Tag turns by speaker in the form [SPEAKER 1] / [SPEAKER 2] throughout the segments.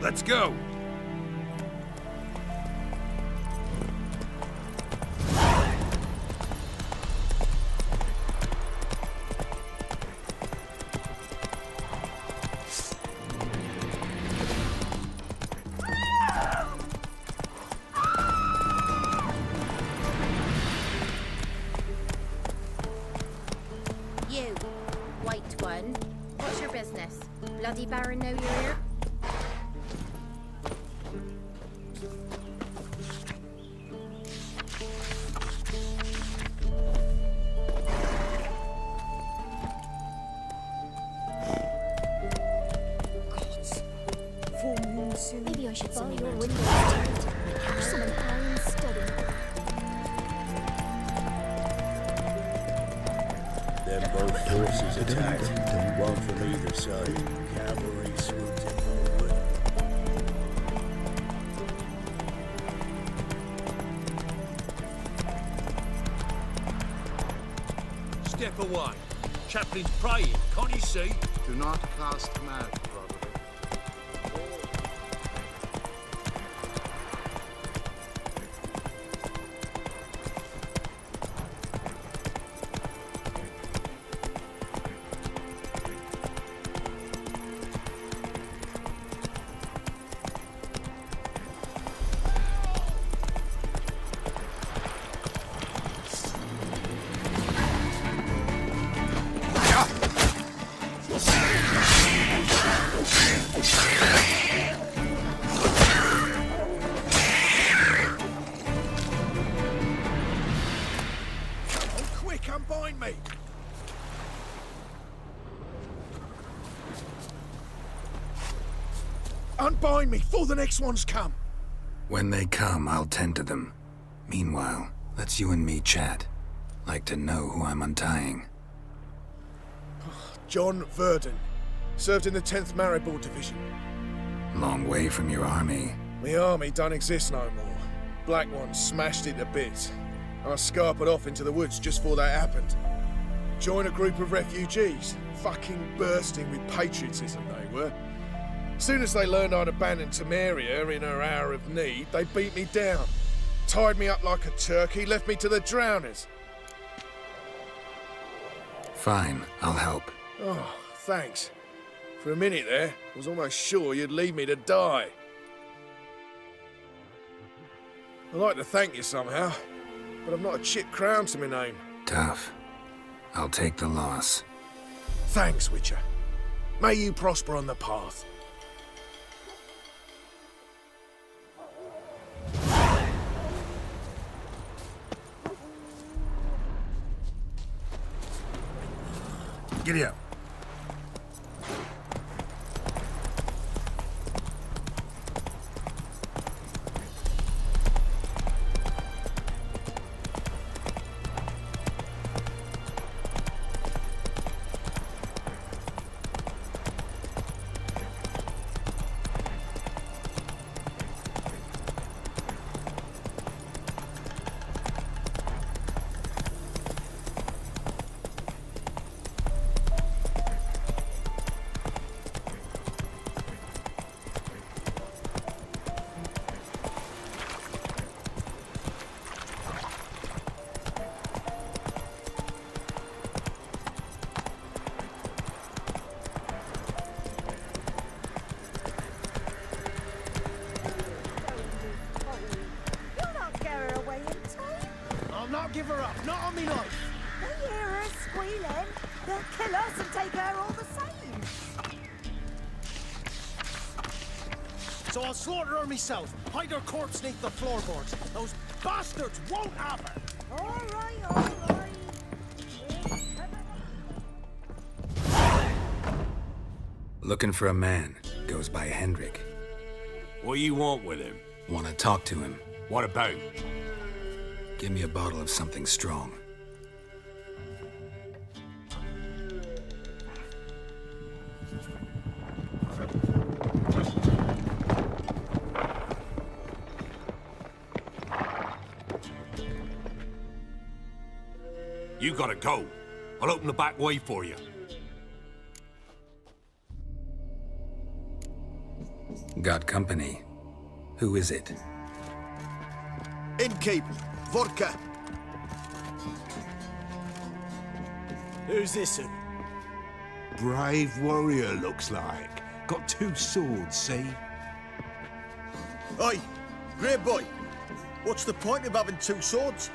[SPEAKER 1] Let's go!
[SPEAKER 2] You, white one. What's your business? Bloody Baron know you're here?
[SPEAKER 3] Full moon soon.
[SPEAKER 4] Maybe I should
[SPEAKER 3] Borrow
[SPEAKER 4] send
[SPEAKER 3] your
[SPEAKER 4] your
[SPEAKER 3] windows
[SPEAKER 4] windows
[SPEAKER 3] tinted. Have some iron study.
[SPEAKER 5] Then both forces attacked, one from either side. Cavalry swooped in forward.
[SPEAKER 1] Step away. Chaplain's praying, can't you see?
[SPEAKER 6] Do not cast mad, brother.
[SPEAKER 1] Quick, unbind me! Unbind me before the next ones come!
[SPEAKER 7] When they come, I'll tend to them. Meanwhile, let's you and me chat. Like to know who I'm untying.
[SPEAKER 1] John Verdon. Served in the 10th Maribor Division.
[SPEAKER 7] Long way from your army.
[SPEAKER 1] My army don't exist no more. Black Ones smashed it to bits. I scarpered off into the woods just before that happened. Joined a group of refugees. Fucking bursting with patriotism they were. Soon as they learned I'd abandoned Temeria in her hour of need, they beat me down. Tied me up like a turkey, left me to the drowners.
[SPEAKER 7] Fine, I'll help.
[SPEAKER 1] Oh, thanks. For a minute there, I was almost sure you'd leave me to die. I'd like to thank you somehow, but I've not a chip crown to my name.
[SPEAKER 7] Tough. I'll take the loss.
[SPEAKER 1] Thanks, Witcher. May you prosper on the path. Giddy up.
[SPEAKER 8] I'll not give her up, not on me life.
[SPEAKER 3] They hear her squealing. They'll kill us and take her all the same.
[SPEAKER 8] So I'll slaughter her myself, hide her corpse neath the floorboards. Those bastards won't have her.
[SPEAKER 3] All right, all right.
[SPEAKER 7] Looking for a man. Goes by Hendrik.
[SPEAKER 1] What you want with him?
[SPEAKER 7] Want to talk to him.
[SPEAKER 1] What about?
[SPEAKER 7] Give me a bottle of something strong.
[SPEAKER 1] You gotta go. I'll open the back way for you.
[SPEAKER 7] Got company. Who is it?
[SPEAKER 4] Innkeep, vodka.
[SPEAKER 8] Who's this?
[SPEAKER 5] Brave warrior, looks like. Got 2 swords, see?
[SPEAKER 4] Oi, great boy. What's the point of having 2 swords?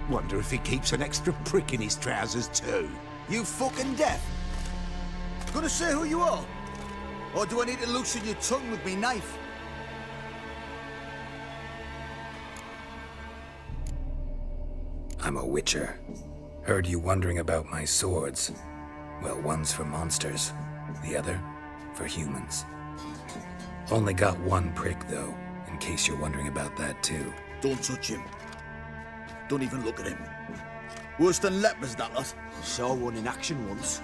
[SPEAKER 5] Wonder if he keeps an extra prick in his trousers, too.
[SPEAKER 4] You fucking deaf? Gonna say who you are? Or do I need to loosen your tongue with me knife?
[SPEAKER 7] I'm a witcher. Heard you wondering about my swords. Well, one's for monsters, the other for humans. Only got 1 prick, though, in case you're wondering about that, too.
[SPEAKER 4] Don't touch him. Don't even look at him. Worse than lepers, that lot.
[SPEAKER 9] Saw one in action once.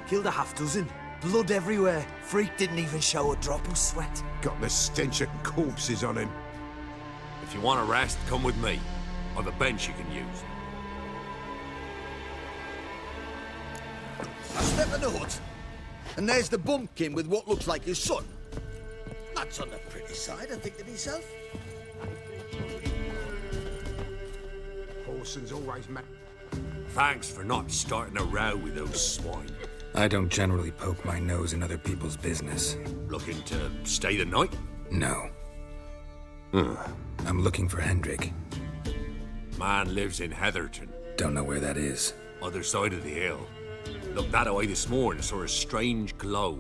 [SPEAKER 9] Killed a half dozen. Blood everywhere. Freak didn't even show a drop of sweat.
[SPEAKER 5] Got the stench of corpses on him.
[SPEAKER 10] If you want a rest, come with me. I've a bench you can use.
[SPEAKER 4] I step in the hut, and there's the bumpkin with what looks like his son. That's on the pretty side, I think to myself.
[SPEAKER 5] Horson's always
[SPEAKER 10] Thanks for not starting a row with those swine.
[SPEAKER 7] I don't generally poke my nose in other people's business.
[SPEAKER 10] Looking to stay the night?
[SPEAKER 7] No. I'm looking for Hendrik.
[SPEAKER 10] Man lives in Heatherton.
[SPEAKER 7] Don't know where that is.
[SPEAKER 10] Other side of the hill. Looked that away this morning, saw a strange glow.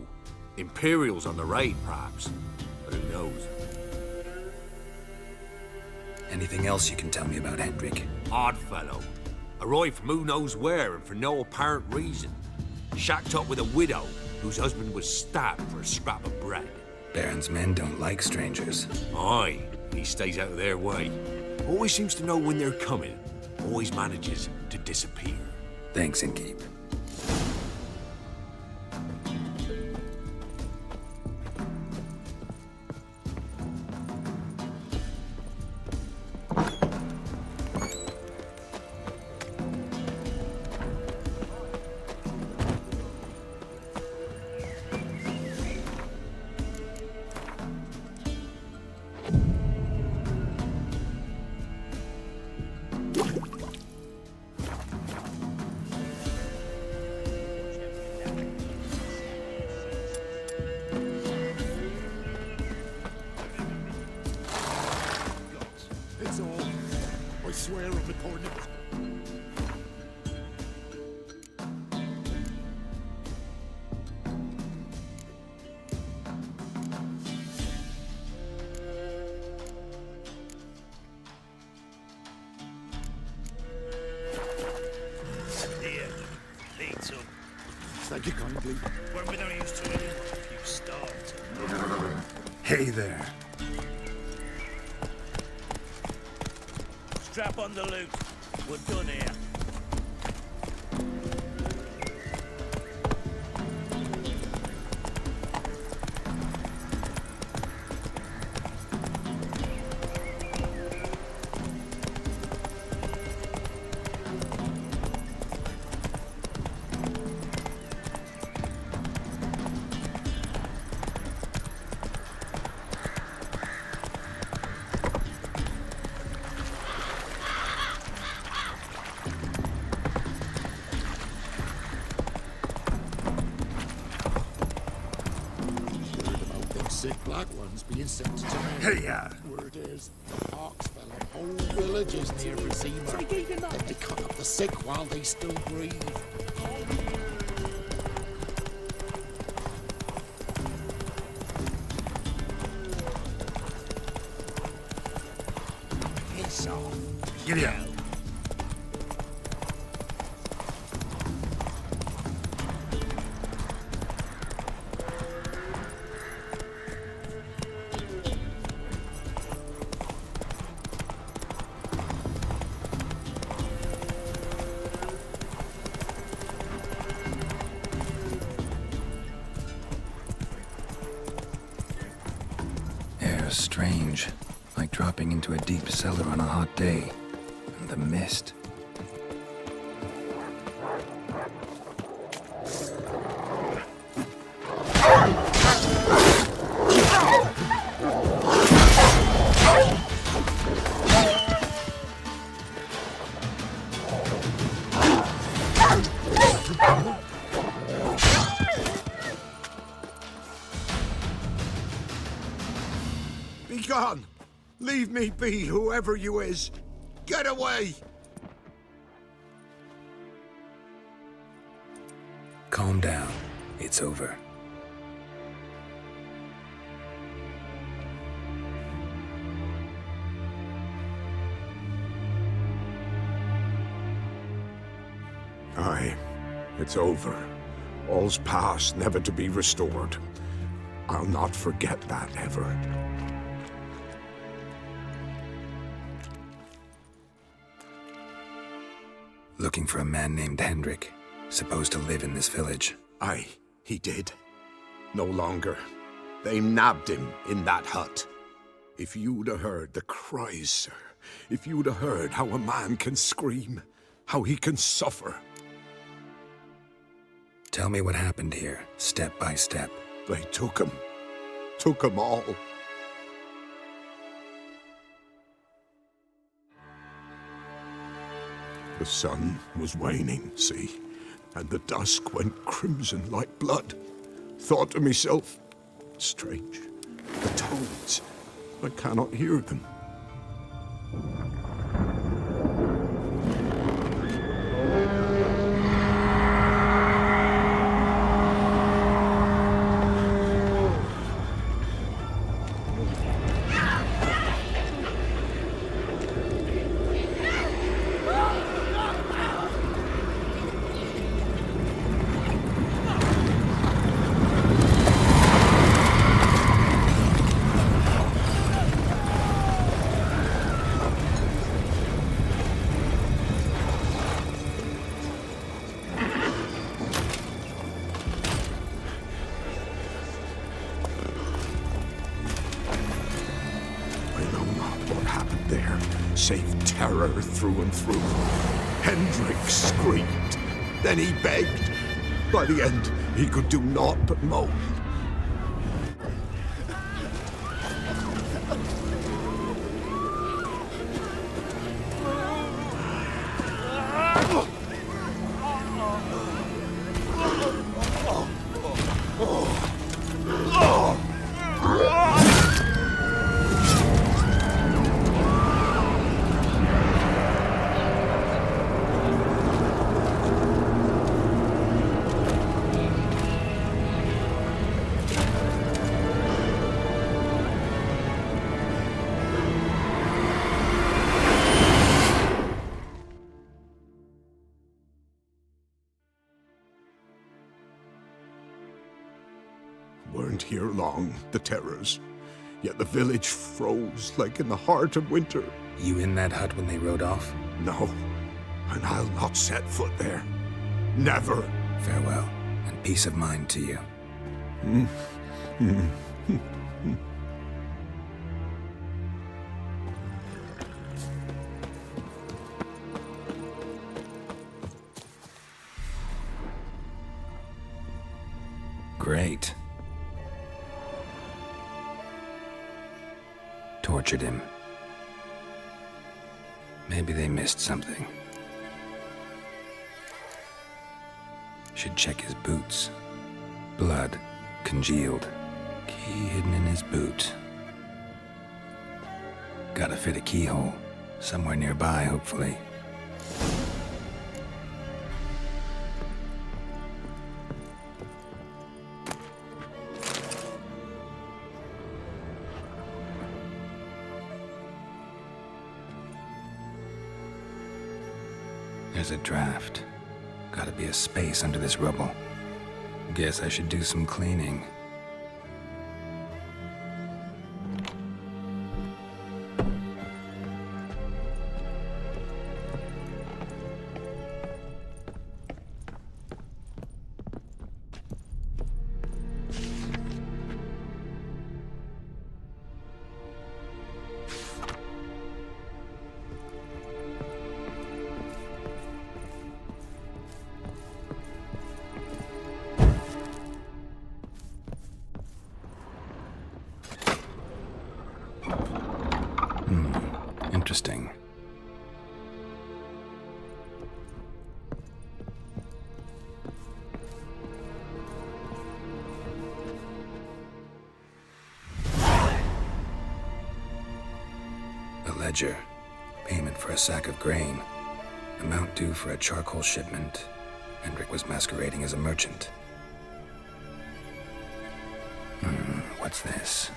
[SPEAKER 10] Imperials on the raid, perhaps. But who knows?
[SPEAKER 7] Anything else you can tell me about Hendrik?
[SPEAKER 10] Odd fellow. Arrived from who knows where and for no apparent reason. Shacked up with a widow whose husband was stabbed for a scrap of bread.
[SPEAKER 7] Baron's men don't like strangers.
[SPEAKER 10] Aye, he stays out of their way. Always seems to know when they're coming. Always manages to disappear.
[SPEAKER 7] Thanks, Innkeep.
[SPEAKER 5] It's all. I swear on the corner.
[SPEAKER 8] Here, eat some.
[SPEAKER 5] Thank you kindly.
[SPEAKER 8] We're no use to it if you starved.
[SPEAKER 7] Hey there.
[SPEAKER 8] Strap on the loot. We're done here.
[SPEAKER 5] Sick black ones being sent to me.
[SPEAKER 7] Hey-ya!
[SPEAKER 5] Word is, the hawks fell on whole villages near Rizima. Then they cut up the sick while they still breathe. Piss off.
[SPEAKER 7] Giddy up. Air's strange, like dropping into a deep cellar on a hot day. And the mist.
[SPEAKER 5] Be gone! Leave me be, whoever you is! Get away!
[SPEAKER 7] Calm down. It's over.
[SPEAKER 5] Aye, it's over. All's past, never to be restored. I'll not forget that ever.
[SPEAKER 7] Looking for a man named Hendrik, supposed to live in this village.
[SPEAKER 5] Aye, he did. No longer. They nabbed him in that hut. If you'd have heard the cries, sir. If you'd have heard how a man can scream, how he can suffer.
[SPEAKER 7] Tell me what happened here, step by step.
[SPEAKER 5] They took him. Took him all. The sun was waning, see? And the dusk went crimson like blood. Thought to myself, strange, the toads, I cannot hear them. Save terror through and through. Hendrik screamed. Then he begged. By the end, he could do naught but moan. Weren't here long, the terrors. Yet the village froze like in the heart of winter.
[SPEAKER 7] You in that hut when they rode off?
[SPEAKER 5] No, and I'll not set foot there. Never.
[SPEAKER 7] Farewell, and peace of mind to you. Great. Tortured him. Maybe they missed something. Should check his boots. Blood, congealed. Key hidden in his boot. Gotta fit a keyhole. Somewhere nearby, hopefully. There's a draft. Gotta be a space under this rubble. Guess I should do some cleaning. ledger. Payment for a sack of grain. Amount due for a charcoal shipment. Hendrik was masquerading as a merchant. What's this?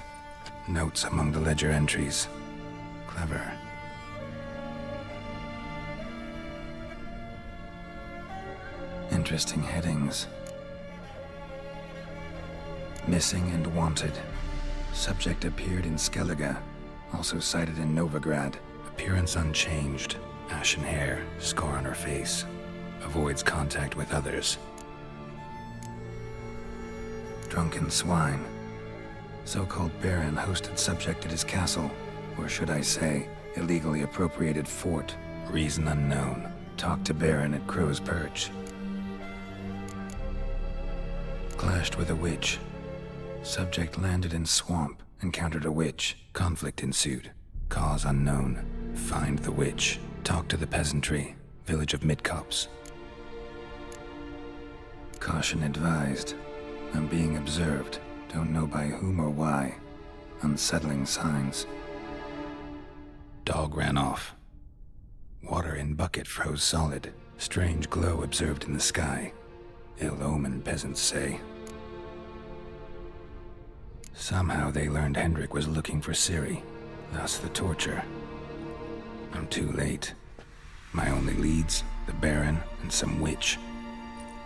[SPEAKER 7] Notes among the ledger entries. Clever. Interesting headings. Missing and wanted. Subject appeared in Skellige. Also cited in Novigrad. Appearance unchanged. Ashen hair, scar on her face. Avoids contact with others. Drunken swine. So-called Baron hosted subject at his castle. Or should I say, illegally appropriated fort. Reason unknown. Talked to Baron at Crow's Perch. Clashed with a witch. Subject landed in swamp, encountered a witch. Conflict ensued. Cause unknown. Find the witch. Talk to the peasantry. Village of Midcopse. Caution advised. I'm being observed. Don't know by whom or why. Unsettling signs. Dog ran off. Water in bucket froze solid. Strange glow observed in the sky. Ill omen, peasants say. Somehow they learned Hendrik was looking for Ciri. Thus the torture. I'm too late. My only leads, the Baron and some witch.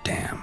[SPEAKER 7] Damn.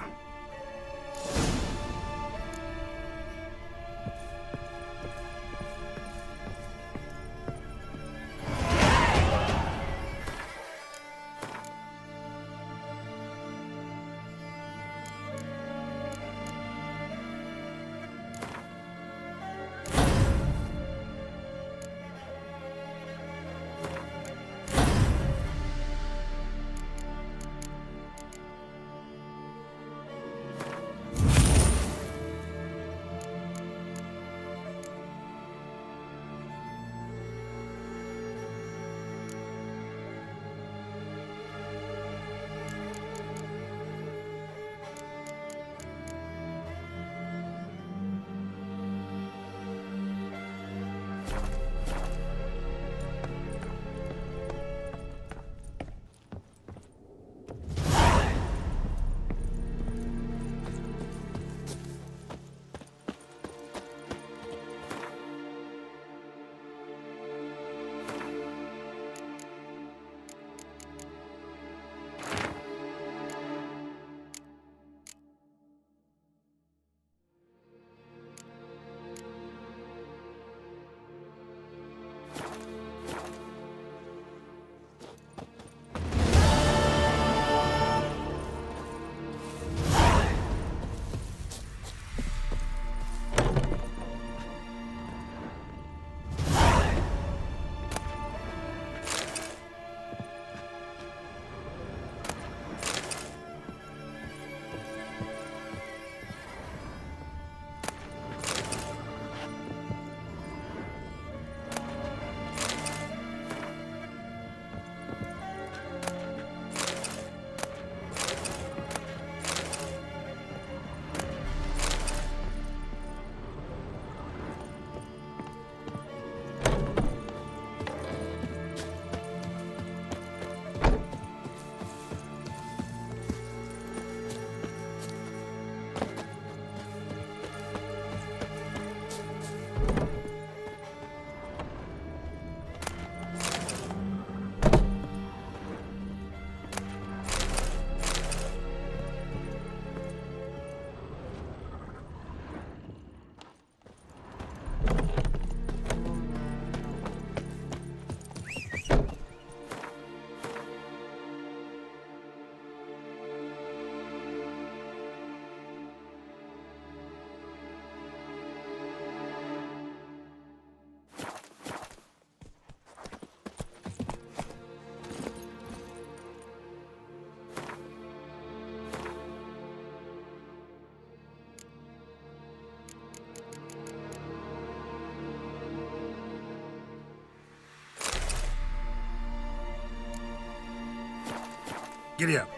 [SPEAKER 11] Giddy up.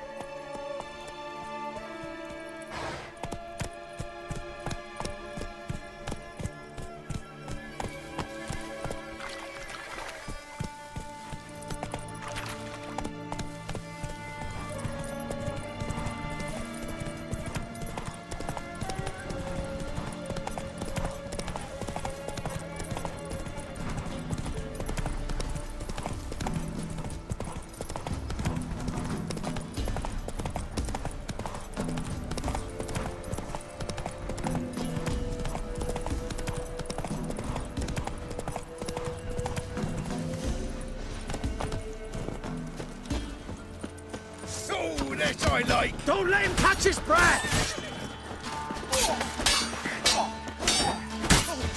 [SPEAKER 1] mate!
[SPEAKER 8] Don't let him catch his breath!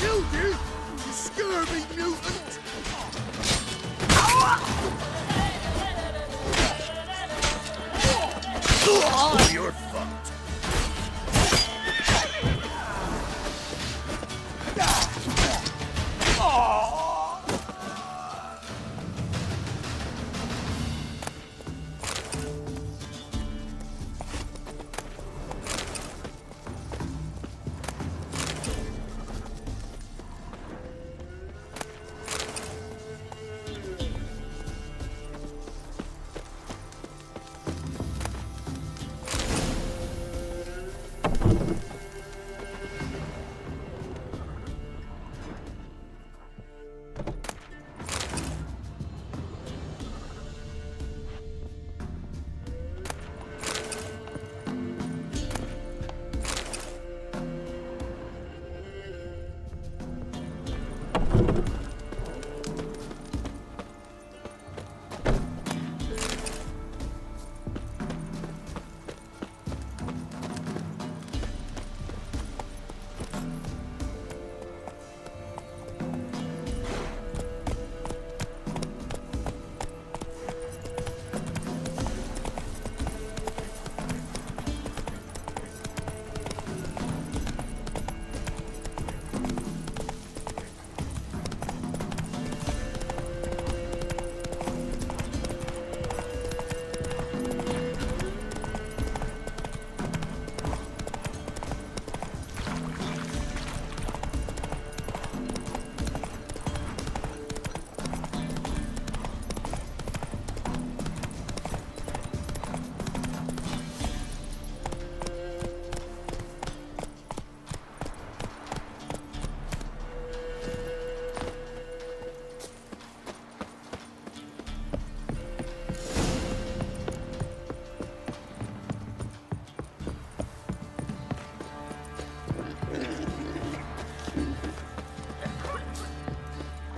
[SPEAKER 1] You scurvy mutant! Oh, you're fucked.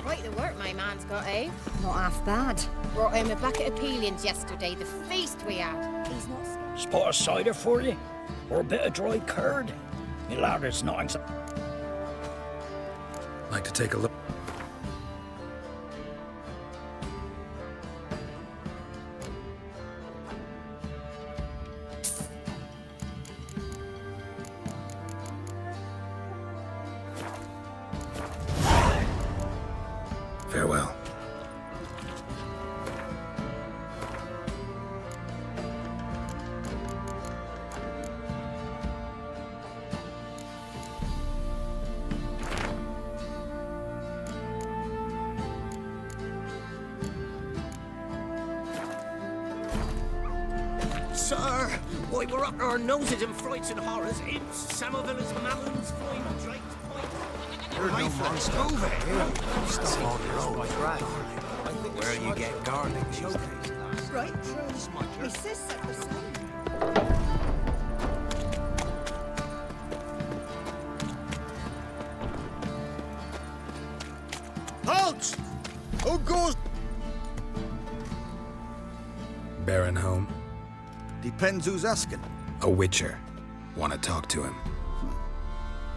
[SPEAKER 2] Quite the work my man's got, eh?
[SPEAKER 3] Not half bad.
[SPEAKER 2] Brought home a bucket of peelings yesterday, the feast we had.
[SPEAKER 3] He's not scared.
[SPEAKER 11] Spot of cider for you? Or a bit of dry curd? Me lad, it's not exactly.
[SPEAKER 7] Like to take a look? Farewell.
[SPEAKER 8] Sir, why we're up our noses in frights and horrors, imps, Samovillas, malons, flying drakes, points.
[SPEAKER 9] You're no monster.
[SPEAKER 8] Move it!
[SPEAKER 9] Stop on your own.
[SPEAKER 8] Where you get garlic showcase.
[SPEAKER 3] Right, true. My sis said the same.
[SPEAKER 4] Halt! Who goes?
[SPEAKER 7] Baron home?
[SPEAKER 4] Depends who's asking.
[SPEAKER 7] A witcher. Want to talk to him.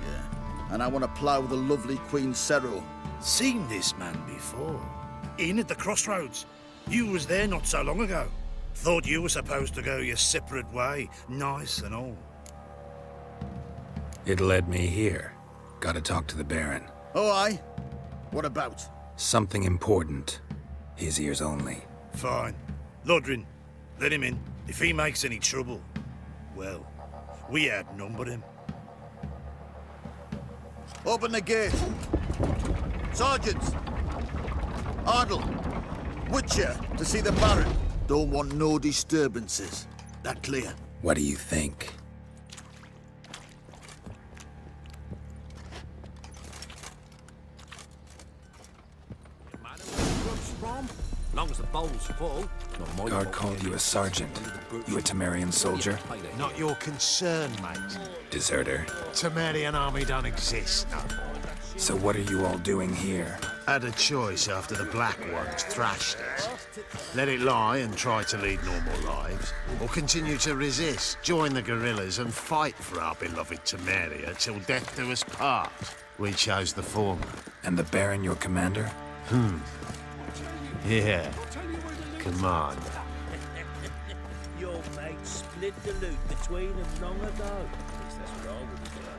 [SPEAKER 4] Yeah. And I want to plough the lovely Queen Cero.
[SPEAKER 12] Seen this man before. In at the crossroads. You was there not so long ago. Thought you were supposed to go your separate way, nice and all.
[SPEAKER 7] It led me here. Gotta talk to the Baron.
[SPEAKER 4] Oh, aye? What about?
[SPEAKER 7] Something important. His ears only.
[SPEAKER 12] Fine. Lodrin, let him in. If he makes any trouble, well, we outnumber him.
[SPEAKER 4] Open the gate. Sergeants! Ardle! Witcher, to see the Baron. Don't want no disturbances. That clear?
[SPEAKER 7] What do you think?
[SPEAKER 10] Long as the bowl's full.
[SPEAKER 7] Guard called you a sergeant. You a Temerian soldier?
[SPEAKER 8] Not your concern, mate.
[SPEAKER 7] Deserter.
[SPEAKER 8] Temerian army don't exist no more.
[SPEAKER 7] So what are you all doing here?
[SPEAKER 6] Had a choice after the Black Ones thrashed us. Let it lie and try to lead normal lives, or continue to resist, join the guerrillas and fight for our beloved Temeria till death do us part. We chose the former.
[SPEAKER 7] And the Baron your commander?
[SPEAKER 6] Yeah. Commander.
[SPEAKER 13] Your mates split the loot between them long ago. At least that's what I would have done.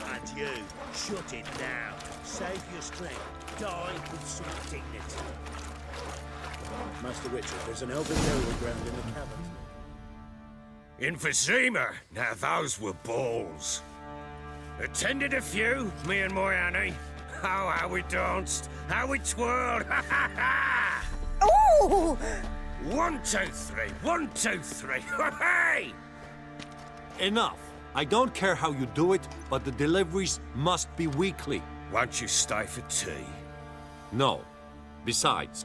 [SPEAKER 13] And you, shut it now. Save your strength. Die with some dignity. Master Witcher, there's an elven burial ground in the cavern.
[SPEAKER 10] Emphysema! Now those were balls. Attended a few, me and my Annie. Oh, how we danced, how we twirled, ha ha ha!
[SPEAKER 3] Oh!
[SPEAKER 10] 1, 2, 3, 1, 2, 3, hey!
[SPEAKER 14] Enough. I don't care how you do it, but the deliveries must be weekly.
[SPEAKER 10] Won't you stay for tea?
[SPEAKER 14] No. Besides,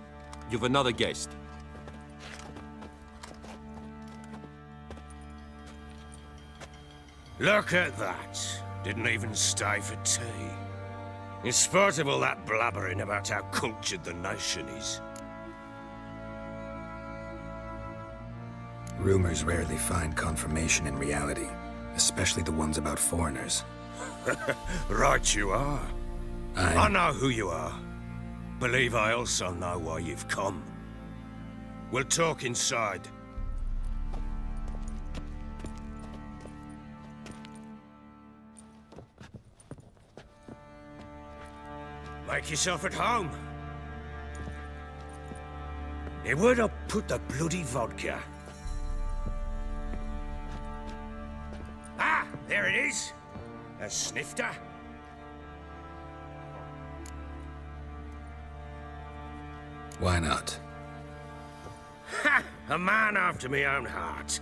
[SPEAKER 14] you've another guest.
[SPEAKER 10] Look at that. Didn't even stay for tea. In spite of all that blabbering about how cultured the nation is.
[SPEAKER 7] Rumors rarely find confirmation in reality, especially the ones about foreigners.
[SPEAKER 10] Right you are. I
[SPEAKER 7] I'm...
[SPEAKER 10] know who you are. Believe I also know why you've come. We'll talk inside. Make yourself at home. Now, where'd I put the bloody vodka? Ah, there it is. A snifter.
[SPEAKER 7] Why not?
[SPEAKER 10] Ha! A man after my own heart.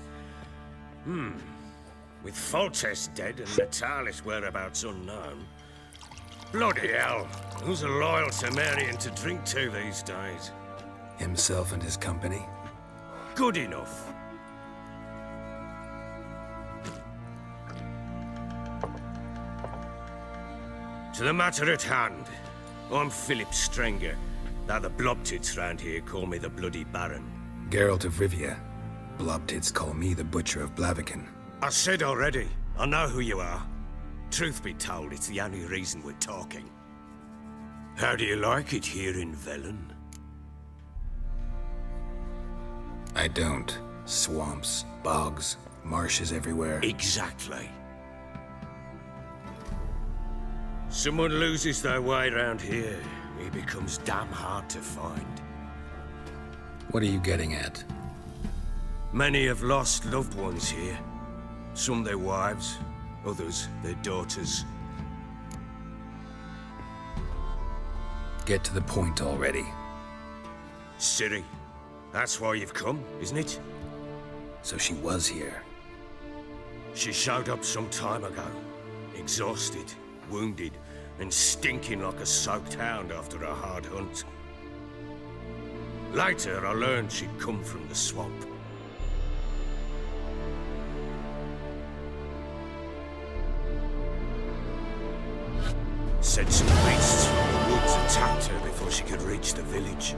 [SPEAKER 10] With Foltest dead and Natalis whereabouts unknown. Bloody hell. Who's a loyal Temerian to drink to these days?
[SPEAKER 7] Himself and his company?
[SPEAKER 10] Good enough. To the matter at hand. I'm Philip Strenger. Now the Blobtits round here call me the Bloody Baron.
[SPEAKER 7] Geralt of Rivia. Blobtits call me the Butcher of Blaviken.
[SPEAKER 10] I said already, I know who you are. Truth be told, it's the only reason we're talking. How do you like it here in Velen?
[SPEAKER 7] I don't. Swamps, bogs, marshes everywhere.
[SPEAKER 10] Exactly. Someone loses their way around here, he becomes damn hard to find.
[SPEAKER 7] What are you getting at?
[SPEAKER 10] Many have lost loved ones here. Some their wives, others their daughters.
[SPEAKER 7] Get to the point already.
[SPEAKER 10] Ciri, that's why you've come, isn't it?
[SPEAKER 7] So she was here.
[SPEAKER 10] She showed up some time ago. Exhausted, wounded, and stinking like a soaked hound after a hard hunt. Later, I learned she'd come from the swamp. Said some beasts from the woods attacked her before she could reach the village.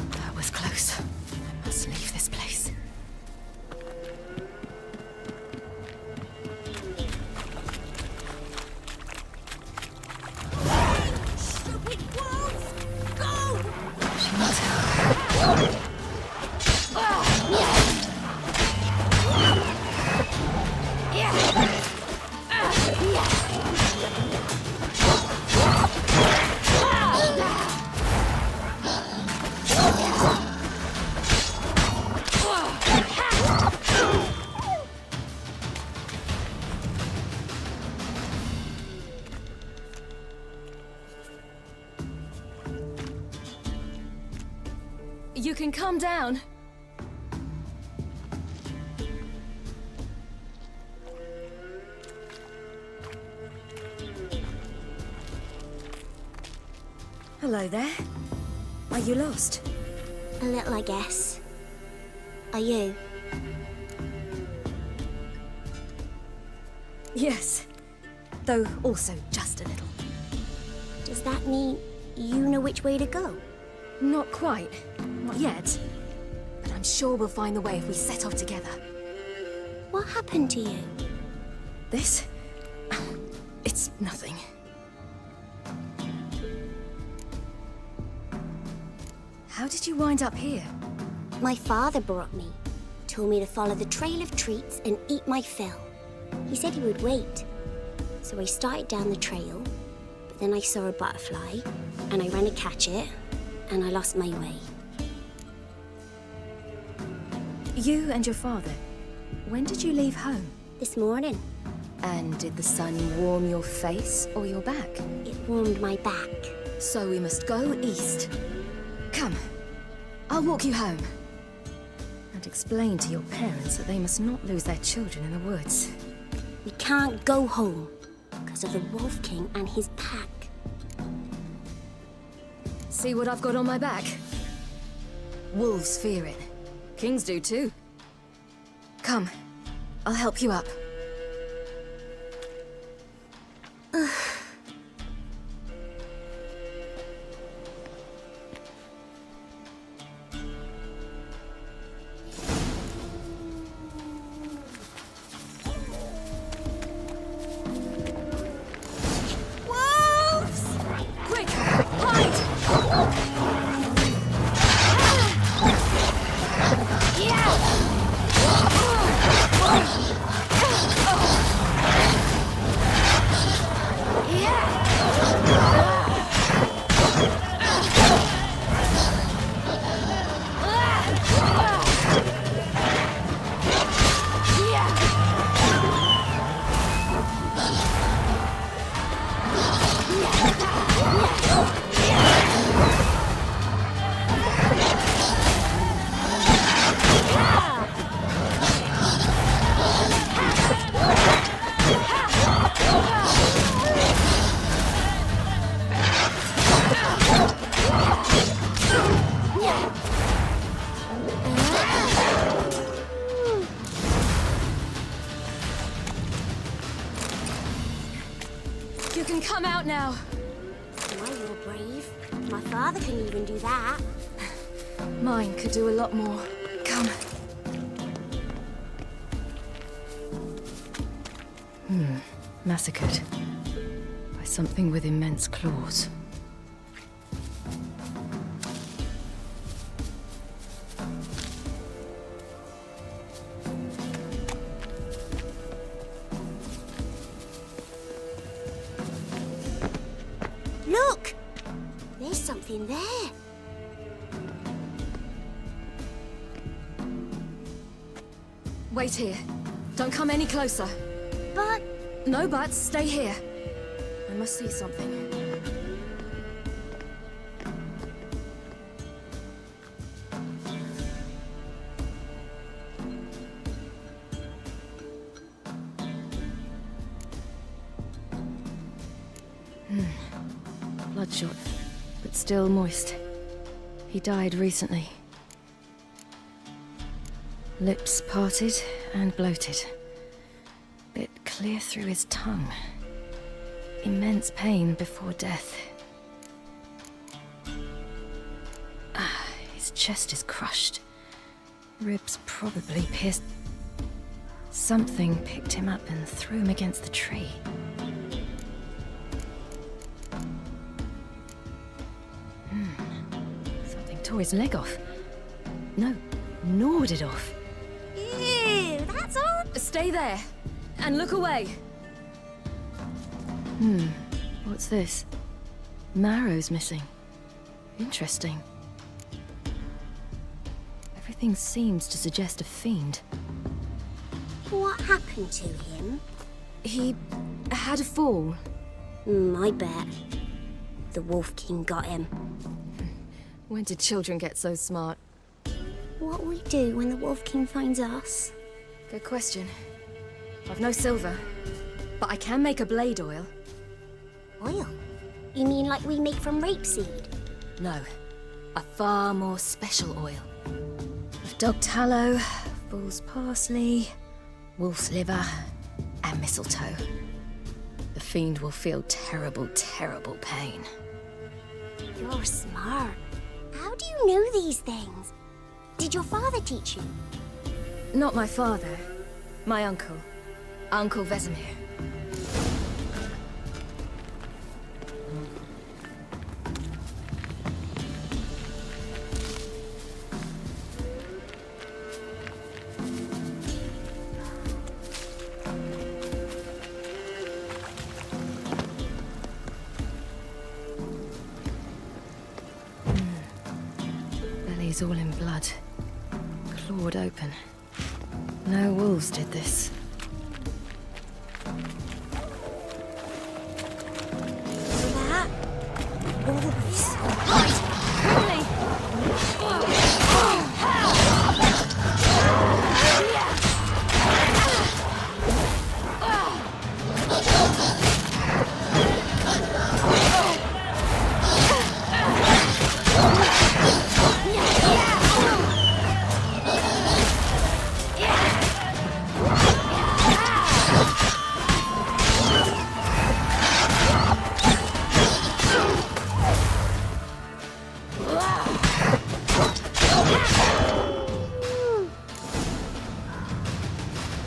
[SPEAKER 2] That was close. I must leave this place.
[SPEAKER 15] You can calm down.
[SPEAKER 16] Hello there. Are you lost?
[SPEAKER 17] A little, I guess. Are you?
[SPEAKER 16] Yes. Though also just a little.
[SPEAKER 17] Does that mean you know which way to go?
[SPEAKER 16] Not quite. Not yet. But I'm sure we'll find the way if we set off together.
[SPEAKER 17] What happened to you?
[SPEAKER 16] This? It's nothing. How did you wind up here?
[SPEAKER 17] My father brought me. Told me to follow the trail of treats and eat my fill. He said he would wait. So I started down the trail, but then I saw a butterfly, and I ran to catch it, and I lost my way.
[SPEAKER 16] You and your father, when did you leave home?
[SPEAKER 17] This morning.
[SPEAKER 16] And did the sun warm your face or your back?
[SPEAKER 17] It warmed my back.
[SPEAKER 16] So we must go east. Come, I'll walk you home. And explain to your parents that they must not lose their children in the woods.
[SPEAKER 17] We can't go home because of the Wolf King and his pack.
[SPEAKER 16] See what I've got on my back? Wolves fear it. Kings do too. Come, I'll help you up. You can come out now.
[SPEAKER 17] Why, you're brave. My father couldn't even do that.
[SPEAKER 16] Mine could do a lot more. Come. Massacred. By something with immense claws.
[SPEAKER 17] Look! There's something there.
[SPEAKER 16] Wait here. Don't come any closer.
[SPEAKER 17] But...
[SPEAKER 16] No buts. Stay here. I must see something. Bloodshot, but still moist. He died recently. Lips parted and bloated. Bit clear through his tongue. Immense pain before death. His chest is crushed. Ribs probably pierced. Something picked him up and threw him against the tree. Something tore his leg off. No, gnawed it off.
[SPEAKER 17] Ew, that's odd.
[SPEAKER 16] Stay there, and look away. What's this? Marrow's missing. Interesting. Everything seems to suggest a fiend.
[SPEAKER 17] What happened to him?
[SPEAKER 16] He had a fall.
[SPEAKER 17] I bet. The Wolf King got him.
[SPEAKER 16] When did children get so smart?
[SPEAKER 17] What will we do when the Wolf King finds us?
[SPEAKER 16] Good question. I've no silver, but I can make a blade oil.
[SPEAKER 17] Oil? You mean like we make from rapeseed?
[SPEAKER 16] No, a far more special oil. Of dog tallow, fool's parsley, wolf's liver, and mistletoe. The fiend will feel terrible, terrible pain.
[SPEAKER 17] You're smart. How do you know these things? Did your father teach you?
[SPEAKER 16] Not my father. My uncle. Uncle Vesemir. Belly's all in blood. Clawed open. No wolves did this.
[SPEAKER 17] That? Wolves.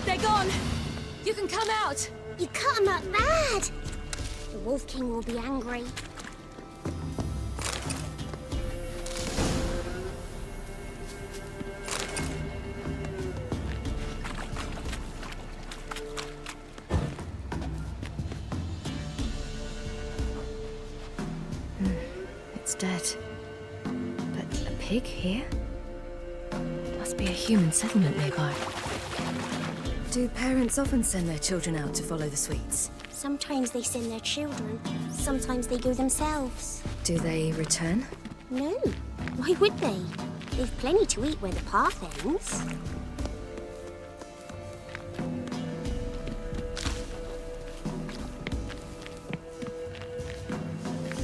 [SPEAKER 16] They're gone! You can come out!
[SPEAKER 17] You cut him up bad! The Wolf King will be angry.
[SPEAKER 16] It's dead. But a pig here? Must be a human settlement nearby. Do parents often send their children out to follow the sweets?
[SPEAKER 17] Sometimes they send their children. Sometimes they go themselves.
[SPEAKER 16] Do they return?
[SPEAKER 17] No. Why would they? They've plenty to eat where the path ends.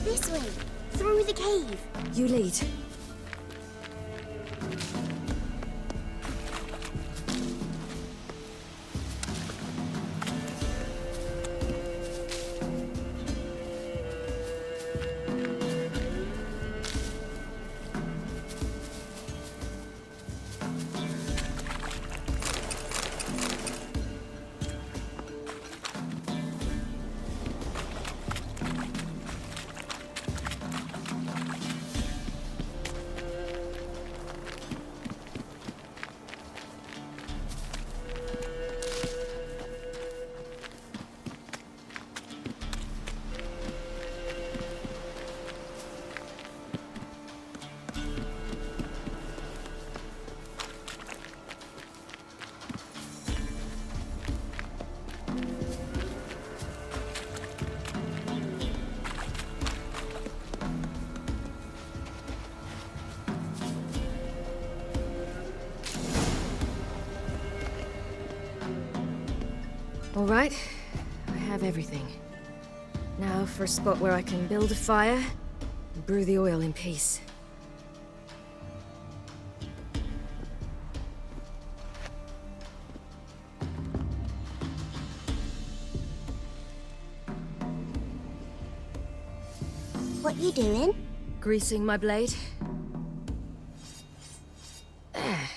[SPEAKER 17] This way. Through the cave.
[SPEAKER 16] You lead. All right, I have everything. Now for a spot where I can build a fire and brew the oil in peace.
[SPEAKER 17] What you doing?
[SPEAKER 16] Greasing my blade. There.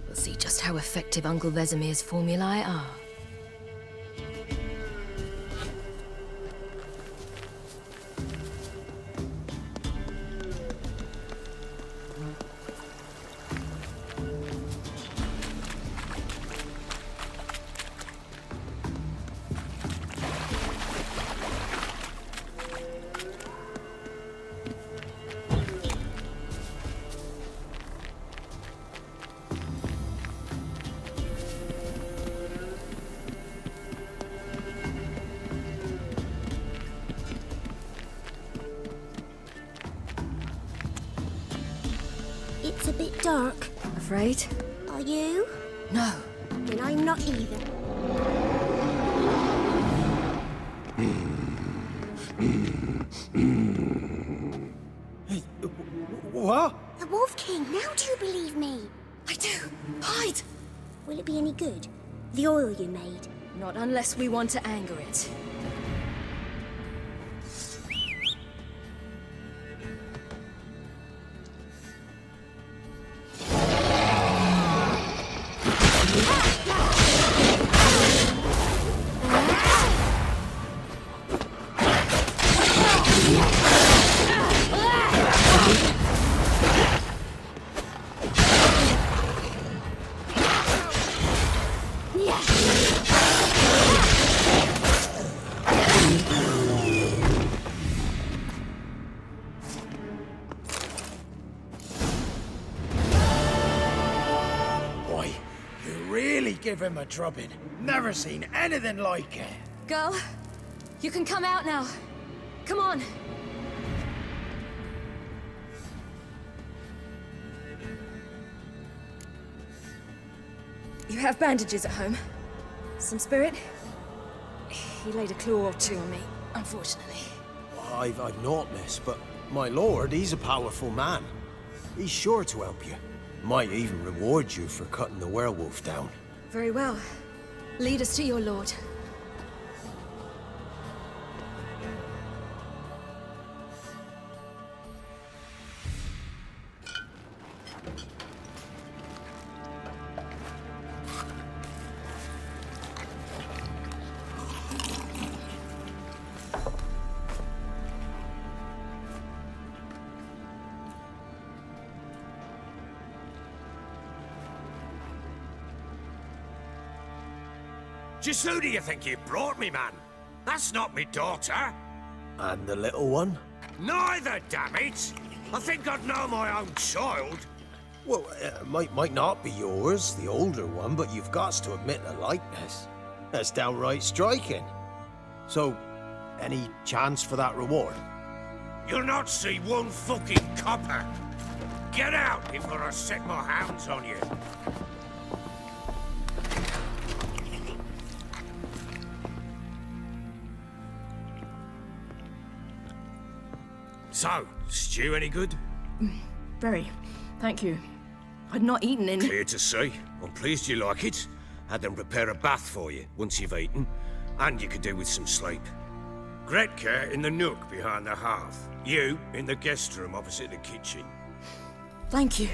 [SPEAKER 16] We'll see just how effective Uncle Vesemir's formulae are.
[SPEAKER 17] a bit dark.
[SPEAKER 16] Afraid?
[SPEAKER 17] Are you?
[SPEAKER 16] No.
[SPEAKER 17] Then I'm not either.
[SPEAKER 8] What?
[SPEAKER 17] The Wolf King, now do you believe me?
[SPEAKER 16] I do. Hide!
[SPEAKER 17] Will it be any good? The oil you made?
[SPEAKER 16] Not unless we want to anger it.
[SPEAKER 8] Boy, you really give him a drubbing. Never seen anything like it.
[SPEAKER 16] Girl, you can come out now. Come on. You have bandages at home? Some spirit? He laid a claw or two on me, unfortunately.
[SPEAKER 8] I've not, miss, but my lord, he's a powerful man. He's sure to help you. Might even reward you for cutting the werewolf down.
[SPEAKER 16] Very well. Lead us to your lord.
[SPEAKER 10] Just who do you think you brought me, man? That's not me daughter.
[SPEAKER 8] And the little one?
[SPEAKER 10] Neither, damn it! I think I'd know my own child.
[SPEAKER 8] Well, might not be yours, the older one, but you've got to admit the likeness. That's downright striking. So, any chance for that reward?
[SPEAKER 10] You'll not see one fucking copper. Get out before I set my hounds on you. So, stew any good?
[SPEAKER 15] Very. Thank you. I'd not eaten in...
[SPEAKER 10] Clear to see. I'm pleased you like it. Had them prepare a bath for you once you've eaten, and you could do with some sleep. Gretka in the nook behind the hearth. You in the guest room opposite the kitchen.
[SPEAKER 15] Thank you.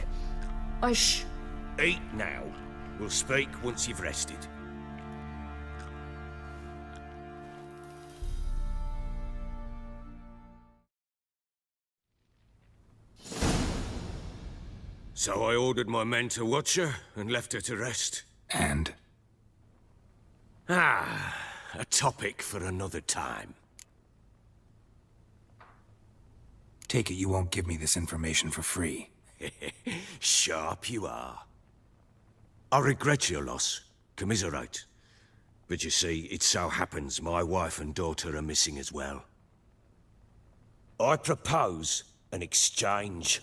[SPEAKER 10] Eat now. We'll speak once you've rested. So I ordered my men to watch her and left her to rest.
[SPEAKER 7] And?
[SPEAKER 10] A topic for another time.
[SPEAKER 7] Take it you won't give me this information for free.
[SPEAKER 10] Sharp you are. I regret your loss. Commiserate. But you see, it so happens my wife and daughter are missing as well. I propose an exchange.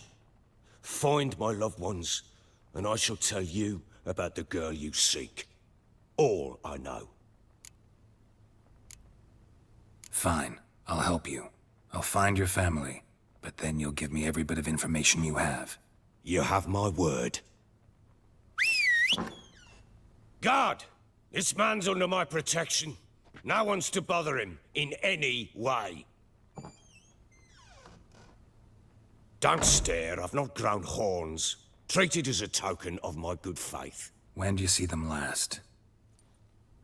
[SPEAKER 10] Find my loved ones, and I shall tell you about the girl you seek. All I know.
[SPEAKER 7] Fine. I'll help you. I'll find your family, but then you'll give me every bit of information you have.
[SPEAKER 10] You have my word. Guard! This man's under my protection. No one's to bother him in any way. Don't stare, I've not grown horns. Treat it as a token of my good faith.
[SPEAKER 7] When do you see them last?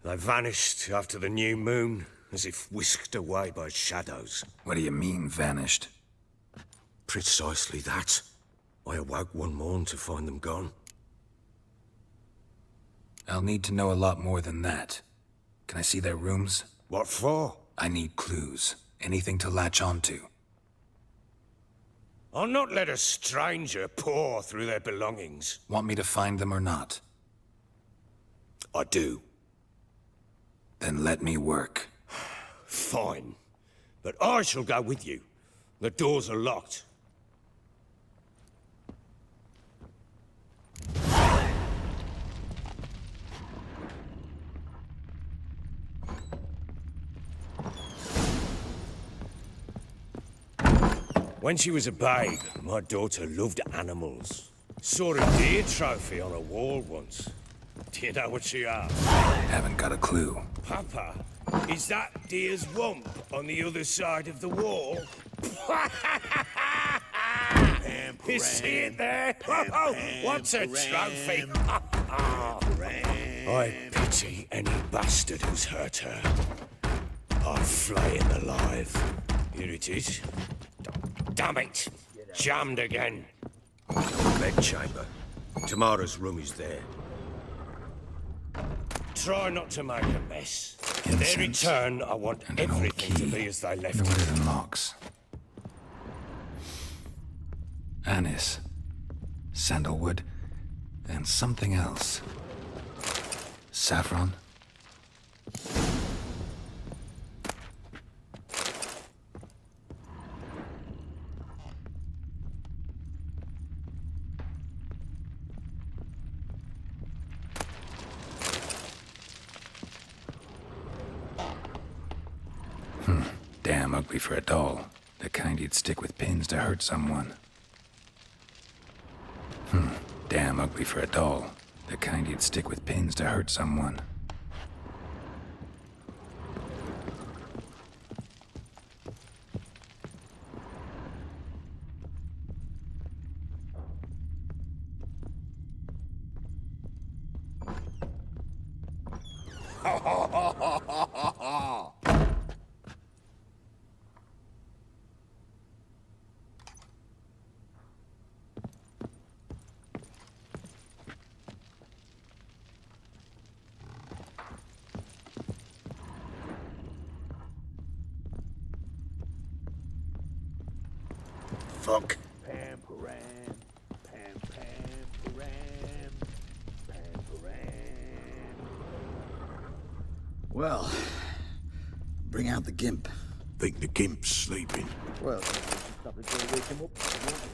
[SPEAKER 10] They vanished after the new moon, as if whisked away by shadows.
[SPEAKER 7] What do you mean, vanished?
[SPEAKER 10] Precisely that. I awoke one morn to find them gone.
[SPEAKER 7] I'll need to know a lot more than that. Can I see their rooms?
[SPEAKER 10] What for?
[SPEAKER 7] I need clues. Anything to latch onto.
[SPEAKER 10] I'll not let a stranger pore through their belongings.
[SPEAKER 7] Want me to find them or not?
[SPEAKER 10] I do.
[SPEAKER 7] Then let me work.
[SPEAKER 10] Fine. But I shall go with you. The doors are locked. When she was a babe, my daughter loved animals. Saw a deer trophy on a wall once. Do you know what she asked?
[SPEAKER 7] Haven't got a clue.
[SPEAKER 10] Papa, is that deer's wump on the other side of the wall? You see it there? What's a trophy? I pity any bastard who's hurt her. I'll flay him alive. Here it is. Damn it! Jammed again. Bedchamber. Tamara's room is there. Try not to make a mess. In their return, I want everything to be as they left
[SPEAKER 7] Wonder what
[SPEAKER 10] it.
[SPEAKER 7] it unlocks. Anise, sandalwood, and something else. Saffron? Damn ugly for a doll. The kind you'd stick with pins to hurt someone. Damn ugly for a doll. The kind you'd stick with pins to hurt someone.
[SPEAKER 10] Fuck.
[SPEAKER 13] Pam, param, pam, pam, param, pam, param.
[SPEAKER 4] Well, bring out the gimp.
[SPEAKER 5] Think the gimp's sleeping.
[SPEAKER 13] Well, stop it till wake him up, won't you?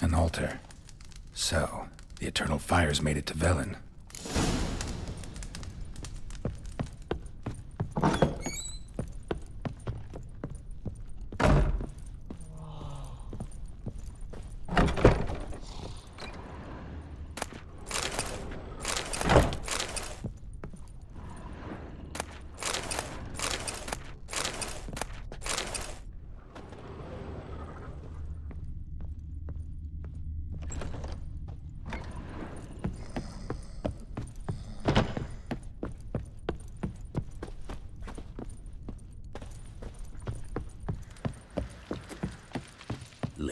[SPEAKER 7] An altar. So, the Eternal Fires made it to Velen.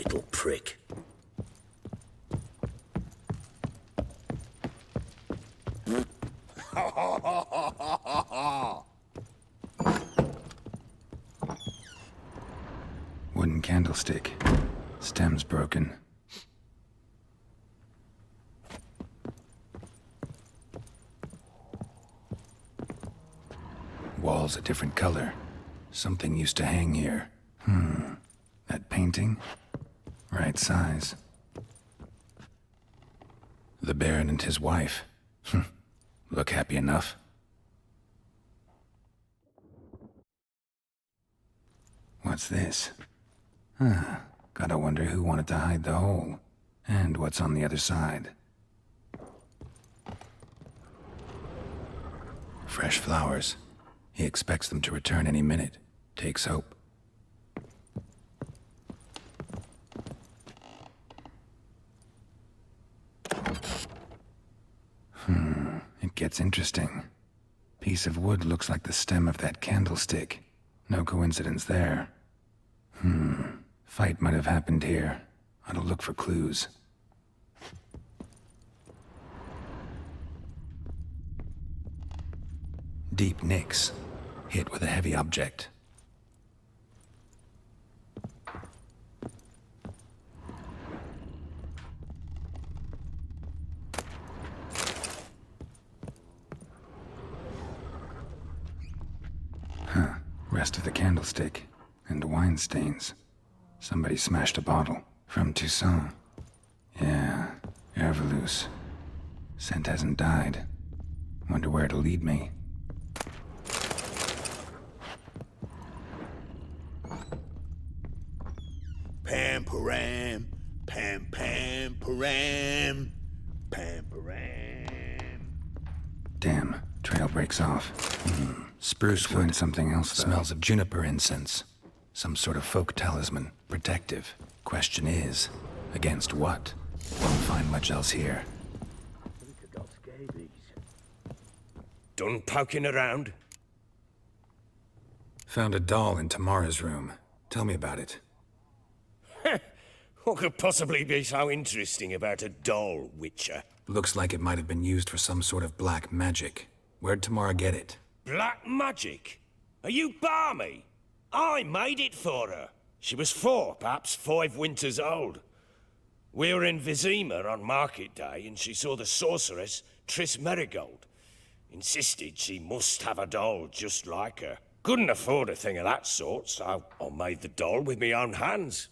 [SPEAKER 13] little prick.
[SPEAKER 7] Wooden candlestick. Stem's broken. Wall's a different color. Something used to hang here. That painting? Right size. The Baron and his wife. Look happy enough. What's this? Gotta wonder who wanted to hide the hole. And what's on the other side. Fresh flowers. He expects them to return any minute. Takes hope. It gets interesting. Piece of wood looks like the stem of that candlestick. No coincidence there. Fight might have happened here. Ought to look for clues. Deep nicks. Hit with a heavy object. Rest of the candlestick. And wine stains. Somebody smashed a bottle. From Toussaint. Yeah, Herveloos. Scent hasn't died. Wonder where it'll lead me.
[SPEAKER 13] Pam param, pam pam param, pam param.
[SPEAKER 7] Damn, trail breaks off. Spruce wood. Find something else, though. Smells of juniper incense. Some sort of folk talisman. Protective. Question is, against what? Won't find much else here.
[SPEAKER 10] Done poking around?
[SPEAKER 7] Found a doll in Tamara's room. Tell me about it.
[SPEAKER 10] What could possibly be so interesting about a doll, Witcher?
[SPEAKER 7] Looks like it might have been used for some sort of black magic. Where'd Tamara get it?
[SPEAKER 10] Black magic? Are you balmy? I made it for her. She was 4, perhaps 5 winters old. We were in Vizima on market day, and she saw the sorceress, Triss Merigold. Insisted she must have a doll just like her. Couldn't afford a thing of that sort, so I made the doll with my own hands.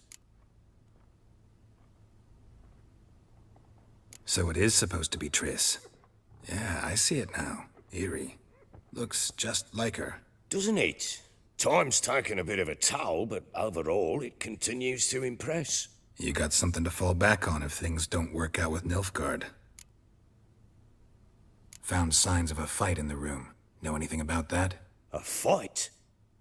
[SPEAKER 7] So it is supposed to be Triss. Yeah, I see it now. Eerie. Looks just like her.
[SPEAKER 10] Doesn't it? Time's taken a bit of a toll, but overall, it continues to impress.
[SPEAKER 7] You got something to fall back on if things don't work out with Nilfgaard. Found signs of a fight in the room. Know anything about that?
[SPEAKER 10] A fight?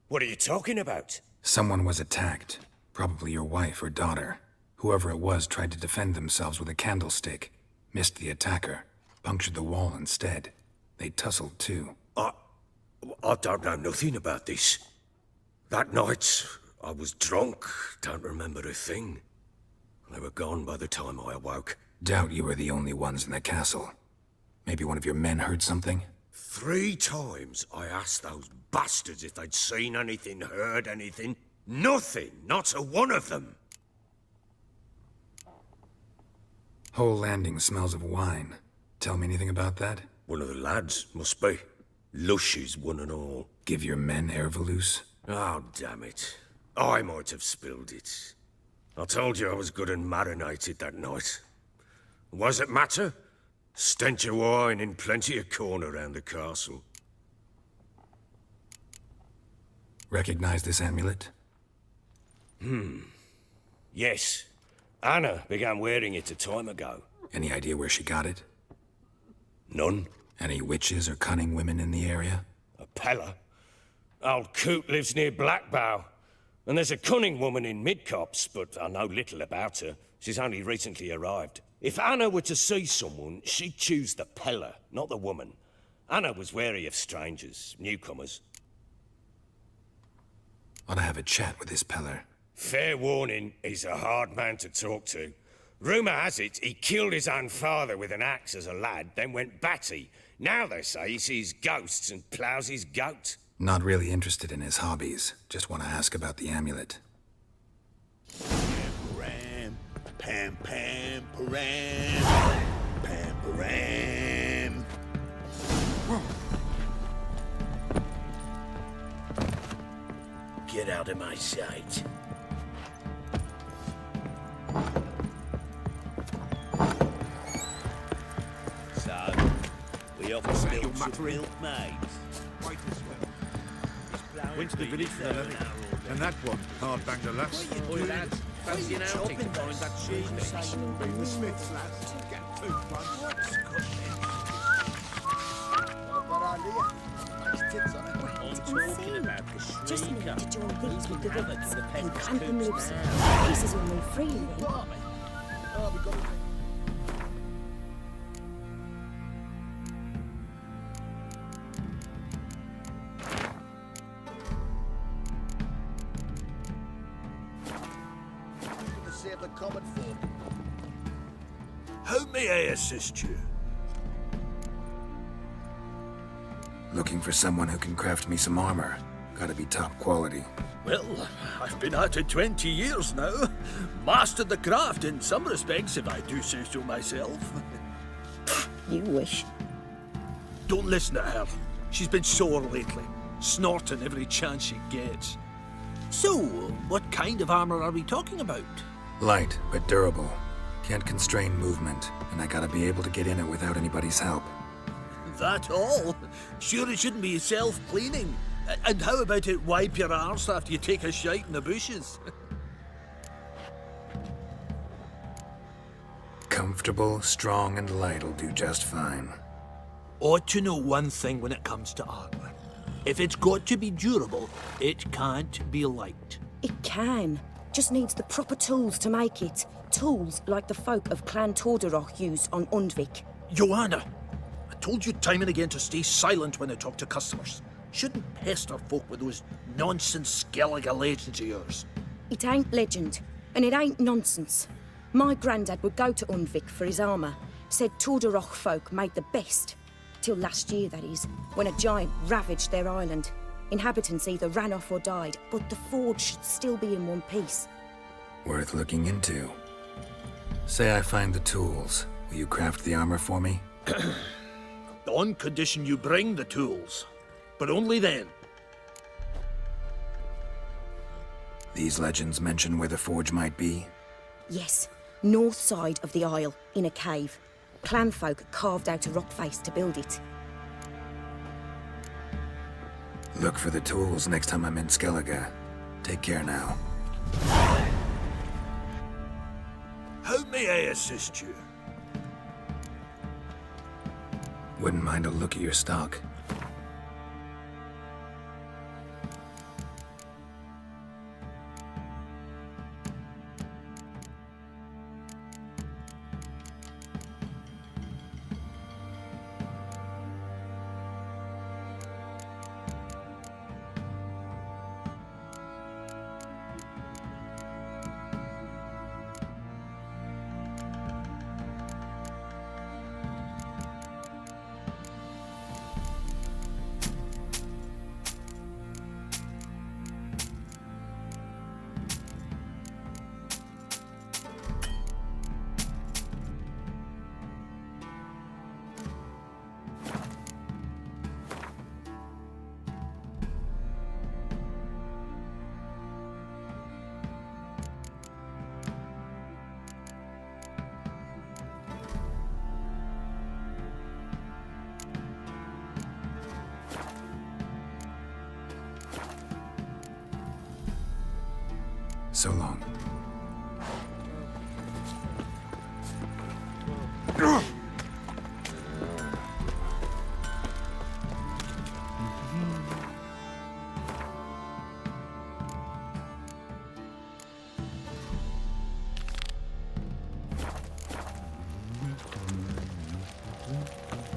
[SPEAKER 10] What are you talking about?
[SPEAKER 7] Someone was attacked. Probably your wife or daughter. Whoever it was tried to defend themselves with a candlestick. Missed the attacker. Punctured the wall instead. They tussled too.
[SPEAKER 10] I don't know nothing about this. That night, I was drunk. Don't remember a thing. They were gone by the time I awoke.
[SPEAKER 7] Doubt you were the only ones in the castle. Maybe one of your men heard something?
[SPEAKER 10] 3 times I asked those bastards if they'd seen anything, heard anything. Nothing, not a one of them.
[SPEAKER 7] Whole landing smells of wine. Tell me anything about that?
[SPEAKER 10] One of the lads, must be. Lushes, one and all.
[SPEAKER 7] Give your men Herveloos?
[SPEAKER 10] Oh, damn it. I might have spilled it. I told you I was good and marinated that night. What does it matter? Stench of wine in plenty of corn around the castle.
[SPEAKER 7] Recognize this amulet?
[SPEAKER 10] Yes. Anna began wearing it a time ago.
[SPEAKER 7] Any idea where she got it?
[SPEAKER 10] None.
[SPEAKER 7] Any witches or cunning women in the area?
[SPEAKER 10] A Pella. Old Coot lives near Blackbow. And there's a cunning woman in Midcopse, but I know little about her. She's only recently arrived. If Anna were to see someone, she'd choose the Pella, not the woman. Anna was wary of strangers, newcomers.
[SPEAKER 7] Ought to have a chat with this Peller.
[SPEAKER 10] Fair warning, he's a hard man to talk to. Rumour has it he killed his own father with an axe as a lad, then went batty. Now they say he sees ghosts and ploughs his goat.
[SPEAKER 7] Not really interested in his hobbies. Just want to ask about the amulet.
[SPEAKER 4] Pam, pam, pam, param, pam, param.
[SPEAKER 13] Get out of my sight. So, we offer stilts of milkmaids.
[SPEAKER 12] Quite this way. Went to the village for the levy. And that one, hard banged a lass.
[SPEAKER 13] Oi, lads, fancy an outing to find that cheese.
[SPEAKER 5] Bring the Smiths, lads. Get 2 blunts.
[SPEAKER 13] I'm talking about the
[SPEAKER 3] Just need
[SPEAKER 13] shrieker.
[SPEAKER 3] to join these with the
[SPEAKER 13] Havoc
[SPEAKER 3] rivets
[SPEAKER 13] to the
[SPEAKER 3] and
[SPEAKER 13] peasants'
[SPEAKER 3] clamp them
[SPEAKER 13] coops
[SPEAKER 3] loose.
[SPEAKER 13] now.
[SPEAKER 3] Pieces will move freely then.
[SPEAKER 4] To save the common folk.
[SPEAKER 12] How may I assist you?
[SPEAKER 7] Looking for someone who can craft me some armor. Gotta be top quality.
[SPEAKER 11] Well, I've been at it 20 years now. Mastered the craft in some respects, if I do say so myself.
[SPEAKER 3] You wish.
[SPEAKER 11] Don't listen to her. She's been sore lately, snorting every chance she gets. So, what kind of armor are we talking about?
[SPEAKER 7] Light, but durable. Can't constrain movement, and I gotta be able to get in it without anybody's help.
[SPEAKER 11] That all? Sure it shouldn't be self-cleaning. And how about it wipe your arse after you take a shite in the bushes?
[SPEAKER 7] Comfortable, strong, and light'll do just fine.
[SPEAKER 11] Ought to know one thing when it comes to armor. If it's got to be durable, it can't be light.
[SPEAKER 3] It can. Just needs the proper tools to make it. Tools like the folk of Clan Torderoch use on Undvik.
[SPEAKER 11] Joanna, I told you time and again to stay silent when I talk to customers. Shouldn't pester folk with those nonsense Skellige legends of yours.
[SPEAKER 3] It ain't legend, and it ain't nonsense. My granddad would go to Undvik for his armour. Said Torderoch folk made the best. Till last year, that is, when a giant ravaged their island. Inhabitants either ran off or died, but the forge should still be in one piece.
[SPEAKER 7] Worth looking into. Say I find the tools. Will you craft the armor for me?
[SPEAKER 11] On condition you bring the tools. But only then.
[SPEAKER 7] These legends mention where the forge might be?
[SPEAKER 3] Yes, north side of the isle, in a cave. Clanfolk carved out a rock face to build it.
[SPEAKER 7] Look for the tools next time I'm in Skellige. Take care now.
[SPEAKER 12] How may I assist you?
[SPEAKER 7] Wouldn't mind a look at your stock. So long.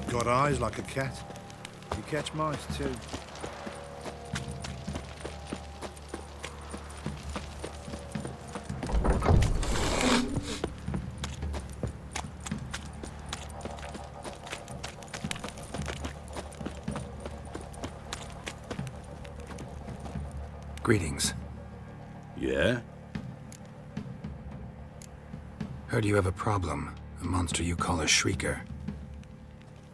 [SPEAKER 12] Got eyes like a cat. You catch mice too.
[SPEAKER 7] Greetings.
[SPEAKER 10] Yeah?
[SPEAKER 7] Heard you have a problem. A monster you call a shrieker.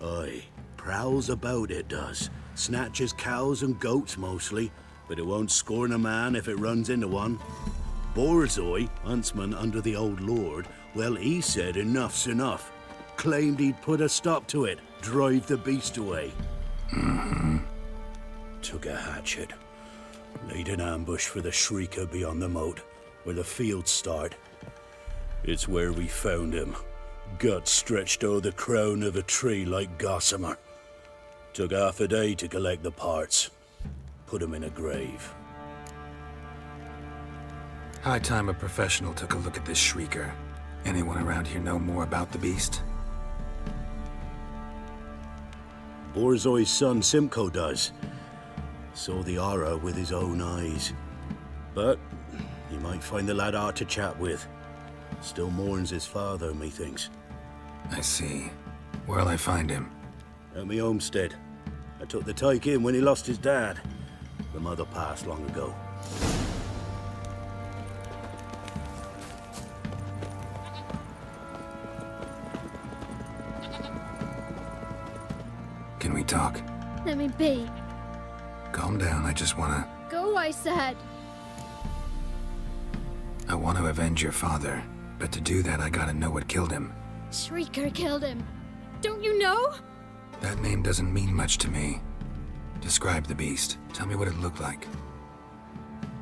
[SPEAKER 10] Aye. Prowls about, it does. Snatches cows and goats mostly, but it won't scorn a man if it runs into one. Borzoi, huntsman under the old lord, well, he said enough's enough. Claimed he'd put a stop to it, drive the beast away.
[SPEAKER 7] Mm-hmm.
[SPEAKER 10] Took a hatchet. Laid an ambush for the shrieker beyond the moat, where the fields start. It's where we found him. Guts stretched o'er the crown of a tree like gossamer. Took half a day to collect the parts. Put him in a grave.
[SPEAKER 7] High time a professional took a look at this shrieker. Anyone around here know more about the beast?
[SPEAKER 10] Borzoi's son Simcoe does. Saw the aura with his own eyes. But you might find the lad hard to chat with. Still mourns his father, methinks.
[SPEAKER 7] I see. Where'll I find him?
[SPEAKER 10] At me homestead. I took the tyke in when he lost his dad. The mother passed long ago.
[SPEAKER 7] Can we talk?
[SPEAKER 18] Let me be.
[SPEAKER 7] Calm down, I just wanna...
[SPEAKER 18] Go, I said.
[SPEAKER 7] I want to avenge your father, but to do that I gotta know what killed him.
[SPEAKER 18] Shrieker killed him. Don't you know?
[SPEAKER 7] That name doesn't mean much to me. Describe the beast. Tell me what it looked like.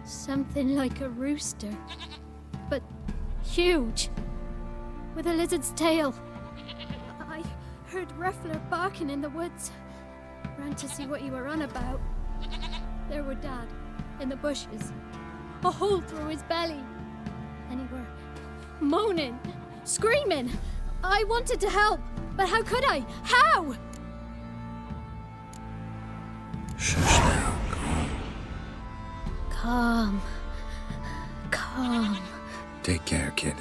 [SPEAKER 18] Something like a rooster. But huge. With a lizard's tail. I heard Ruffler barking in the woods. Ran to see what you were on about. There were Dad, in the bushes. A hole through his belly. And he were moaning, screaming. I wanted to help, but how could I? How?
[SPEAKER 7] Shush now,
[SPEAKER 18] Calm. Calm.
[SPEAKER 7] Take care, kid.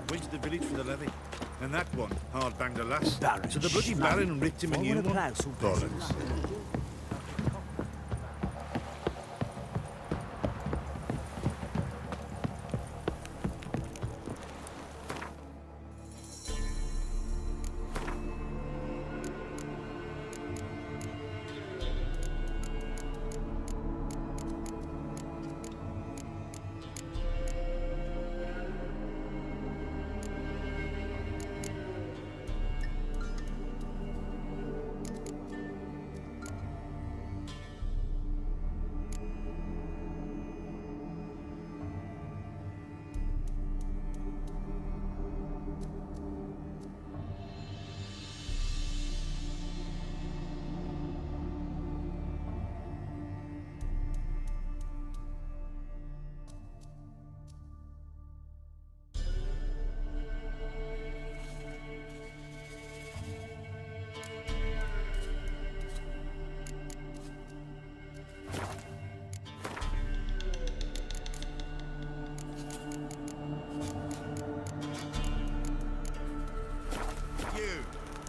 [SPEAKER 12] Went to the village for the levy. And that one hard banged a lass.
[SPEAKER 13] Baron,
[SPEAKER 12] So the bloody Baron ripped him a new one. Bollocks.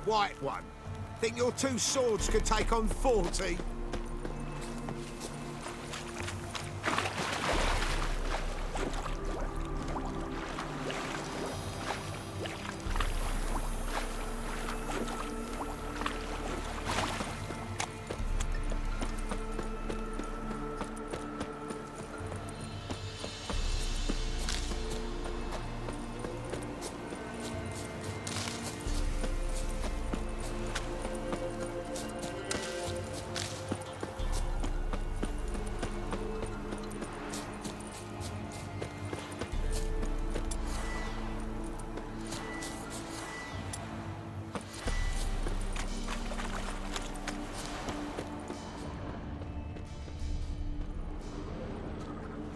[SPEAKER 19] White one. Think your two swords could take on 40?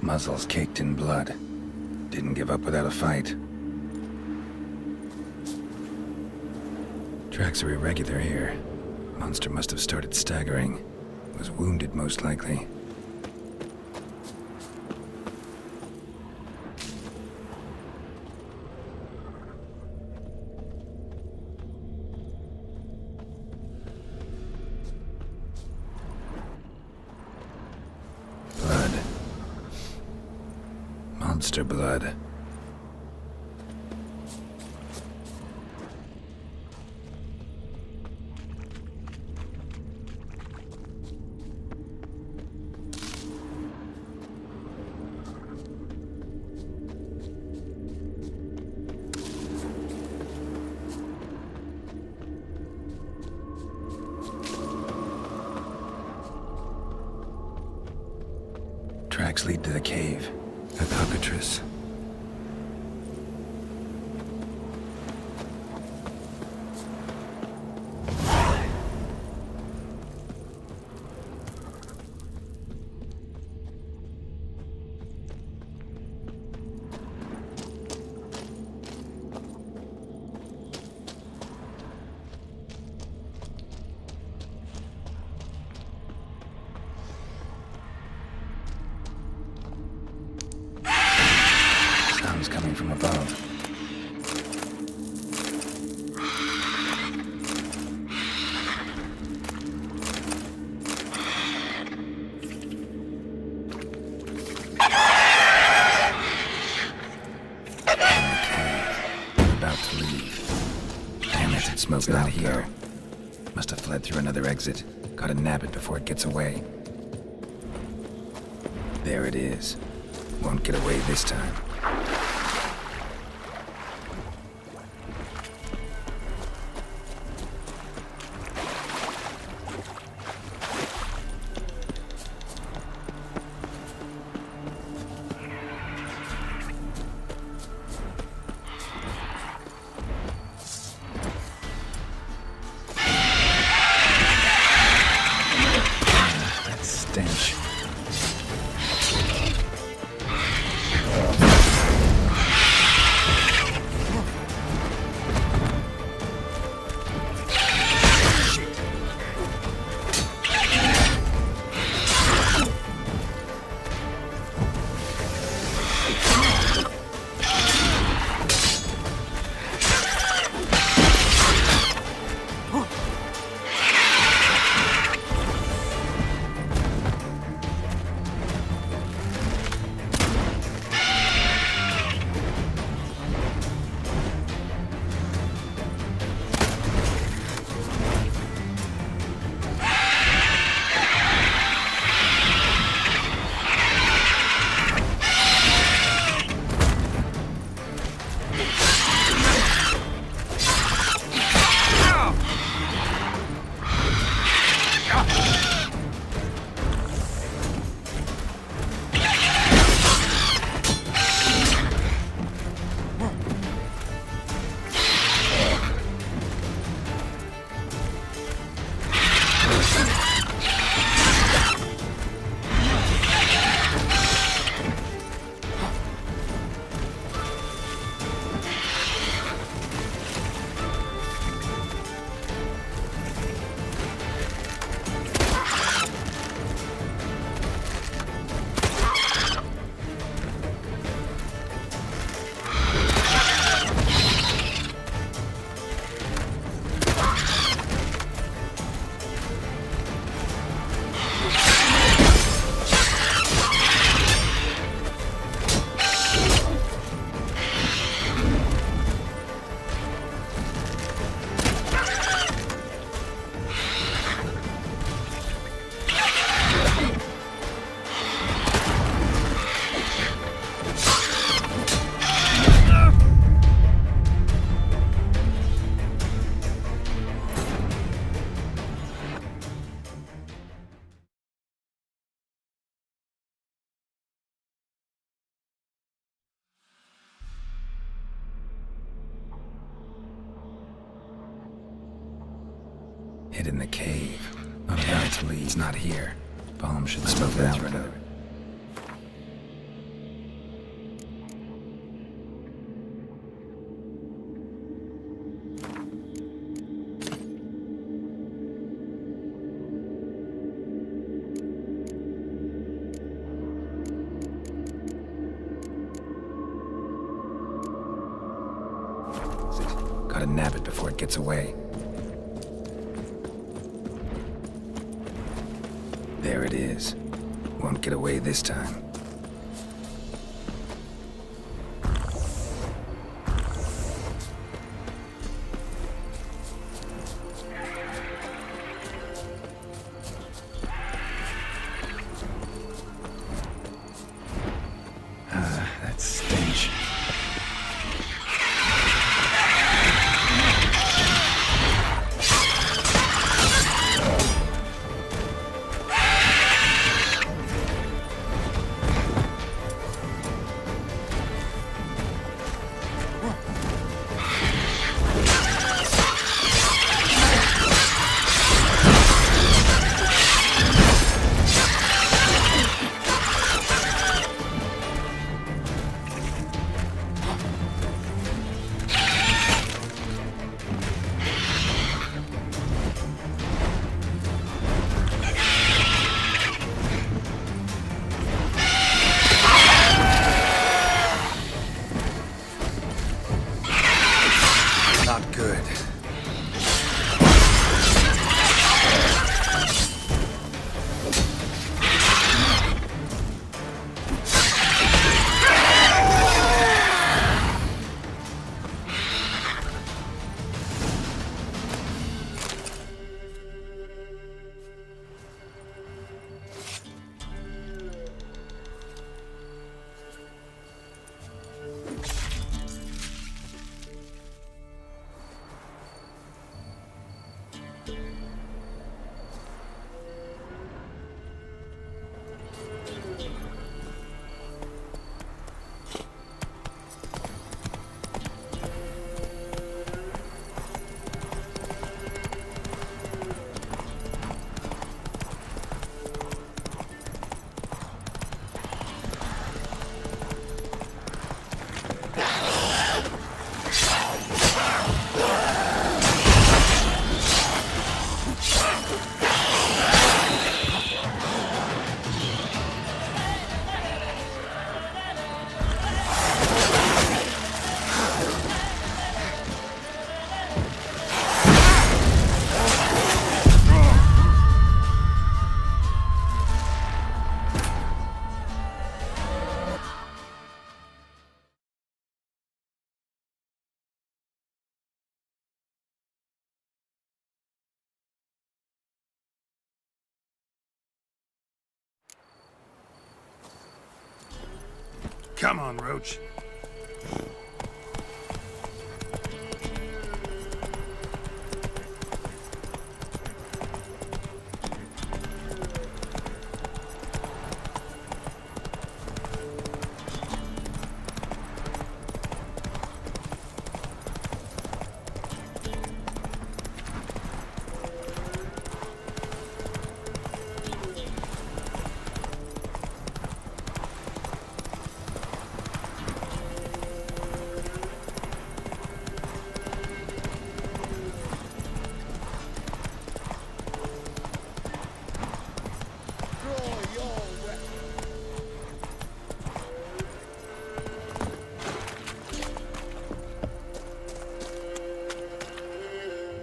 [SPEAKER 7] Muzzles caked in blood. Didn't give up without a fight. Tracks are irregular here. Monster must have started staggering. Was wounded, most likely. monster blood. Tracks lead to the cave. A cockatrice. Coming from above. About to leave. Damn it, it smells not here. Must have fled through another exit. Gotta nab it before it gets away. There it is. Won't get away this time. Stench. Hid in the cave. About to leave. It's not here. Bomb should smoke that right out. Gotta nab it before it gets away. There it is. Won't get away this time.
[SPEAKER 12] Come on, Roach.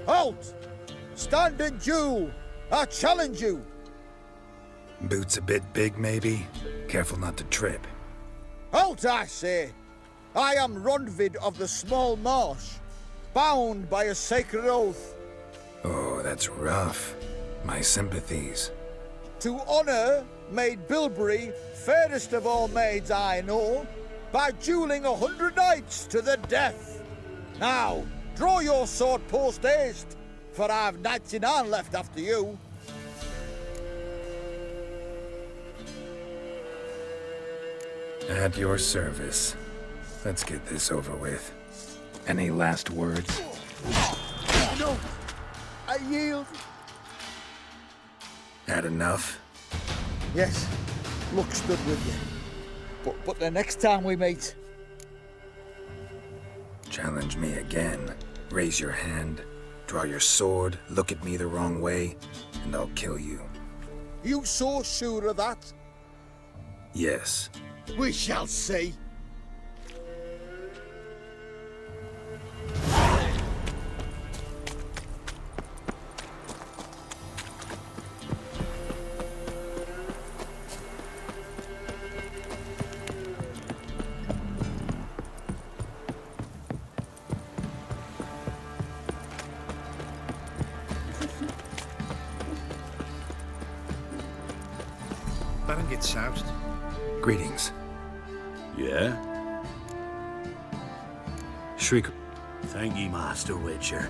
[SPEAKER 4] Halt! Stand and you! I challenge you!
[SPEAKER 7] Boots a bit big, maybe? Careful not to trip.
[SPEAKER 4] Halt, I say! I am Ronvid of the Small Marsh, bound by a sacred oath.
[SPEAKER 7] Oh, that's rough. My sympathies.
[SPEAKER 4] To honor Maid Bilberry, fairest of all maids I know, by dueling 100 knights to the death. Now, draw your sword post haste, for I've 99 left after you.
[SPEAKER 7] At your service. Let's get this over with. Any last words?
[SPEAKER 4] No, I yield.
[SPEAKER 7] Had enough?
[SPEAKER 4] Yes, luck stood with you. But the next time we meet...
[SPEAKER 7] Challenge me again. Raise your hand, draw your sword, look at me the wrong way, and I'll kill you.
[SPEAKER 4] You so sure of that?
[SPEAKER 7] Yes.
[SPEAKER 4] We shall see.
[SPEAKER 11] Baron gets soused.
[SPEAKER 7] Greetings.
[SPEAKER 10] Yeah? Shriek. Thank ye, Master Witcher.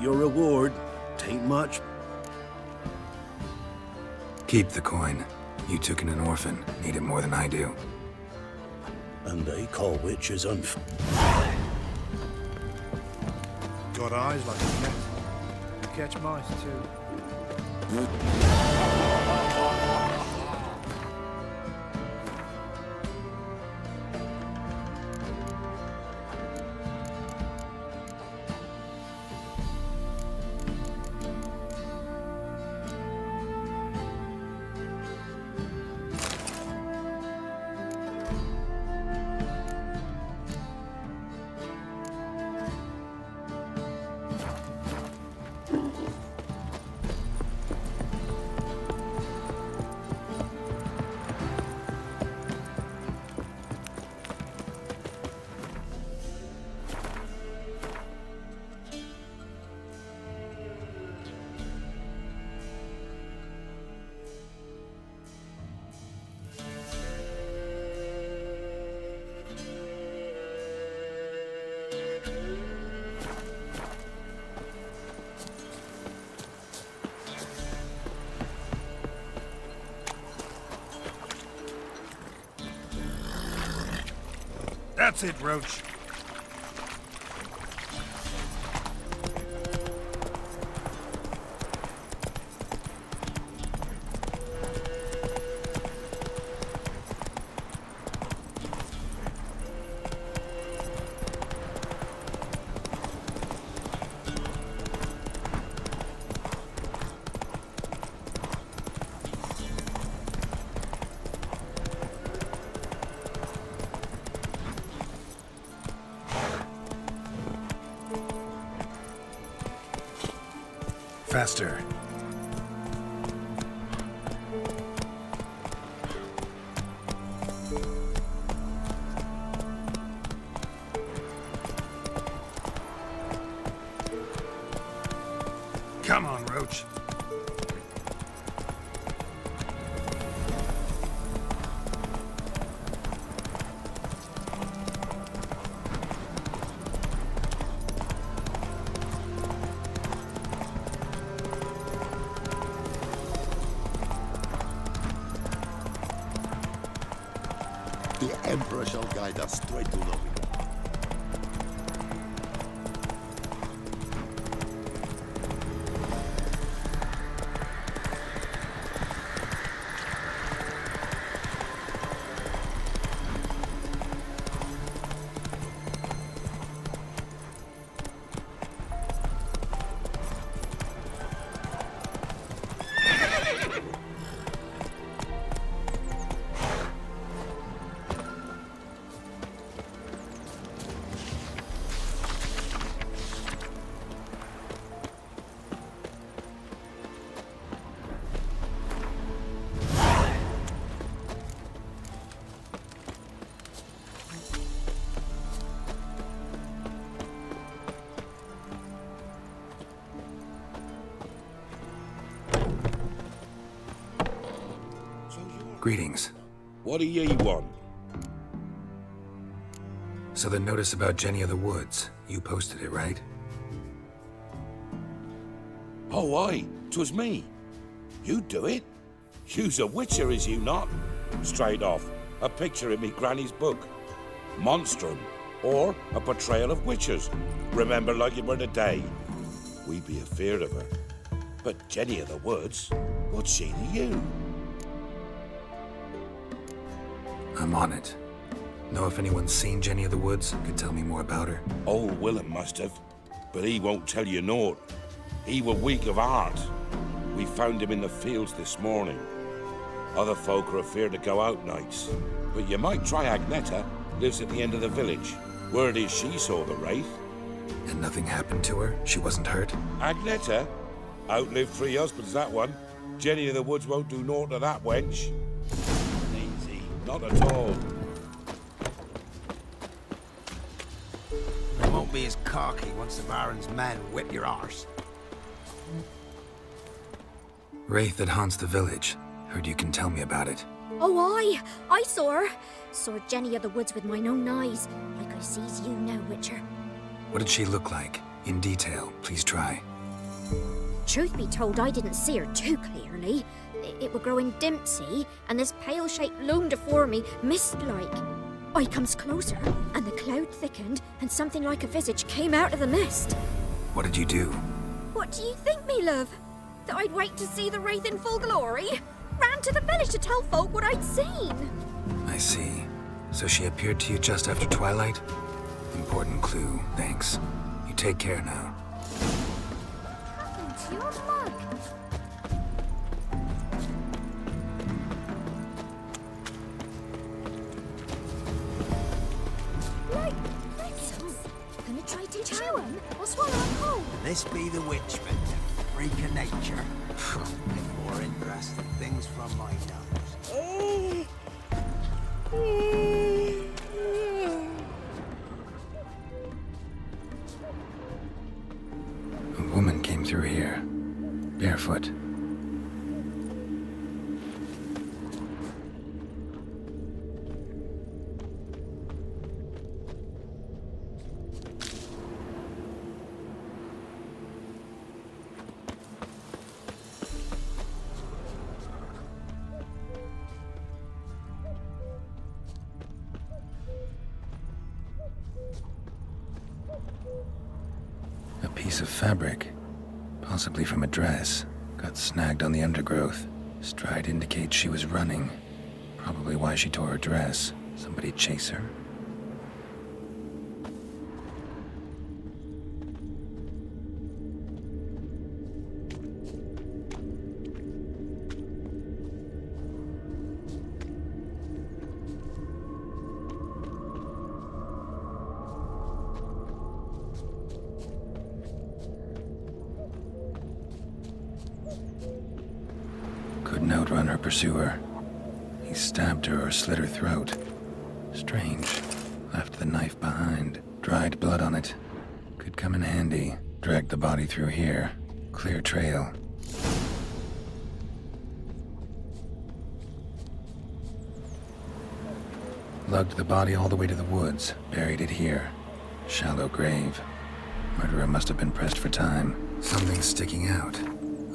[SPEAKER 10] Your reward tain't much.
[SPEAKER 7] Keep the coin. You took in an orphan. Need it more than I do.
[SPEAKER 10] And they call witches
[SPEAKER 11] Got eyes like a cat. You catch mice too. That's it, Roach.
[SPEAKER 7] Faster.
[SPEAKER 11] Come on, Roach.
[SPEAKER 20] The Emperor shall guide us straight to Novi.
[SPEAKER 7] Greetings.
[SPEAKER 21] What do ye want?
[SPEAKER 7] So the notice about Jenny of the Woods, you posted it, right?
[SPEAKER 21] Oh, aye, 'twas me. You do it? You's a witcher, is you not? Straight off, a picture in me granny's book. Monstrum, or a portrayal of witches. Remember like it were the day. We be afeard of her. But Jenny of the Woods, what's she to you?
[SPEAKER 7] I'm on it. Know if anyone's seen Jenny of the Woods? Could tell me more about her.
[SPEAKER 21] Old Willem must have, but he won't tell you naught. He were weak of heart. We found him in the fields this morning. Other folk are afeard to go out nights. But you might try Agneta, lives at the end of the village. Word is she saw the wraith.
[SPEAKER 7] And nothing happened to her? She wasn't hurt?
[SPEAKER 21] Agneta? Outlived 3 husbands, that one. Jenny of the Woods won't do naught to that wench. Easy, not at all.
[SPEAKER 9] It won't be as cocky once the Baron's men whip your arse.
[SPEAKER 7] Wraith that haunts the village. Heard you can tell me about it.
[SPEAKER 17] Oh, I saw her. Saw Jenny of the Woods with mine own eyes, like I sees you now, Witcher.
[SPEAKER 7] What did she look like? In detail, please try.
[SPEAKER 17] Truth be told, I didn't see her too clearly. It were growing dim, see, and this pale shape loomed afore me, mist-like. I comes closer, and the cloud thickened, and something like a visage came out of the mist.
[SPEAKER 7] What did you do?
[SPEAKER 17] What do you think, me love? That I'd wait to see the wraith in full glory? Ran to the village to tell folk what I'd seen.
[SPEAKER 7] I see. So she appeared to you just after twilight? Important clue, thanks. You take care now.
[SPEAKER 18] What happened to your mug?
[SPEAKER 17] Like pretzels. Gonna try to
[SPEAKER 18] Chew 'em or swallow 'em whole.
[SPEAKER 9] This be the witchman, freak of nature. More interesting things from my nose.
[SPEAKER 7] A woman came through here, barefoot. A piece of fabric, possibly from a dress, got snagged on the undergrowth. Stride indicates she was running. Probably why she tore her dress. Somebody chase her? Couldn't outrun her pursuer. He stabbed her or slit her throat. Strange. Left the knife behind. Dried blood on it. Could come in handy. Dragged the body through here. Clear trail. Lugged the body all the way to the woods. Buried it here. Shallow grave. Murderer must have been pressed for time. Something sticking out.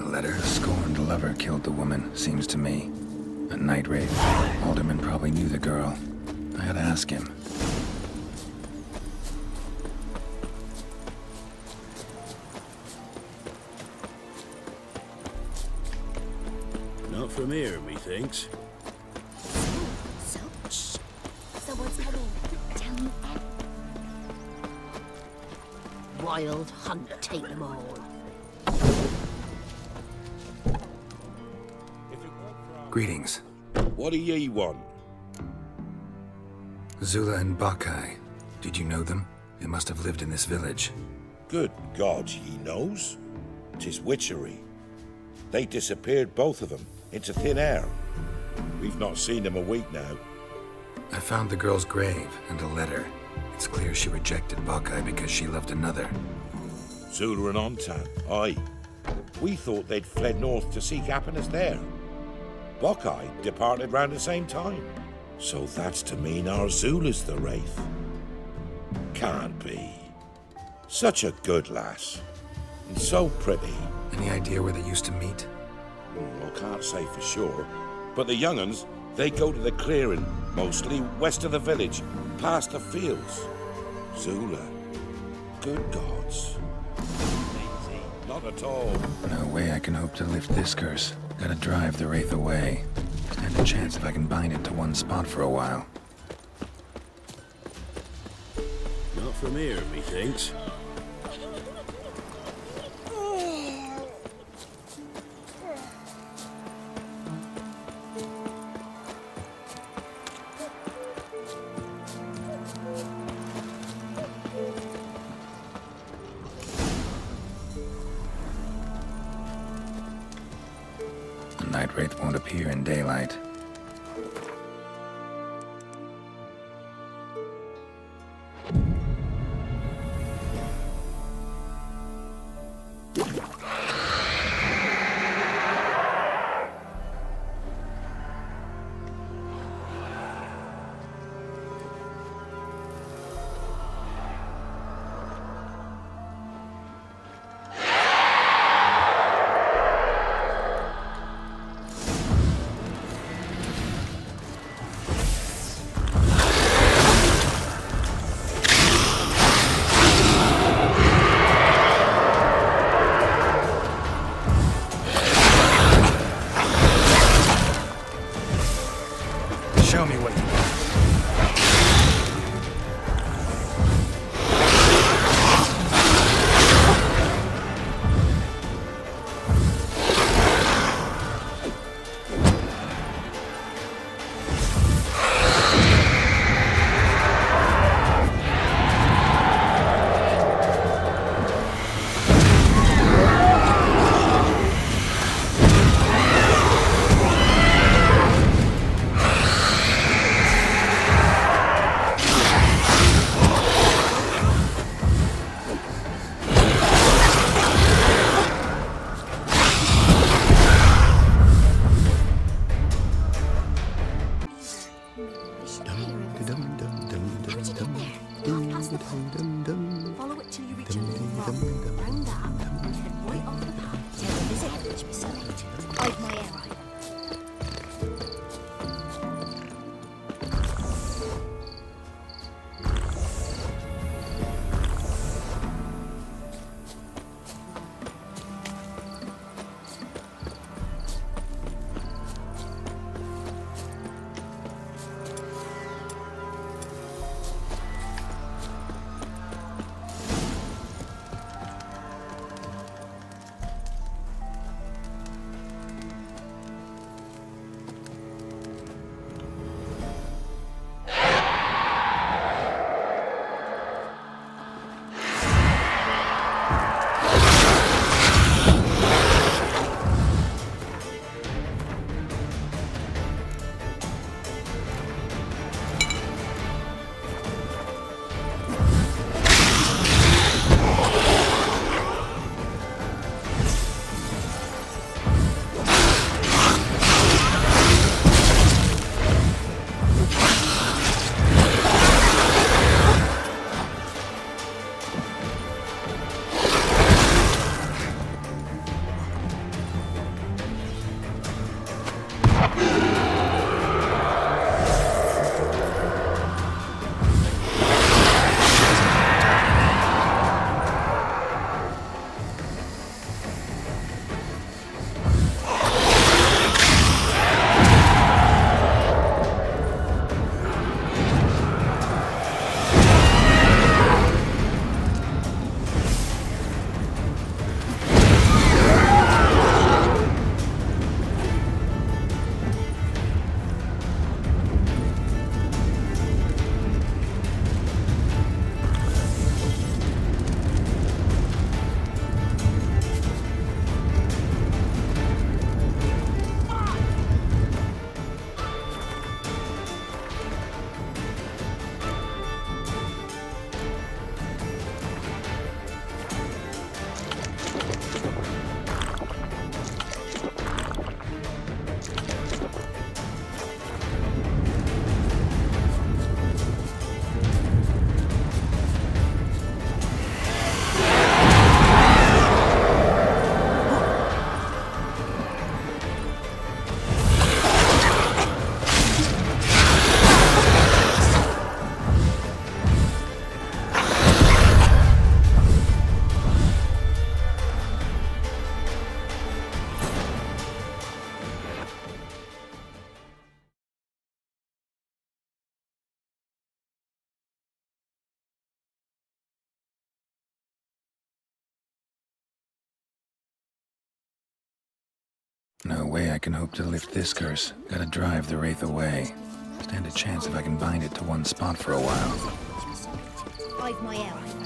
[SPEAKER 7] A letter. A scorned lover killed the woman, seems to me. A night wraith. Alderman probably knew the girl. I gotta ask him.
[SPEAKER 13] Not from here, methinks.
[SPEAKER 17] Shh. Someone's coming. Tell me.
[SPEAKER 1] Wild hunt, take them all.
[SPEAKER 7] Greetings.
[SPEAKER 21] What do ye want?
[SPEAKER 7] Zula and Bakai. Did you know them? They must have lived in this village.
[SPEAKER 21] Good God, he knows. 'Tis witchery. They disappeared, both of them, into thin air. We've not seen them a week now.
[SPEAKER 7] I found the girl's grave and a letter. It's clear she rejected Bakai because she loved another.
[SPEAKER 21] Zula and Ontan, aye. We thought they'd fled north to seek happiness there. Bakai departed round the same time. So that's to mean our Zula's the wraith. Can't be. Such a good lass. And so pretty.
[SPEAKER 7] Any idea where they used to meet?
[SPEAKER 21] I can't say for sure. But the young'uns, they go to the clearing, mostly west of the village, past the fields. Zula. Good gods. Not at all.
[SPEAKER 7] No way I can hope to lift this curse. Gotta drive the wraith away. Stand a chance if I can bind it to one spot for a while.
[SPEAKER 13] Not from here, methinks.
[SPEAKER 7] The night wraith won't appear in daylight. Show me what you got.
[SPEAKER 17] Follow it till you reach a little rock. Round that, and head right off the path to the visit village beside. I've my arrow.
[SPEAKER 7] No way I can hope to lift this curse. Gotta drive the wraith away. Stand a chance if I can bind it to one spot for a while.
[SPEAKER 2] I've my elf.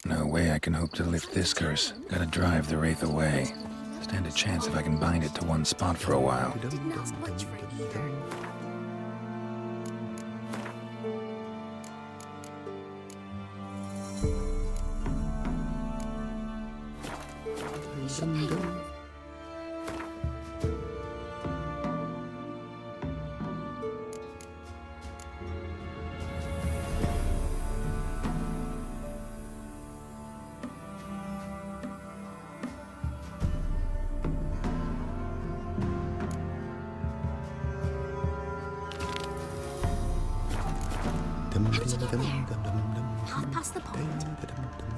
[SPEAKER 7] No way I can hope to lift this curse. Gotta drive the wraith away. Stand a chance if I can bind it to one spot for a while.
[SPEAKER 1] Didn't ask much for it either. How did you get there? Half past the pond.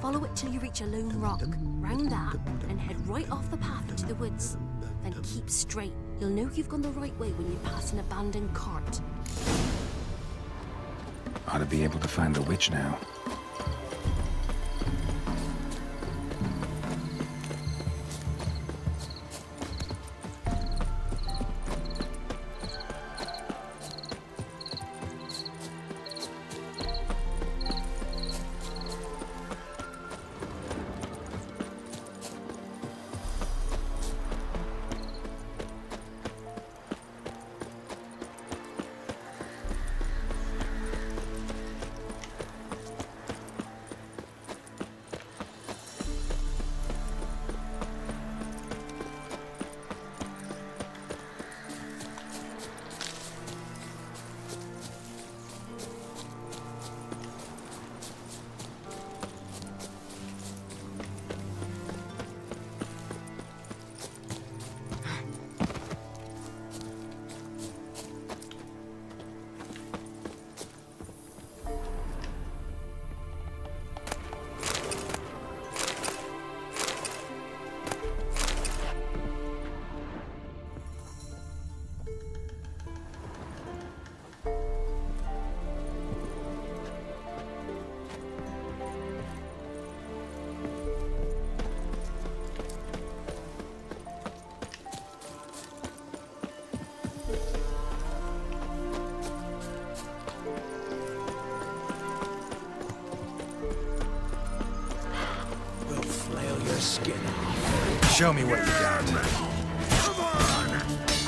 [SPEAKER 1] Follow it till you reach a lone rock. Round that, and head right off the path into the woods. Then keep straight. You'll know you've gone the right way when you pass an abandoned cart.
[SPEAKER 7] Ought to be able to find the witch now. Show me what you got.
[SPEAKER 13] Come on!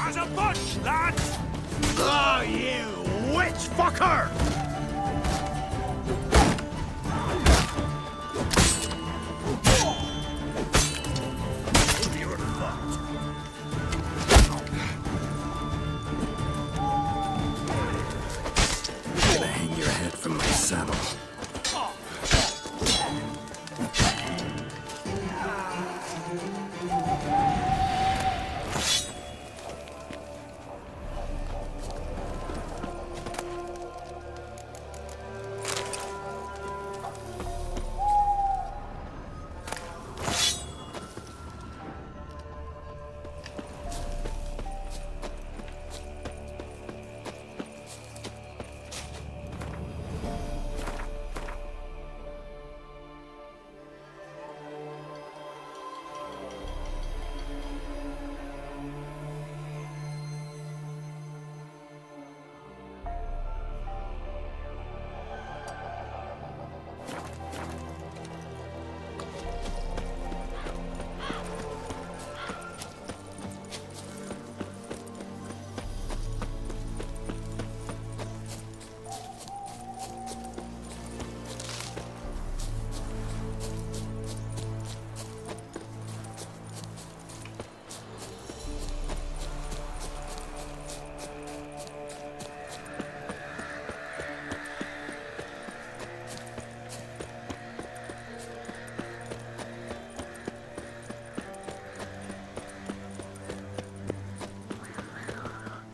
[SPEAKER 13] As a bunch, lads!
[SPEAKER 9] Oh, you witch fucker!
[SPEAKER 13] You're fucked.
[SPEAKER 7] I'm gonna hang your head from my saddle.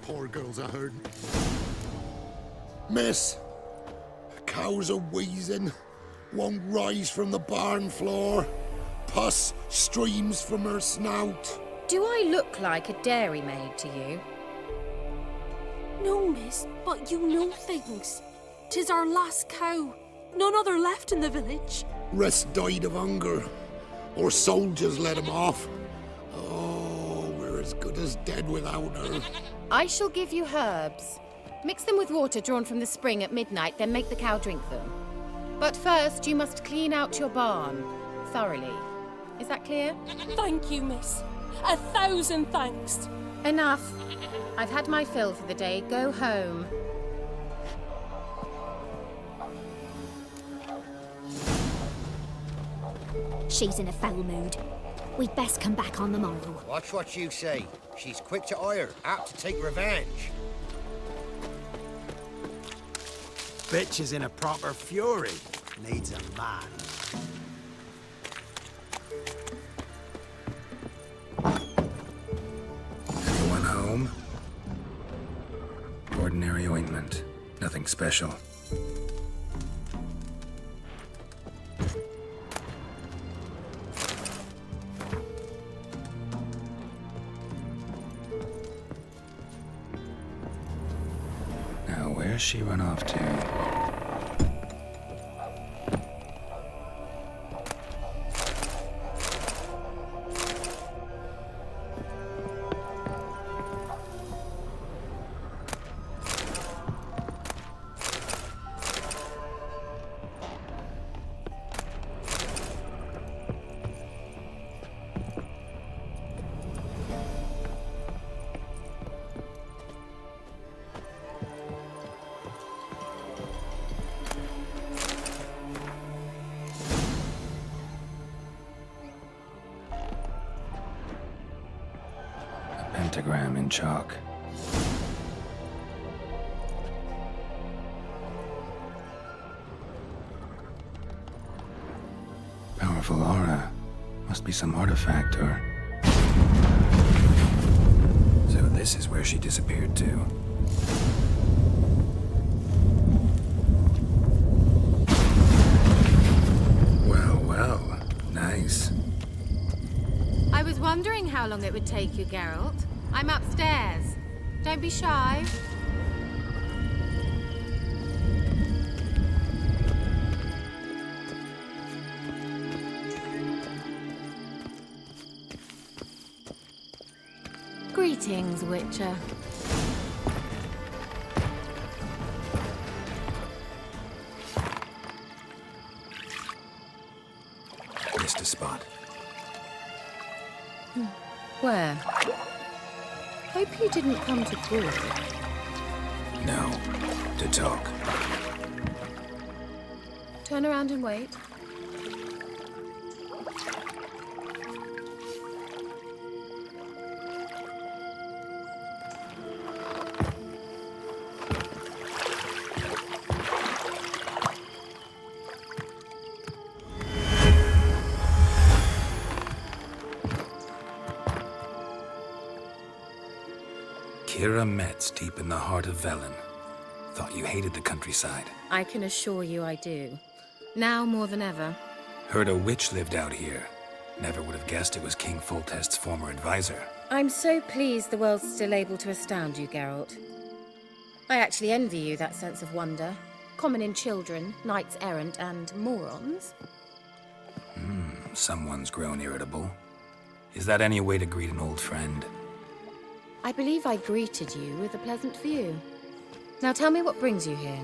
[SPEAKER 5] Poor girls, I heard. Miss, cows are wheezing, won't rise from the barn floor. Pus streams from her snout.
[SPEAKER 2] Do I look like a dairymaid to you?
[SPEAKER 1] No, miss, but you know things. 'Tis our last cow. None other left in the village.
[SPEAKER 5] Rest died of hunger, or soldiers let him off. Oh, we're as good as dead without her.
[SPEAKER 2] I shall give you herbs. Mix them with water drawn from the spring at midnight, then make the cow drink them. But first, you must clean out your barn thoroughly. Is that clear?
[SPEAKER 1] Thank you, miss. 1,000 thanks.
[SPEAKER 2] Enough. I've had my fill for the day. Go home.
[SPEAKER 17] She's in a foul mood. We'd best come back on the morrow.
[SPEAKER 9] Watch what you say. She's quick to ire, apt to take revenge. Bitch is in a proper fury. Needs a man.
[SPEAKER 7] Anyone home? Ordinary ointment. Nothing special. Now, where's she run off to? Pentagram in chalk. Powerful aura. Must be some artifact or... So this is where she disappeared to. Well, well. Nice.
[SPEAKER 2] I was wondering how long it would take you, Geralt. I'm upstairs. Don't be shy. Greetings, Witcher.
[SPEAKER 7] Missed a spot.
[SPEAKER 2] Where? Hope you didn't come to Broad.
[SPEAKER 7] No, to talk.
[SPEAKER 2] Turn around and wait.
[SPEAKER 7] Kira Metz, deep in the heart of Velen. Thought you hated the countryside.
[SPEAKER 2] I can assure you I do. Now more than ever.
[SPEAKER 7] Heard a witch lived out here. Never would have guessed it was King Foltest's former advisor.
[SPEAKER 2] I'm so pleased the world's still able to astound you, Geralt. I actually envy you that sense of wonder. Common in children, knights errant, and morons.
[SPEAKER 7] Someone's grown irritable. Is that any way to greet an old friend?
[SPEAKER 2] I believe I greeted you with a pleasant view. Now tell me what brings you here.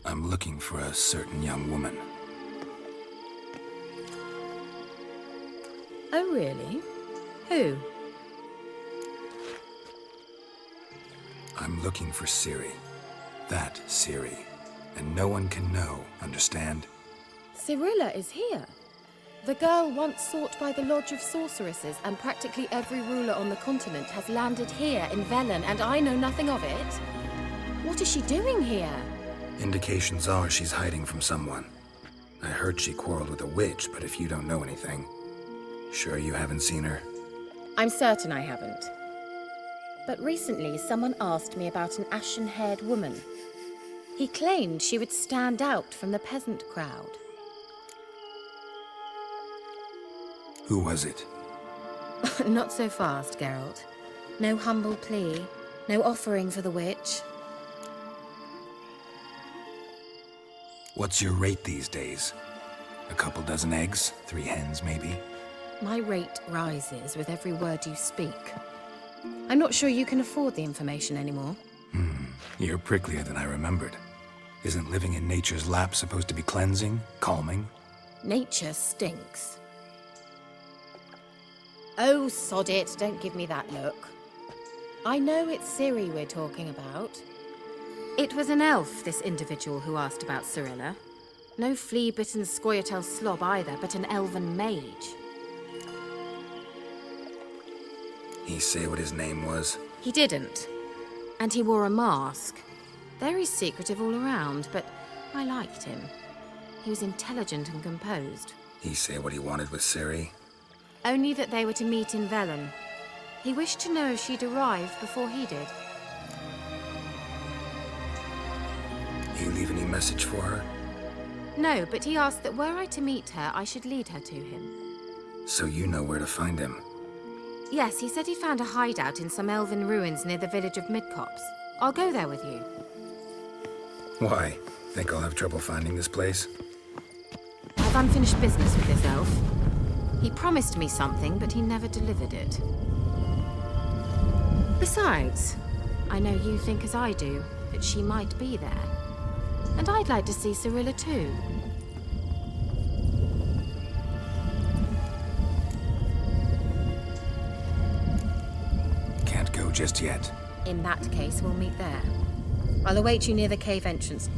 [SPEAKER 7] I'm looking for a certain young woman.
[SPEAKER 2] Oh, really? Who?
[SPEAKER 7] I'm looking for Ciri. That Ciri. And no one can know, understand?
[SPEAKER 2] Cirilla is here. The girl once sought by the Lodge of Sorceresses, and practically every ruler on the continent has landed here in Velen, and I know nothing of it. What is she doing here?
[SPEAKER 7] Indications are she's hiding from someone. I heard she quarreled with a witch, but if you don't know anything, sure you haven't seen her?
[SPEAKER 2] I'm certain I haven't. But recently, someone asked me about an ashen-haired woman. He claimed she would stand out from the peasant crowd.
[SPEAKER 7] Who was it?
[SPEAKER 2] Not so fast, Geralt. No humble plea, no offering for the witch.
[SPEAKER 7] What's your rate these days? A couple dozen eggs? 3 hens, maybe?
[SPEAKER 2] My rate rises with every word you speak. I'm not sure you can afford the information anymore.
[SPEAKER 7] You're pricklier than I remembered. Isn't living in nature's lap supposed to be cleansing, calming?
[SPEAKER 2] Nature stinks. Oh, sod it, don't give me that look. I know it's Ciri we're talking about. It was an elf, this individual who asked about Cirilla. No flea-bitten Scoia'tael slob either, but an elven mage.
[SPEAKER 7] He say what his name was?
[SPEAKER 2] He didn't. And he wore a mask. Very secretive all around, but I liked him. He was intelligent and composed.
[SPEAKER 7] He say what he wanted with Ciri?
[SPEAKER 2] Only that they were to meet in Velen. He wished to know if she'd arrived before he did.
[SPEAKER 7] You leave any message for her?
[SPEAKER 2] No, but he asked that were I to meet her, I should lead her to him.
[SPEAKER 7] So you know where to find him?
[SPEAKER 2] Yes, he said he found a hideout in some elven ruins near the village of Midcopse. I'll go there with you.
[SPEAKER 7] Why? Think I'll have trouble finding this place?
[SPEAKER 2] I've unfinished business with this elf. He promised me something, but he never delivered it. Besides, I know you think as I do, that she might be there. And I'd like to see Cirilla too.
[SPEAKER 7] Can't go just yet.
[SPEAKER 2] In that case, we'll meet there. I'll await you near the cave entrance.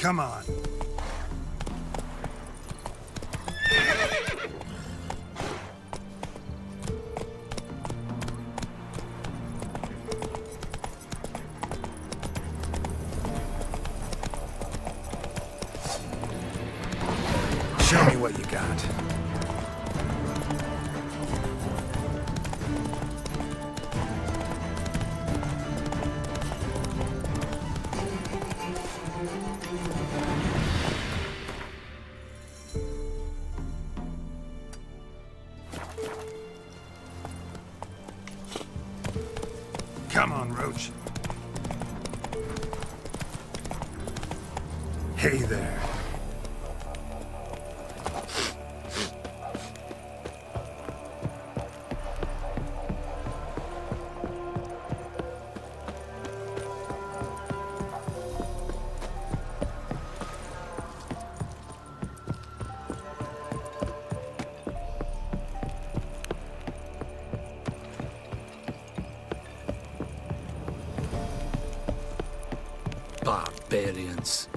[SPEAKER 12] Come on.
[SPEAKER 7] Show me what you got.
[SPEAKER 12] Come on, Roach.
[SPEAKER 7] Hey there.
[SPEAKER 11] Barbarians.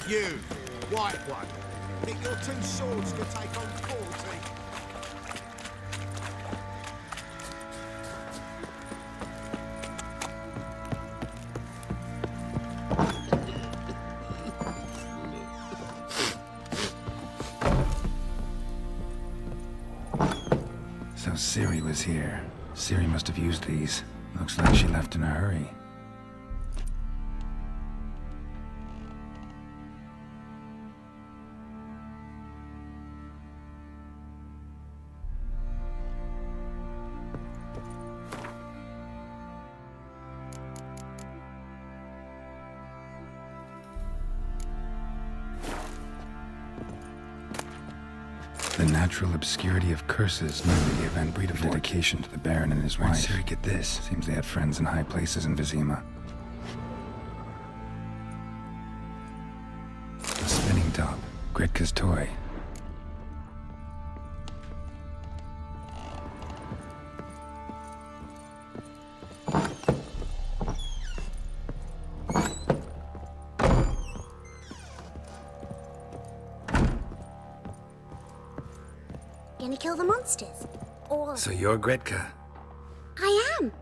[SPEAKER 19] You, white one, think your two swords could take on 40?
[SPEAKER 7] So Ciri was here. Ciri must have used these. Looks like she left in a hurry. The natural obscurity of curses nearly the event breed of dedication to the Baron and his wife. Where'd Ciri get this? Seems they had friends in high places in Vizima. A spinning top. Gretka's toy.
[SPEAKER 17] Gonna kill the monsters? Or...
[SPEAKER 7] So you're Gretka.
[SPEAKER 17] I am.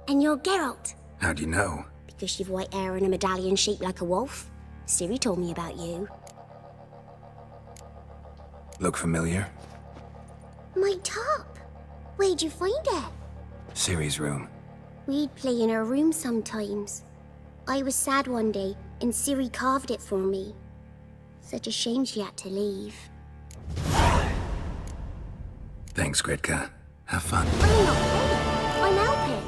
[SPEAKER 17] And you're Geralt.
[SPEAKER 7] How do you know?
[SPEAKER 17] Because you've white hair and a medallion shaped like a wolf. Ciri told me about you.
[SPEAKER 7] Look familiar?
[SPEAKER 17] My top. Where'd you find it?
[SPEAKER 7] Ciri's room.
[SPEAKER 17] We'd play in her room sometimes. I was sad one day, and Ciri carved it for me. Such a shame she had to leave.
[SPEAKER 7] Thanks, Gretka. Have fun.
[SPEAKER 17] I'm not ready. I'm helping.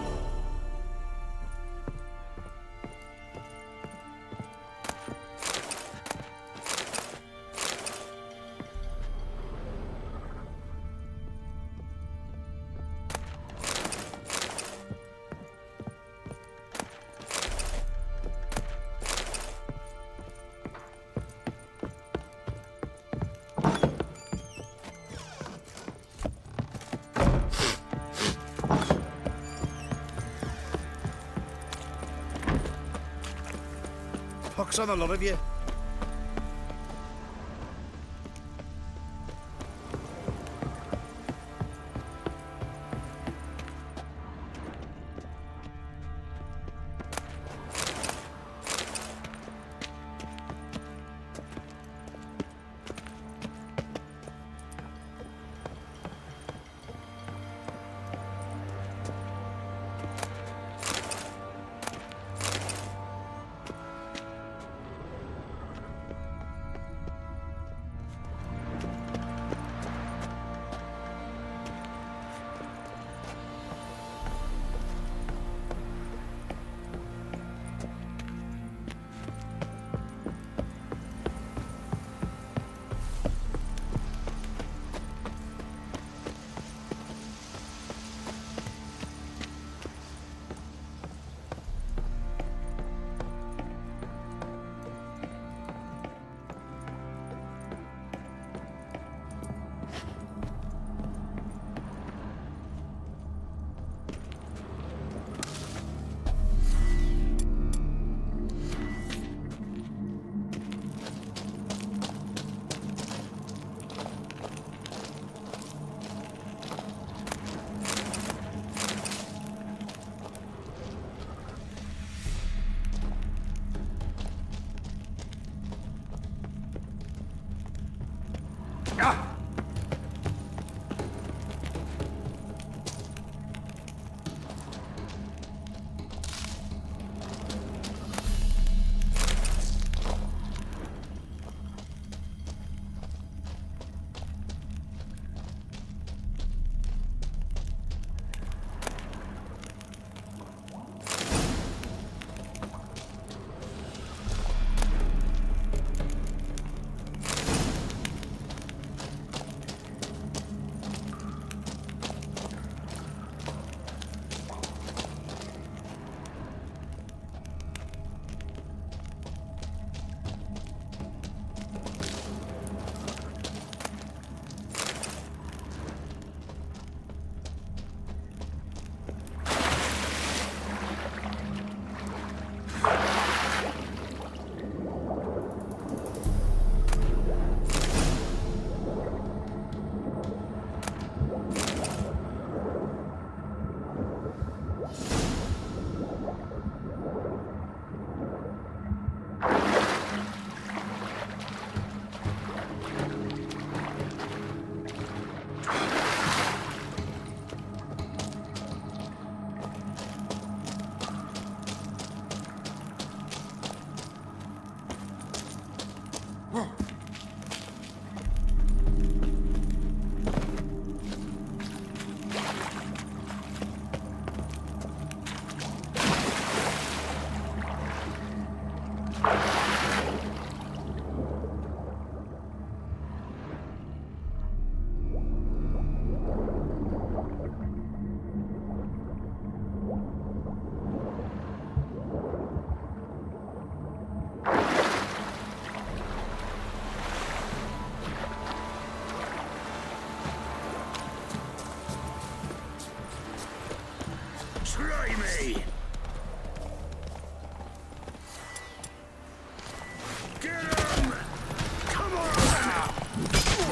[SPEAKER 12] Pox on the lot of you.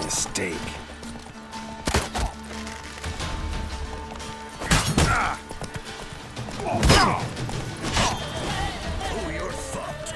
[SPEAKER 7] Mistake.
[SPEAKER 10] Oh, you're fucked.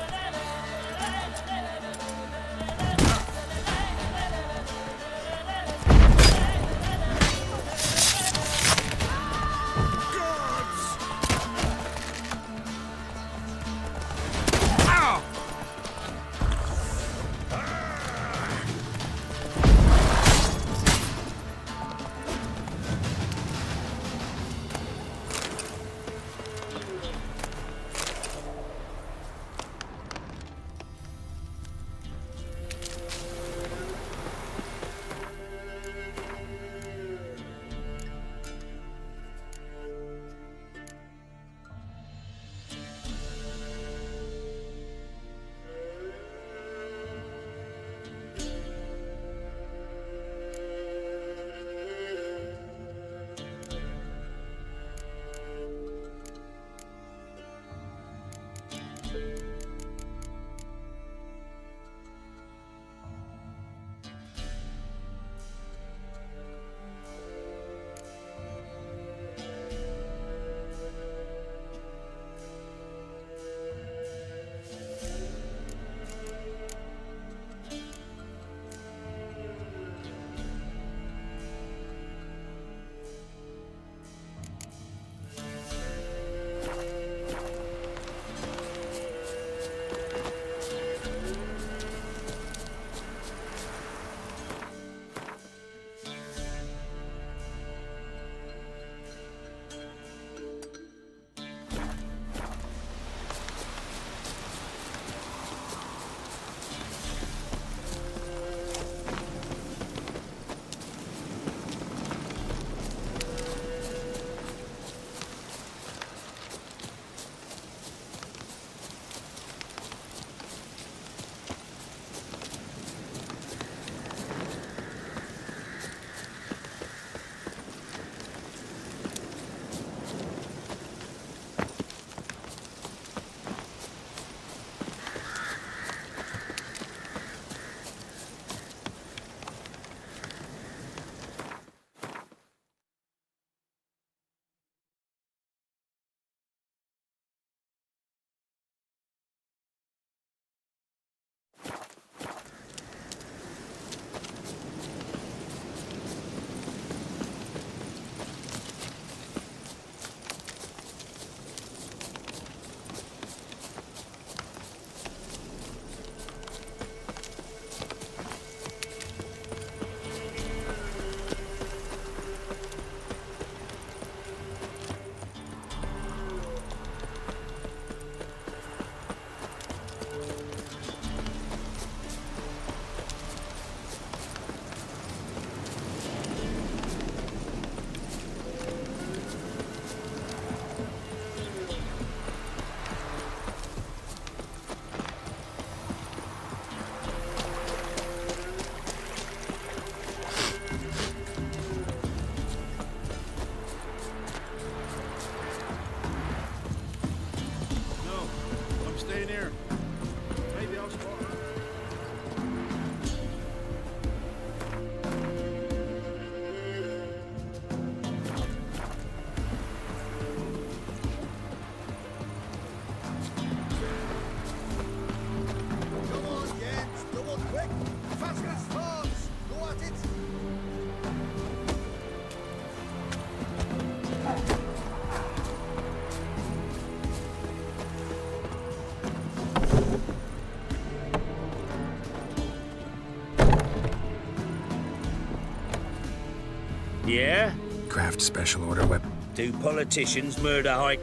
[SPEAKER 13] Yeah?
[SPEAKER 7] Craft special order weapon.
[SPEAKER 13] Do politicians murder high...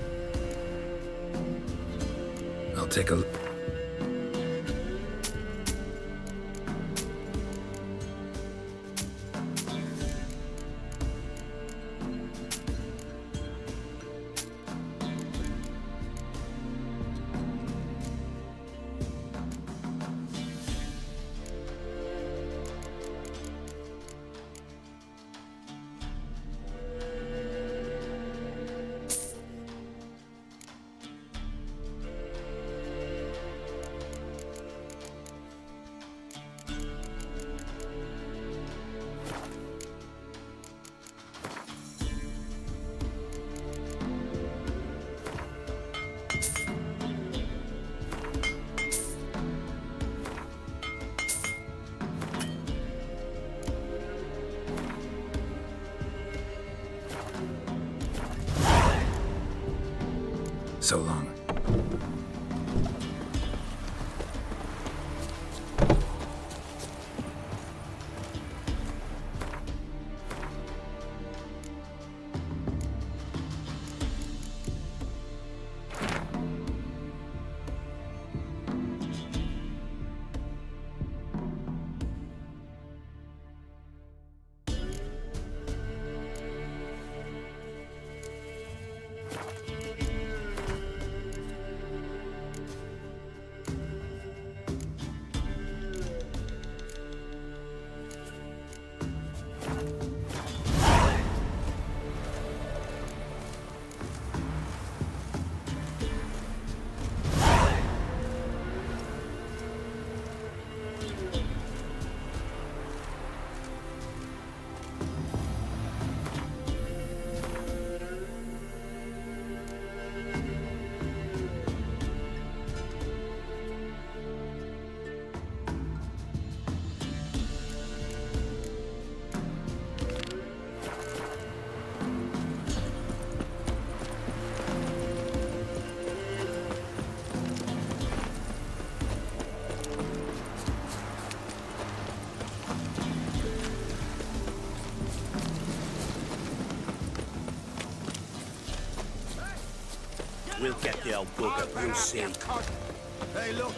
[SPEAKER 7] I'll take a... So long.
[SPEAKER 13] We'll get the old bugger, you'll see.
[SPEAKER 19] Hey, look.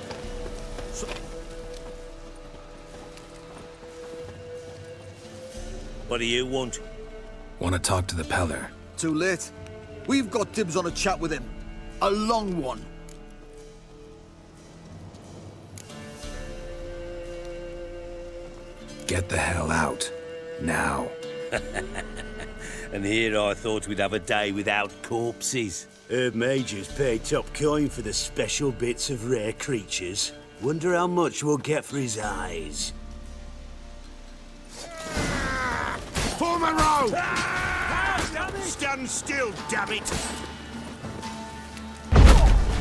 [SPEAKER 13] What do you want?
[SPEAKER 7] Want to talk to the Peller.
[SPEAKER 4] Too late. We've got dibs on a chat with him. A long one.
[SPEAKER 7] Get the hell out. Now.
[SPEAKER 13] And here I thought we'd have a day without corpses.
[SPEAKER 6] Herb Major's paid top coin for the special bits of rare creatures. Wonder how much we'll get for his eyes.
[SPEAKER 19] Form a row! Stand still, damn it!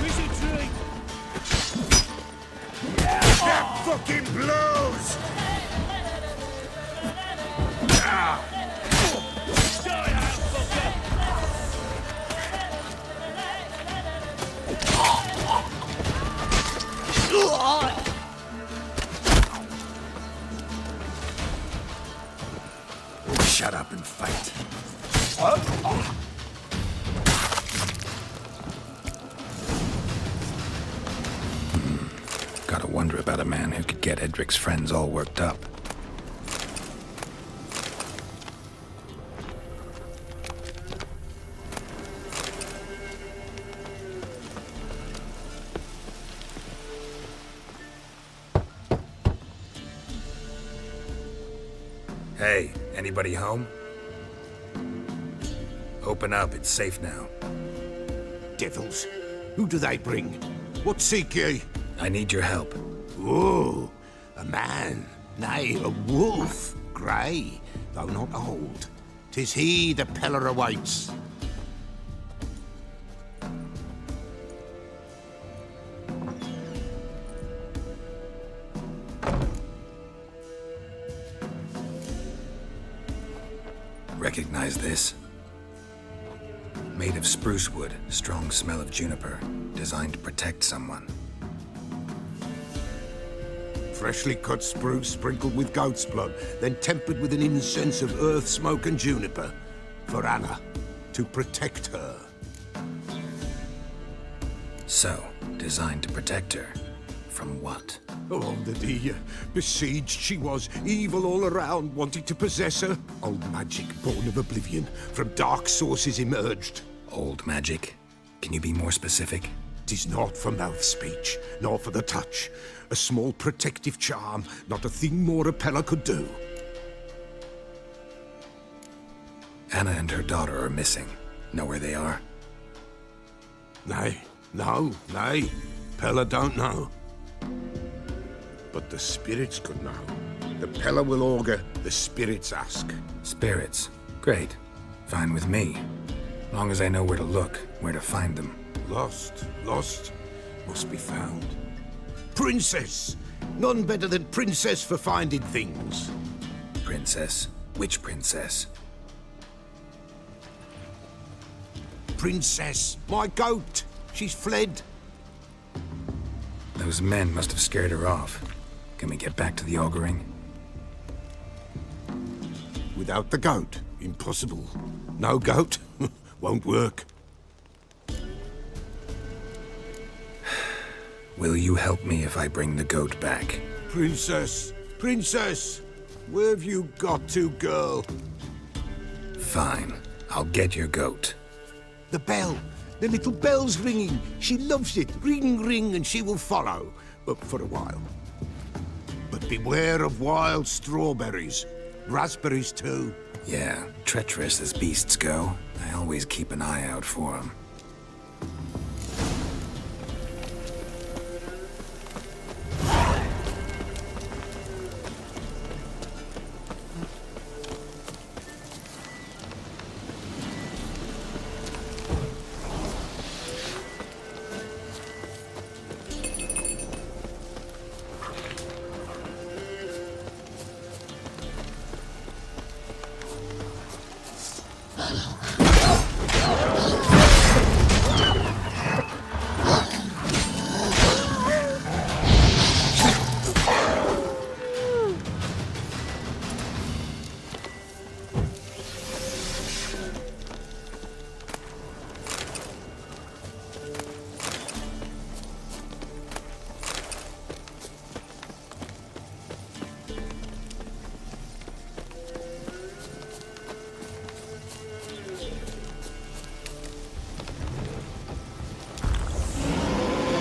[SPEAKER 13] Wizardry!
[SPEAKER 19] That fucking blows!
[SPEAKER 7] Shut up and fight. Gotta wonder about a man who could get Edric's friends all worked up. Hey, anybody home? Open up, it's safe now.
[SPEAKER 19] Devils, who do they bring? What seek ye?
[SPEAKER 7] I need your help.
[SPEAKER 19] Oh, a man, nay, a wolf, grey, though not old. 'Tis he the Peller awaits.
[SPEAKER 7] Recognize this? Made of spruce wood, strong smell of juniper, designed to protect someone.
[SPEAKER 5] Freshly cut spruce sprinkled with goat's blood, then tempered with an incense of earth, smoke, and juniper. For Anna, to protect her.
[SPEAKER 7] So, designed to protect her. From what?
[SPEAKER 5] Oh, under the besieged she was, evil all around, wanting to possess her. Old magic, born of oblivion, from dark sources emerged.
[SPEAKER 7] Old magic? Can you be more specific?
[SPEAKER 5] 'Tis not for mouth speech, nor for the touch. A small protective charm, not a thing more a Pella could do.
[SPEAKER 7] Anna and her daughter are missing. Know where they are?
[SPEAKER 5] Nay, nay. Pella don't know. But the spirits could know. The Pella will augur, the spirits ask.
[SPEAKER 7] Spirits? Great. Fine with me. Long as I know where to look, where to find them.
[SPEAKER 5] Lost, must be found. Princess! None better than Princess for finding things.
[SPEAKER 7] Princess? Which princess?
[SPEAKER 5] Princess, my goat! She's fled.
[SPEAKER 7] Those men must have scared her off. Can we get back to the auguring?
[SPEAKER 5] Without the goat, impossible. No goat, won't work.
[SPEAKER 7] Will you help me if I bring the goat back?
[SPEAKER 5] Princess! Where have you got to, girl?
[SPEAKER 7] Fine. I'll get your goat.
[SPEAKER 5] The bell! The little bell's ringing. She loves it. Ring, ring, and she will follow. For a while. But beware of wild strawberries. Raspberries, too.
[SPEAKER 7] Yeah, treacherous as beasts go. I always keep an eye out for them.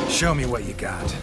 [SPEAKER 7] Show me what you got.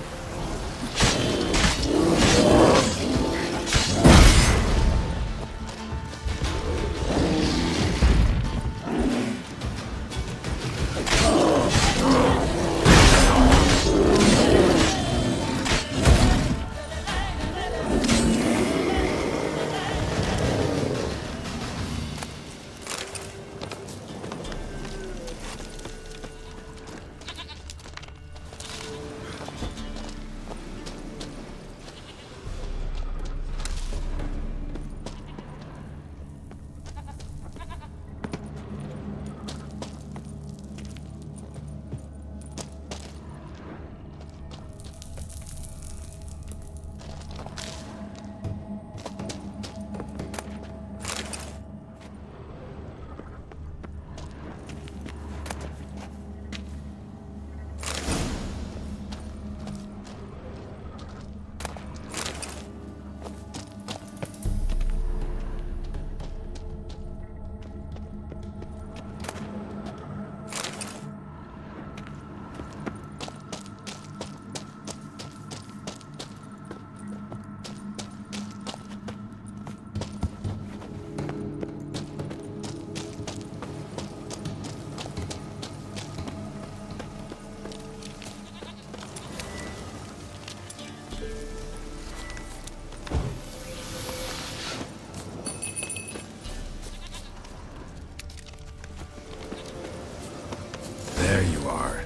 [SPEAKER 7] There you are.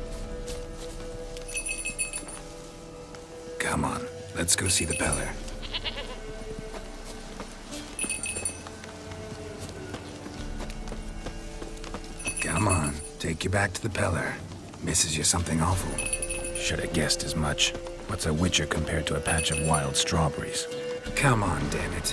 [SPEAKER 7] Come on, let's go see the Beller. Come on, take you back to the Peller. Misses you something awful. Should have guessed as much. What's a witcher compared to a patch of wild strawberries? Come on, damn it.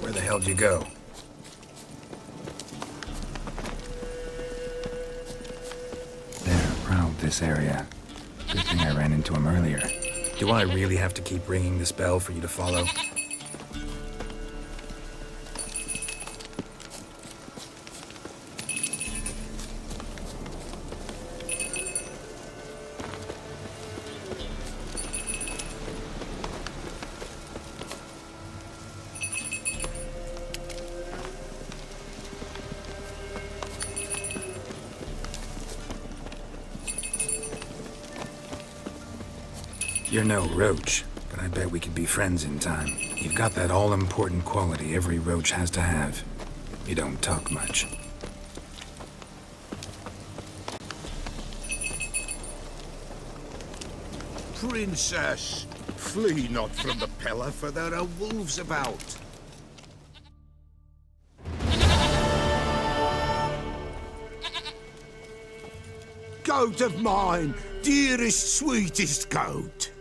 [SPEAKER 7] Where the hell'd you go? There, prowled this area. Good thing I ran into him earlier. Do I really have to keep ringing this bell for you to follow? You're no roach, but I bet we could be friends in time. You've got that all-important quality every roach has to have. You don't talk much.
[SPEAKER 5] Princess, flee not from the pillar, for there are wolves about. Goat of mine, dearest, sweetest goat.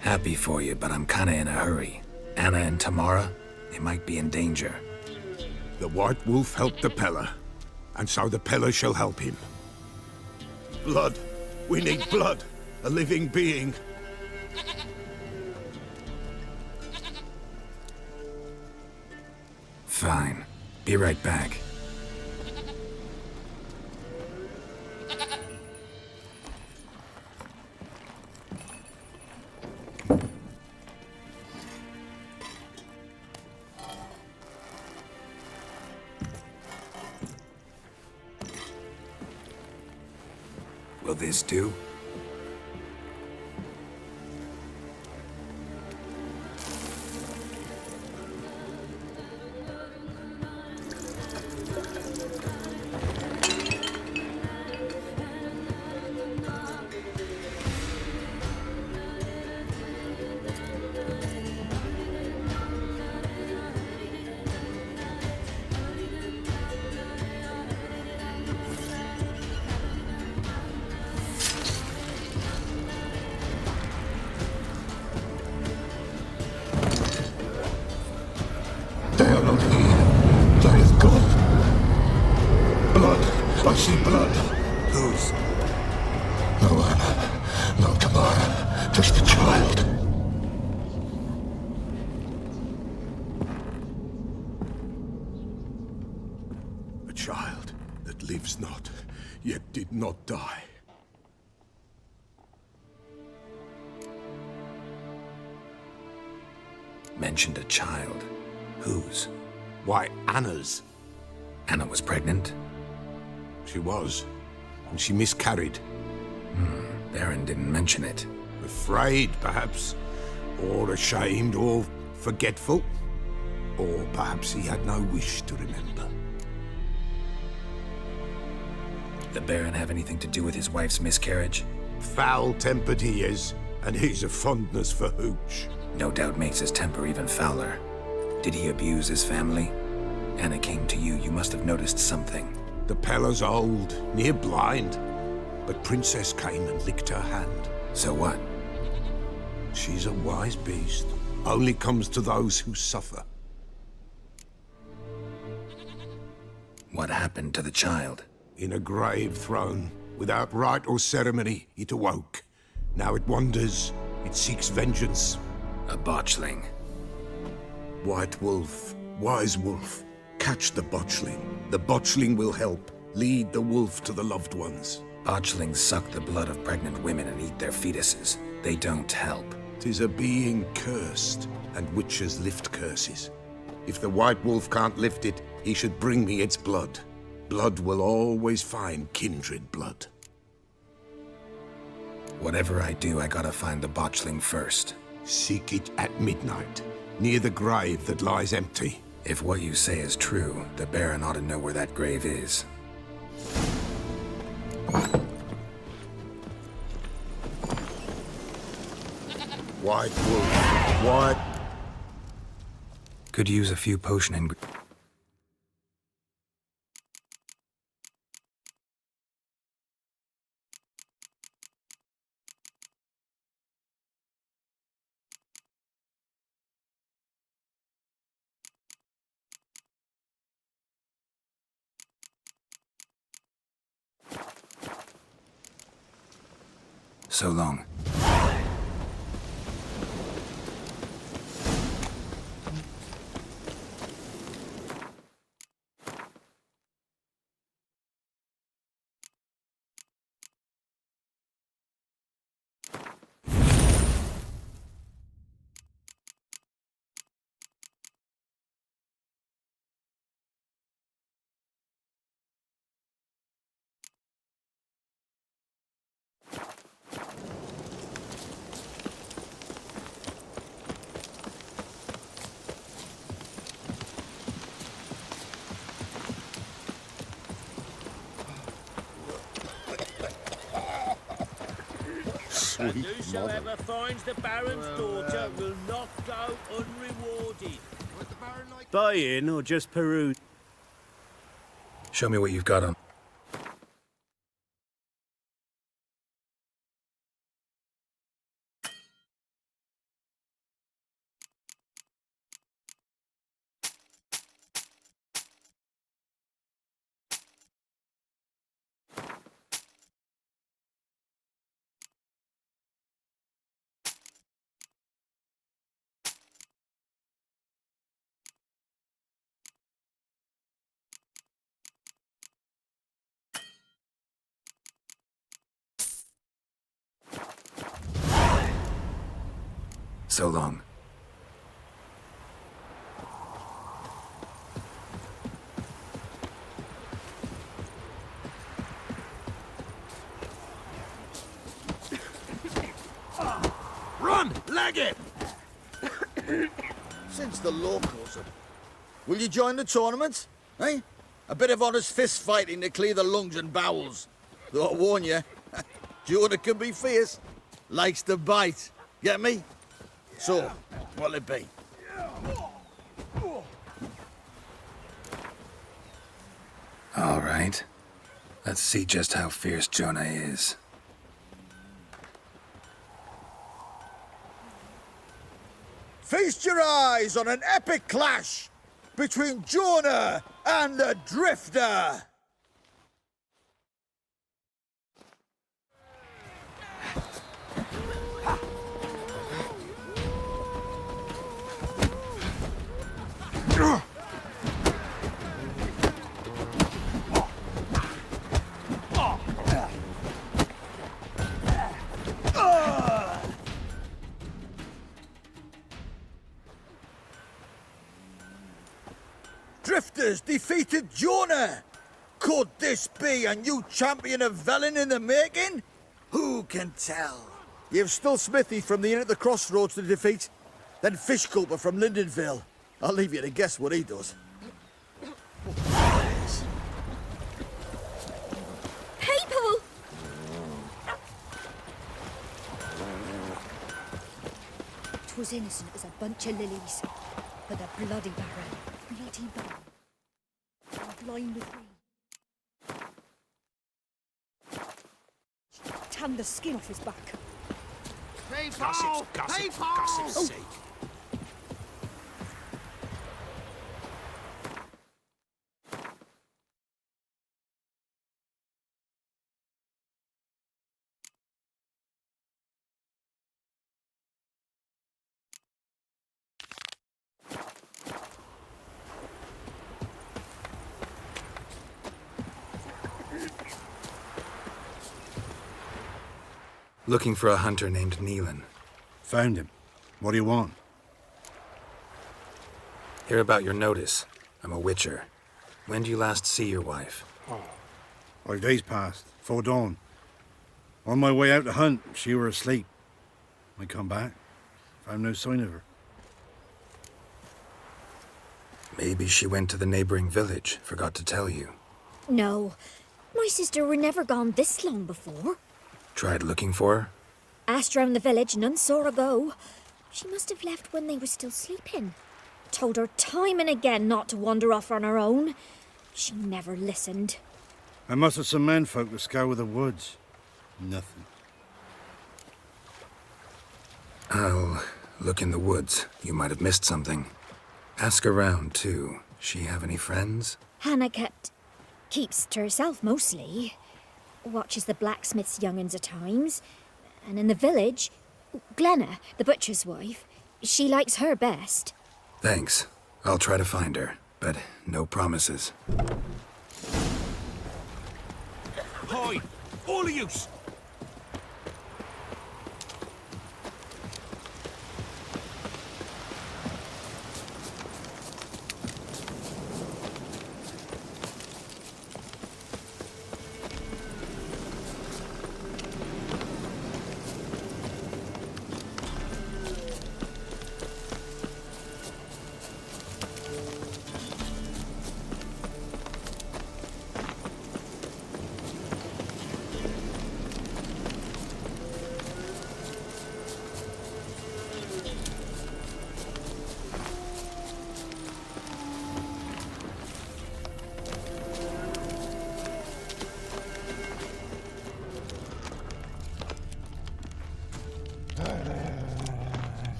[SPEAKER 7] Happy for you, but I'm kinda in a hurry. Anna and Tamara, they might be in danger.
[SPEAKER 5] The White Wolf helped the Peller, and so the Peller shall help him. Blood. We need blood. A living being.
[SPEAKER 7] Fine. Be right back. Will this do?
[SPEAKER 5] They are not here. They have gone. Blood. I see blood.
[SPEAKER 7] Whose?
[SPEAKER 5] No Anna. No Tamara. Just the child. A child that lives not, yet did not die.
[SPEAKER 7] Mentioned a child. Whose?
[SPEAKER 5] Why, Anna's.
[SPEAKER 7] Anna was pregnant?
[SPEAKER 5] She was, and she miscarried.
[SPEAKER 7] Baron didn't mention it.
[SPEAKER 5] Afraid, perhaps, or ashamed, or forgetful. Or perhaps he had no wish to remember.
[SPEAKER 7] The Baron have anything to do with his wife's miscarriage?
[SPEAKER 5] Foul-tempered he is, and he's a fondness for hooch.
[SPEAKER 7] No doubt makes his temper even fouler. Did he abuse his family? Anna came to you. You must have noticed something.
[SPEAKER 5] The Peller's old, near blind. But Princess came and licked her hand.
[SPEAKER 7] So what?
[SPEAKER 5] She's a wise beast. Only comes to those who suffer.
[SPEAKER 7] What happened to the child?
[SPEAKER 5] In a grave thrown. Without rite or ceremony, it awoke. Now it wanders. It seeks vengeance.
[SPEAKER 7] A botchling.
[SPEAKER 5] White Wolf, wise wolf, catch the botchling. The botchling will help. Lead the wolf to the loved ones.
[SPEAKER 7] Botchlings suck the blood of pregnant women and eat their fetuses. They don't help.
[SPEAKER 5] 'Tis a being cursed, and witches lift curses. If the White Wolf can't lift it, he should bring me its blood. Blood will always find kindred blood.
[SPEAKER 7] Whatever I do, I gotta find the botchling first.
[SPEAKER 19] Seek it at midnight, near the grave that lies empty.
[SPEAKER 7] If what you say is true, the Baron ought to know where that grave is.
[SPEAKER 19] White wolf, white...
[SPEAKER 7] Could use a few potion and... So long.
[SPEAKER 13] And whosoever finds the Baron's daughter will not go unrewarded.
[SPEAKER 6] Buy in or just peruse?
[SPEAKER 7] Show me what you've got on. So long.
[SPEAKER 4] Run! Leg it! Since the locals are... Will you join the tournament? Eh? A bit of honest fist fighting to clear the lungs and bowels. Though I warn you, Jonah can be fierce. Likes to bite. Get me? So, what'll it be?
[SPEAKER 7] All right. Let's see just how fierce Jonah is.
[SPEAKER 4] Feast your eyes on an epic clash between Jonah and the Drifter! Drifters defeated Jonah! Could this be a new champion of Velen in the making? Who can tell? You've still Smithy from the inn at the crossroads to defeat, then Fishculper from Lindenville. I'll leave you to guess what he does.
[SPEAKER 3] People! 'Twas innocent as a bunch of lilies, but the bloody Baron, bloody Baron, I'm blind with greed. Tan the skin off his back.
[SPEAKER 19] Gossip's gossip, gossip's sake.
[SPEAKER 7] Looking for a hunter named Velen.
[SPEAKER 12] Found him. What do you want?
[SPEAKER 7] Hear about your notice. I'm a witcher. When do you last see your wife?
[SPEAKER 12] 5 days passed, 'fore dawn. On my way out to hunt, she were asleep. I come back, Found no sign of her.
[SPEAKER 7] Maybe she went to the neighboring village, forgot to tell you.
[SPEAKER 14] No, my sister were never gone this long before.
[SPEAKER 7] Tried looking for her?
[SPEAKER 14] Asked round the village, none saw her go. She must have left when they were still sleeping. Told her time and again not to wander off on her own. She never listened.
[SPEAKER 12] I must have some menfolk to scour the woods. Nothing.
[SPEAKER 7] I'll look in the woods. You might have missed something. Ask around, too. She have any friends?
[SPEAKER 14] Hannah keeps to herself mostly. Watches the blacksmith's young'uns at times. And in the village, Glenna, the butcher's wife, she likes her best.
[SPEAKER 7] Thanks. I'll try to find her, but no promises.
[SPEAKER 21] Hide! All of you!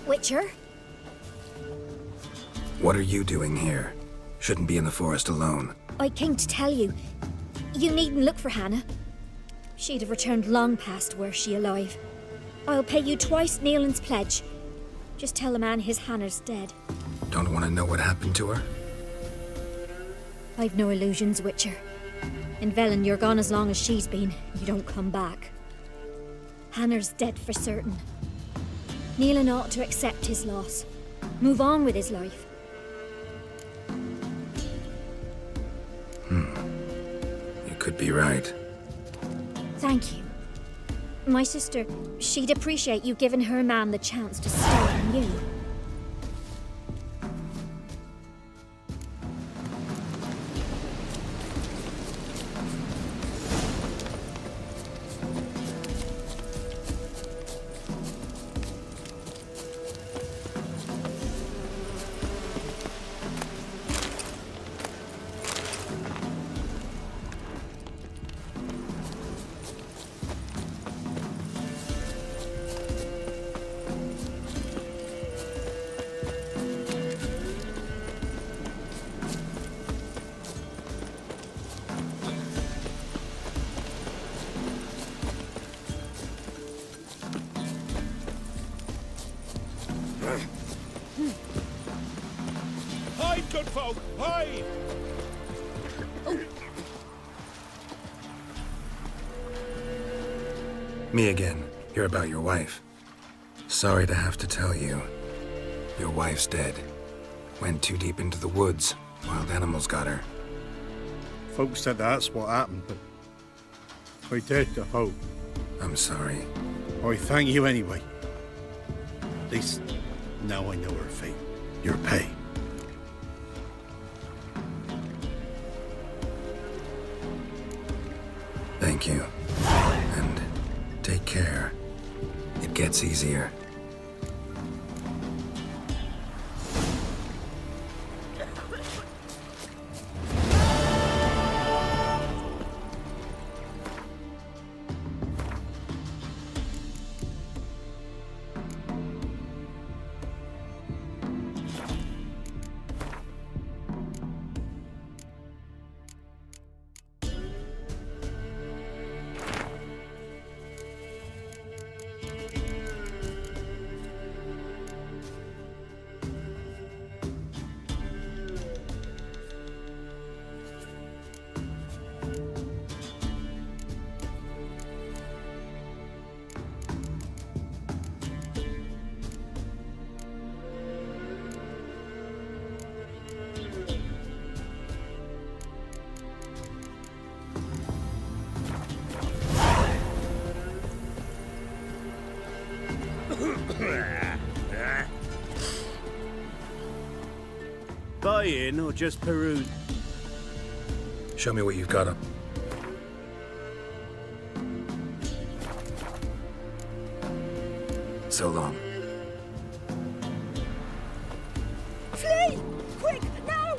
[SPEAKER 14] Witcher?
[SPEAKER 7] What are you doing here? Shouldn't be in the forest alone.
[SPEAKER 14] I came to tell you. You needn't look for Hannah. She'd have returned long past were she alive. I'll pay you twice Nealon's pledge. Just tell the man his Hannah's dead.
[SPEAKER 7] Don't want to know what happened to her?
[SPEAKER 14] I've no illusions, Witcher. In Velen, you're gone as long as she's been. You don't come back. Hannah's dead for certain. Nealon ought to accept his loss. Move on with his life.
[SPEAKER 7] You could be right.
[SPEAKER 14] Thank you. My sister, she'd appreciate you giving her man the chance to stay on you.
[SPEAKER 21] Hide, good folk! Hide!
[SPEAKER 7] Me again. Hear about your wife. Sorry to have to tell you. Your wife's dead. Went too deep into the woods. Wild animals got her.
[SPEAKER 12] Folks said that's what happened, but I dared to hope.
[SPEAKER 7] I'm sorry.
[SPEAKER 12] I thank you anyway. At least now I know her fate. Your pay.
[SPEAKER 7] Thank you. And take care. It gets easier.
[SPEAKER 6] buying or just peruse?
[SPEAKER 7] Show me what you've got up. So long.
[SPEAKER 3] Flee! Quick, now!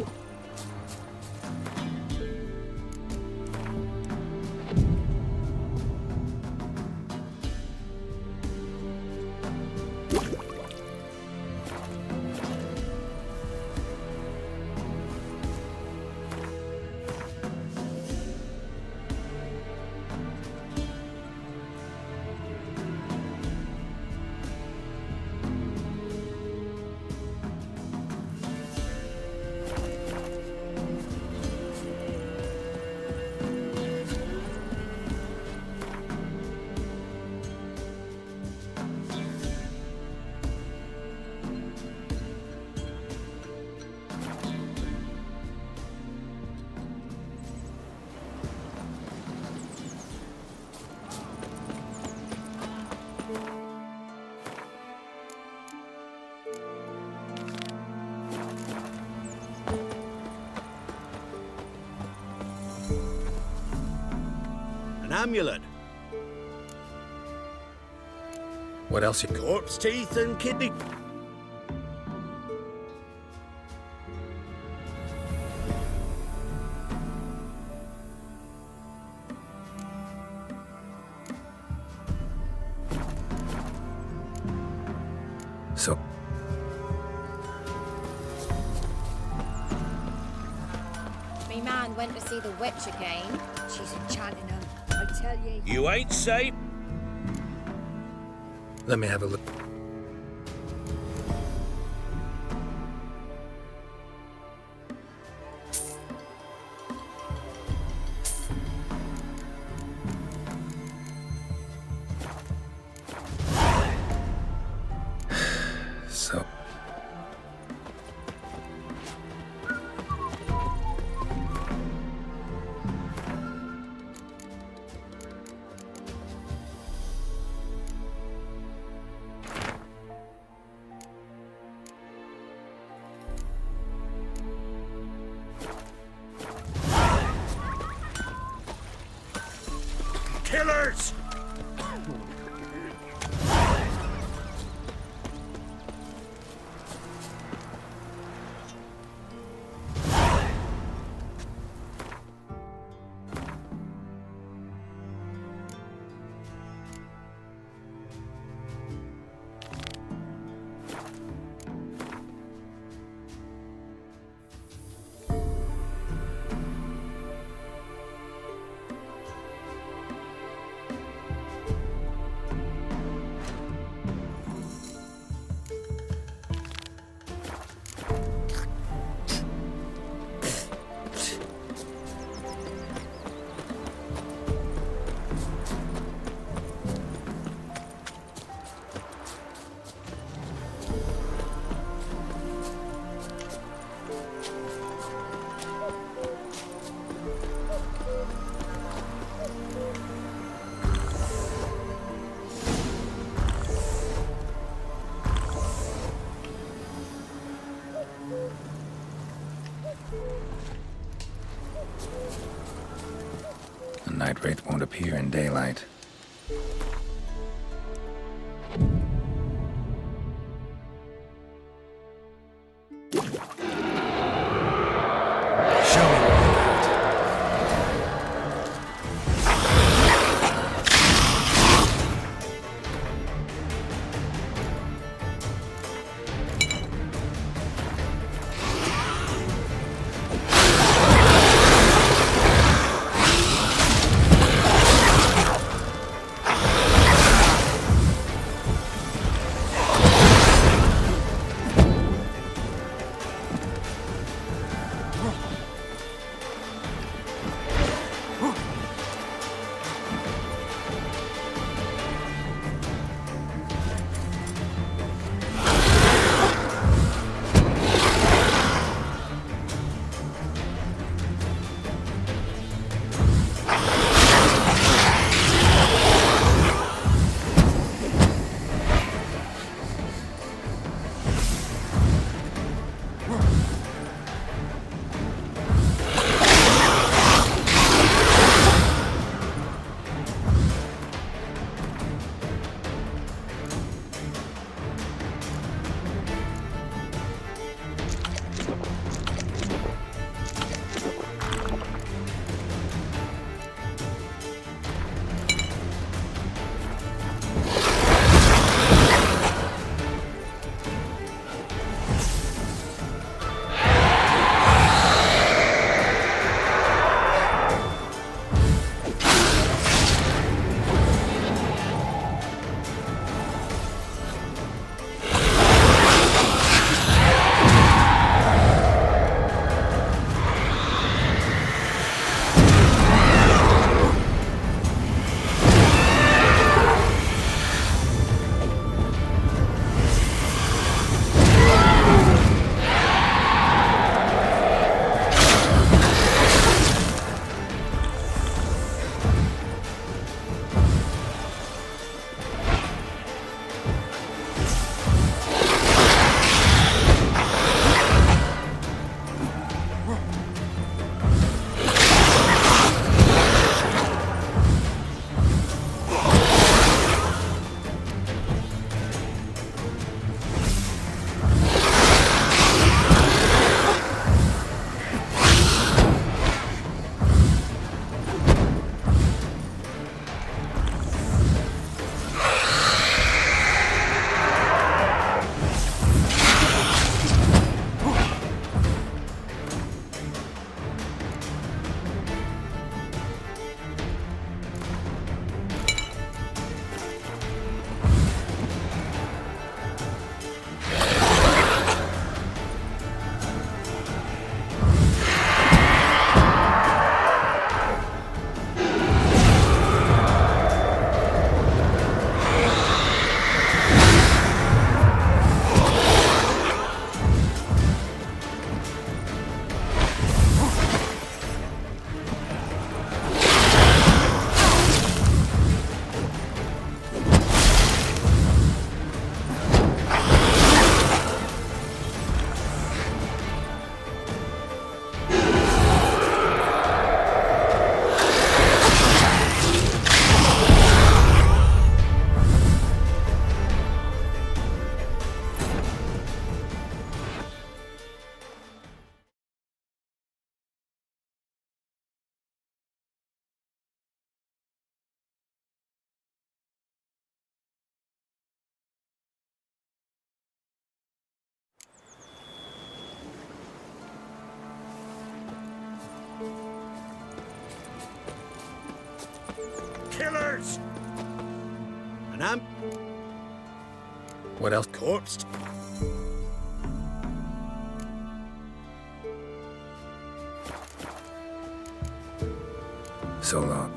[SPEAKER 6] An amulet.
[SPEAKER 7] What else you...
[SPEAKER 6] Corpse teeth and kidney.
[SPEAKER 7] So...
[SPEAKER 2] Me man went to see the witch again. She's enchanting him, I tell ye.
[SPEAKER 6] You ain't safe.
[SPEAKER 7] Let me have a look. So...
[SPEAKER 6] Killers!
[SPEAKER 7] The night wraith won't appear in daylight.
[SPEAKER 11] killers! And I'm...
[SPEAKER 7] What else?
[SPEAKER 11] Corpsed.
[SPEAKER 7] So long.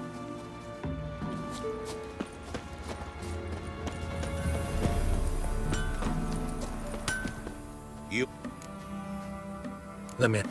[SPEAKER 11] You...
[SPEAKER 7] Let me...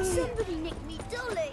[SPEAKER 18] Somebody nicked me dolly.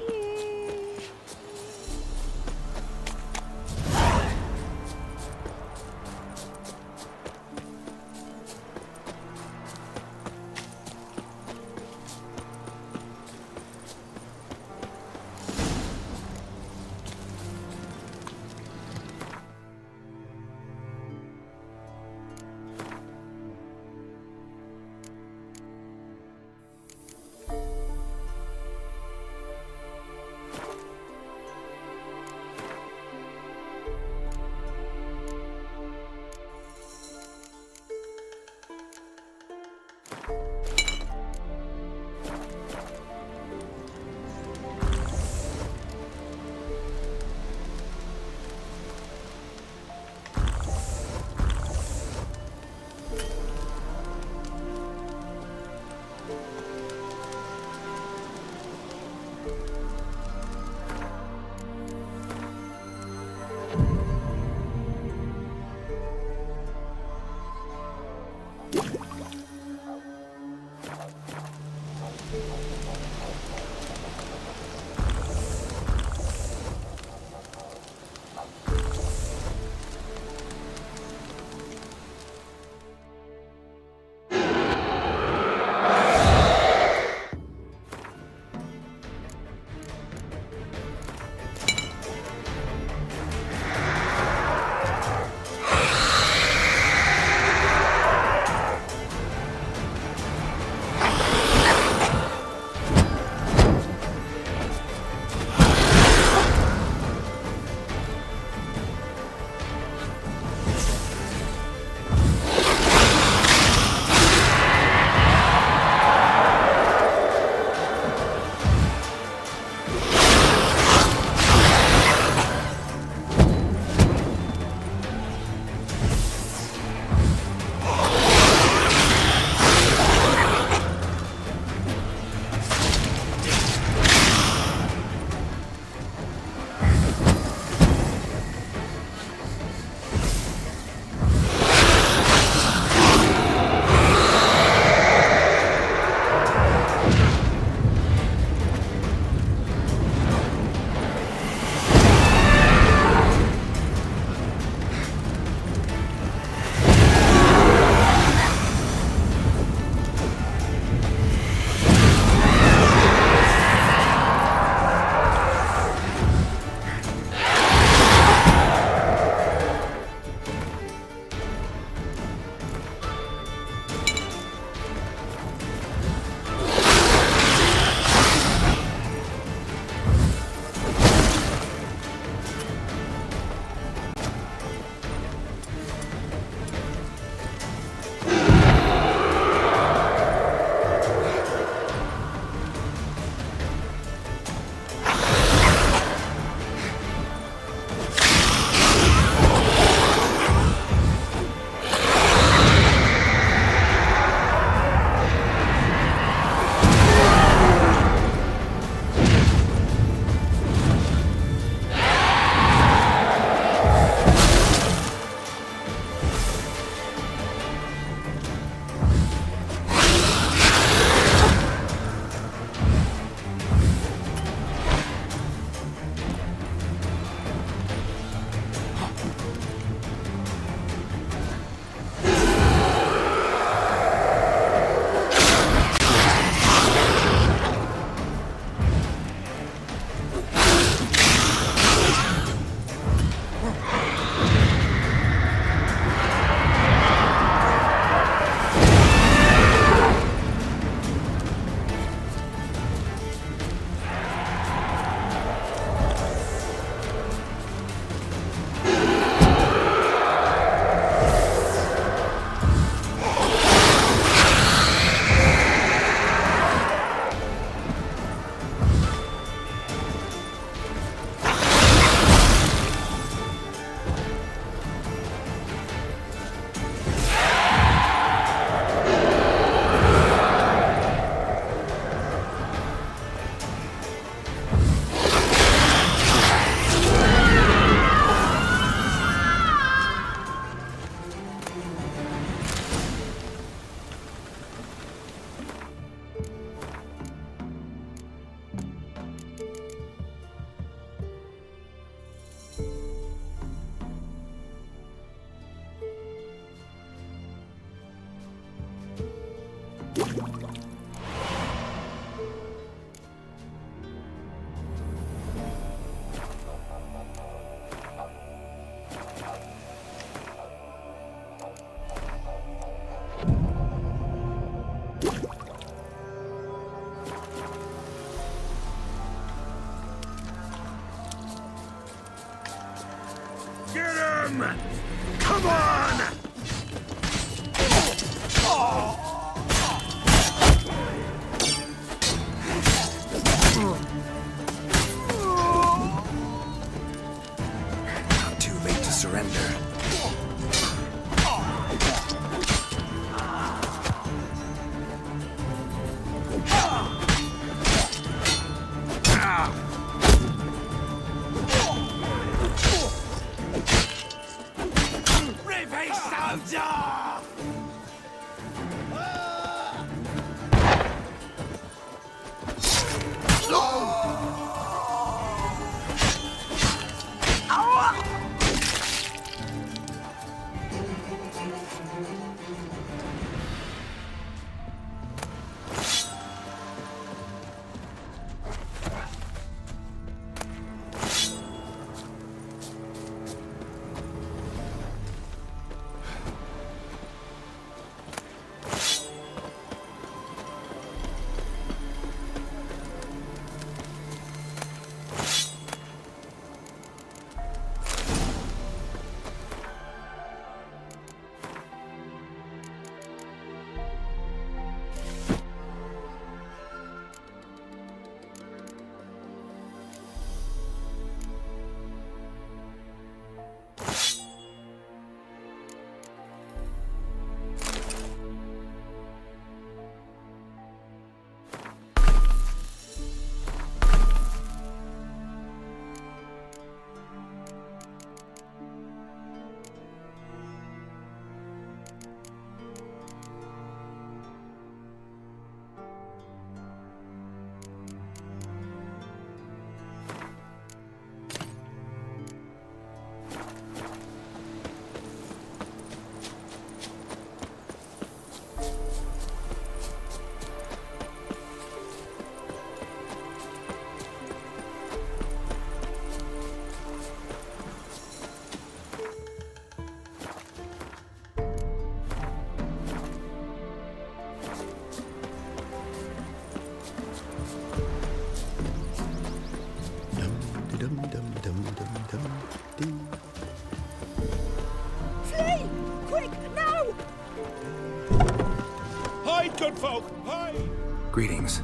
[SPEAKER 21] Hide, good folk! Hide!
[SPEAKER 7] Greetings.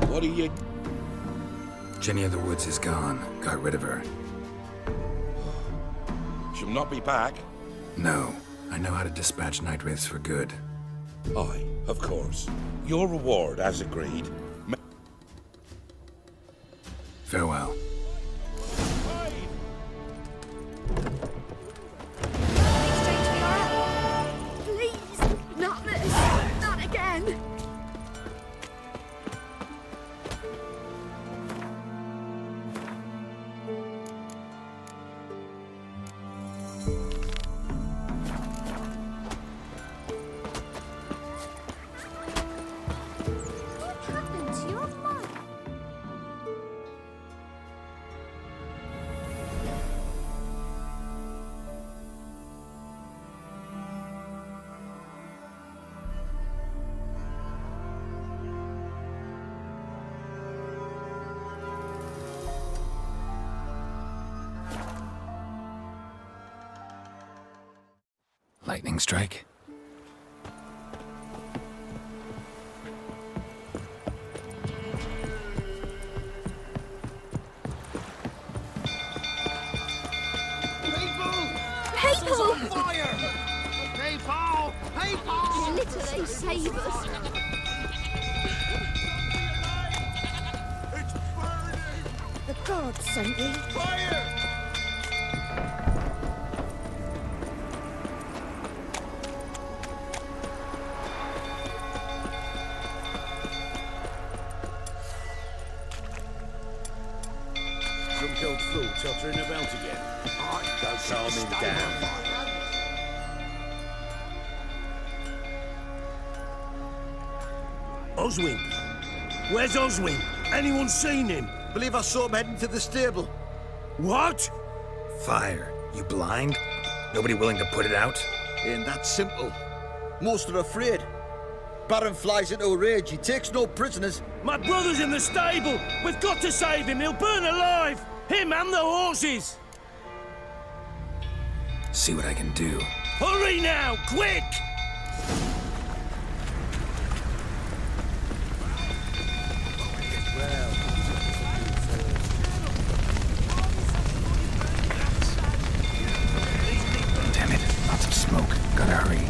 [SPEAKER 21] What are you...
[SPEAKER 7] Jenny of the Woods is gone. Got rid of her.
[SPEAKER 21] She'll not be back.
[SPEAKER 7] No. I know how to dispatch night wraiths for good.
[SPEAKER 21] Aye, of course. Your reward, as agreed.
[SPEAKER 7] Farewell.
[SPEAKER 18] Please, not this. Not again. What happened to your mum?
[SPEAKER 7] Lightning strike?
[SPEAKER 18] People!
[SPEAKER 9] Fire! People! People!
[SPEAKER 18] Literally save us.
[SPEAKER 3] The gods sent you.
[SPEAKER 9] Fire!
[SPEAKER 13] Drunk old fool tottering about again. Don't calm him down. Oswin! Where's Oswin? Anyone seen him?
[SPEAKER 4] Believe I saw him heading to the stable.
[SPEAKER 13] What?
[SPEAKER 7] Fire. You blind? Nobody willing to put it out?
[SPEAKER 4] Ain't that simple. Most are afraid. Baron flies into a rage. He takes no prisoners.
[SPEAKER 13] My brother's in the stable! We've got to save him! He'll burn alive! Him and the horses!
[SPEAKER 7] See what I can do.
[SPEAKER 13] Hurry now! Quick!
[SPEAKER 7] Damn it. Lots of smoke. Gotta hurry.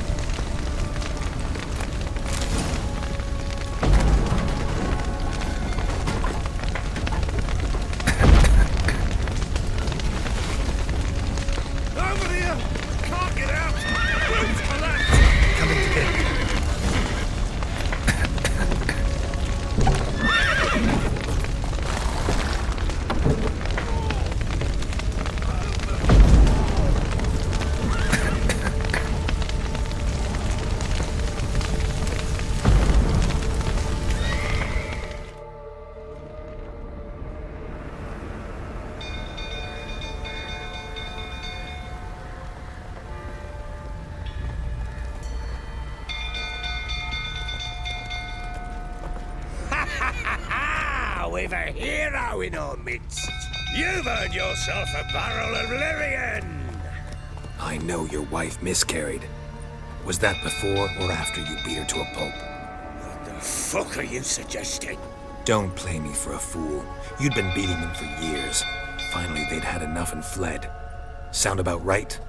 [SPEAKER 13] Over here! Can't get out! Roof's collapsed!
[SPEAKER 7] Coming to get you.
[SPEAKER 13] We've a hero in our midst. You've earned yourself a barrel of Lyrian.
[SPEAKER 7] I know your wife miscarried. Was that before or after you beat her to a pulp?
[SPEAKER 13] What the fuck are you suggesting?
[SPEAKER 7] Don't play me for a fool. You'd been beating them for years. Finally, they'd had enough and fled. Sound about right?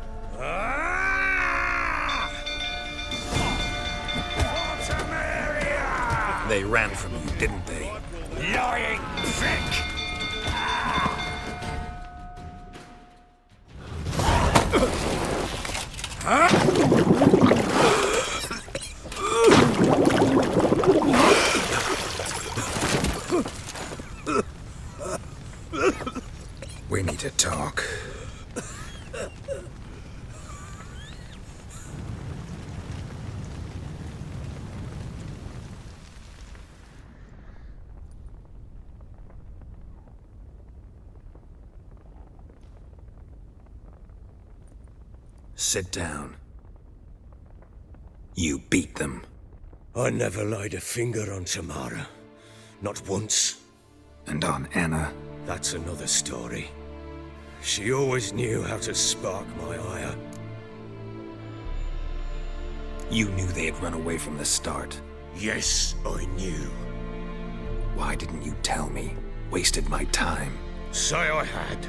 [SPEAKER 7] They ran from you, didn't they?
[SPEAKER 13] Lying prick!
[SPEAKER 7] We need to talk. Sit down. You beat them.
[SPEAKER 13] I never laid a finger on Tamara. Not once.
[SPEAKER 7] And on Anna?
[SPEAKER 13] That's another story. She always knew how to spark my ire.
[SPEAKER 7] You knew they had run away from the start.
[SPEAKER 10] Yes, I knew.
[SPEAKER 7] Why didn't you tell me? Wasted my time.
[SPEAKER 10] Say I had.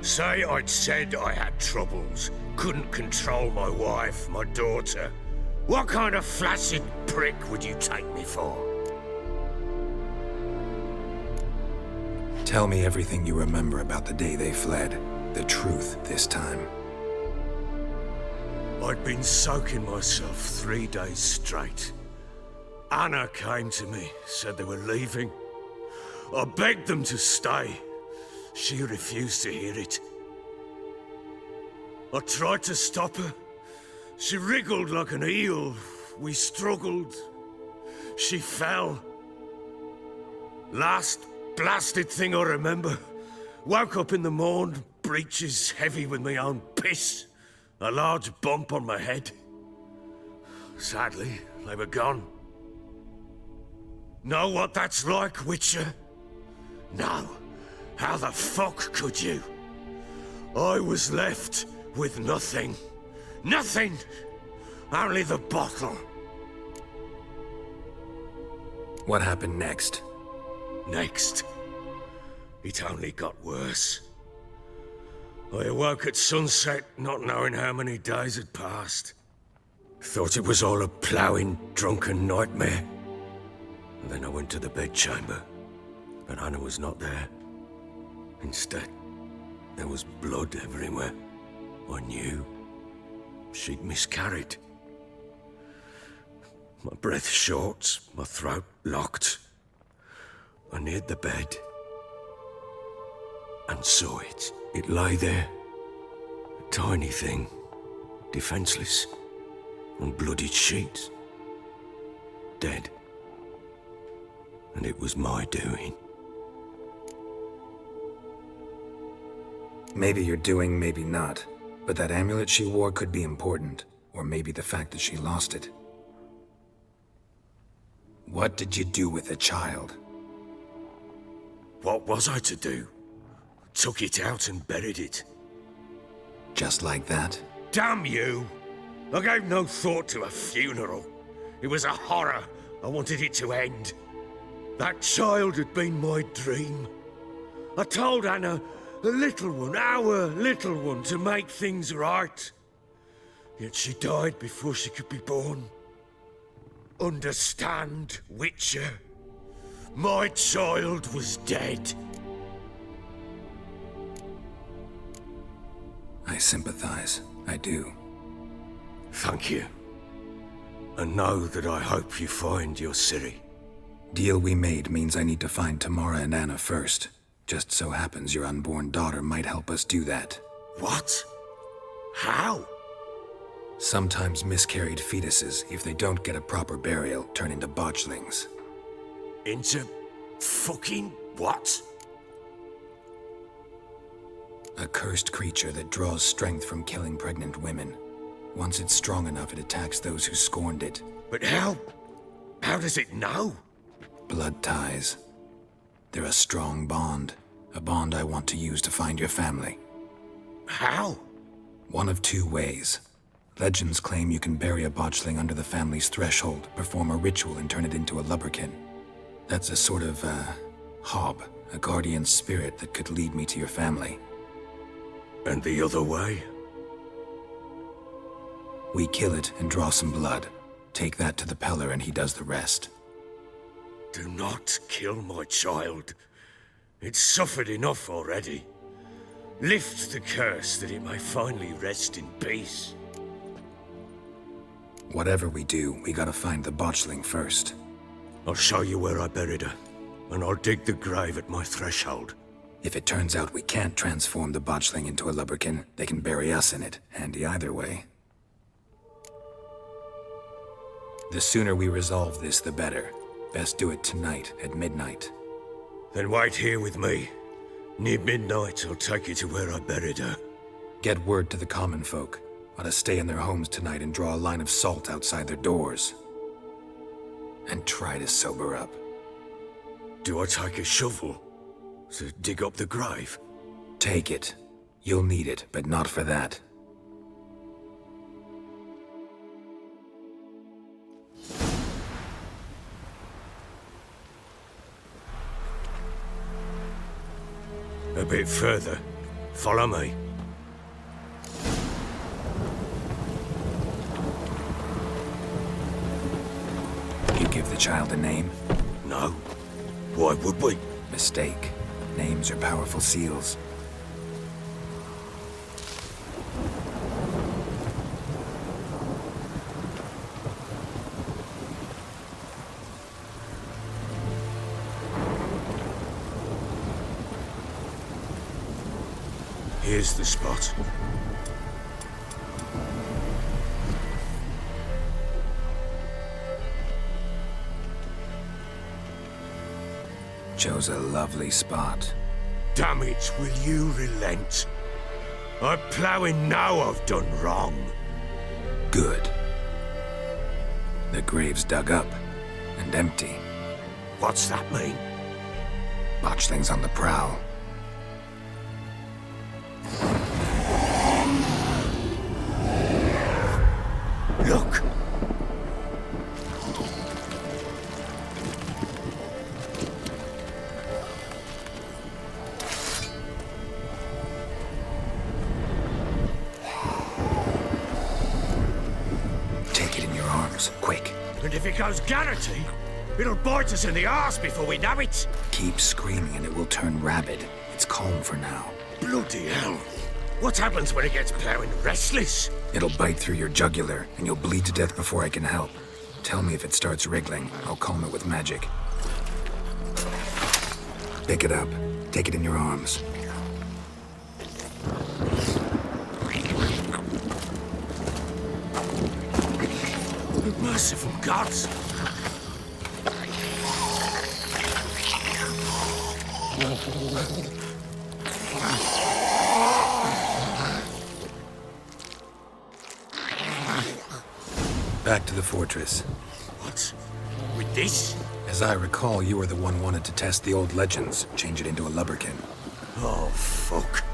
[SPEAKER 10] Say I'd said I had troubles. Couldn't control my wife, my daughter. What kind of flaccid prick would you take me for?
[SPEAKER 7] Tell me everything you remember about the day they fled. The truth this time.
[SPEAKER 10] I'd been soaking myself 3 days straight. Anna came to me, said they were leaving. I begged them to stay. She refused to hear it. I tried to stop her. She wriggled like an eel. We struggled. She fell. Last blasted thing I remember. Woke up in the morn, breeches heavy with my own piss. A large bump on my head. Sadly, they were gone. Know what that's like, Witcher? No. How the fuck could you? I was left with nothing. Nothing! Only the bottle.
[SPEAKER 7] What happened next?
[SPEAKER 10] Next? It only got worse. I awoke at sunset, not knowing how many days had passed. Thought it was all a ploughing, drunken nightmare. And then I went to the bedchamber, but Anna was not there. Instead, there was blood everywhere. I knew she'd miscarried. My breath short, my throat locked. I neared the bed and saw it. It lay there, a tiny thing, defenseless, on bloodied sheets, dead. And it was my doing.
[SPEAKER 7] Maybe you're doing, maybe not. But that amulet she wore could be important. Or maybe the fact that she lost it. What did you do with the child?
[SPEAKER 10] What was I to do? Took it out and buried it.
[SPEAKER 7] Just like that?
[SPEAKER 10] Damn you! I gave no thought to a funeral. It was a horror. I wanted it to end. That child had been my dream. I told Anna, the little one, our little one, to make things right. Yet she died before she could be born. Understand, Witcher? My child was dead.
[SPEAKER 7] I sympathize. I do.
[SPEAKER 10] Thank you. And know that I hope you find your Ciri.
[SPEAKER 7] Deal we made means I need to find Tamara and Anna first. Just so happens your unborn daughter might help us do that.
[SPEAKER 10] What? How?
[SPEAKER 7] Sometimes miscarried fetuses, if they don't get a proper burial, turn into botchlings.
[SPEAKER 10] Into fucking what?
[SPEAKER 7] A cursed creature that draws strength from killing pregnant women. Once it's strong enough, it attacks those who scorned it.
[SPEAKER 10] But how? How does it know?
[SPEAKER 7] Blood ties. They're a strong bond. A bond I want to use to find your family.
[SPEAKER 10] How?
[SPEAKER 7] One of two ways. Legends claim you can bury a botchling under the family's threshold, perform a ritual, and turn it into a lubberkin. That's a sort of, hob, a guardian spirit that could lead me to your family.
[SPEAKER 10] And the other way?
[SPEAKER 7] We kill it and draw some blood. Take that to the Peller and he does the rest.
[SPEAKER 10] Do not kill my child. It's suffered enough already. Lift the curse that it may finally rest in peace.
[SPEAKER 7] Whatever we do, we gotta find the botchling first.
[SPEAKER 10] I'll show you where I buried her, and I'll dig the grave at my threshold.
[SPEAKER 7] If it turns out we can't transform the botchling into a lubberkin, they can bury us in it. Handy either way. The sooner we resolve this, the better. Best do it tonight, at midnight.
[SPEAKER 10] Then wait here with me. Near midnight, I'll take you to where I buried her.
[SPEAKER 7] Get word to the common folk. Ought to stay in their homes tonight and draw a line of salt outside their doors. And try to sober up.
[SPEAKER 10] Do I take a shovel to dig up the grave?
[SPEAKER 7] Take it. You'll need it, but not for that.
[SPEAKER 10] A bit further. Follow me.
[SPEAKER 7] You give the child a name?
[SPEAKER 10] No. Why would we?
[SPEAKER 7] Mistake. Names are powerful seals.
[SPEAKER 10] Here's the spot.
[SPEAKER 7] Chose a lovely spot.
[SPEAKER 10] Damn it, will you relent? I'm ploughing now I've done wrong.
[SPEAKER 7] Good. The grave's dug up and empty.
[SPEAKER 10] What's that mean?
[SPEAKER 7] Botchlings on the prowl.
[SPEAKER 10] Look!
[SPEAKER 7] Take it in your arms, quick.
[SPEAKER 10] And if it goes Garrity, it'll bite us in the arse before we know it.
[SPEAKER 7] Keep screaming and it will turn rabid. It's calm for now.
[SPEAKER 10] Bloody hell. What happens when it gets ploughing restless?
[SPEAKER 7] It'll bite through your jugular, and you'll bleed to death before I can help. Tell me if it starts wriggling. I'll calm it with magic. Pick it up. Take it in your arms.
[SPEAKER 10] Merciful gods!
[SPEAKER 7] Back to the fortress.
[SPEAKER 10] What? With this?
[SPEAKER 7] As I recall, you were the one wanted to test the old legends, change it into a lubberkin.
[SPEAKER 10] Oh, fuck.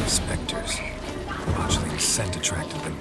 [SPEAKER 7] Spectres. Botchling's scent attracted them.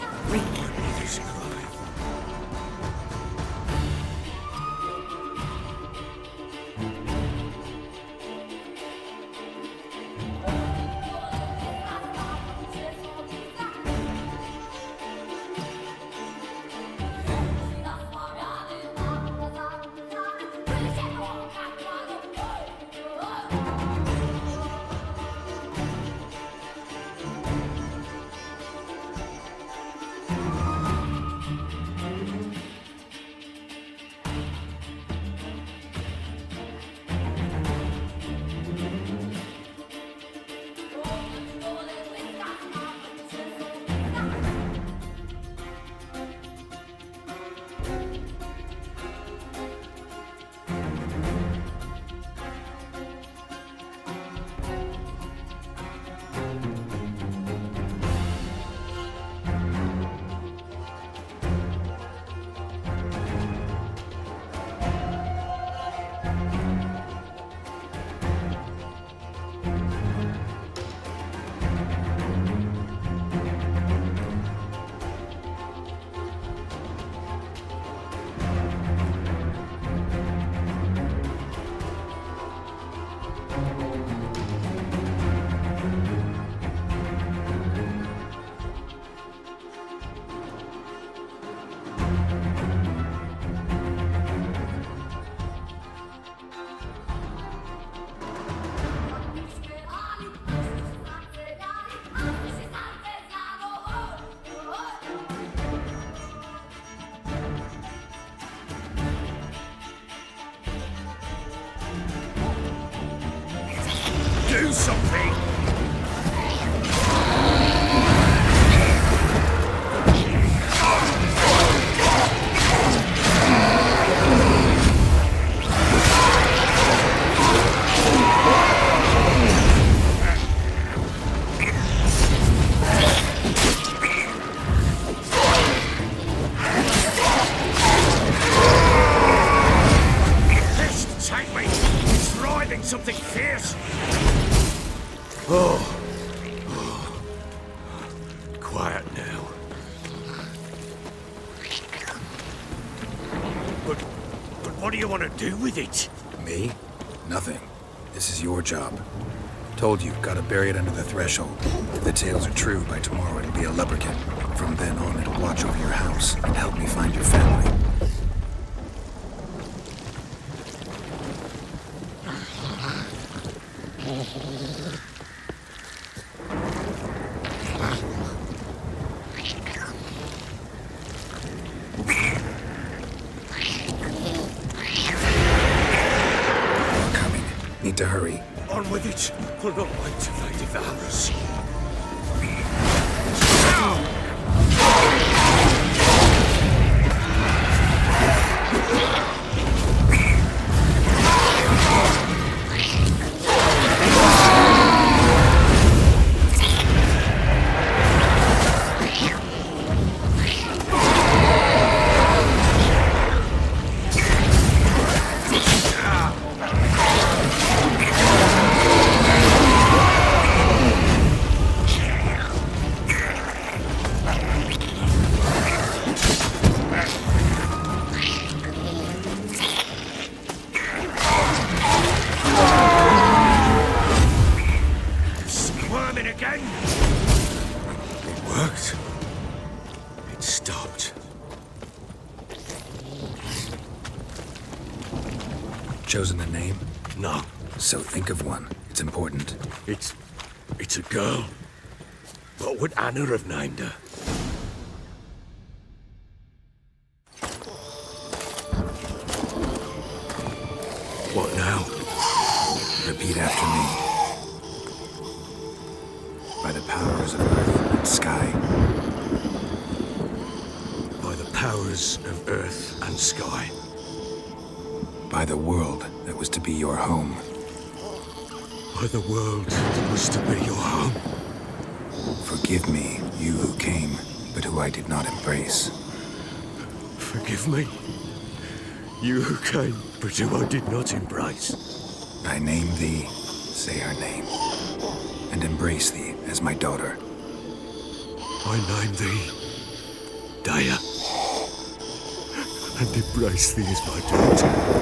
[SPEAKER 10] Do something! want to do with it?
[SPEAKER 7] Me? Nothing. This is your job. Told you, gotta bury it under the threshold. If the tales are true, by tomorrow it'll be a lubberkin. From then on, it'll watch over your house and help me find your family. Need to hurry.
[SPEAKER 10] On with it. I'll not wait till they devour us.
[SPEAKER 7] Chosen a name?
[SPEAKER 10] No.
[SPEAKER 7] So think of one. It's important.
[SPEAKER 10] It's a girl. What would Anna have named her? What now?
[SPEAKER 7] Repeat after me. By the powers of earth and sky.
[SPEAKER 10] By the powers of earth and sky.
[SPEAKER 7] By the world that was to be your home.
[SPEAKER 10] By the world that was to be your home.
[SPEAKER 7] Forgive me, you who came, but who I did not embrace.
[SPEAKER 10] Forgive me, you who came, but who I did not embrace.
[SPEAKER 7] I name thee, say her name, and embrace thee as my daughter.
[SPEAKER 10] I name thee, Daya, and embrace thee as my daughter.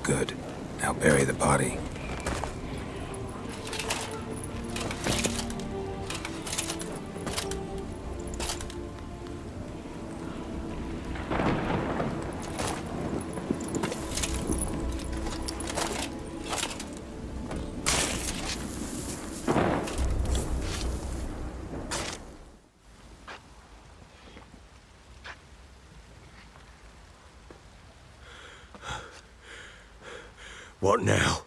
[SPEAKER 7] Good. Now bury the body.
[SPEAKER 10] What now?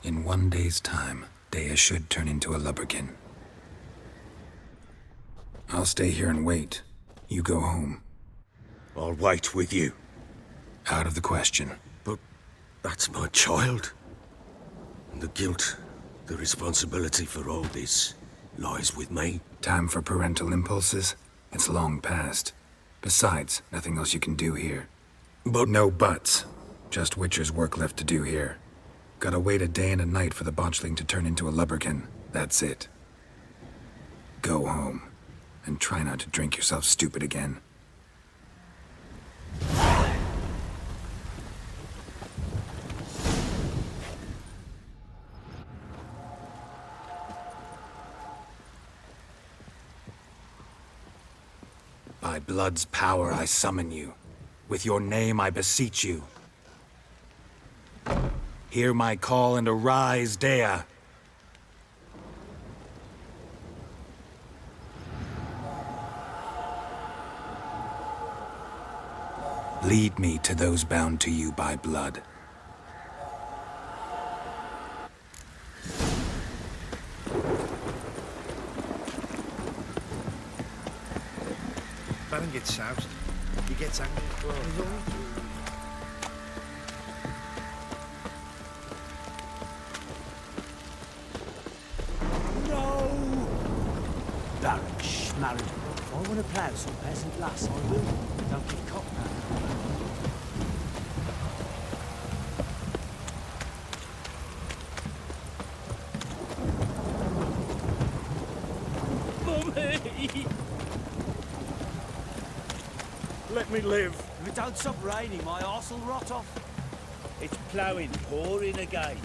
[SPEAKER 7] In 1 day's time, Daya should turn into a lubberkin. I'll stay here and wait. You go home.
[SPEAKER 10] I'll wait with you.
[SPEAKER 7] Out of the question.
[SPEAKER 10] But that's my child. And the guilt, the responsibility for all this lies with me.
[SPEAKER 7] Time for parental impulses? It's long past. Besides, nothing else you can do here.
[SPEAKER 10] But
[SPEAKER 7] no buts. Just Witcher's work left to do here. Gotta wait a day and a night for the botchling to turn into a lubberkin. That's it. Go home. And try not to drink yourself stupid again. By blood's power I summon you. With your name I beseech you. Hear my call and arise, Daya. Lead me to those bound to you by blood.
[SPEAKER 12] Velen gets soused. He gets angry as well.
[SPEAKER 9] Baron Schmarren. If I want to plough some peasant lass, I will. Don't be cocked
[SPEAKER 11] Let me live.
[SPEAKER 13] If it don't stop raining, my arse will rot off. It's ploughing, pouring again.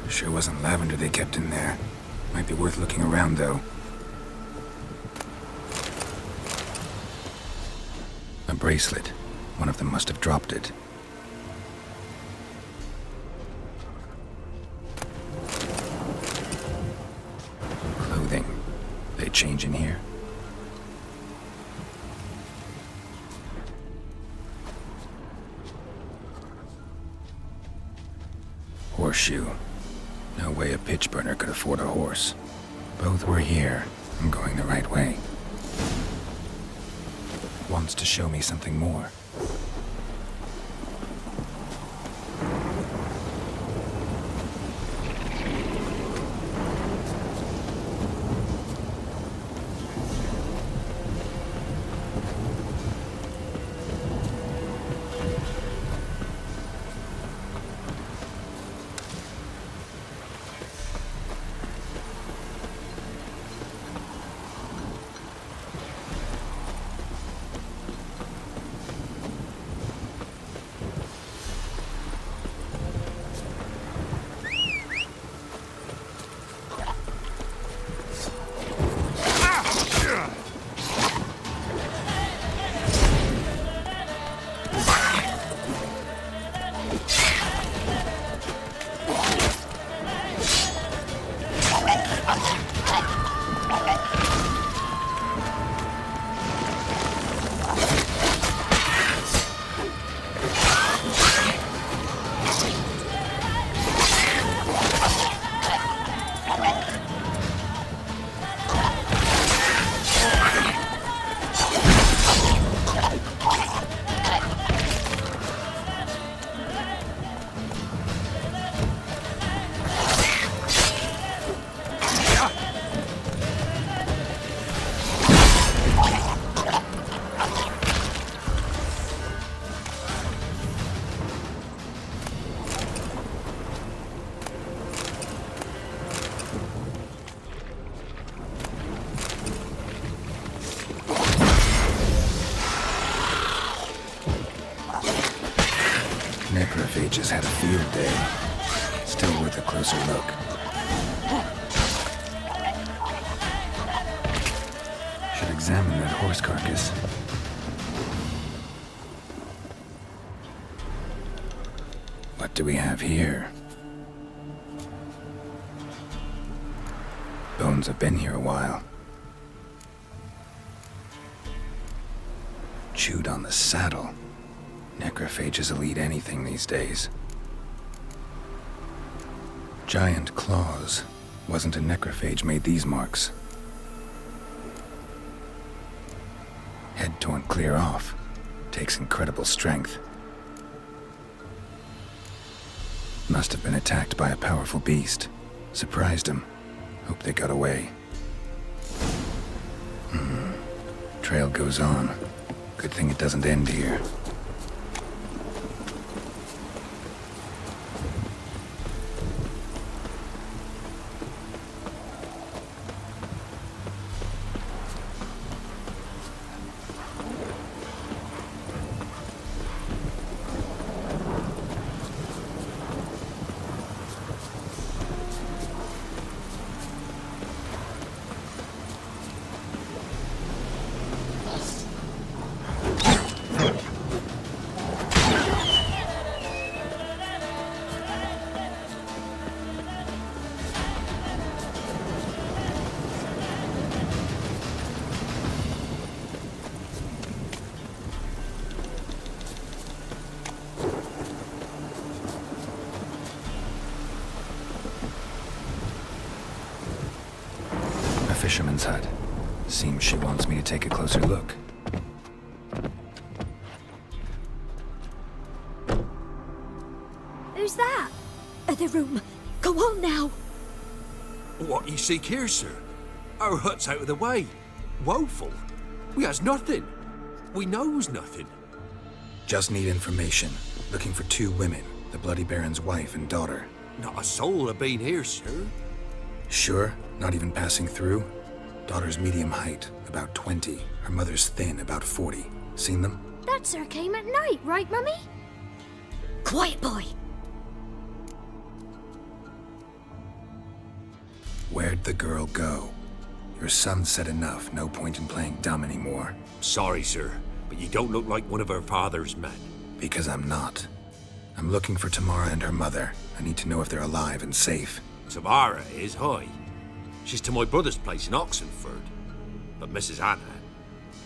[SPEAKER 7] Sure wasn't lavender they kept in there. Might be worth looking around, though. A bracelet. One of them must have dropped it. Clothing. They change in here? Horseshoe. No way a pitch burner could afford a horse. Both were here. I'm going the right way. Wants to show me something more. Necrophages had a field day. Still worth a closer look. Should examine that horse carcass. What do we have here? Bones have been here a while. Chewed on the saddle. Necrophages will eat anything these days. Giant claws. Wasn't a necrophage made these marks. Head torn clear off. Takes incredible strength. Must have been attacked by a powerful beast. Surprised him. Hope they got away. Trail goes on. Good thing it doesn't end here. fisherman's hut. Seems she wants me to take a closer look.
[SPEAKER 14] Who's that? Other room. Go on now.
[SPEAKER 16] What you seek here, sir? Our hut's out of the way. Woeful. We has nothing. We knows nothing.
[SPEAKER 7] Just need information. Looking for 2 women, the Bloody Baron's wife and daughter.
[SPEAKER 16] Not a soul have been here, sir.
[SPEAKER 7] Sure? Not even passing through? Daughter's medium height, about 20. Her mother's thin, about 40. Seen them?
[SPEAKER 18] That sir came at night, right, Mummy?
[SPEAKER 14] Quiet, boy.
[SPEAKER 7] Where'd the girl go? Your son said enough. No point in playing dumb anymore.
[SPEAKER 16] Sorry, sir, but you don't look like one of her father's men.
[SPEAKER 7] Because I'm not. I'm looking for Tamara and her mother. I need to know if they're alive and safe.
[SPEAKER 16] Tamara is, hi. She's to my brother's place in Oxenford. But Mrs. Anna,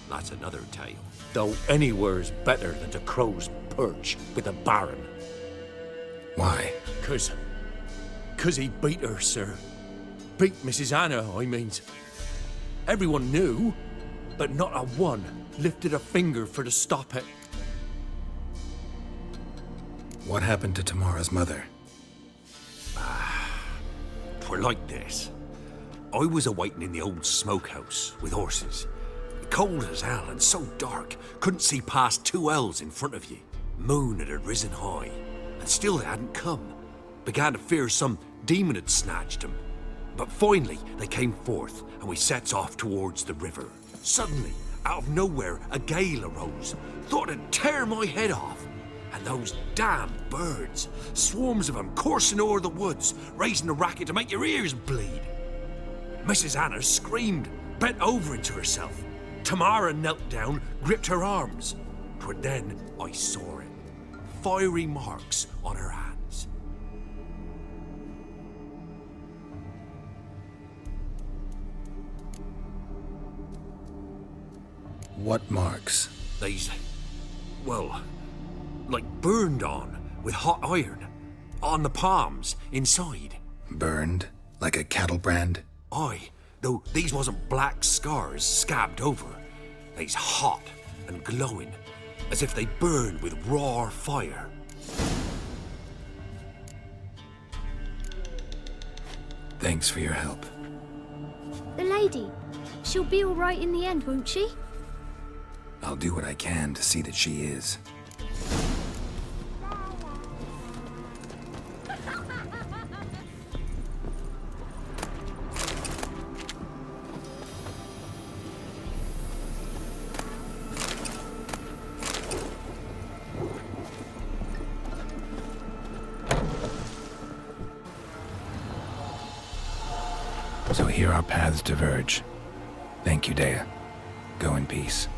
[SPEAKER 16] that's another tale. Though anywhere's better than to crow's perch with a baron.
[SPEAKER 7] Why?
[SPEAKER 16] 'Cause he beat her, sir. Beat Mrs. Anna, I means. Everyone knew, but not a one lifted a finger for to stop it.
[SPEAKER 7] What happened to Tamara's mother?
[SPEAKER 16] Twere like this. I was awaiting in the old smokehouse with horses. Cold as hell and so dark, couldn't see past 2 ells in front of you. Moon had risen high, and still they hadn't come. Began to fear some demon had snatched them. But finally, they came forth, and we sets off towards the river. Suddenly, out of nowhere, a gale arose. Thought it'd tear my head off. And those damn birds, swarms of them coursing o'er the woods, raising a racket to make your ears bleed. Mrs. Anna screamed, bent over into herself. Tamara knelt down, gripped her arms. 'Twere then I saw it. Fiery marks on her hands.
[SPEAKER 7] What marks?
[SPEAKER 16] They's, well, like burned on with hot iron. On the palms, inside.
[SPEAKER 7] Burned? Like a cattle brand?
[SPEAKER 16] Aye, though these wasn't black scars scabbed over. They's hot and glowing, as if they burned with raw fire.
[SPEAKER 7] Thanks for your help.
[SPEAKER 18] The lady. She'll be all right in the end, won't she?
[SPEAKER 7] I'll do what I can to see that she is. So here our paths diverge. Thank you, Dea. Go in peace.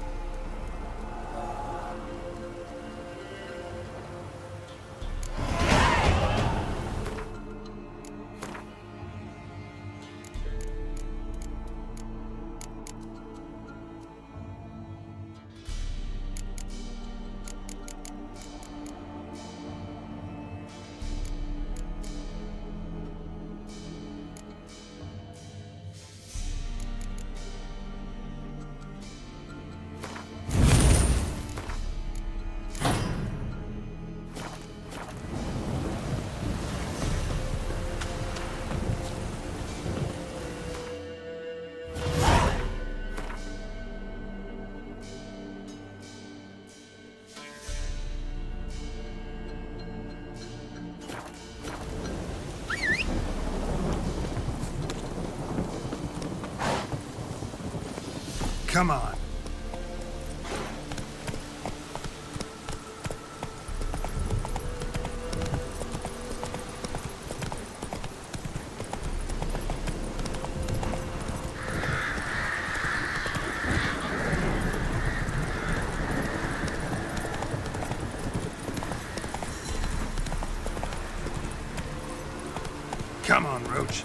[SPEAKER 12] Come on. Come on, Roach.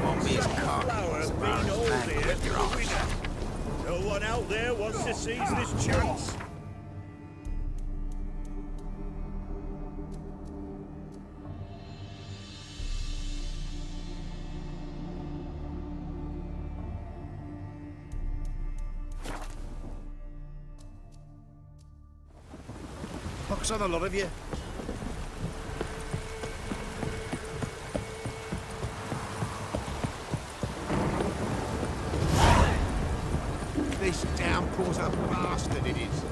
[SPEAKER 9] Won't be as cocky as a being old here.
[SPEAKER 13] out there wants to seize this chance?
[SPEAKER 12] Pox on a lot of you.
[SPEAKER 19] This downpour's a bastard, it is.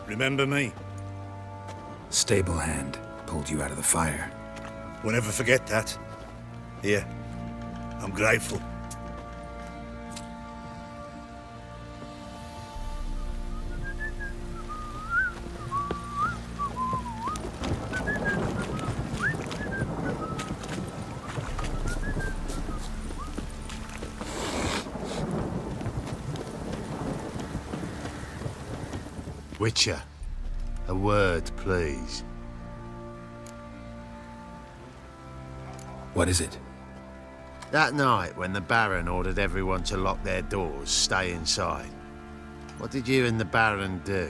[SPEAKER 12] Remember me?
[SPEAKER 7] Stable hand pulled you out of the fire.
[SPEAKER 12] We'll never forget that. Here, I'm grateful.
[SPEAKER 19] Witcher, a word, please.
[SPEAKER 7] What is it?
[SPEAKER 19] That night when the Baron ordered everyone to lock their doors, stay inside, what did you and the Baron do?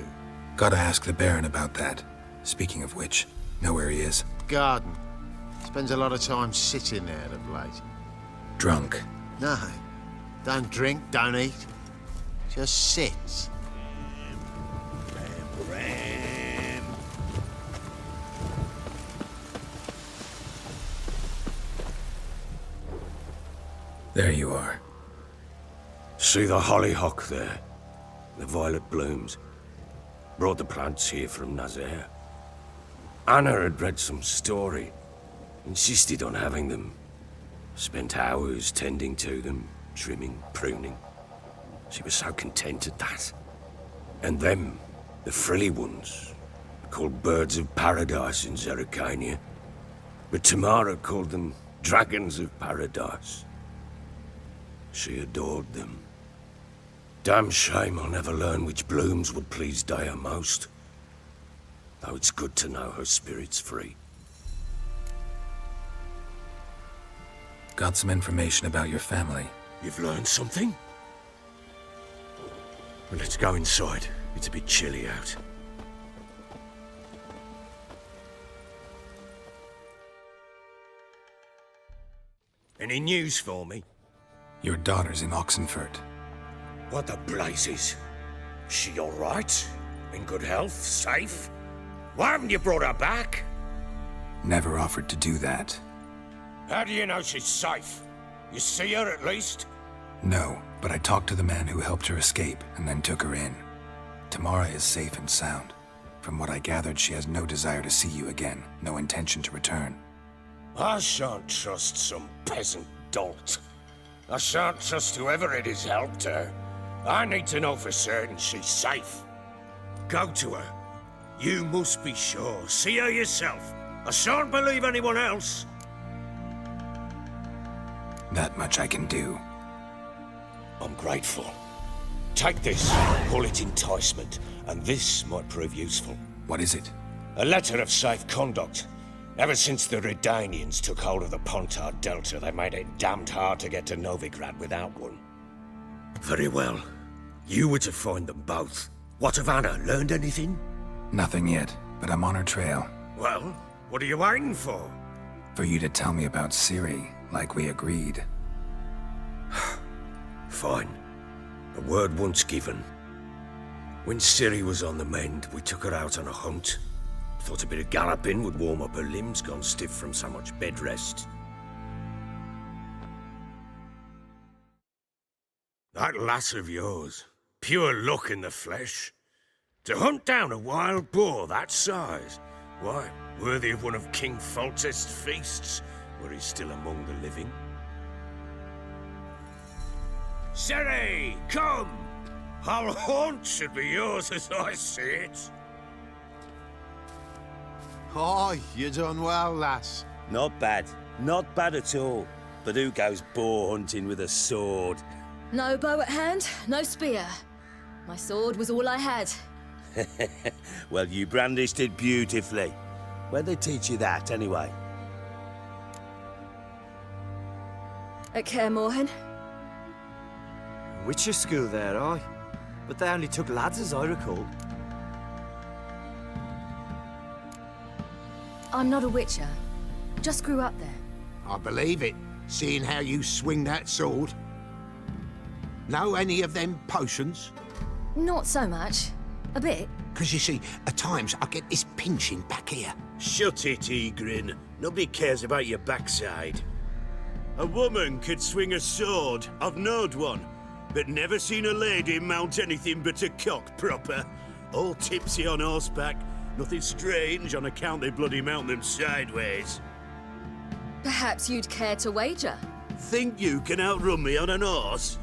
[SPEAKER 7] Gotta ask the Baron about that. Speaking of which, know where he is?
[SPEAKER 19] Garden. Spends a lot of time sitting there of late.
[SPEAKER 7] Drunk.
[SPEAKER 19] No. Don't drink, don't eat. Just sits.
[SPEAKER 7] There you are.
[SPEAKER 10] See the hollyhock there? The violet blooms. Brought the plants here from Nazaire. Anna had read some story. Insisted on having them. Spent hours tending to them, trimming, pruning. She was so content at that. And them, the frilly ones, called birds of paradise in Zerrikania. But Tamara called them dragons of paradise. She adored them. Damn shame I'll never learn which blooms would please Daya most. Though it's good to know her spirit's free.
[SPEAKER 7] Got some information about your family.
[SPEAKER 10] You've learned something? Well, let's go inside. It's a bit chilly out. Any news for me?
[SPEAKER 7] Your daughter's in Oxenfurt.
[SPEAKER 10] What the blazes? She all right? In good health? Safe? Why haven't you brought her back?
[SPEAKER 7] Never offered to do that.
[SPEAKER 10] How do you know she's safe? You see her at least?
[SPEAKER 7] No, but I talked to the man who helped her escape and then took her in. Tamara is safe and sound. From what I gathered, she has no desire to see you again, no intention to return.
[SPEAKER 10] I shan't trust some peasant dolt. I shan't trust whoever it is helped her. I need to know for certain she's safe. Go to her. You must be sure. See her yourself. I shan't believe anyone else.
[SPEAKER 7] That much I can do.
[SPEAKER 10] I'm grateful. Take this. Call it enticement. And this might prove useful.
[SPEAKER 7] What is it?
[SPEAKER 10] A letter of safe conduct. Ever since the Redanians took hold of the Pontard Delta, they made it damned hard to get to Novigrad without one. Very well. You were to find them both. What of Anna? Learned anything?
[SPEAKER 7] Nothing yet, but I'm on her trail.
[SPEAKER 10] Well, what are you waiting for?
[SPEAKER 7] For you to tell me about Ciri, like we agreed.
[SPEAKER 10] Fine. A word once given. When Ciri was on the mend, we took her out on a hunt. Thought a bit of galloping would warm up her limbs gone stiff from so much bed rest. That lass of yours, pure luck in the flesh. To hunt down a wild boar that size, why, worthy of one of King Foltest's feasts, were he still among the living. Ciri, come! Our haunt should be yours as I see it.
[SPEAKER 19] Oh, you done well, lass.
[SPEAKER 13] Not bad. Not bad at all. But who goes boar hunting with a sword?
[SPEAKER 15] No bow at hand, no spear. My sword was all I had.
[SPEAKER 13] Well, you brandished it beautifully. Where'd they teach you that, anyway?
[SPEAKER 15] At Kaer Morhen.
[SPEAKER 8] Witcher school there, aye. But they only took lads, as I recall.
[SPEAKER 15] I'm not a witcher. Just grew up there.
[SPEAKER 19] I believe it, seeing how you swing that sword. Know any of them potions?
[SPEAKER 15] Not so much. A bit.
[SPEAKER 19] 'Cause you see, at times I get this pinching back here.
[SPEAKER 6] Shut it, Egrin. Nobody cares about your backside. A woman could swing a sword. I've knowed one. But never seen a lady mount anything but a cock proper. All tipsy on horseback. Nothing strange on account they bloody mount them sideways.
[SPEAKER 15] Perhaps you'd care to wager?
[SPEAKER 6] Think you can outrun me on an horse?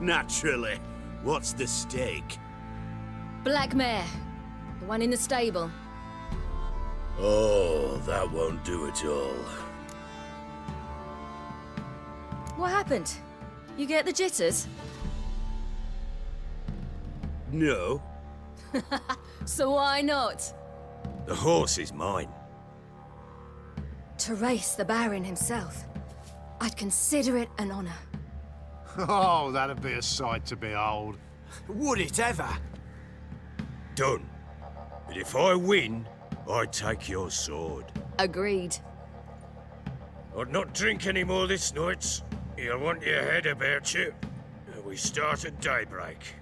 [SPEAKER 6] Naturally. What's the stake?
[SPEAKER 15] Black mare. The one in the stable.
[SPEAKER 6] Oh, that won't do at all.
[SPEAKER 15] What happened? You get the jitters?
[SPEAKER 6] No.
[SPEAKER 15] So why not?
[SPEAKER 10] The horse is mine.
[SPEAKER 15] To race the Baron himself. I'd consider it an honor.
[SPEAKER 12] Oh, that'd be a sight to behold.
[SPEAKER 8] Would it ever?
[SPEAKER 10] Done. But if I win, I take your sword.
[SPEAKER 15] Agreed.
[SPEAKER 10] I'd not drink any more this night. You'll want your head about you. We start at daybreak.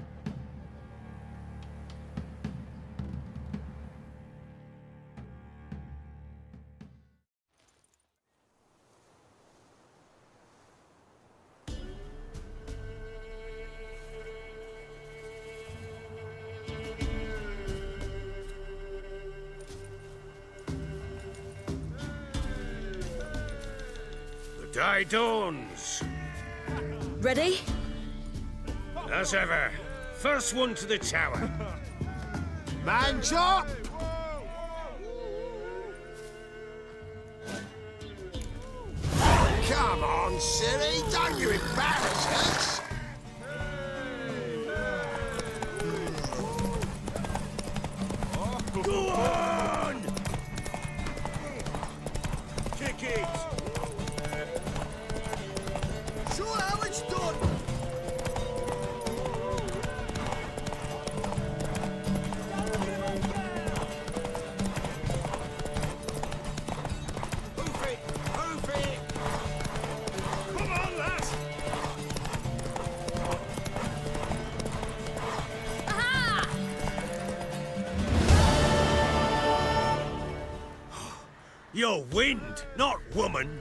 [SPEAKER 10] The day dawns.
[SPEAKER 15] Ready?
[SPEAKER 10] As ever. First one to the tower.
[SPEAKER 19] Man chop! Come on, silly, don't you embarrass us!
[SPEAKER 10] Go on! Kick it!
[SPEAKER 4] Show how it's done!
[SPEAKER 10] Hoof it! Hoof it! Come on, lass!
[SPEAKER 15] Aha!
[SPEAKER 10] You're wind, not woman.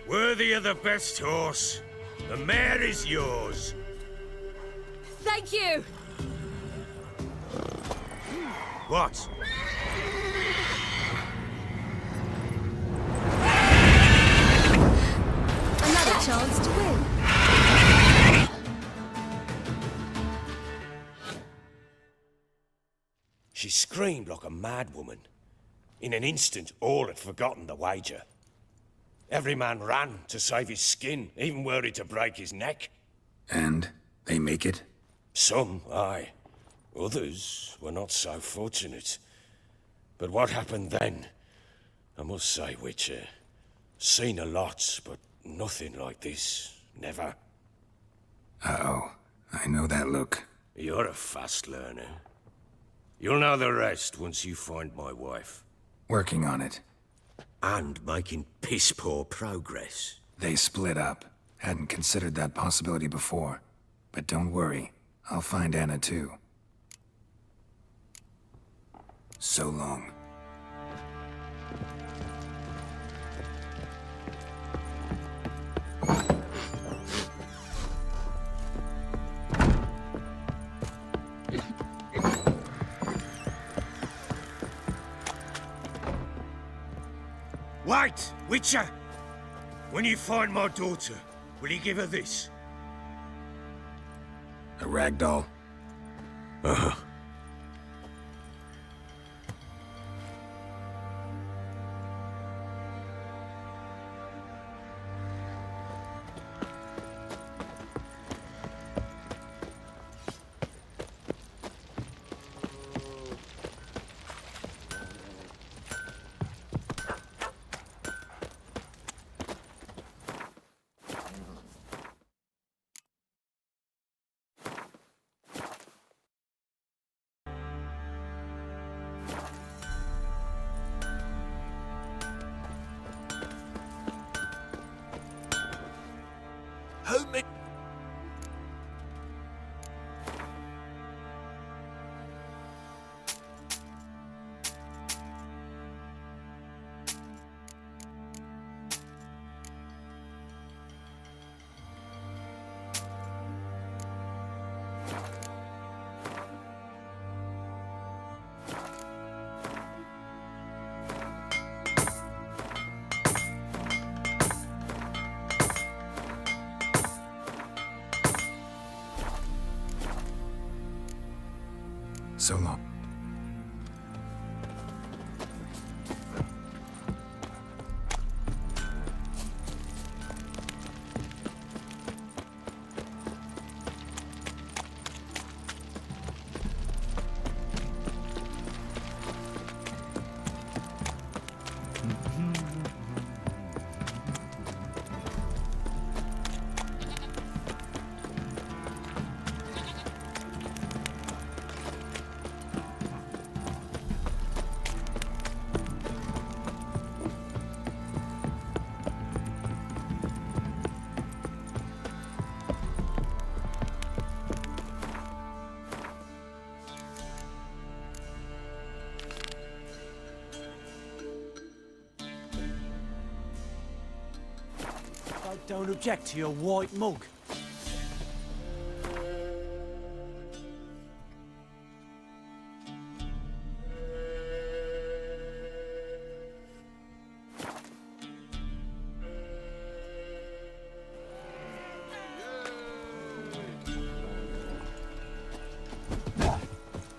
[SPEAKER 10] Worthy of the best horse. The mare is yours.
[SPEAKER 15] Thank you!
[SPEAKER 10] What?
[SPEAKER 15] Another chance to win.
[SPEAKER 10] She screamed like a mad woman. In an instant, all had forgotten the wager. Every man ran to save his skin, even were he to break his neck.
[SPEAKER 7] And they make it?
[SPEAKER 10] Some, aye. Others were not so fortunate. But what happened then? I must say, Witcher, seen a lot, but nothing like this. Never.
[SPEAKER 7] Uh-oh. I know that look.
[SPEAKER 10] You're a fast learner. You'll know the rest once you find my wife.
[SPEAKER 7] Working on it.
[SPEAKER 10] And making piss-poor progress.
[SPEAKER 7] They split up. Hadn't considered that possibility before. But don't worry. I'll find Anna too. So long.
[SPEAKER 10] Wait, Witcher! When you find my daughter, will you give her this?
[SPEAKER 7] A rag doll?
[SPEAKER 10] Uh-huh.
[SPEAKER 13] Who me?
[SPEAKER 7] So long.
[SPEAKER 9] I don't object to your white mug.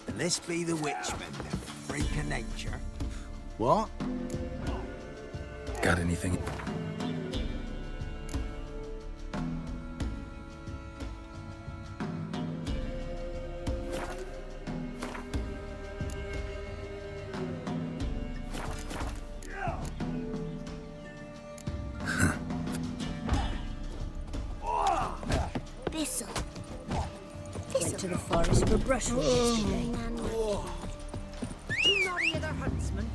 [SPEAKER 9] And this be the witchman, the freak of nature.
[SPEAKER 19] What?
[SPEAKER 7] Got anything?
[SPEAKER 17] Thistle.
[SPEAKER 3] Went to the forest for brushwood yesterday.
[SPEAKER 20] Do you not hear the huntsman?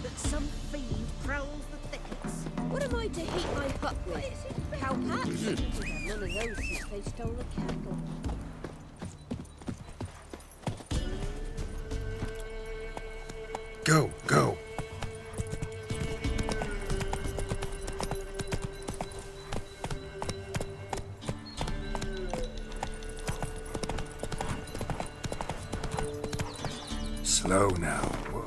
[SPEAKER 20] That some fiend prowls the thickets?
[SPEAKER 3] What am I to heat my hut with? Cowpats? We've had none of those since they stole the cattle.
[SPEAKER 7] Go, go. Slow now. Whoa.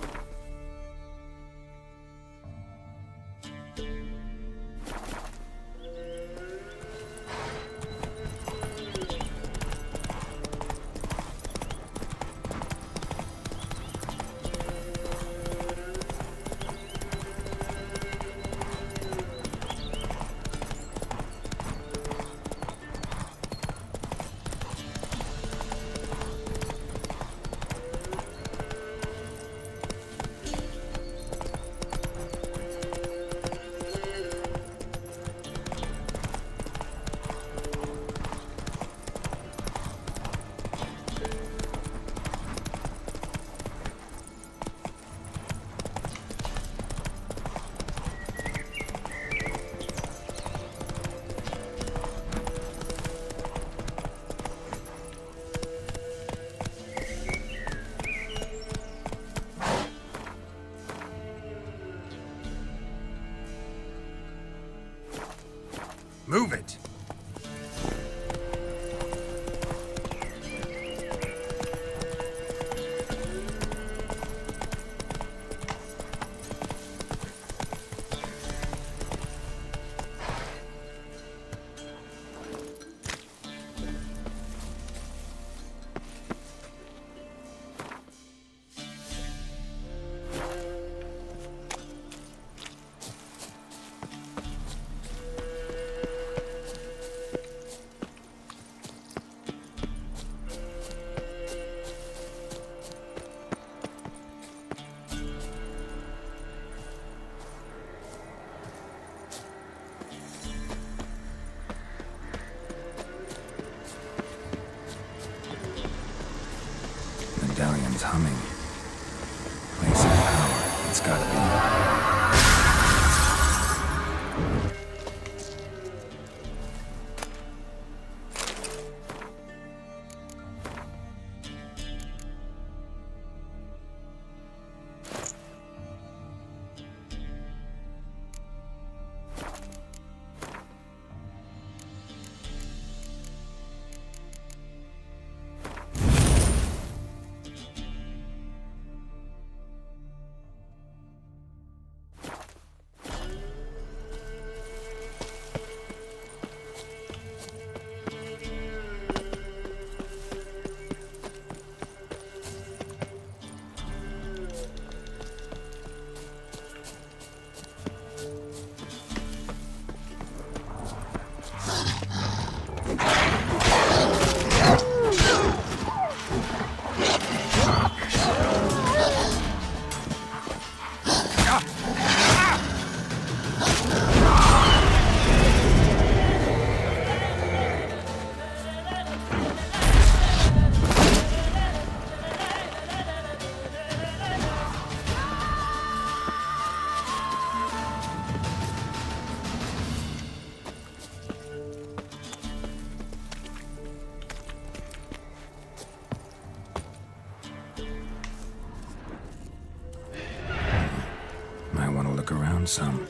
[SPEAKER 7] Move it. humming. Place of power. It's gotta be. Might want to look around some.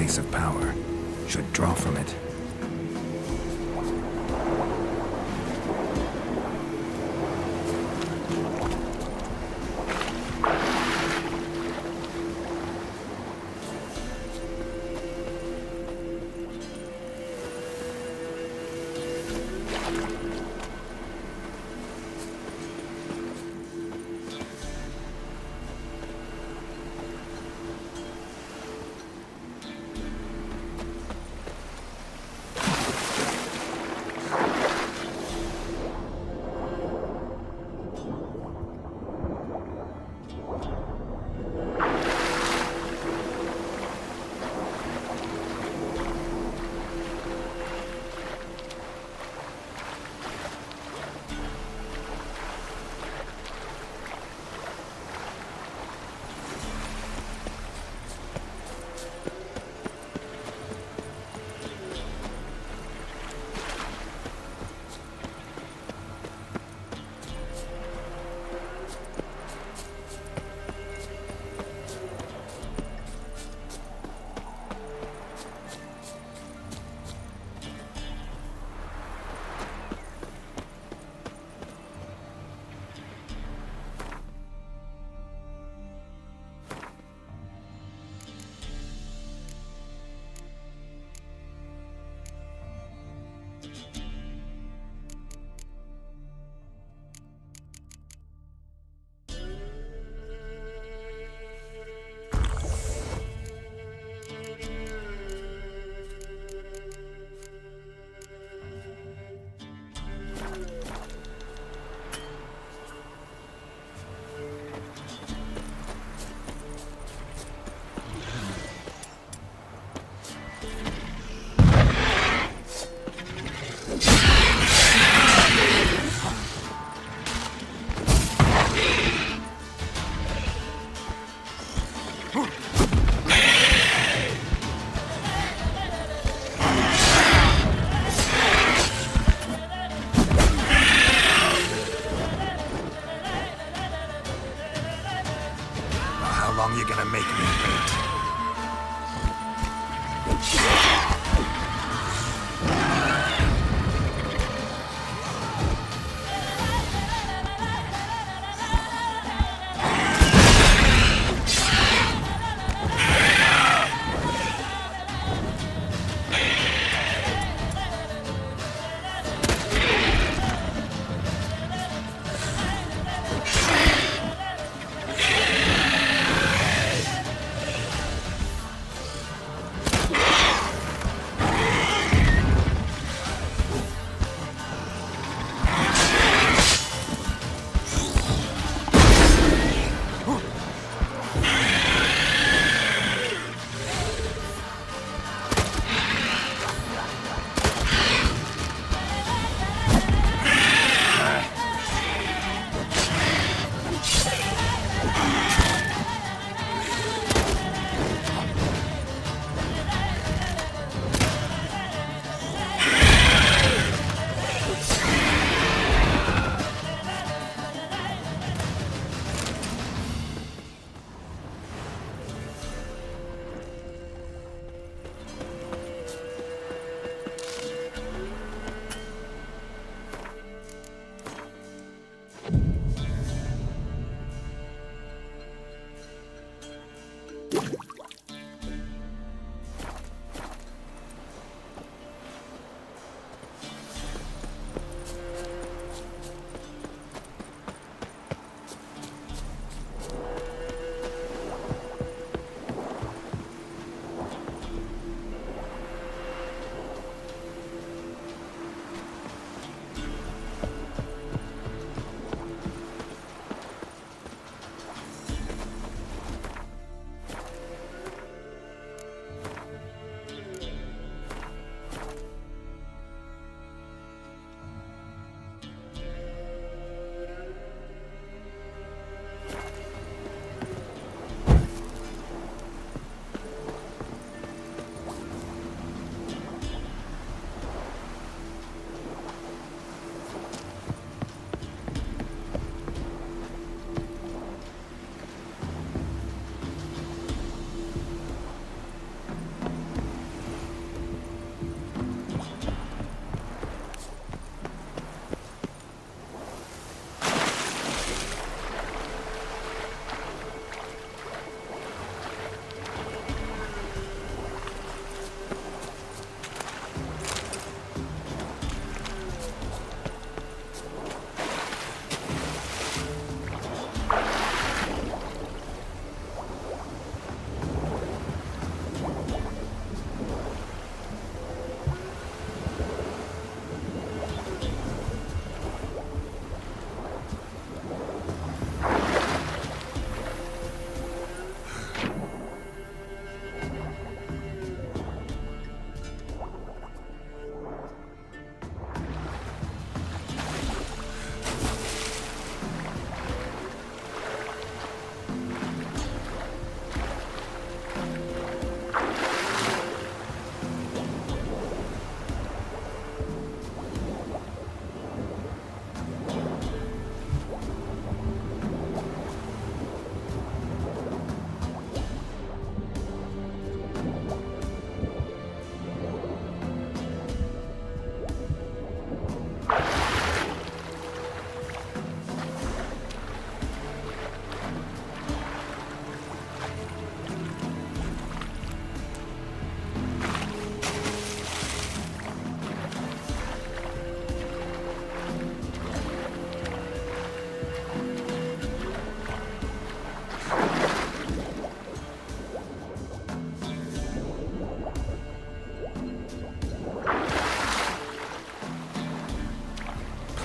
[SPEAKER 7] place of power should draw from it.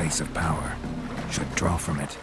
[SPEAKER 7] place of power should draw from it.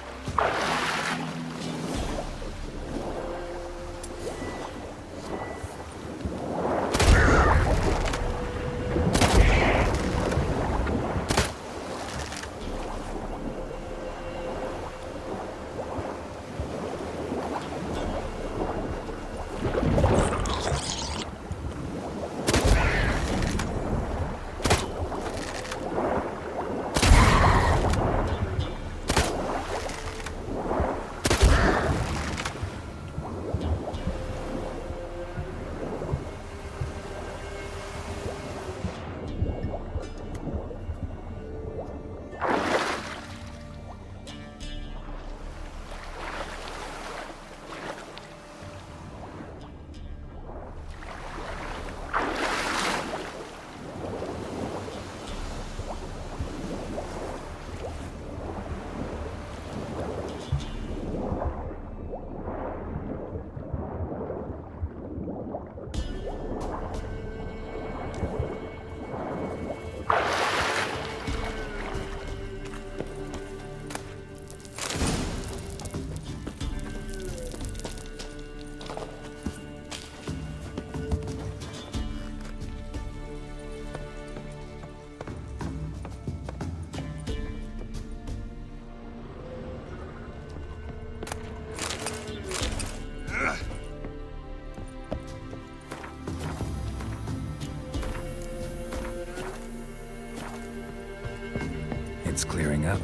[SPEAKER 7] It's clearing up.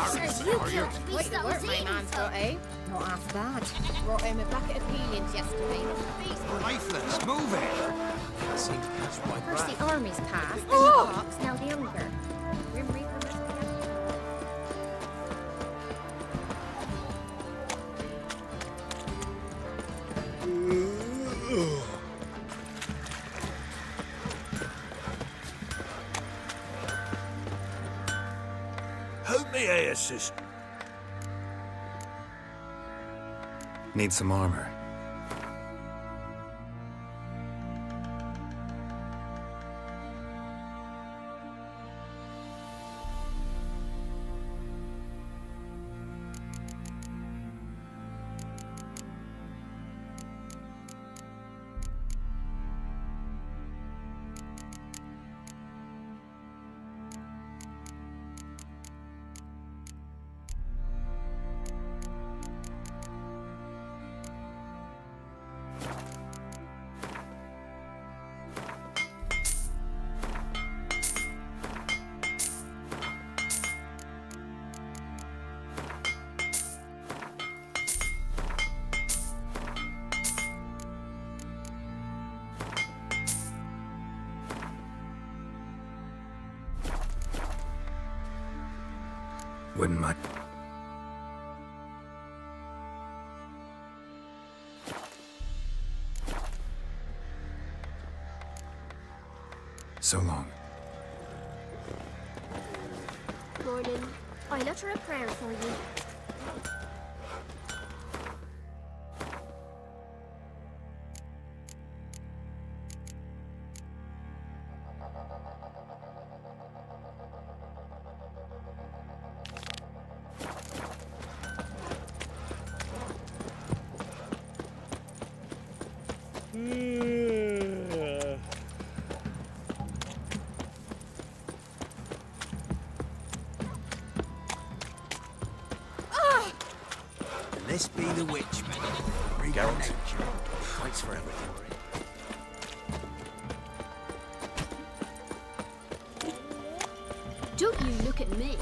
[SPEAKER 2] Says you killed the beast that was my man's got, eh? Not half bad. Brought home a bucket of peelings yesterday.
[SPEAKER 9] Lifeless, move it! That seems to catch my
[SPEAKER 2] First
[SPEAKER 9] breath.
[SPEAKER 2] the army's passed, then the pox, now the hunger. Grim Reaper must be
[SPEAKER 6] Help me here, sister.
[SPEAKER 7] Need some armor. Wouldn't mind. So long.
[SPEAKER 18] Morning. I'll utter a prayer for you.
[SPEAKER 9] This be the witchman. Geralt, thanks for everything.
[SPEAKER 18] Don't you look at me.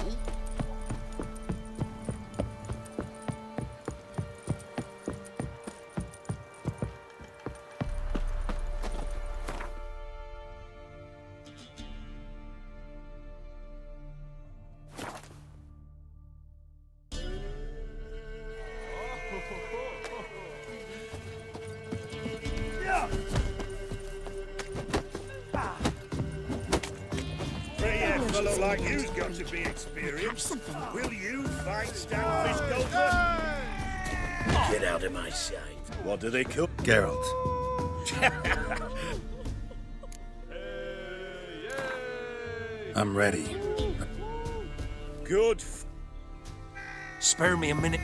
[SPEAKER 6] Fellow like you's got to be experienced. Will you fight Stanfish Gopher? Get out of my sight. What do they call
[SPEAKER 7] Geralt. I'm ready.
[SPEAKER 6] Good.
[SPEAKER 16] Spare me a minute.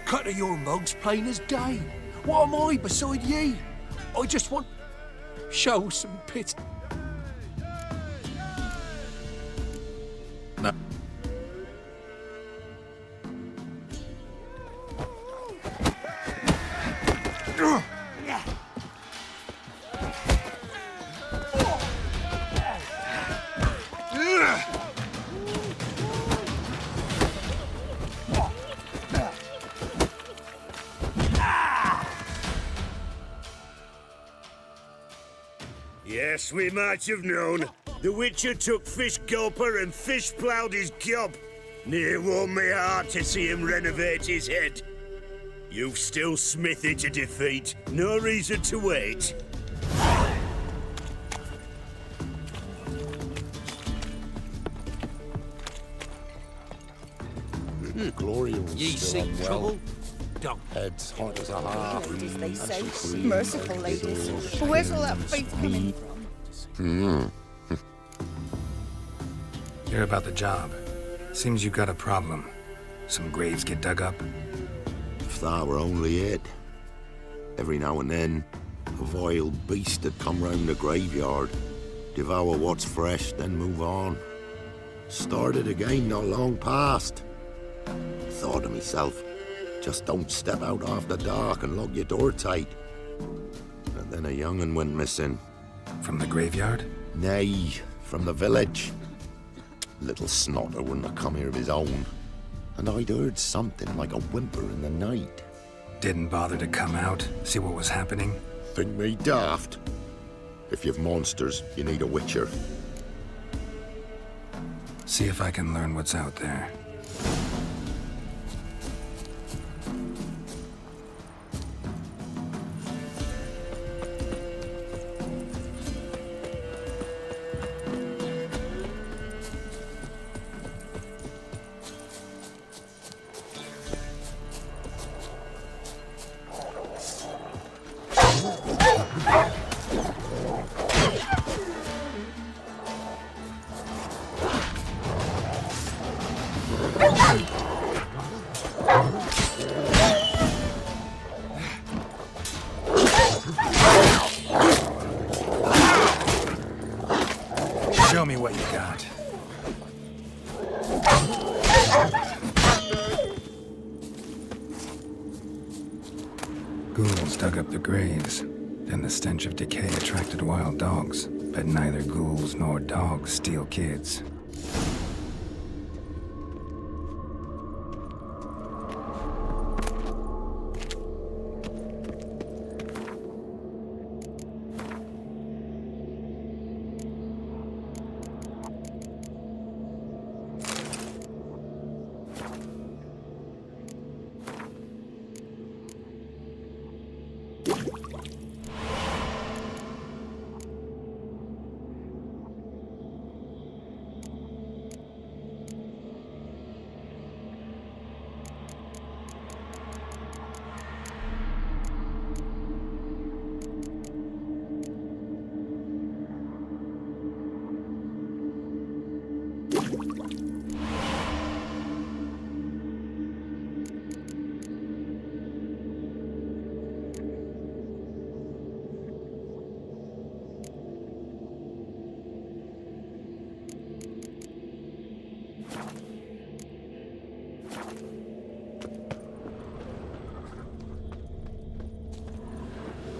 [SPEAKER 16] Cut of your mugs plain as day. What am I beside ye? I just want... show some pity. No.
[SPEAKER 6] Yes, we might have known. The Witcher took Fish Gulper and fish-ploughed his gob. Near warmed me heart to see him renovate his head. You've still Smithy to defeat. No reason to wait.
[SPEAKER 19] Gloria was
[SPEAKER 9] Ye
[SPEAKER 19] still
[SPEAKER 9] seek
[SPEAKER 19] unwell.
[SPEAKER 9] trouble? Don't.
[SPEAKER 19] Head's hot as a heart.
[SPEAKER 3] Ladies, they say.
[SPEAKER 19] Cream,
[SPEAKER 3] Merciful ladies. But where's all that faith coming from?
[SPEAKER 7] Hear about the job. Seems you got a problem. Some graves get dug up.
[SPEAKER 19] If that were only it. Every now and then, a vile beast would come round the graveyard, devour what's fresh, then move on. Started again not long past. Thought to myself, just don't step out after dark and lock your door tight. And then a young'un went missing.
[SPEAKER 7] From the graveyard?
[SPEAKER 19] Nay, from the village. Little snotter wouldn't have come here of his own. And I'd heard something like a whimper in the night.
[SPEAKER 7] Didn't bother to come out, see what was happening?
[SPEAKER 19] Think me daft? If you've monsters, you need a witcher.
[SPEAKER 7] See if I can learn what's out there. Show me what you got. Ghouls dug up the graves. Then the stench of decay attracted wild dogs. But neither ghouls nor dogs steal kids.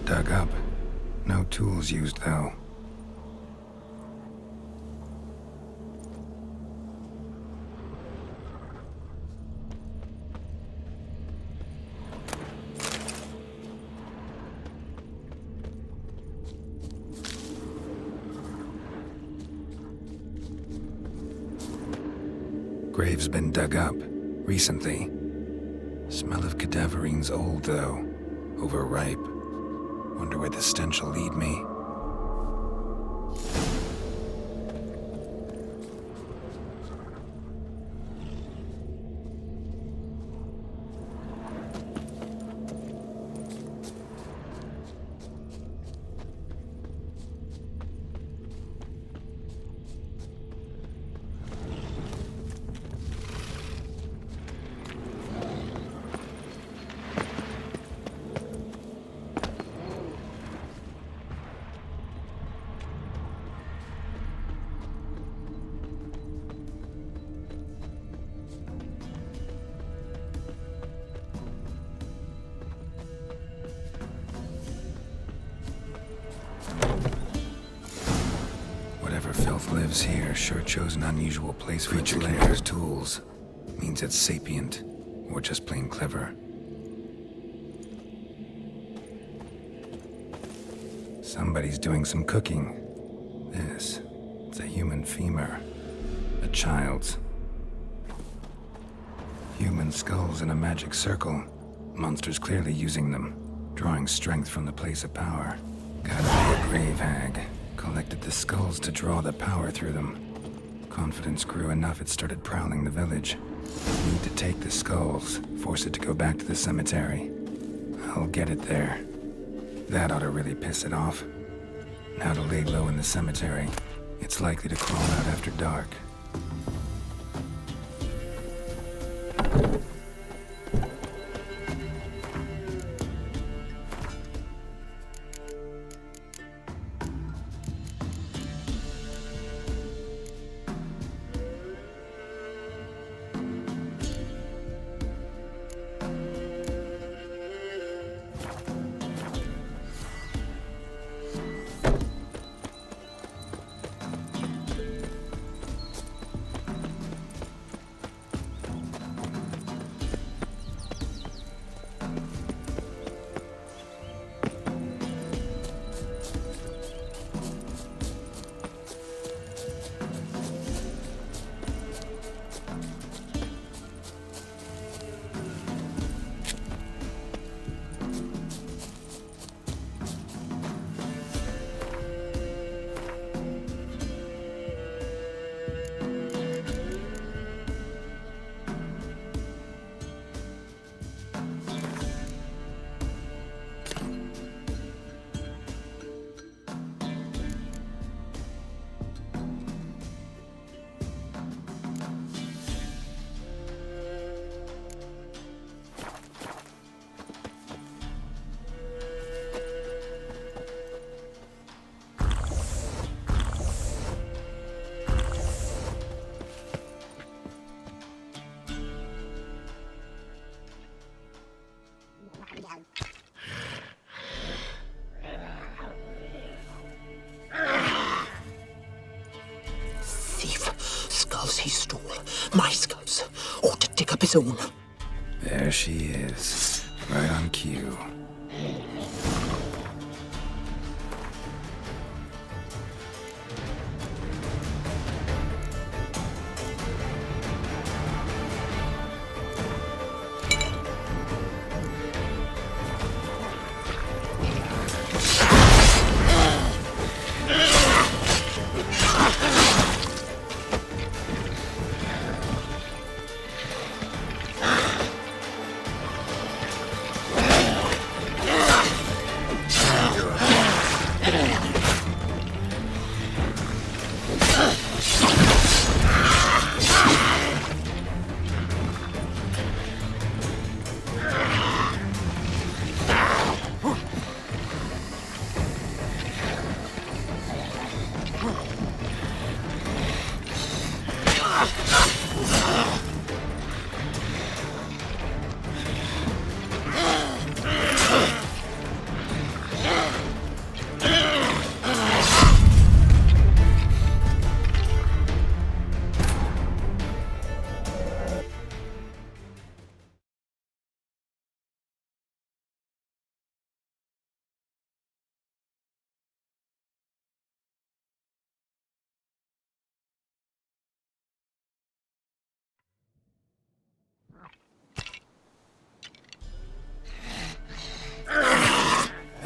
[SPEAKER 7] Dug up. No tools used, though. Grave's been dug up. Recently. Smell of cadaverines old, though. Overripe. Wonder where the stench will lead me. Filth lives here sure chose an unusual place for its layers. Tools. Means it's sapient, or just plain clever. Somebody's doing some cooking. It's a human femur. A child's. Human skulls in a magic circle. Monsters clearly using them, drawing strength from the place of power. Gotta be a grave hag. Collected the skulls to draw the power through them. Confidence grew enough it started prowling the village. Need to take the skulls, force it to go back to the cemetery. I'll get it there. That ought to really piss it off. Now to lay low in the cemetery. It's likely to crawl out after dark.
[SPEAKER 9] skulls he stole. My skulls. Ought to dig up his own.
[SPEAKER 7] There she is. Right on cue.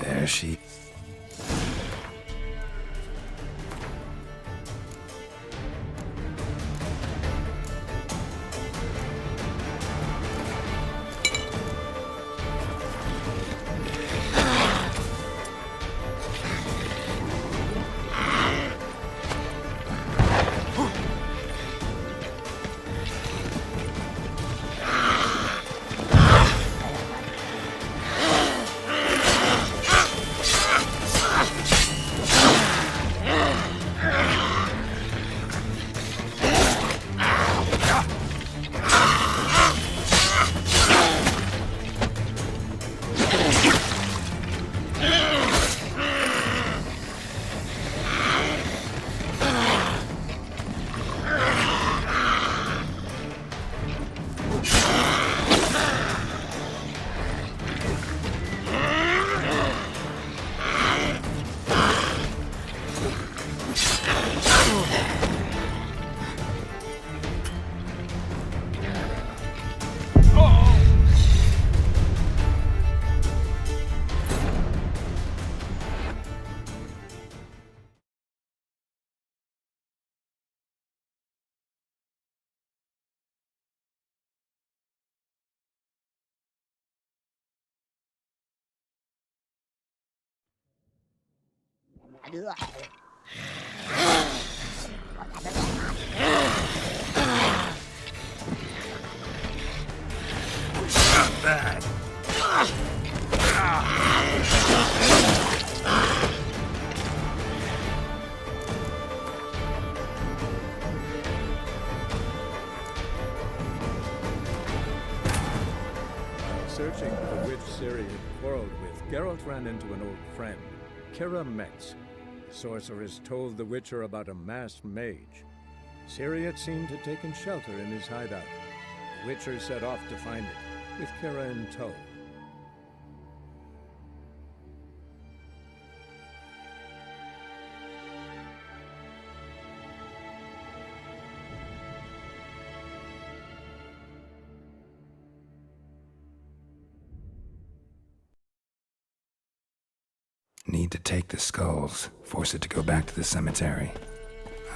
[SPEAKER 7] There she...
[SPEAKER 9] Bad.
[SPEAKER 1] Searching for the witch Ciri had quarreled with, Geralt ran into an old friend, Kira Metz. The sorceress told the Witcher about a masked mage. Ciri had seemed to have taken shelter in his hideout. The Witcher set off to find it, with Kira in tow.
[SPEAKER 7] Need to take the skulls, force it to go back to the cemetery.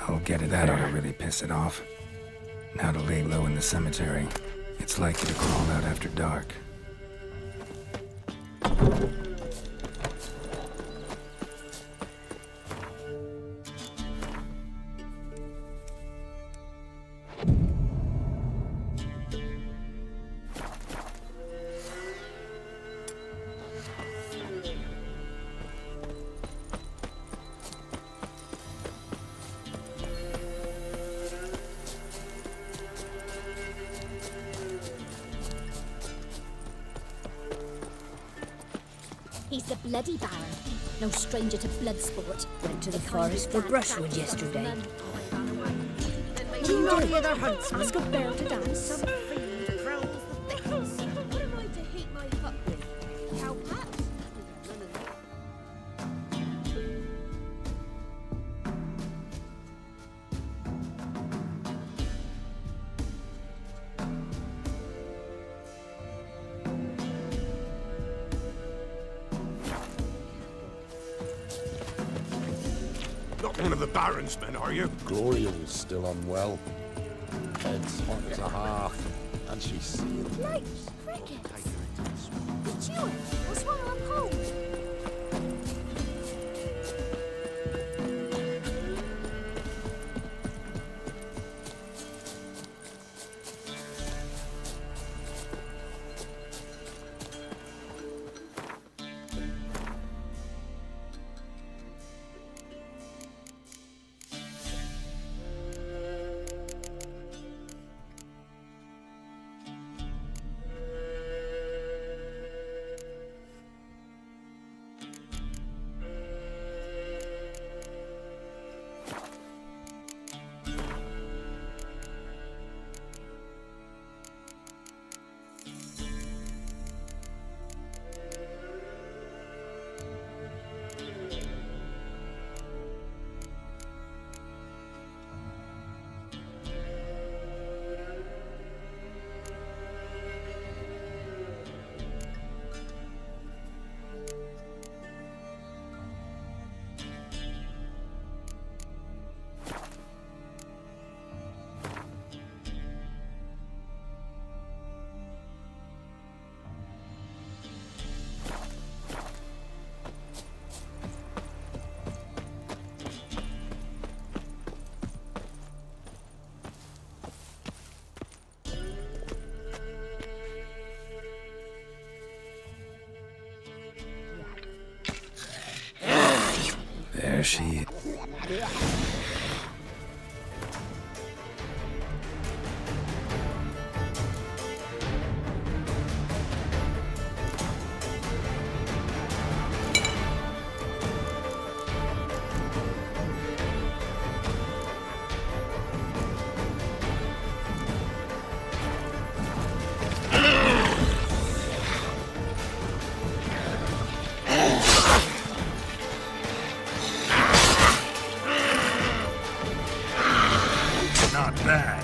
[SPEAKER 7] I'll get it out to really piss it off. Now to lay low in the cemetery. It's likely to crawl out after dark.
[SPEAKER 14] He's the bloody Baron. No stranger to blood sport.
[SPEAKER 3] Went to the forest for brushwood yesterday.
[SPEAKER 20] find any other huntsman.
[SPEAKER 18] Ask a bear to dance.
[SPEAKER 20] Some fiend prowls the thickets.
[SPEAKER 15] What am I to heat my hut with? Cow pat?
[SPEAKER 10] Not one of the Baron's men, are you?
[SPEAKER 21] Gloriel's still unwell. Head's hot as a half, and she's seeing
[SPEAKER 18] Like
[SPEAKER 21] things.
[SPEAKER 18] crickets. It's you. What's wrong with her cold?
[SPEAKER 7] There she...
[SPEAKER 10] Not bad.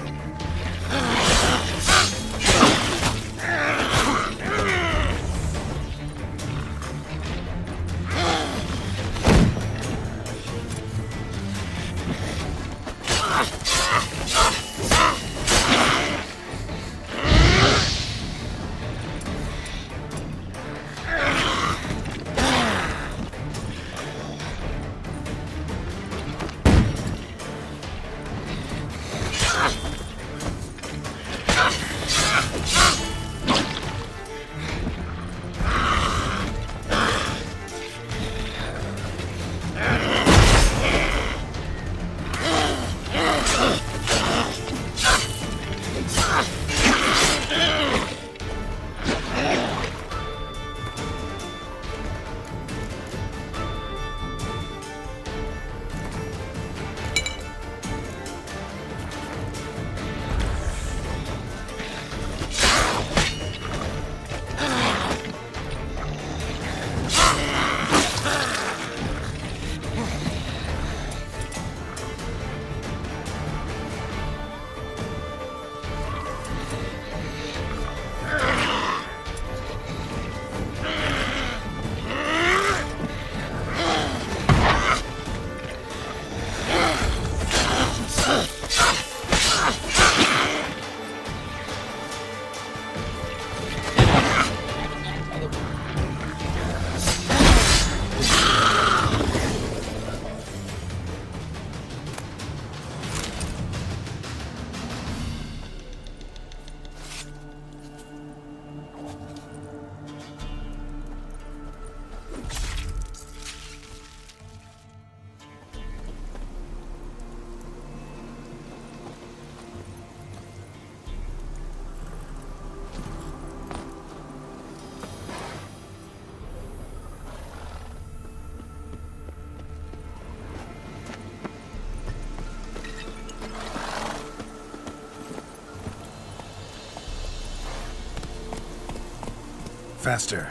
[SPEAKER 7] Faster.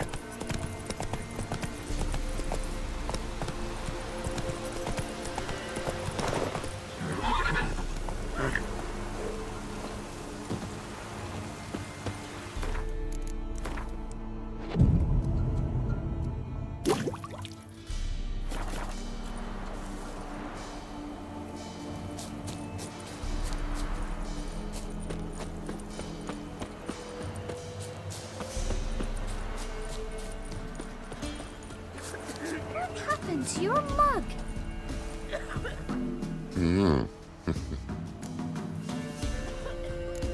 [SPEAKER 18] What happened to your mug?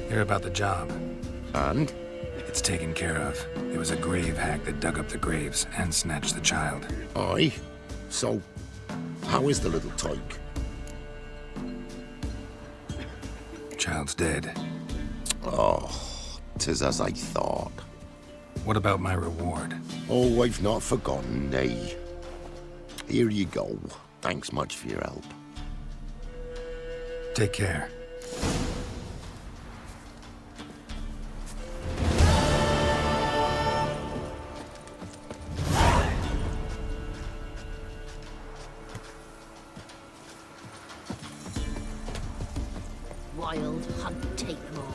[SPEAKER 7] Hear about the job.
[SPEAKER 19] And?
[SPEAKER 7] It's taken care of. It was a grave hag that dug up the graves and snatched the child.
[SPEAKER 19] Aye? So, how is the little tyke?
[SPEAKER 7] Child's dead.
[SPEAKER 19] Oh, 'tis as I thought.
[SPEAKER 7] What about my reward?
[SPEAKER 19] Oh, I've not forgotten, nay. Here you go. Thanks much for your help.
[SPEAKER 7] Take care.
[SPEAKER 20] Wild hunt take them all.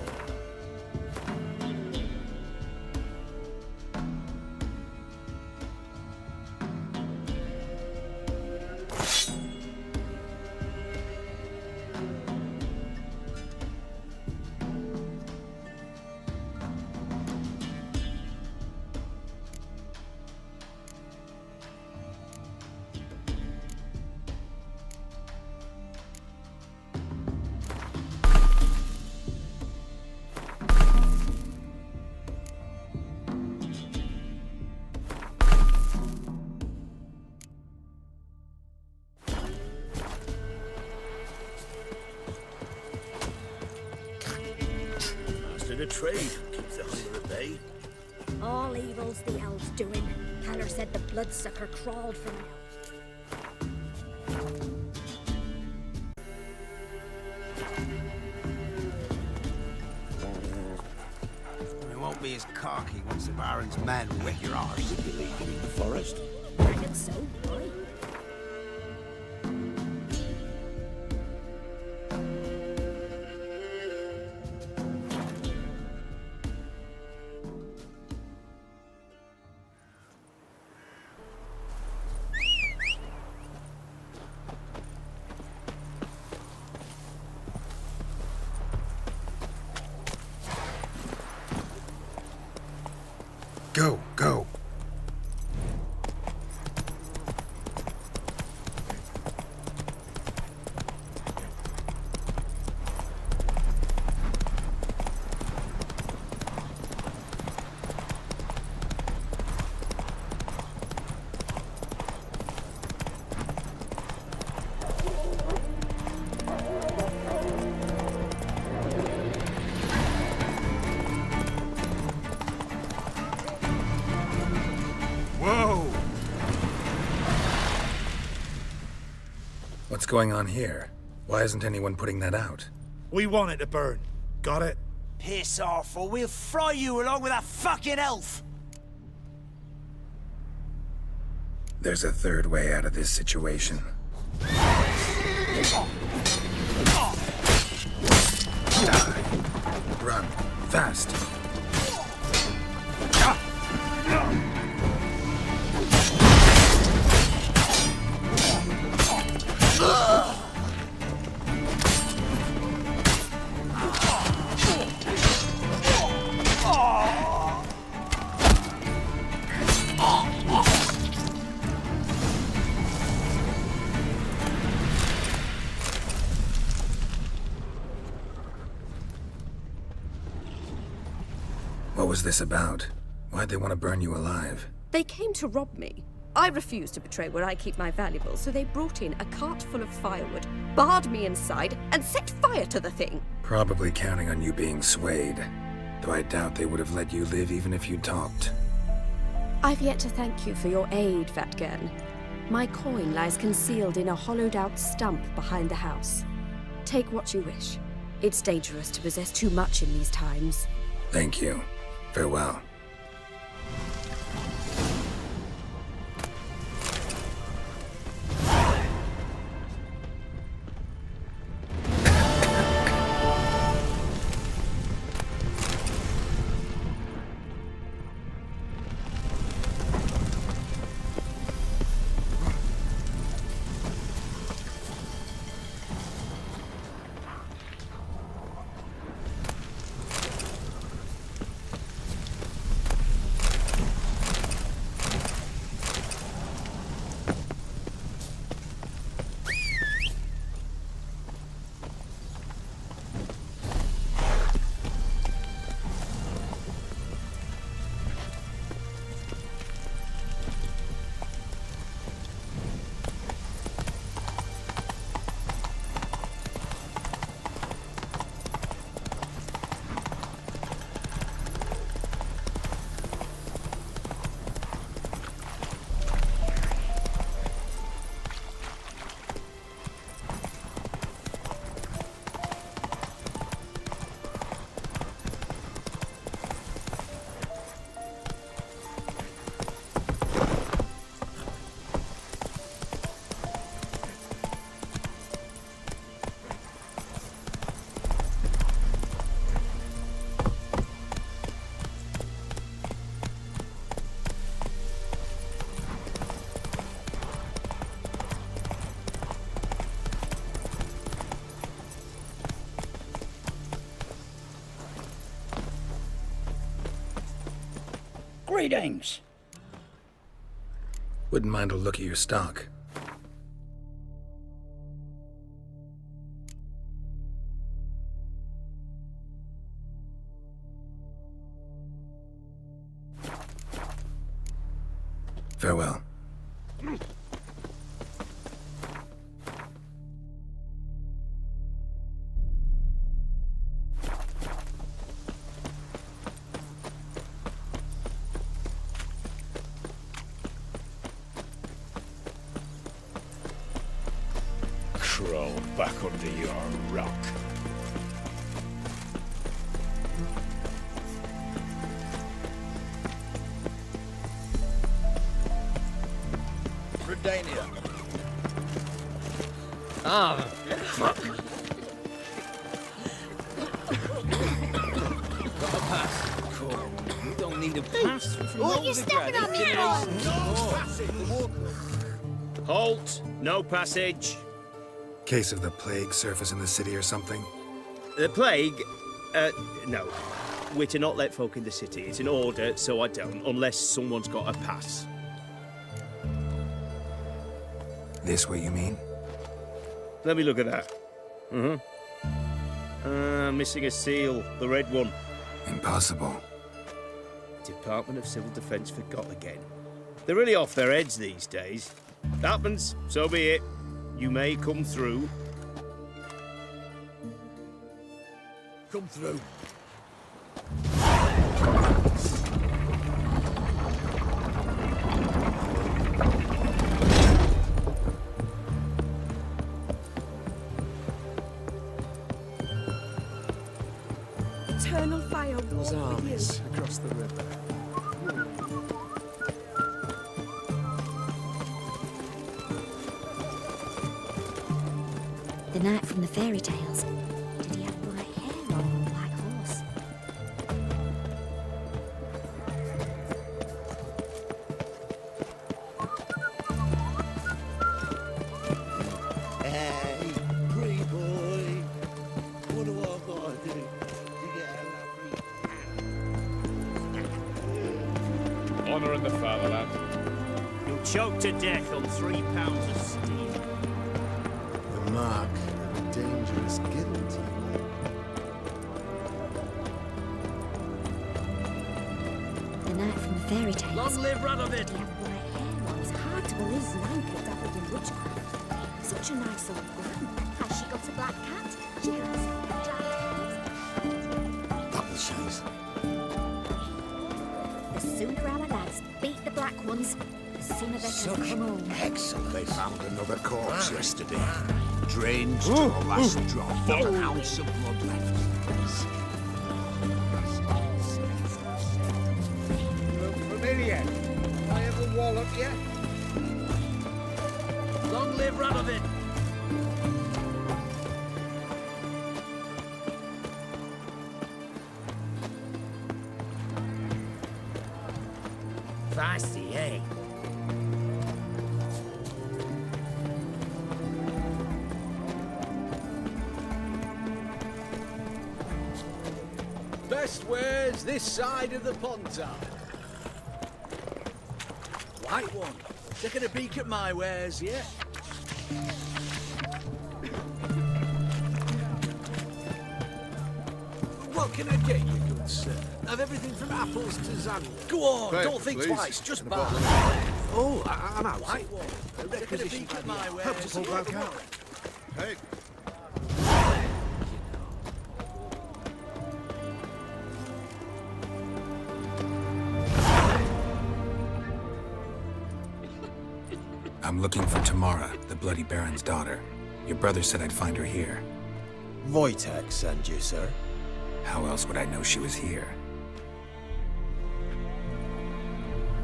[SPEAKER 13] The trade keeps the hunger at bay.
[SPEAKER 14] All evil's the elves doing. Haller said the bloodsucker crawled from an
[SPEAKER 9] It won't be as cocky once the Baron's men wet your arse.
[SPEAKER 19] You leave him in the forest.
[SPEAKER 14] reckon so, boy.
[SPEAKER 7] Go, go. What's going on here? Why isn't anyone putting that out?
[SPEAKER 12] We want it to burn. Got it?
[SPEAKER 9] Piss off, or we'll fry you along with that fucking elf!
[SPEAKER 7] There's a third way out of this situation. Die. Run. Fast. What was this about? Why'd they want to burn you alive?
[SPEAKER 3] They came to rob me. I refused to betray where I keep my valuables, so they brought in a cart full of firewood, barred me inside, and set fire to the thing.
[SPEAKER 7] Probably counting on you being swayed. Though I doubt they would have let you live even if you talked.
[SPEAKER 3] I've yet to thank you for your aid, Vatgern. My coin lies concealed in a hollowed-out stump behind the house. Take what you wish. It's dangerous to possess too much in these times.
[SPEAKER 7] Thank you. Farewell.
[SPEAKER 5] Greetings.
[SPEAKER 7] Wouldn't mind a look at your stock. Farewell.
[SPEAKER 12] Crawl back under your rock.
[SPEAKER 4] Redania.
[SPEAKER 8] Ah, fuck. Got a pass. Cool. You don't need a pass from
[SPEAKER 15] What are you stepping on me for?
[SPEAKER 13] Halt! No passage.
[SPEAKER 7] Case of the plague surface in the city or something?
[SPEAKER 13] The plague? No. We're to not let folk in the city. It's an order, so I don't, unless someone's got a pass.
[SPEAKER 7] This what you mean?
[SPEAKER 13] Let me look at that. Missing a seal. The red one.
[SPEAKER 7] Impossible.
[SPEAKER 13] Department of Civil Defence forgot again. They're really off their heads these days. Happens, so be it. You may come through.
[SPEAKER 12] Come through.
[SPEAKER 3] Eternal fire
[SPEAKER 1] Those
[SPEAKER 3] walk with
[SPEAKER 1] armies
[SPEAKER 3] you.
[SPEAKER 1] across the river.
[SPEAKER 14] The knight from the fairy tales. Did he have black hair or a black horse?
[SPEAKER 9] Hey, pretty boy. What do I gotta do to get a lovely...
[SPEAKER 22] Honouring the fatherland.
[SPEAKER 13] You'll choke to death on 3 pounds of steel.
[SPEAKER 23] The mark of a dangerous guillotine.
[SPEAKER 14] The knight from the fairy tales.
[SPEAKER 11] Long live Radovid!
[SPEAKER 14] Did he have black hair or it's hard to believe Blanca dabbled in witchcraft. Such a nice old woman. Has she got a black cat? She has.
[SPEAKER 23] Double shows.
[SPEAKER 14] The sooner our lads beat the black ones, the sooner they can come home.
[SPEAKER 9] Excellent. They found another corpse yesterday. Drained to the last drop. Not an ounce of blood left.
[SPEAKER 4] You look familiar. I ever wallop yet?
[SPEAKER 11] Long live Radovid!
[SPEAKER 13] Fancy, eh?
[SPEAKER 24] Best wares this side of the Pontar. White one, taking a peek at my wares, yeah? What can I get you, good sir? Have everything from apples to zangwill. Go on,
[SPEAKER 23] Right,
[SPEAKER 24] don't think
[SPEAKER 23] please.
[SPEAKER 24] twice, just
[SPEAKER 23] And a
[SPEAKER 24] buy.
[SPEAKER 23] bottle
[SPEAKER 24] Oh, I'm out. White one, taking a peek at my wares.
[SPEAKER 23] Help to pull back out. Hey.
[SPEAKER 7] I'm looking for Tamara, the Bloody Baron's daughter. Your brother said I'd find her here.
[SPEAKER 25] Wojtek sent you, sir.
[SPEAKER 7] How else would I know she was here?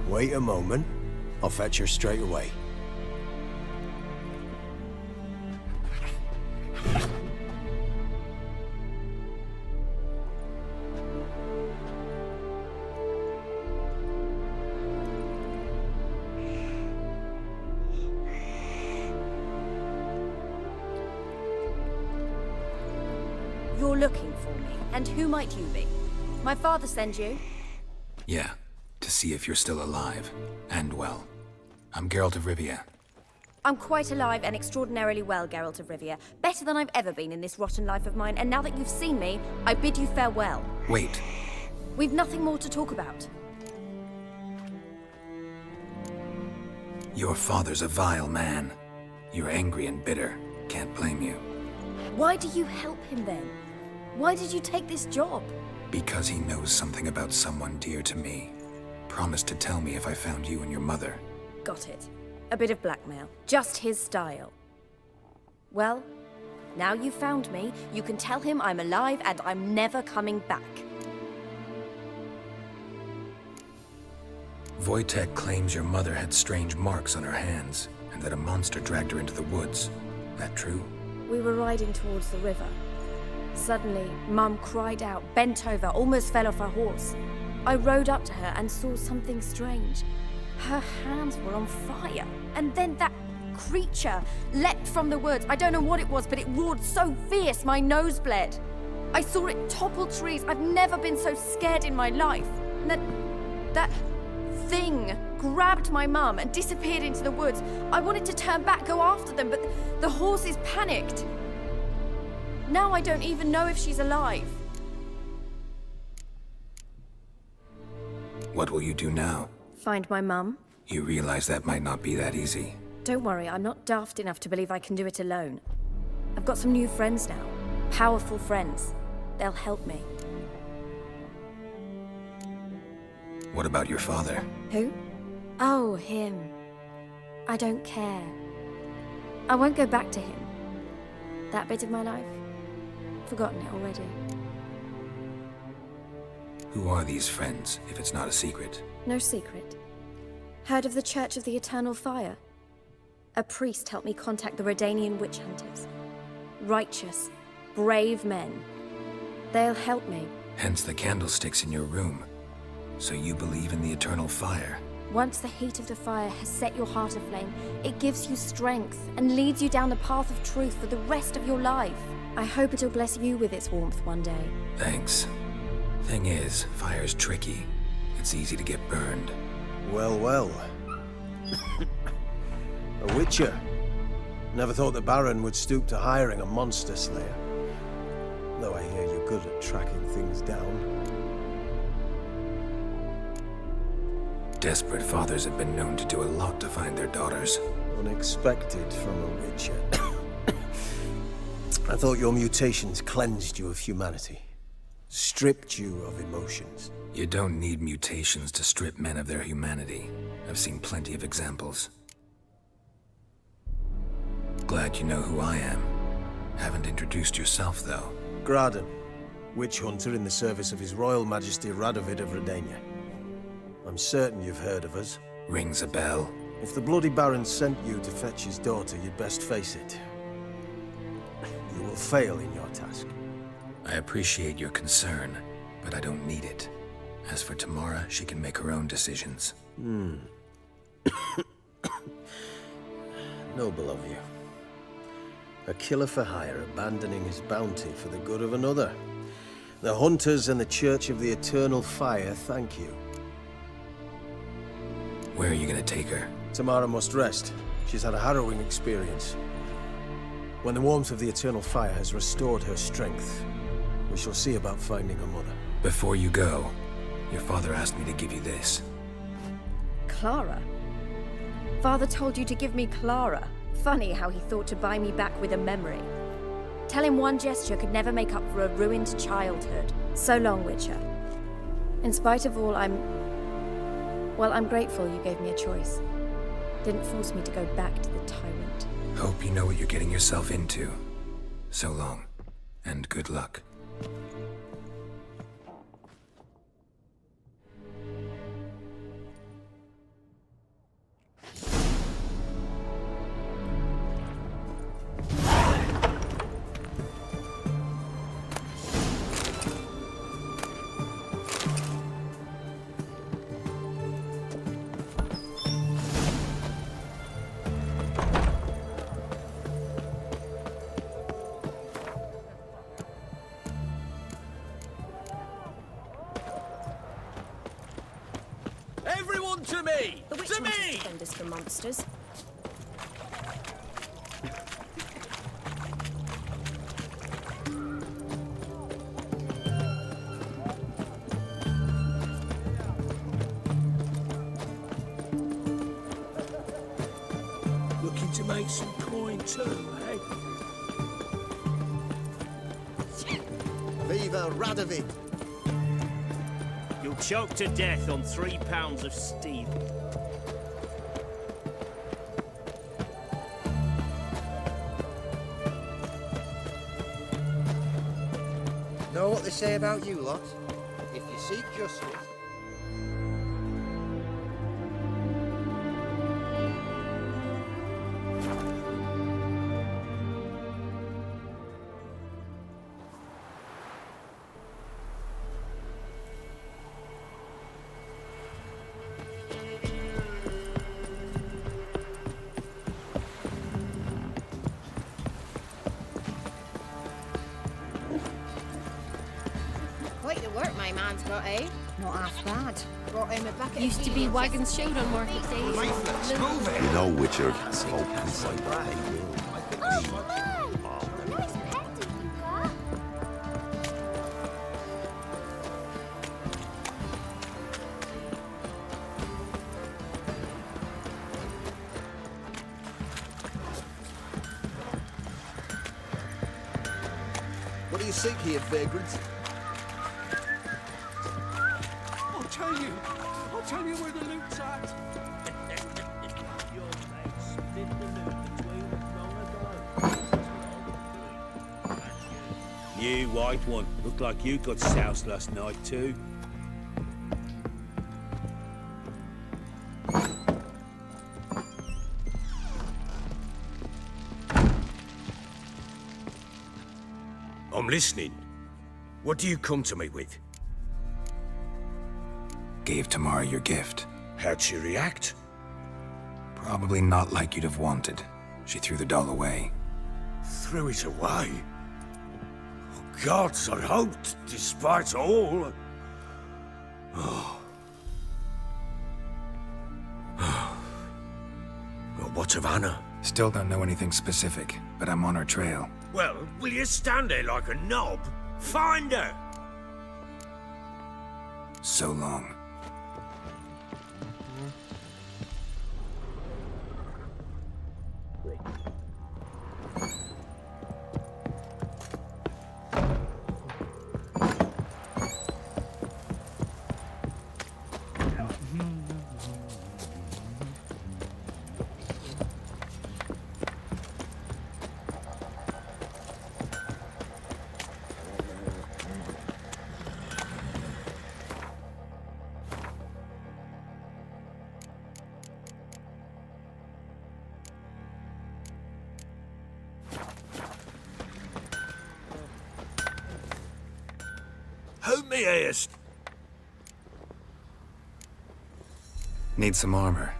[SPEAKER 25] Wait a moment. I'll fetch her straight away.
[SPEAKER 26] You're looking for me, and who might you be? My father send you?
[SPEAKER 7] Yeah, to see if you're still alive, and well. I'm Geralt of Rivia.
[SPEAKER 2] I'm quite alive and extraordinarily well, Geralt of Rivia. Better than I've ever been in this rotten life of mine, and now that you've seen me, I bid you farewell.
[SPEAKER 7] Wait.
[SPEAKER 2] We've nothing more to talk about.
[SPEAKER 7] Your father's a vile man. You're angry and bitter. Can't blame you.
[SPEAKER 2] Why do you help him then? Why did you take this job?
[SPEAKER 7] Because he knows something about someone dear to me. Promised to tell me if I found you and your mother.
[SPEAKER 2] Got it. A bit of blackmail. Just his style. Well, now you've found me, you can tell him I'm alive and I'm never coming back.
[SPEAKER 7] Wojtek claims your mother had strange marks on her hands, and that a monster dragged her into the woods. That true?
[SPEAKER 2] We were riding towards the river. Suddenly, Mum cried out, bent over, almost fell off her horse. I rode up to her and saw something strange. Her hands were on fire. And then that creature leapt from the woods. I don't know what it was, but it roared so fierce my nose bled. I saw it topple trees. I've never been so scared in my life. And that thing grabbed my mum and disappeared into the woods. I wanted to turn back, go after them, but the horses panicked. Now I don't even know if she's alive.
[SPEAKER 7] What will you do now?
[SPEAKER 2] Find my mum.
[SPEAKER 7] You realize that might not be that easy.
[SPEAKER 2] Don't worry, I'm not daft enough to believe I can do it alone. I've got some new friends now. Powerful friends. They'll help me.
[SPEAKER 7] What about your father?
[SPEAKER 2] Who? Oh, him. I don't care. I won't go back to him. That bit of my life? Forgotten it already.
[SPEAKER 7] Who are these friends, if it's not a secret?
[SPEAKER 2] No secret. Heard of the Church of the Eternal Fire? A priest helped me contact the Redanian witch hunters. Righteous, brave men. They'll help me.
[SPEAKER 7] Hence the candlesticks in your room. So you believe in the eternal fire?
[SPEAKER 2] Once the heat of the fire has set your heart aflame, it gives you strength and leads you down the path of truth for the rest of your life. I hope it'll bless you with its warmth one day.
[SPEAKER 7] Thanks. Thing is, fire's tricky. It's easy to get burned.
[SPEAKER 25] Well, well. A witcher. Never thought the Baron would stoop to hiring a monster slayer. Though I hear you're good at tracking things down.
[SPEAKER 7] Desperate fathers have been known to do a lot to find their daughters.
[SPEAKER 25] Unexpected from a witcher. I thought your mutations cleansed you of humanity. Stripped you of emotions.
[SPEAKER 7] You don't need mutations to strip men of their humanity. I've seen plenty of examples. Glad you know who I am. Haven't introduced yourself, though.
[SPEAKER 25] Graden, witch hunter in the service of His Royal Majesty Radovid of Redania. I'm certain you've heard of us.
[SPEAKER 7] Rings a bell.
[SPEAKER 25] If the Bloody Baron sent you to fetch his daughter, you'd best face it. You will fail in your task.
[SPEAKER 7] I appreciate your concern, but I don't need it. As for Tamara, she can make her own decisions.
[SPEAKER 25] Noble of you. A killer for hire abandoning his bounty for the good of another. The Hunters and the Church of the Eternal Fire thank you.
[SPEAKER 7] Where are you gonna take her?
[SPEAKER 25] Tamara must rest. She's had a harrowing experience. When the warmth of the Eternal Fire has restored her strength, we shall see about finding her mother.
[SPEAKER 7] Before you go, your father asked me to give you this.
[SPEAKER 2] Clara? Father told you to give me Clara. Funny how he thought to buy me back with a memory. Tell him one gesture could never make up for a ruined childhood. So long, Witcher. In spite of all, I'm grateful you gave me a choice. Didn't force me to go back to the tyrant.
[SPEAKER 7] Hope you know what you're getting yourself into. So long, and good luck.
[SPEAKER 24] to me!
[SPEAKER 3] The witch
[SPEAKER 24] To
[SPEAKER 3] hunters
[SPEAKER 24] me!
[SPEAKER 3] defend us from monsters.
[SPEAKER 13] Looking to make some coin too, eh?
[SPEAKER 24] Viva Radovid!
[SPEAKER 13] You'll choke to death on 3 pounds of steel.
[SPEAKER 9] Know what they say about you lot? If you seek justice...
[SPEAKER 5] Quite the work my man's got, eh? Not half bad. Brought him a bucket
[SPEAKER 18] Used to be wagons showed on market days.
[SPEAKER 19] You know, Witcher, folk can say what they will.
[SPEAKER 18] Nice pendant you got.
[SPEAKER 24] What do you seek here, vagrant?
[SPEAKER 13] I'll tell you where the loot's at. Your mate split the loot between them long ago. That's what I was doing. You white one, looked like you got soused last night too.
[SPEAKER 10] I'm listening. What do you come to me with?
[SPEAKER 7] Gave Tamara your gift.
[SPEAKER 10] How'd she react?
[SPEAKER 7] Probably not like you'd have wanted. She threw the doll away.
[SPEAKER 10] Threw it away? Oh, gods, I hoped, despite all. Oh. Well, what of Anna?
[SPEAKER 7] Still don't know anything specific, but I'm on her trail.
[SPEAKER 10] Well, will you stand there like a knob? Find her!
[SPEAKER 7] So long.
[SPEAKER 10] Hold me ears.
[SPEAKER 7] Need some armor.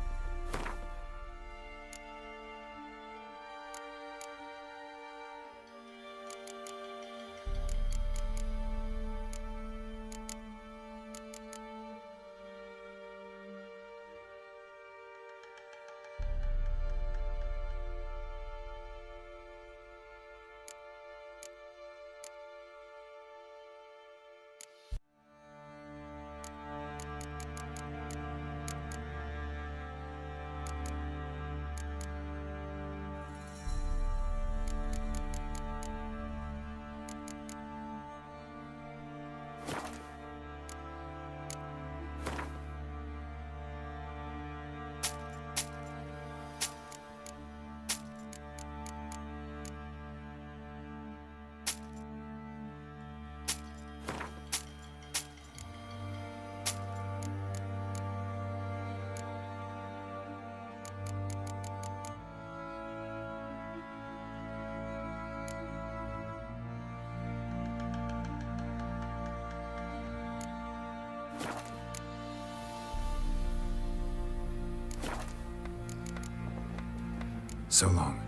[SPEAKER 7] So long.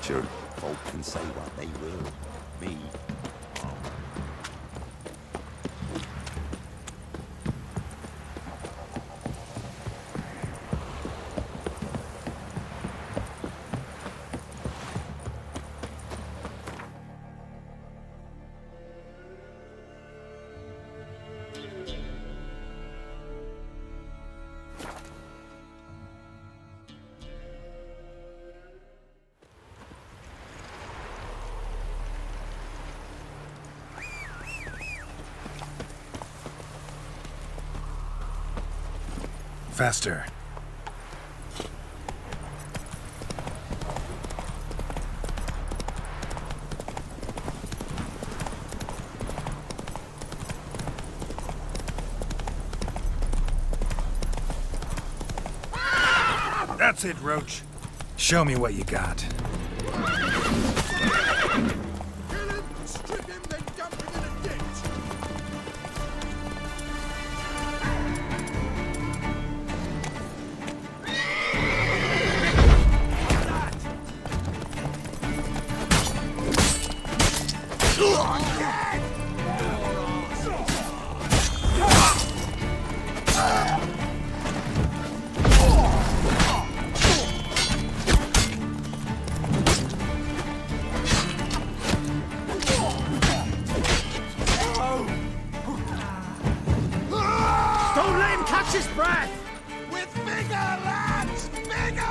[SPEAKER 19] Witcher, folk can say what they will. Me,
[SPEAKER 7] Faster.
[SPEAKER 12] That's it, Roach.
[SPEAKER 7] Show me what you got.
[SPEAKER 12] Strip him, then dump him in a ditch.
[SPEAKER 13] Don't let him catch his breath!
[SPEAKER 12] With vigor, lads! Vigor!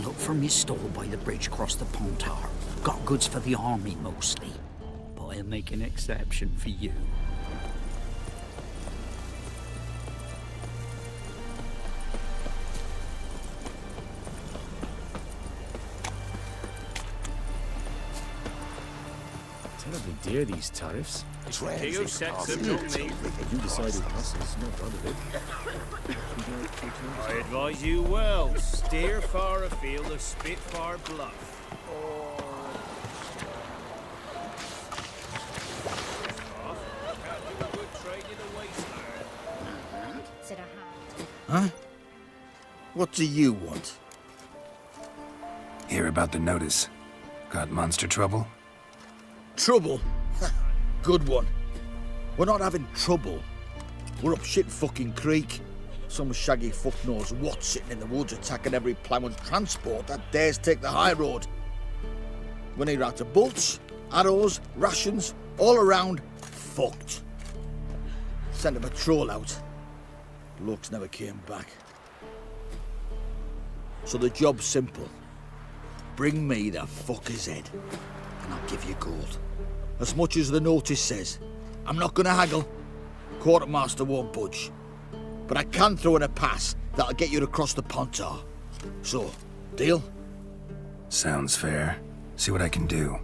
[SPEAKER 9] Look for me stall by the bridge across the Pontar. Got goods for the army mostly. But I'll make an exception for you.
[SPEAKER 6] Terribly dear, these tariffs.
[SPEAKER 13] He who sets them, not me.
[SPEAKER 6] You decided passes, not part of it.
[SPEAKER 13] I advise you well. Steer far afield of Spitfire Bluff.
[SPEAKER 11] Huh? What do you want?
[SPEAKER 7] Hear about the notice. Got monster trouble?
[SPEAKER 11] Trouble? Good one. We're not having trouble. We're up shit fucking creek. Some shaggy fuck knows what sitting in the woods attacking every plough and transport that dares take the high road. We're near out to bolts, arrows, rations, all around fucked. Sent a patrol out. Blokes never came back. So the job's simple. Bring me the fucker's head, and I'll give you gold. As much as the notice says. I'm not gonna haggle. Quartermaster won't budge. But I can throw in a pass that'll get you across the Pontar. So, deal?
[SPEAKER 7] Sounds fair. See what I can do.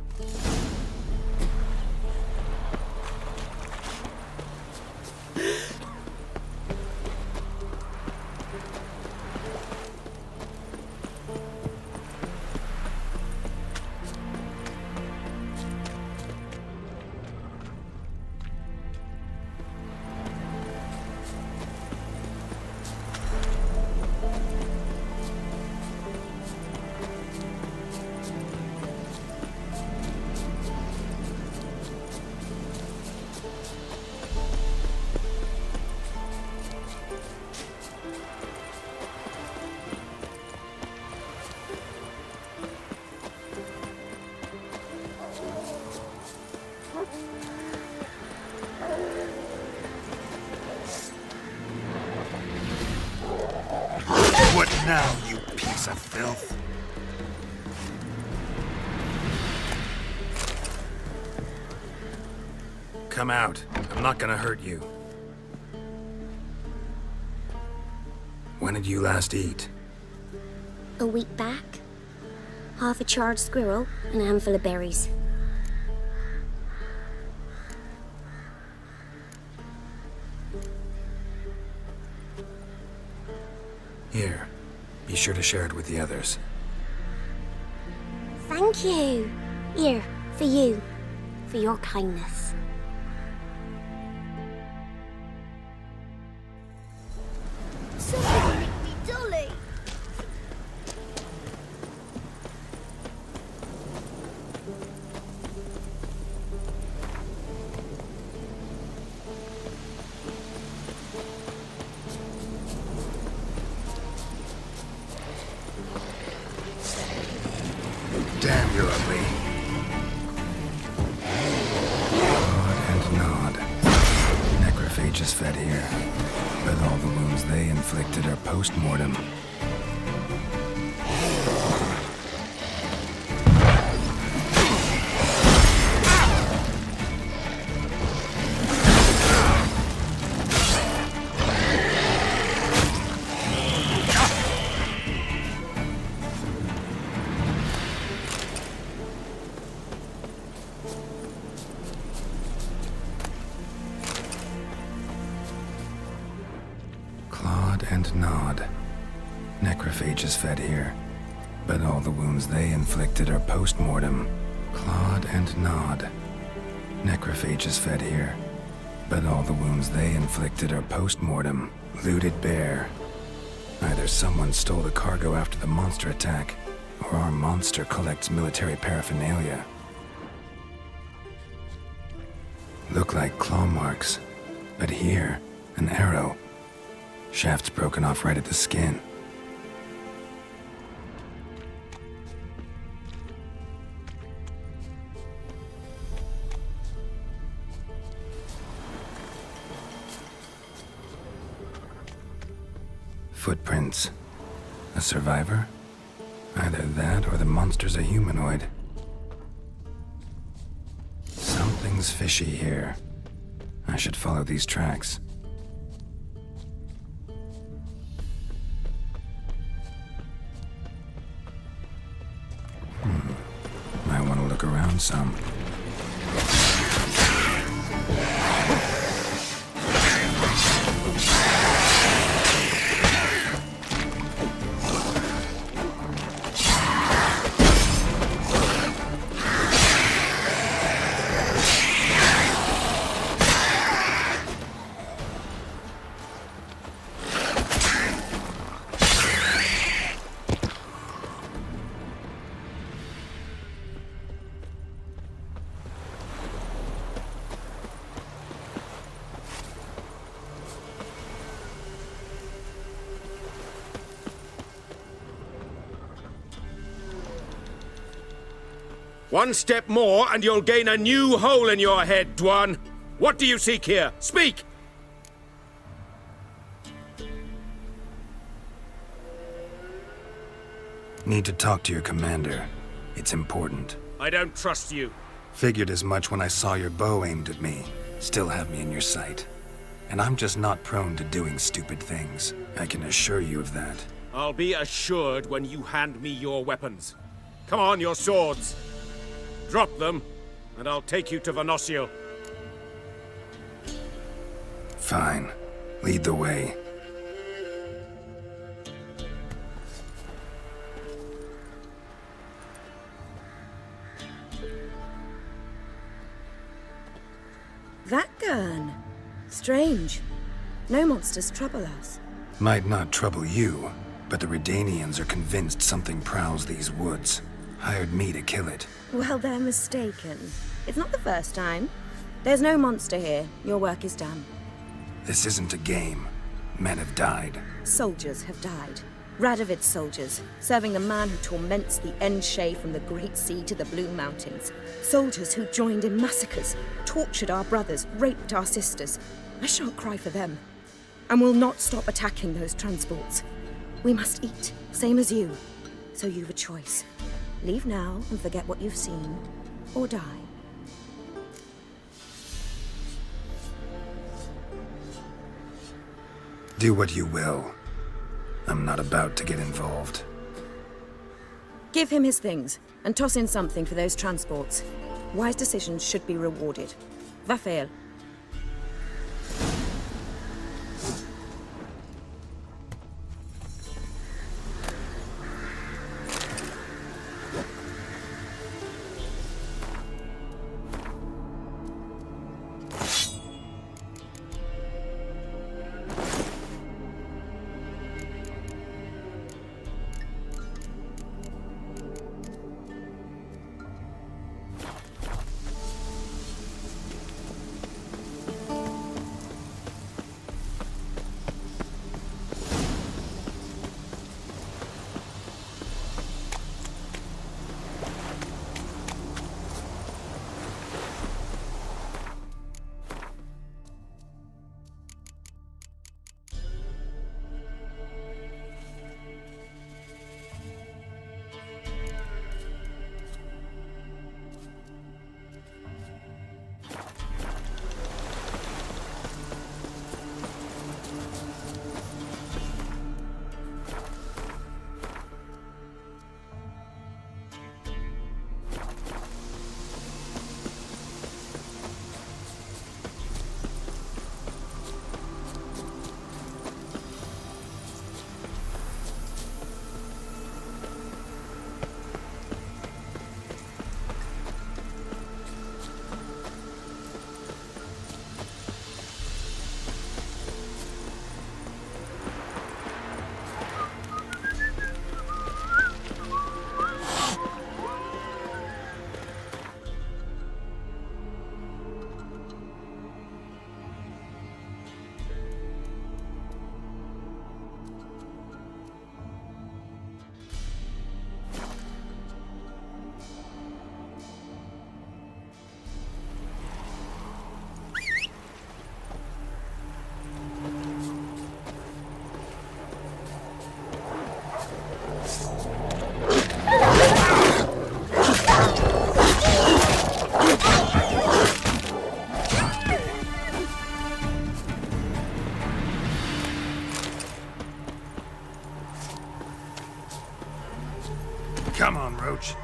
[SPEAKER 10] Do it now, you piece of filth.
[SPEAKER 7] Come out. I'm not gonna hurt you. When did you last eat?
[SPEAKER 16] A week back. Half a charred squirrel and a handful of berries.
[SPEAKER 7] Here. Be sure to share it with the others.
[SPEAKER 16] Thank you. Here, for you. For your kindness.
[SPEAKER 18] Somebody nicked me dolly.
[SPEAKER 7] Damn, you're ugly. Nod and nod. Necrophages fed here, but all the wounds they inflicted are post-mortem. And nod. Necrophages fed here, but all the wounds they inflicted are post-mortem. Clawed and nod. Necrophages fed here, but all the wounds they inflicted are post-mortem. Looted bear. Either someone stole the cargo after the monster attack, or our monster collects military paraphernalia. Look like claw marks, but here, an arrow. Shaft's broken off right at the skin. Footprints. A survivor? Either that or the monster's a humanoid. Something's fishy here. I should follow these tracks. Might want to look around some.
[SPEAKER 10] One step more and you'll gain a new hole in your head, Dwan. What do you seek here? Speak!
[SPEAKER 7] Need to talk to your commander. It's important.
[SPEAKER 10] I don't trust you.
[SPEAKER 7] Figured as much when I saw your bow aimed at me. Still have me in your sight. And I'm just not prone to doing stupid things. I can assure you of that.
[SPEAKER 10] I'll be assured when you hand me your weapons. Come on, your swords. Drop them, and I'll take you to Venosio.
[SPEAKER 7] Fine. Lead the way.
[SPEAKER 3] That gun. Strange. No monsters trouble us.
[SPEAKER 7] Might not trouble you, but the Redanians are convinced something prowls these woods. Hired me to kill it.
[SPEAKER 3] Well, they're mistaken. It's not the first time. There's no monster here. Your work is done.
[SPEAKER 7] This isn't a game. Men have died.
[SPEAKER 3] Soldiers have died. Radovid's soldiers, serving the man who torments the Endshay from the Great Sea to the Blue Mountains. Soldiers who joined in massacres, tortured our brothers, raped our sisters. I shan't cry for them, and will not stop attacking those transports. We must eat, same as you. So you've a choice. Leave now and forget what you've seen, or die.
[SPEAKER 7] Do what you will. I'm not about to get involved.
[SPEAKER 3] Give him his things, and toss in something for those transports. Wise decisions should be rewarded. Vafel.
[SPEAKER 7] Come on, Roach.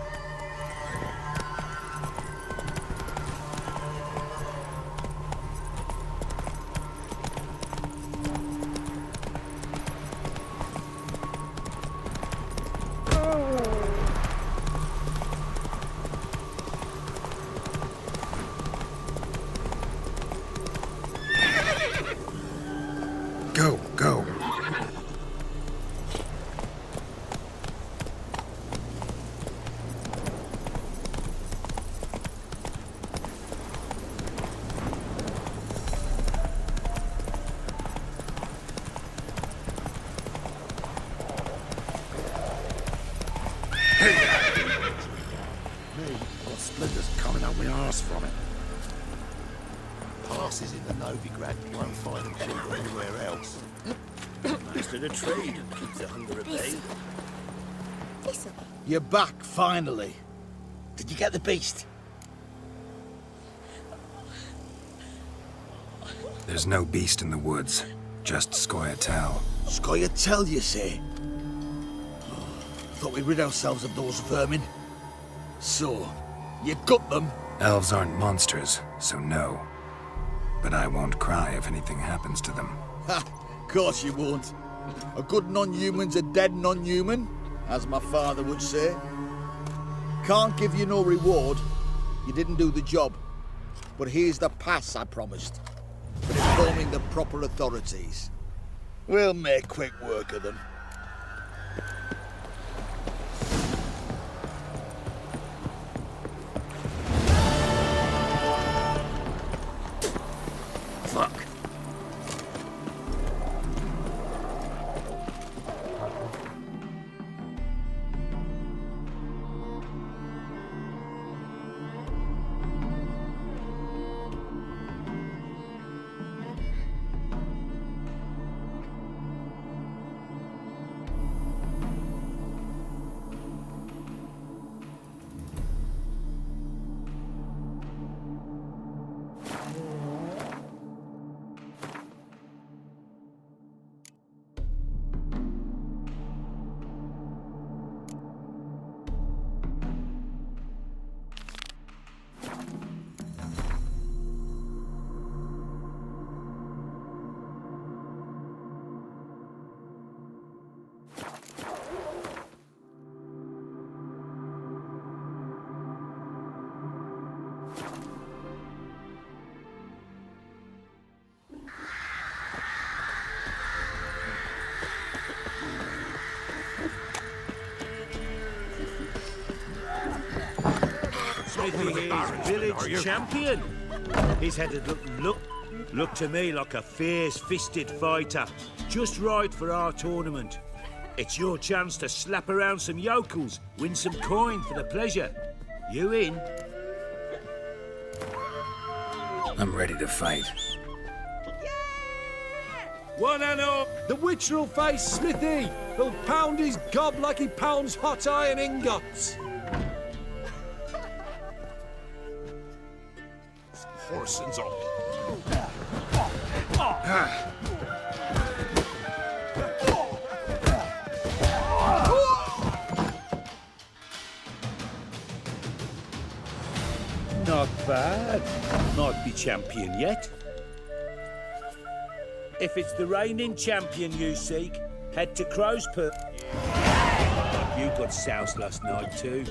[SPEAKER 7] Go, go.
[SPEAKER 11] Got splinters coming out my arse from it. Passes in the Novigrad, you won't find them cheap anywhere else.
[SPEAKER 13] Master the trade and keeps the hunger at bay.
[SPEAKER 11] You're back, finally. Did you get the beast?
[SPEAKER 7] There's no beast in the woods, just Scoia'tael.
[SPEAKER 11] Scoia'tael, you say? Thought we'd rid ourselves of those vermin. So, you got them?
[SPEAKER 7] Elves aren't monsters, so no. But I won't cry if anything happens to them.
[SPEAKER 11] Ha! Course you won't. A good non-human's a dead non-human, as my father would say. Can't give you no reward. You didn't do the job. But here's the pass I promised. For informing the proper authorities. We'll make quick work of them.
[SPEAKER 13] Fuck. Smithy here's village champion. His headed look to me like a fierce-fisted fighter. Just right for our tournament. It's your chance to slap around some yokels, win some coin for the pleasure. You in?
[SPEAKER 7] I'm ready to fight.
[SPEAKER 24] One and all. The Witcher will face Smithy. He'll pound his gob like he pounds hot iron ingots.
[SPEAKER 8] Horsens up.
[SPEAKER 13] Not bad. Might be champion yet. If it's the reigning champion you seek, head to Crow's Put. You got soused last night too.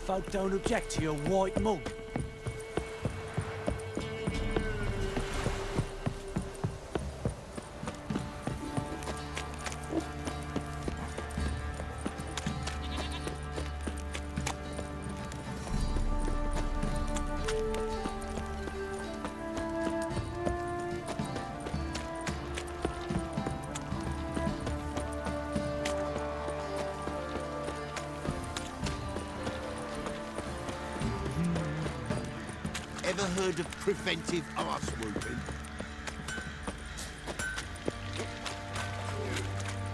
[SPEAKER 13] Folk don't object to your white mug.
[SPEAKER 8] Ever heard of preventive arse whooping?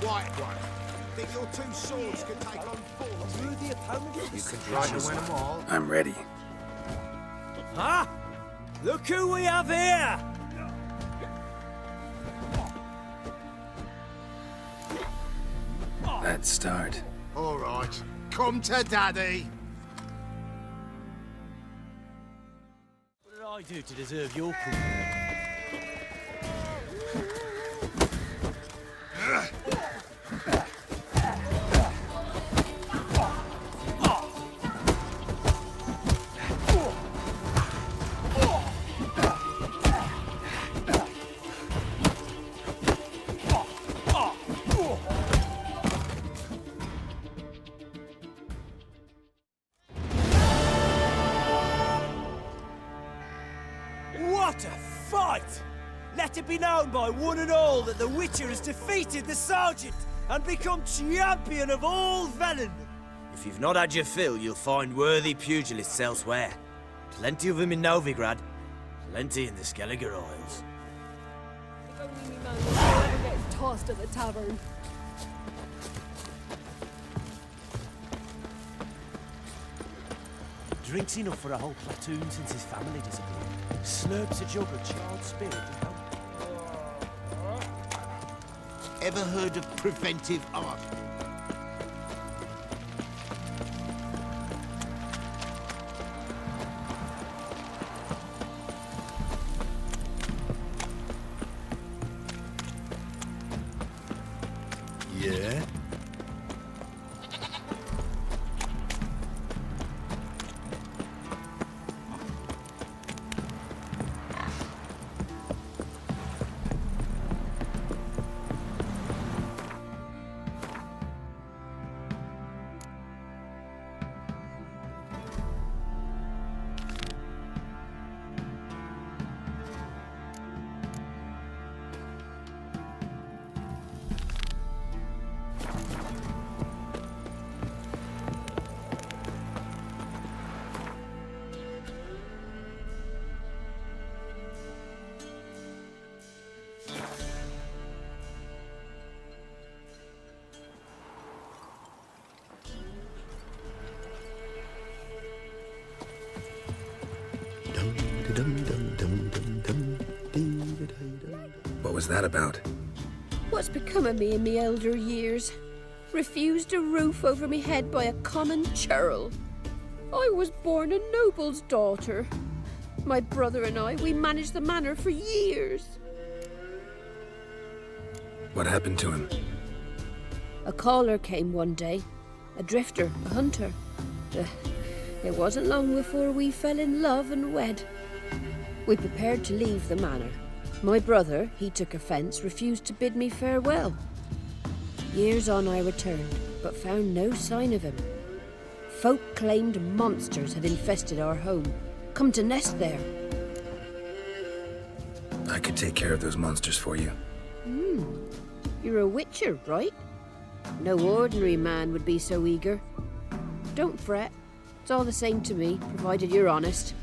[SPEAKER 8] Right. Think your two swords can take on four? Through the opponent?
[SPEAKER 4] You can try to win them all.
[SPEAKER 7] I'm ready.
[SPEAKER 13] Huh? Look who we have here!
[SPEAKER 7] Let's start.
[SPEAKER 8] All right. Come to Daddy.
[SPEAKER 13] What did I do to deserve your company? What a fight! Let it be known by one and all that the Witcher has defeated the Sergeant and become champion of all Velen.
[SPEAKER 17] If you've not had your fill, you'll find worthy pugilists elsewhere.
[SPEAKER 15] Plenty of them in Novigrad. Plenty in the Skelliger Isles.
[SPEAKER 18] If only me man was ever getting tossed at the tavern.
[SPEAKER 13] Drinks enough for a whole platoon since his family disappeared. Slurps a jug of charred spirit, you know.
[SPEAKER 8] Ever heard of preventive art?
[SPEAKER 12] Yeah?
[SPEAKER 7] What was that about?
[SPEAKER 17] What's become of me in me elder years? Refused a roof over me head by a common churl. I was born a noble's daughter. My brother and I, we managed the manor for years.
[SPEAKER 7] What happened to him?
[SPEAKER 17] A caller came one day. A drifter, a hunter. It wasn't long before we fell in love and wed. We prepared to leave the manor. My brother, he took offence, refused to bid me farewell. Years on I returned, but found no sign of him. Folk claimed monsters had infested our home, come to nest there.
[SPEAKER 7] I could take care of those monsters for you.
[SPEAKER 17] You're a witcher, right? No ordinary man would be so eager. Don't fret. It's all the same to me, provided you're honest.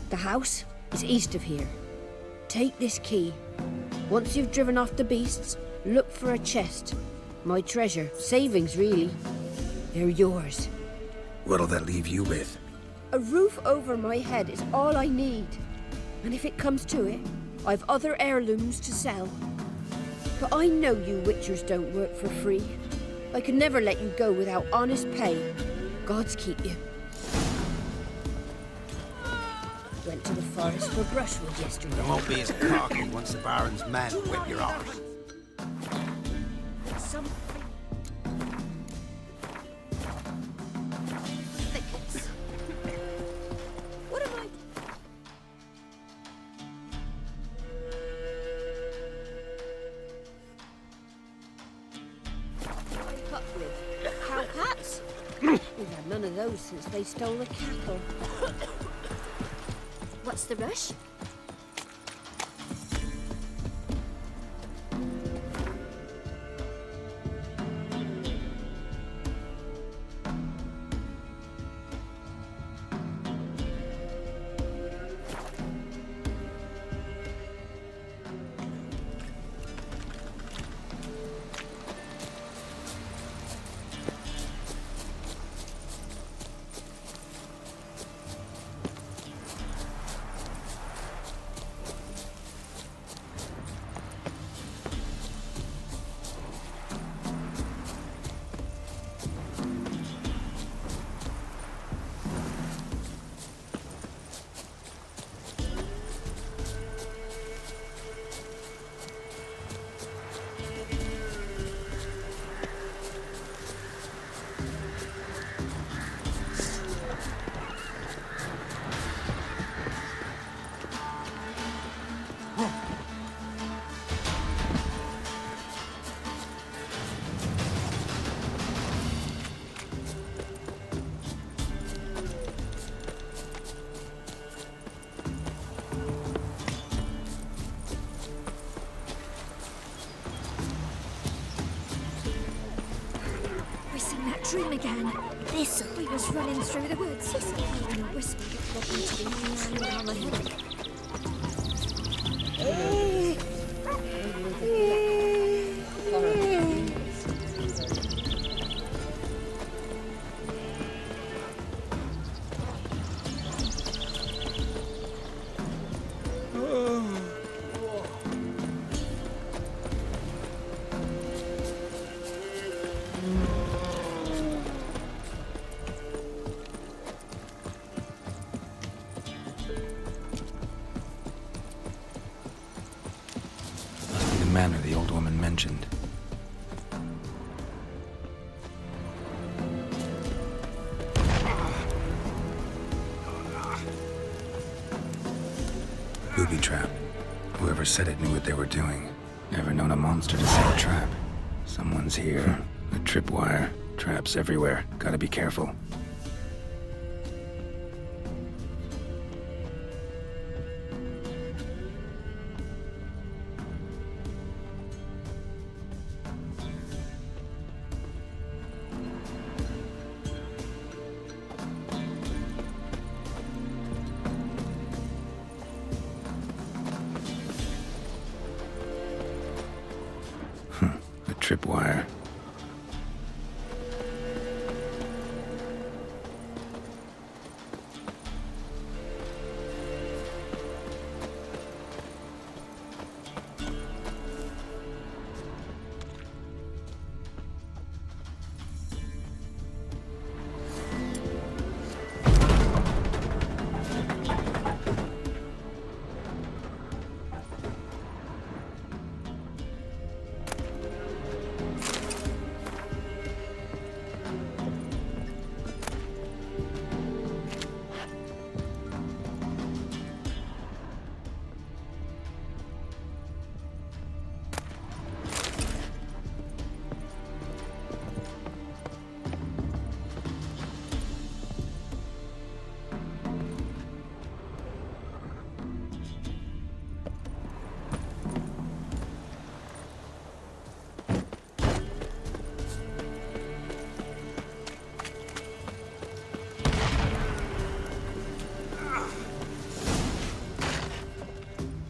[SPEAKER 17] The house is east of here. Take this key. Once you've driven off the beasts, look for a chest. My treasure. Savings, really. They're yours.
[SPEAKER 7] What'll that leave you with?
[SPEAKER 17] A roof over my head is all I need. And if it comes to it, I've other heirlooms to sell. But I know you witchers don't work for free. I could never let you go without honest pay. Gods keep you. Went to the forest for brushwood yesterday.
[SPEAKER 9] You won't be as cocky once the Baron's men whip your arse.
[SPEAKER 17] What am I... Cut with cow hats? We've had none of those since they stole the cattle.
[SPEAKER 16] What's the rush?
[SPEAKER 1] that dream again.
[SPEAKER 16] This'll.
[SPEAKER 1] We was running through the woods. Hearing a whisper that got me to the land on the hillock.
[SPEAKER 7] Manor the old woman mentioned. Booby trap. Whoever said it knew what they were doing. Never known a monster to set a trap. Someone's here. A tripwire. Traps everywhere. Gotta be careful. Tripwire.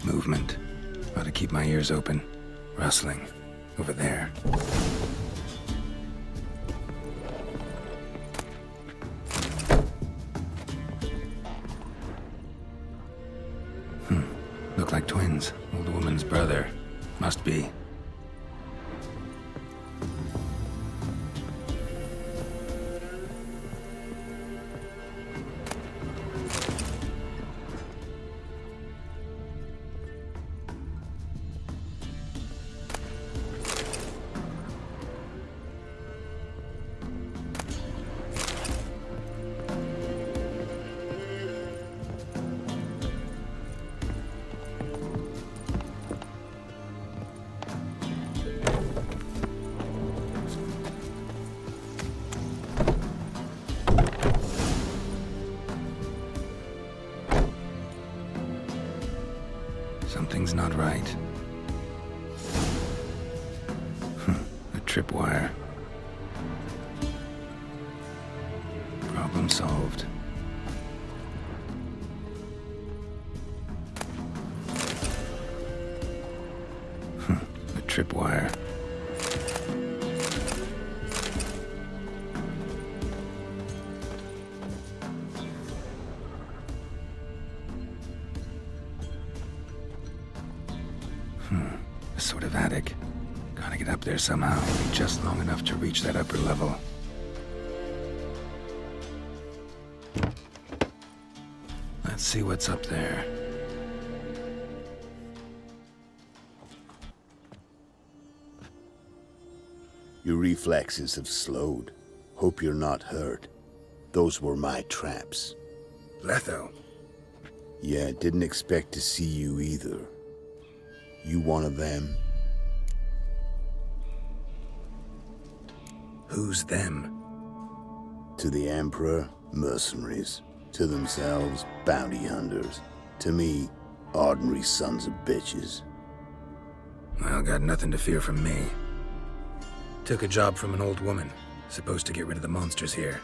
[SPEAKER 7] Movement. Ought to keep my ears open. Rustling. Over there. Look like twins. Old woman's brother. Must be. Something's not right. A tripwire. Problem solved. A tripwire. A sort of attic. Gotta get up there somehow. Be just long enough to reach that upper level. Let's see what's up there.
[SPEAKER 19] Your reflexes have slowed. Hope you're not hurt. Those were my traps.
[SPEAKER 7] Letho.
[SPEAKER 19] Yeah, didn't expect to see you either. You one of them?
[SPEAKER 7] Who's them?
[SPEAKER 19] To the Emperor, mercenaries. To themselves, bounty hunters. To me, ordinary sons of bitches.
[SPEAKER 7] Well, got nothing to fear from me. Took a job from an old woman. Supposed to get rid of the monsters here.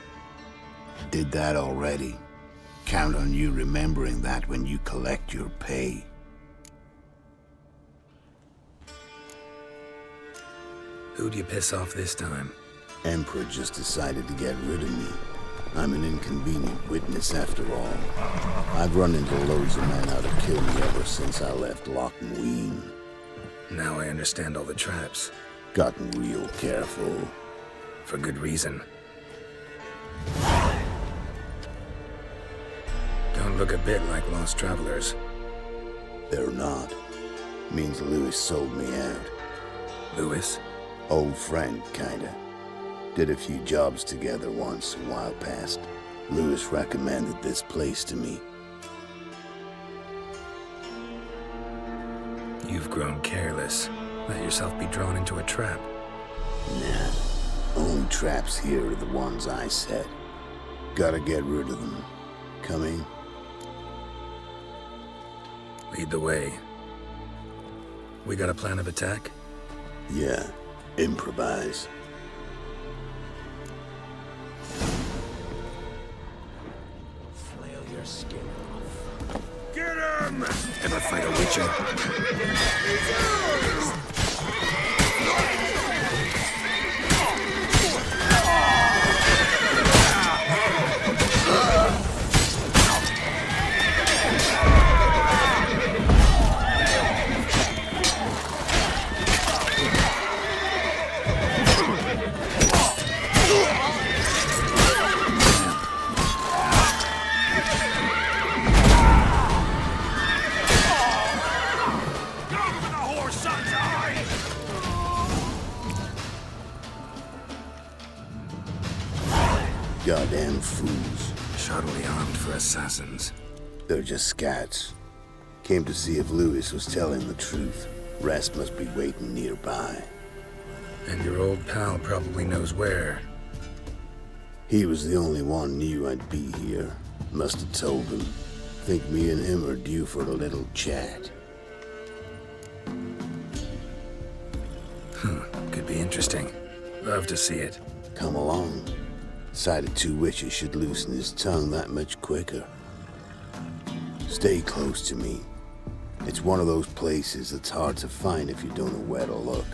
[SPEAKER 19] Did that already. Count on you remembering that when you collect your pay.
[SPEAKER 7] Who'd you piss off this time?
[SPEAKER 19] Emperor just decided to get rid of me. I'm an inconvenient witness after all. I've run into loads of men out to kill me ever since I left Loch Muin.
[SPEAKER 7] Now I understand all the traps.
[SPEAKER 19] Gotten real careful.
[SPEAKER 7] For good reason. Don't look a bit like lost travelers.
[SPEAKER 19] They're not. Means Lewis sold me out.
[SPEAKER 7] Lewis?
[SPEAKER 19] Old friend, kinda. Did a few jobs together once, a while past. Lewis recommended this place to me.
[SPEAKER 7] You've grown careless. Let yourself be drawn into a trap.
[SPEAKER 19] Nah. Only traps here are the ones I set. Gotta get rid of them. Coming?
[SPEAKER 7] Lead the way. We got a plan of attack?
[SPEAKER 19] Yeah. Improvise.
[SPEAKER 13] Flail your skin off.
[SPEAKER 10] Get him!
[SPEAKER 7] Ever fight a witcher?
[SPEAKER 19] Goddamn fools.
[SPEAKER 7] Shoddily armed for assassins.
[SPEAKER 19] They're just scats. Came to see if Lewis was telling the truth. Rest must be waiting nearby.
[SPEAKER 7] And your old pal probably knows where.
[SPEAKER 19] He was the only one knew I'd be here. Must have told him. Think me and him are due for a little chat.
[SPEAKER 7] Could be interesting. Love to see it.
[SPEAKER 19] Come along. Sight of two witches should loosen his tongue that much quicker. Stay close to me. It's one of those places that's hard to find if you don't know where to look.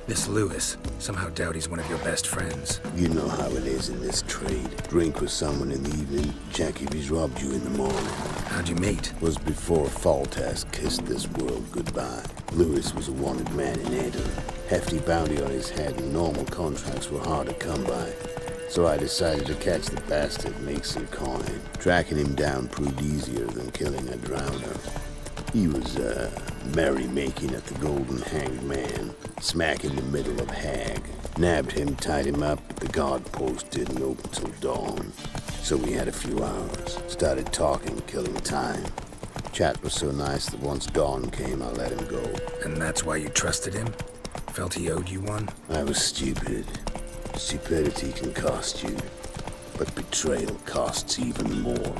[SPEAKER 7] This Lewis, somehow doubt he's one of your best friends.
[SPEAKER 19] You know how it is in this trade. Drink with someone in the evening, check if he's robbed you in the morning.
[SPEAKER 7] How'd you meet?
[SPEAKER 19] Was before Faltas kissed this world goodbye. Lewis was a wanted man in Eden. Hefty bounty on his head and normal contracts were hard to come by. So I decided to catch the bastard and make some coin. Tracking him down proved easier than killing a drowner. He was, merrymaking at the Golden Hanged Man, smack in the middle of Hag. Nabbed him, tied him up, but the guard post didn't open till dawn. So we had a few hours. Started talking, killing time. Chat was so nice that once dawn came, I let him go.
[SPEAKER 7] And that's why you trusted him? Felt he owed you one?
[SPEAKER 19] I was stupid. Stupidity can cost you, but betrayal costs even more.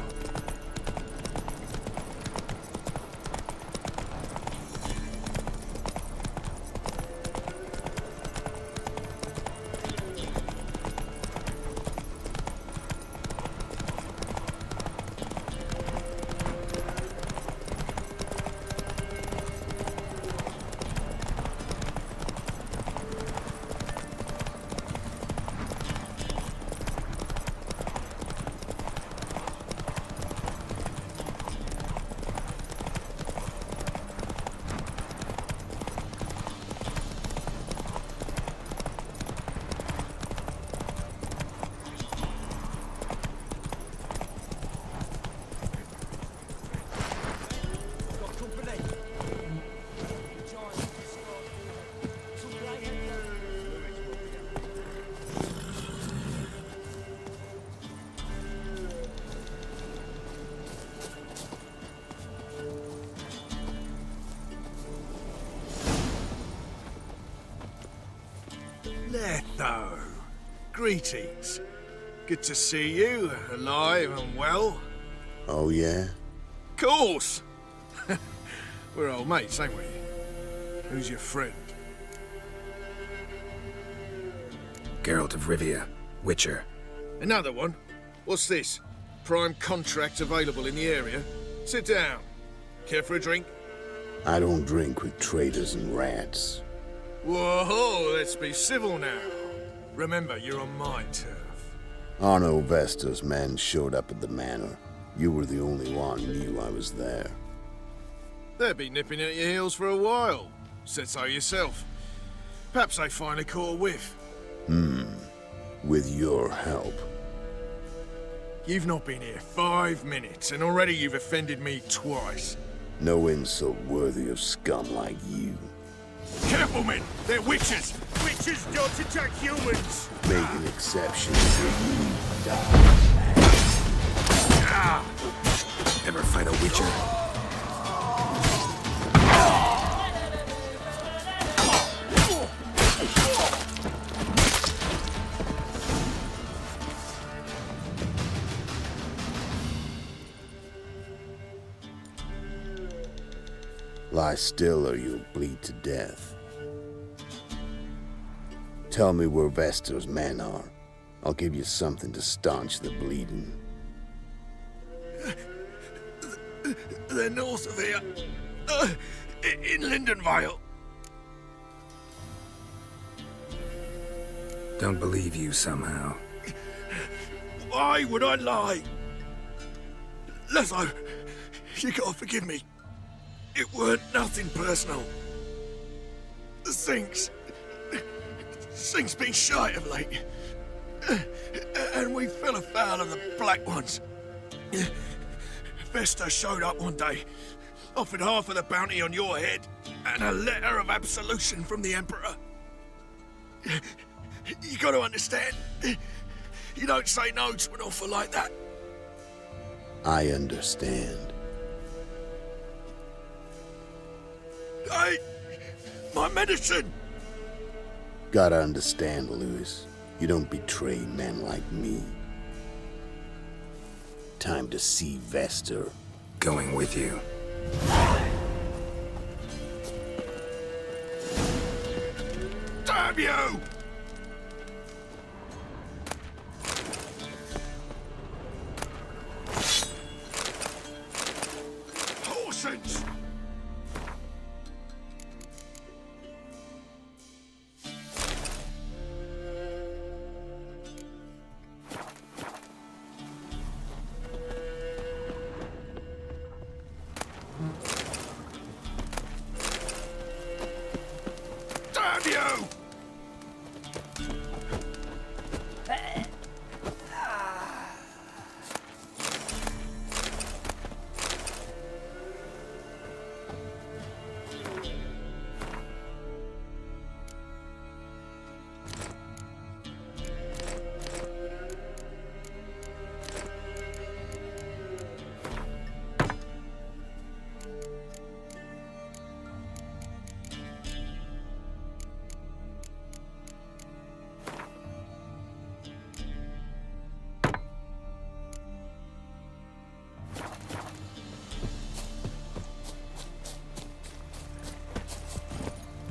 [SPEAKER 8] Letho, greetings. Good to see you, alive and well.
[SPEAKER 19] Oh, yeah?
[SPEAKER 8] Course.
[SPEAKER 24] We're old mates, ain't we? Who's your friend?
[SPEAKER 7] Geralt of Rivia, Witcher.
[SPEAKER 24] Another one? What's this? Prime contract available in the area? Sit down. Care for a drink?
[SPEAKER 19] I don't drink with traitors and rats.
[SPEAKER 24] Whoa, let's be civil now. Remember, you're on my turf.
[SPEAKER 19] Arno Vestor's men showed up at the manor. You were the only one who knew I was there.
[SPEAKER 24] They'll be nipping at your heels for a while. Said so yourself. Perhaps they finally caught a whiff.
[SPEAKER 19] With your help.
[SPEAKER 24] You've not been here 5 minutes, and already you've offended me twice.
[SPEAKER 19] No insult worthy of scum like you.
[SPEAKER 24] Careful, men! They're witches! Witches don't attack humans!
[SPEAKER 19] Make an exception for you, die.
[SPEAKER 7] Ever fight a Witcher?
[SPEAKER 19] Lie still or you'll bleed to death. Tell me where Vestor's men are. I'll give you something to staunch the bleeding.
[SPEAKER 24] They're north of here. In Lindenvale.
[SPEAKER 7] Don't believe you somehow.
[SPEAKER 24] Why would I lie? Leslie, you gotta forgive me. It weren't nothing personal. The Sink's been shy of late. And we fell afoul of the Black Ones. Vesta showed up one day, offered half of the bounty on your head, and a letter of absolution from the Emperor. You gotta understand, you don't say no to an offer like that.
[SPEAKER 19] I understand.
[SPEAKER 24] Hey, my medicine!
[SPEAKER 19] Gotta understand, Lewis. You don't betray men like me. Time to see Vestor.
[SPEAKER 7] Going with you.
[SPEAKER 24] Damn you! Horses! Damn you!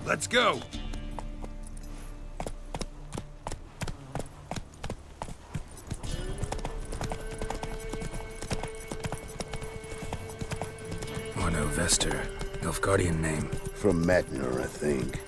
[SPEAKER 24] Let's go!
[SPEAKER 7] Arno Vestor. Nilfgaardian name.
[SPEAKER 19] From Metner, I think.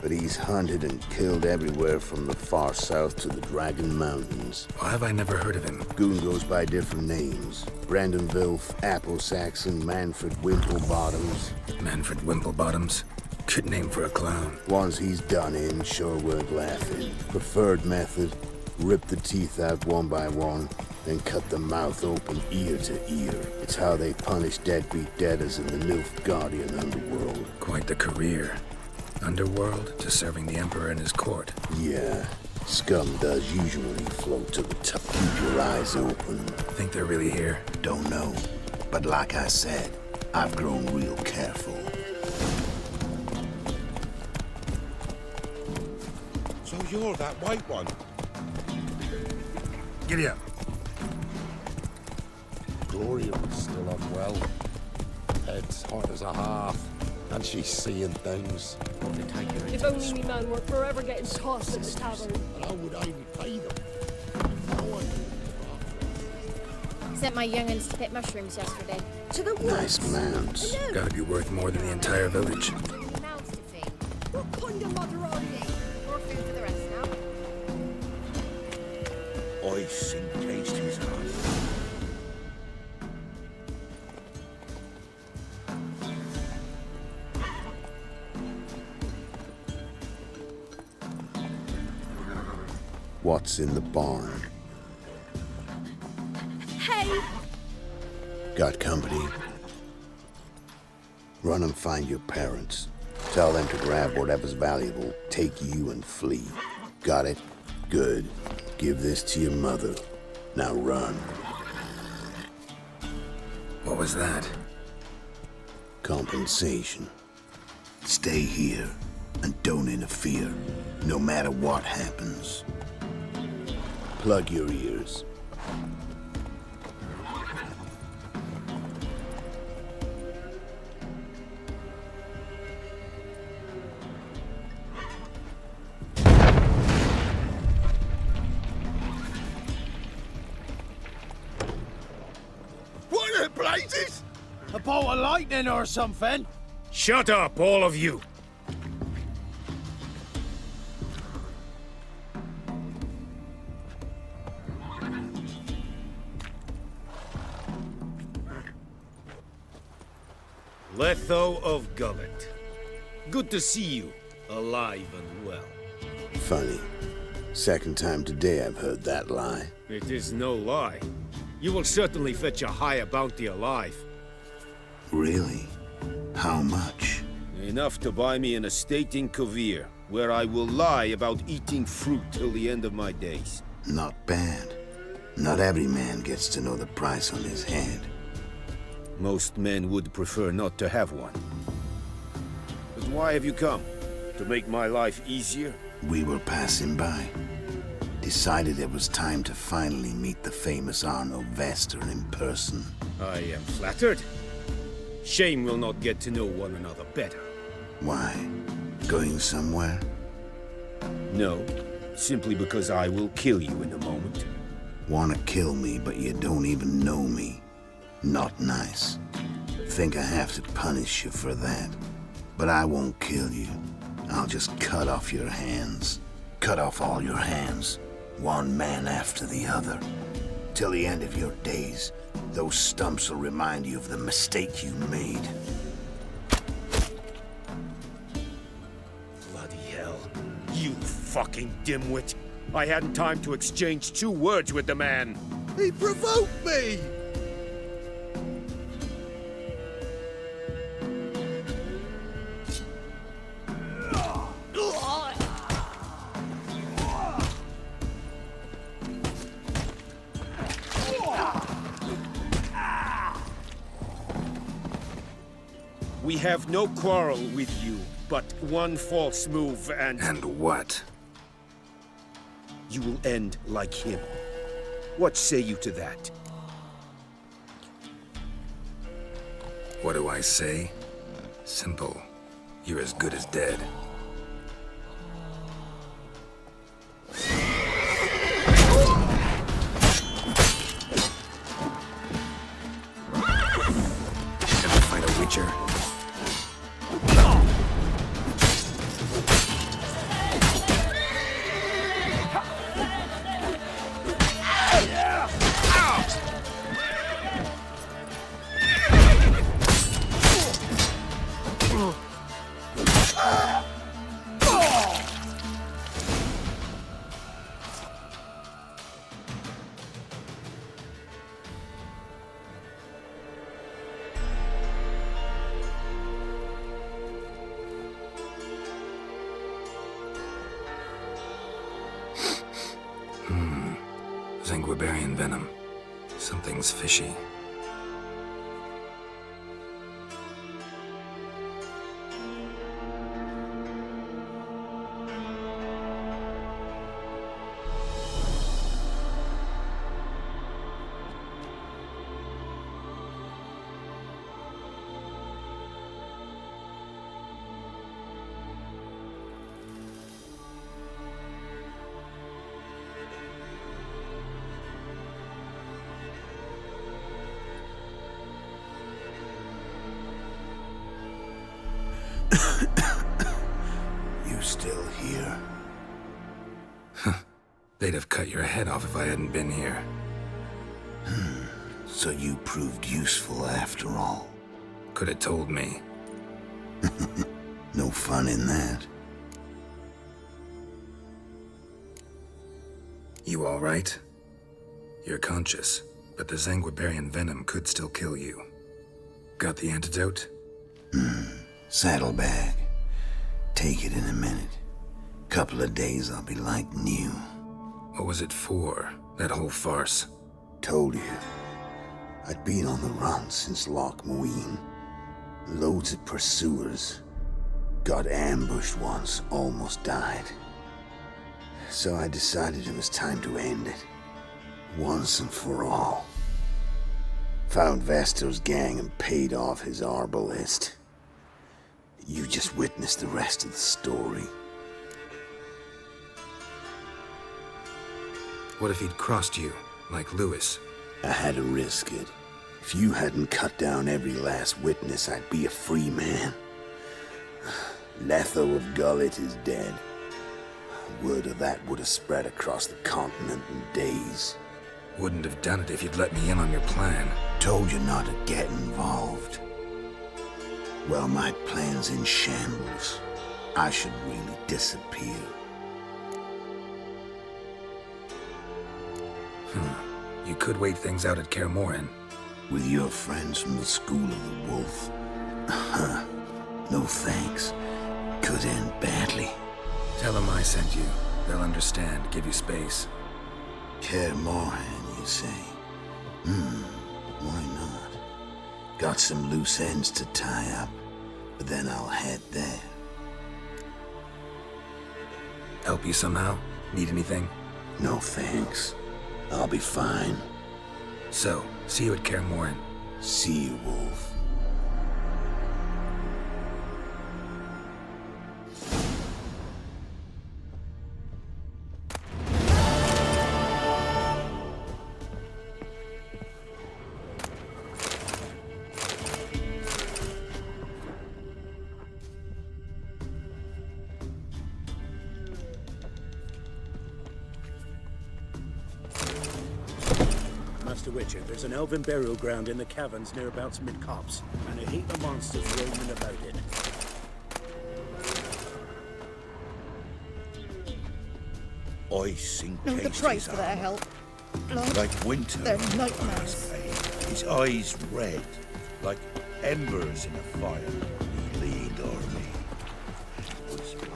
[SPEAKER 19] But he's hunted and killed everywhere from the far south to the Dragon Mountains.
[SPEAKER 7] Why have I never heard of him?
[SPEAKER 19] Goon goes by different names. Brandon Vilf, Apple Saxon, Manfred Wimplebottoms.
[SPEAKER 7] Manfred Wimplebottoms? Good name for a clown.
[SPEAKER 19] Ones he's done in sure weren't laughing. Preferred method, rip the teeth out one by one, then cut the mouth open ear to ear. It's how they punish deadbeat debtors in the Nilfgaardian underworld.
[SPEAKER 7] Quite the career. Underworld to serving the Emperor and his court.
[SPEAKER 19] Yeah, scum does usually float to the top. Keep your eyes open.
[SPEAKER 7] Think they're really here?
[SPEAKER 19] Don't know. But like I said, I've grown real careful.
[SPEAKER 8] So you're that white one?
[SPEAKER 24] Giddy up.
[SPEAKER 8] Gloria was still unwell. Head's hot as a half.
[SPEAKER 19] And she's seeing things.
[SPEAKER 17] If only me man were forever getting tossed in the tavern.
[SPEAKER 19] And how would I repay them?
[SPEAKER 5] Sent my young'uns to pick mushrooms yesterday.
[SPEAKER 3] To the woods?
[SPEAKER 7] Nice mounds. Gotta be worth more than the entire village.
[SPEAKER 5] Mouths to feed.
[SPEAKER 3] What kind of mother are you?
[SPEAKER 5] More food for the rest now.
[SPEAKER 10] I sing taste his heart.
[SPEAKER 19] What's in the barn?
[SPEAKER 3] Hey!
[SPEAKER 19] Got company? Run and find your parents. Tell them to grab whatever's valuable, take you and flee. Got it? Good. Give this to your mother. Now run.
[SPEAKER 7] What was that?
[SPEAKER 19] Compensation. Stay here and don't interfere, no matter what happens. Plug your ears.
[SPEAKER 24] What in blazes? A bolt of lightning or something?
[SPEAKER 6] Shut up, all of you! Letho of Gullet. Good to see you, alive and well.
[SPEAKER 19] Funny. Second time today I've heard that lie.
[SPEAKER 6] It is no lie. You will certainly fetch a higher bounty alive.
[SPEAKER 19] Really? How much?
[SPEAKER 6] Enough to buy me an estate in Kovir, where I will lie about eating fruit till the end of my days.
[SPEAKER 19] Not bad. Not every man gets to know the price on his head.
[SPEAKER 6] Most men would prefer not to have one. But why have you come? To make my life easier?
[SPEAKER 19] We were passing by. Decided it was time to finally meet the famous Arno Vester in person.
[SPEAKER 6] I am flattered. Shame we'll not get to know one another better.
[SPEAKER 19] Why? Going somewhere?
[SPEAKER 6] No, simply because I will kill you in a moment.
[SPEAKER 19] Wanna kill me, but you don't even know me. Not nice. Think I have to punish you for that. But I won't kill you. I'll just cut off your hands. Cut off all your hands. One man after the other. Till the end of your days, those stumps will remind you of the mistake you made.
[SPEAKER 6] Bloody hell. You fucking dimwit. I hadn't time to exchange 2 words with the man.
[SPEAKER 11] He provoked me!
[SPEAKER 6] We have no quarrel with you, but one false move and...
[SPEAKER 7] And what?
[SPEAKER 6] You will end like him. What say you to that?
[SPEAKER 7] What do I say? Simple. You're as good as dead. Ever find a witcher? Zinguibarian venom. Something's fishy. They'd have cut your head off if I hadn't been here.
[SPEAKER 14] So you proved useful after all.
[SPEAKER 7] Could have told me.
[SPEAKER 14] No fun in that.
[SPEAKER 7] You all right? You're conscious, but the Zanguibarian venom could still kill you. Got the antidote?
[SPEAKER 14] Saddlebag. Take it in a minute. Couple of days I'll be like new.
[SPEAKER 7] What was it for, that whole farce?
[SPEAKER 14] Told you. I'd been on the run since Loch Muin. Loads of pursuers. Got ambushed once, almost died. So I decided it was time to end it. Once and for all. Found Vasto's gang and paid off his arbalist. You just witnessed the rest of the story.
[SPEAKER 7] What if he'd crossed you, like Lewis?
[SPEAKER 14] I had to risk it. If you hadn't cut down every last witness, I'd be a free man. Letho of Gullet is dead. Word of that would have spread across the continent in days.
[SPEAKER 7] Wouldn't have done it if you'd let me in on your plan.
[SPEAKER 14] Told you not to get involved. Well, my plan's in shambles. I should really disappear.
[SPEAKER 7] You could wait things out at Kaer Morhen.
[SPEAKER 14] With your friends from the School of the Wolf. No thanks. Could end badly.
[SPEAKER 7] Tell them I sent you. They'll understand, give you space.
[SPEAKER 14] Kaer Morhen, you say? Why not? Got some loose ends to tie up, but then I'll head there.
[SPEAKER 7] Help you somehow? Need anything?
[SPEAKER 14] No thanks. I'll be fine.
[SPEAKER 7] So, see you at Kaer Morhen.
[SPEAKER 14] See you, Wolf.
[SPEAKER 13] Master Witcher, there's an elven burial ground in the caverns nearabouts mid-copse, and a heap of monsters roaming about it.
[SPEAKER 4] Ice
[SPEAKER 5] No,
[SPEAKER 4] encased
[SPEAKER 5] the price
[SPEAKER 4] his
[SPEAKER 5] for their
[SPEAKER 4] arm,
[SPEAKER 5] help. Blood.
[SPEAKER 4] like winter.
[SPEAKER 5] They're
[SPEAKER 4] on
[SPEAKER 5] nightmares.
[SPEAKER 4] Mars. His eyes red, like embers in a fire. He leaned o'er me. Whisper.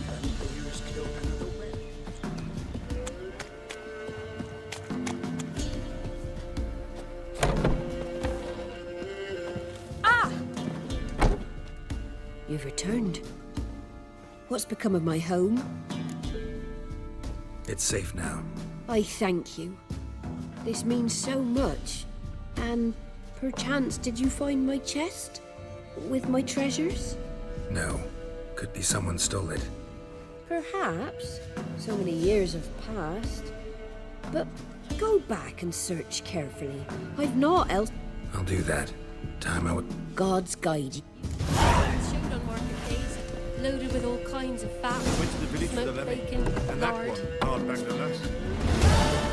[SPEAKER 4] Vampires killed another witch.
[SPEAKER 17] You've returned. What's become of my home?
[SPEAKER 7] It's safe now.
[SPEAKER 17] I thank you. This means so much. And perchance did you find my chest? With my treasures?
[SPEAKER 7] No. Could be someone stole it.
[SPEAKER 17] Perhaps. So many years have passed. But go back and search carefully. I've naught else.
[SPEAKER 7] I'll do that. Time out.
[SPEAKER 17] God's guide you.
[SPEAKER 18] Showed on market days, loaded with all kinds of fat,
[SPEAKER 12] Went to the village for the
[SPEAKER 18] smoked
[SPEAKER 12] levy.
[SPEAKER 18] bacon,
[SPEAKER 12] And that
[SPEAKER 18] lard.
[SPEAKER 12] one, hard back the last.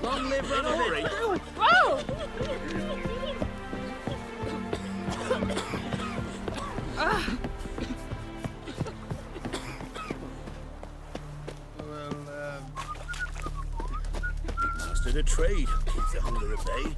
[SPEAKER 13] Long live Rory!
[SPEAKER 2] Whoa!
[SPEAKER 13] Mastered a trade, if the hunger at bay.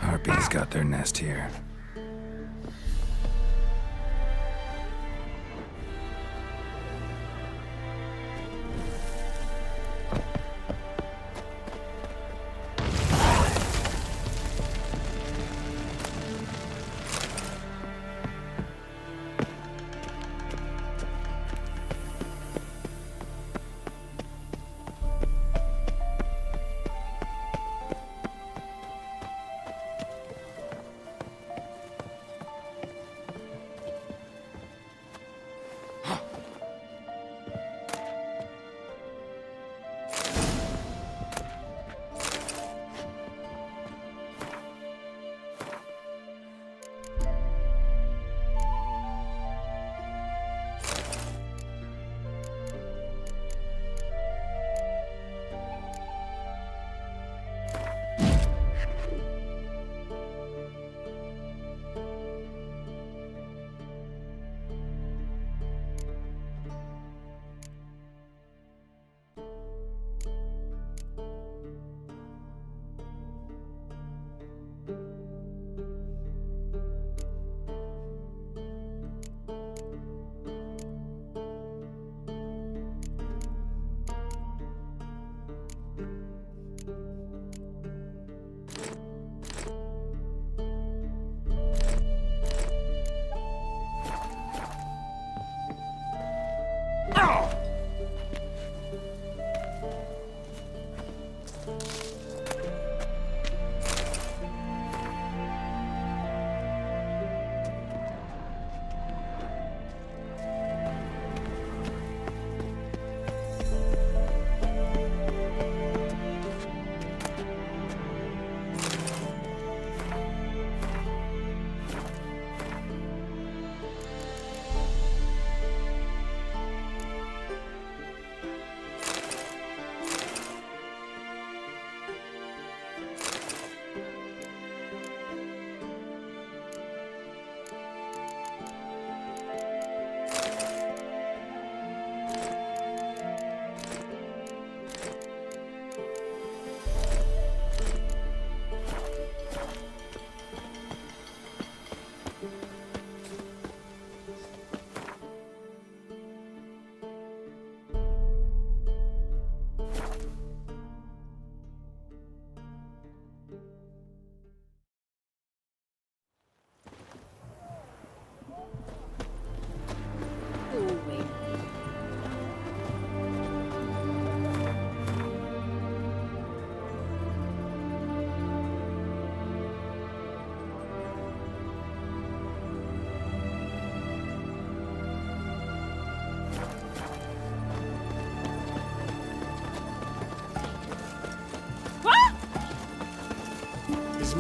[SPEAKER 7] Harpies got their nest here.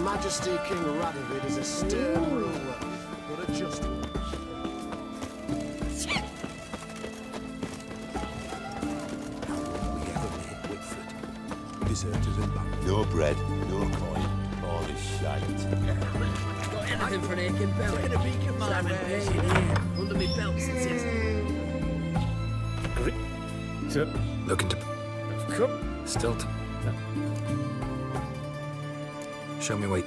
[SPEAKER 8] Majesty King Radovid is a stern ruler, but a just one.
[SPEAKER 19] Deserters and back. No bread, no coin, all is shite.
[SPEAKER 9] Got anything for an aching belly? Taking a peek at my wares in here, under me belt since yesterday.
[SPEAKER 7] Looking to... Still to... Show me weight.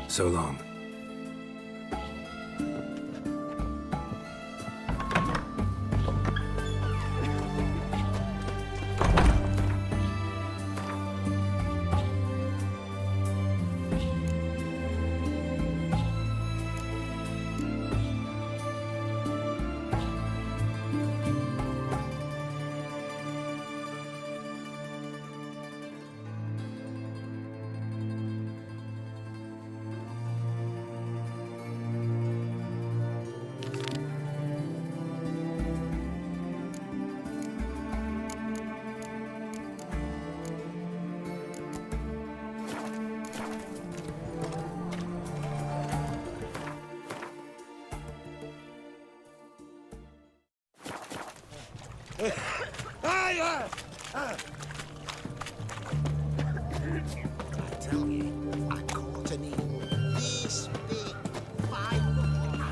[SPEAKER 7] So long.
[SPEAKER 8] I tell you, I caught an eagle this big, 5 foot long.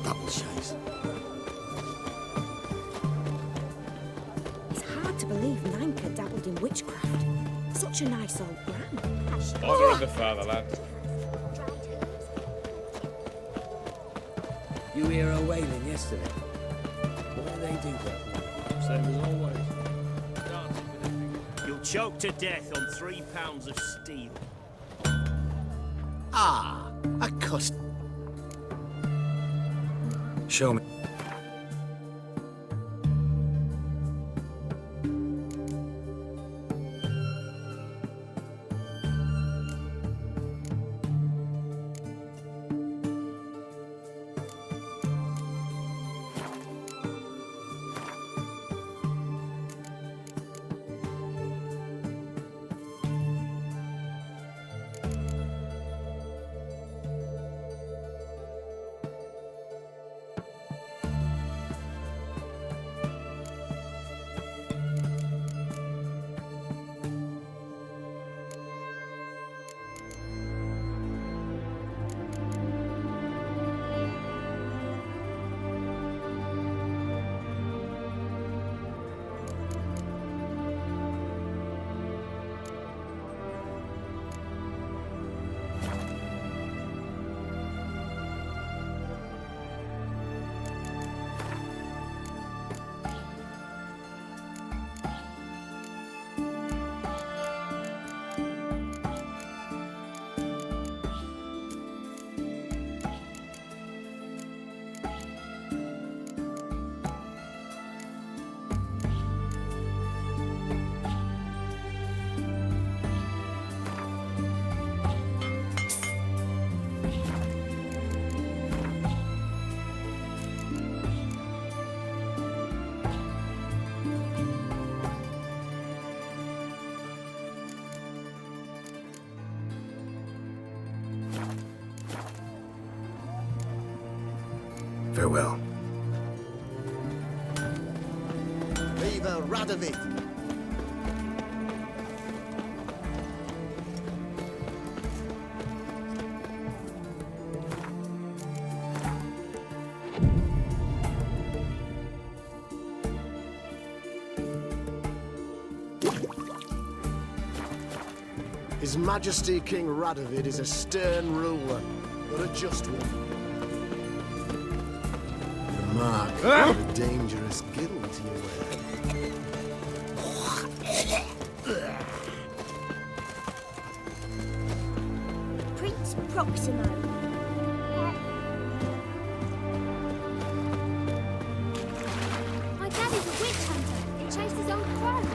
[SPEAKER 8] Double chase.
[SPEAKER 3] It's hard to believe Nanka dabbled in witchcraft. Such a nice old gran.
[SPEAKER 20] Mother of the fatherland.
[SPEAKER 9] You hear her wailing yesterday? What do they do that?
[SPEAKER 20] Same as always.
[SPEAKER 13] You'll choke to death on 3 pounds of steel.
[SPEAKER 8] Ah, a cuss.
[SPEAKER 7] Show me. Farewell.
[SPEAKER 8] Viva Radovid! His Majesty King Radovid is a stern ruler, but a just one. The mark of a dangerous guild you wear.
[SPEAKER 16] Prince Proximo.
[SPEAKER 18] My daddy's a witch hunter. He chased his own crows.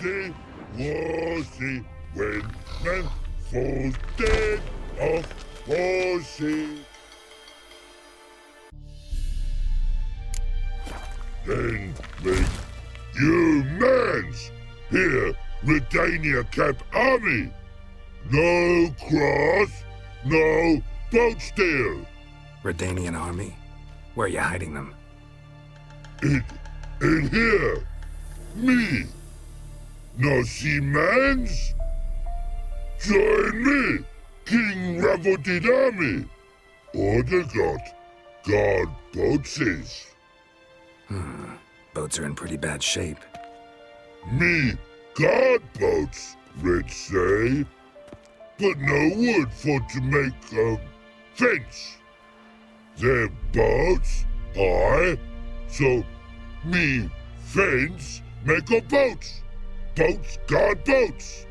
[SPEAKER 15] Pretty was he when man falls dead off horses. Then make humans here, Redania Camp Army. No cross, no boat steal.
[SPEAKER 7] Redanian army? Where are you hiding them?
[SPEAKER 15] In here, me. No see mans? Join me, King Ravodid army. Order God boatses.
[SPEAKER 7] Boats are in pretty bad shape.
[SPEAKER 15] Me, God boats, Red say. But no wood for to make a fence. Their boats, aye. So, me fence make a boats. Boats, God boats.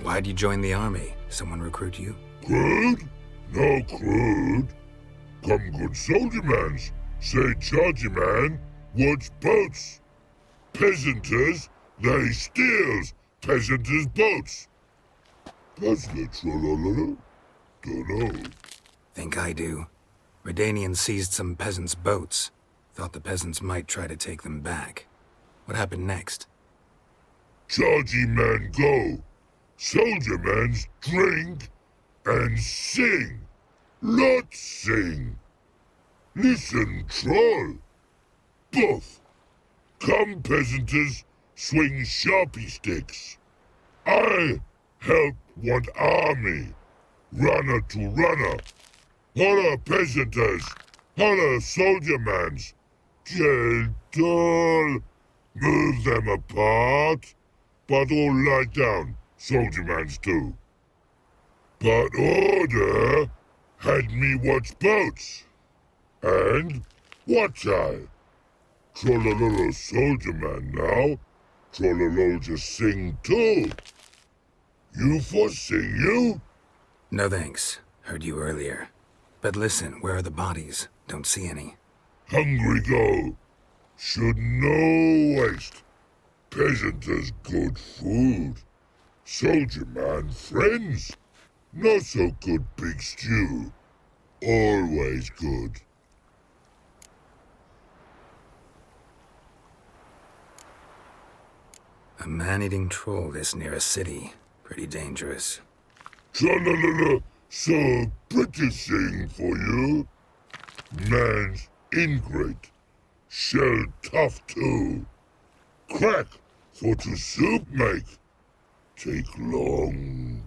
[SPEAKER 7] Why'd you join the army? Someone recruit you?
[SPEAKER 15] Crude? No crude. Come good soldier mans. Say chargy man, what's boats? Peasanters, they steals peasanters' boats. Does the trollololo? Dunno.
[SPEAKER 7] Think I do. Redanians seized some peasants' boats. Thought the peasants might try to take them back. What happened next?
[SPEAKER 15] Chargy man go. Soldier mans drink and sing. Lot sing. Listen, troll. Buff. Come, peasanters, swing sharpie sticks. I help one army. Runner to runner. Holla, peasanters. Holla, soldier mans. Gentle. Move them apart. But all lie down, soldier mans too. But order had me watch boats. And watch I. Trollololo soldier man now. Trollololo just sing too. You for sing you?
[SPEAKER 7] No thanks. Heard you earlier. But listen, where are the bodies? Don't see any.
[SPEAKER 15] Hungry go. Should no waste. Peasanters good food. Soldier man friends. Not so good big stew. Always good.
[SPEAKER 7] A man-eating troll this near a city. Pretty dangerous.
[SPEAKER 15] Tra-la-la-la, so pretty thing for you. Man's ingrate. Shell tough too. Crack for to soup make. Take long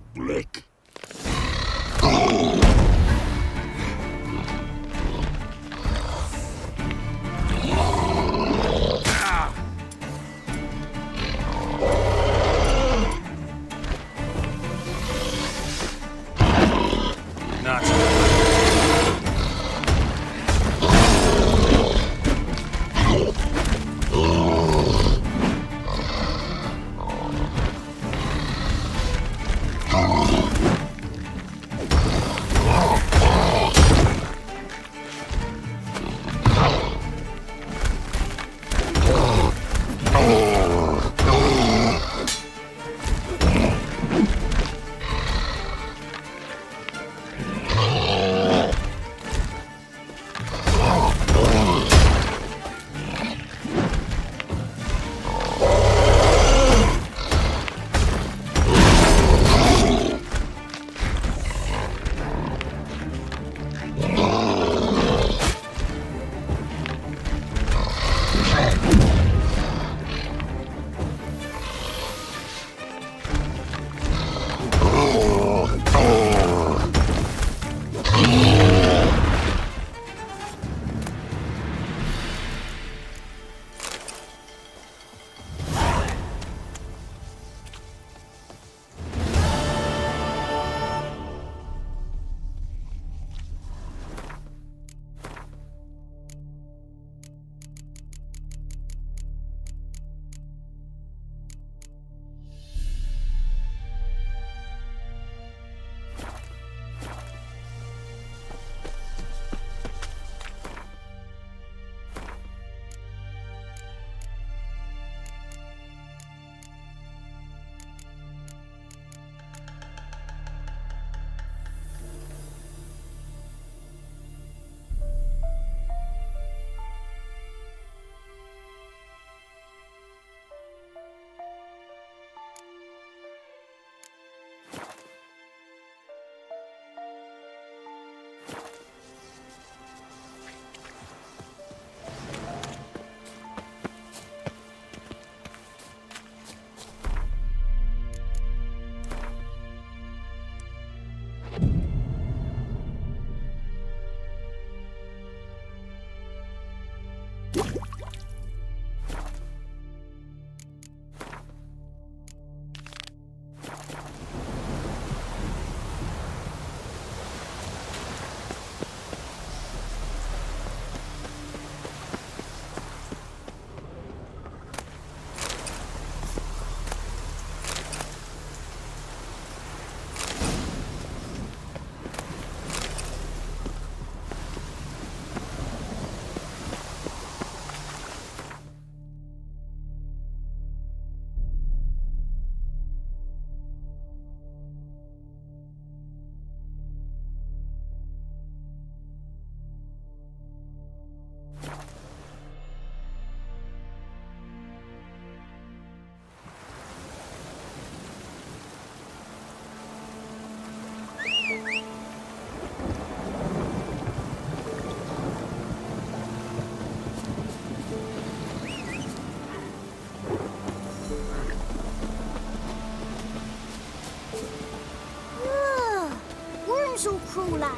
[SPEAKER 16] Worms will crawl out.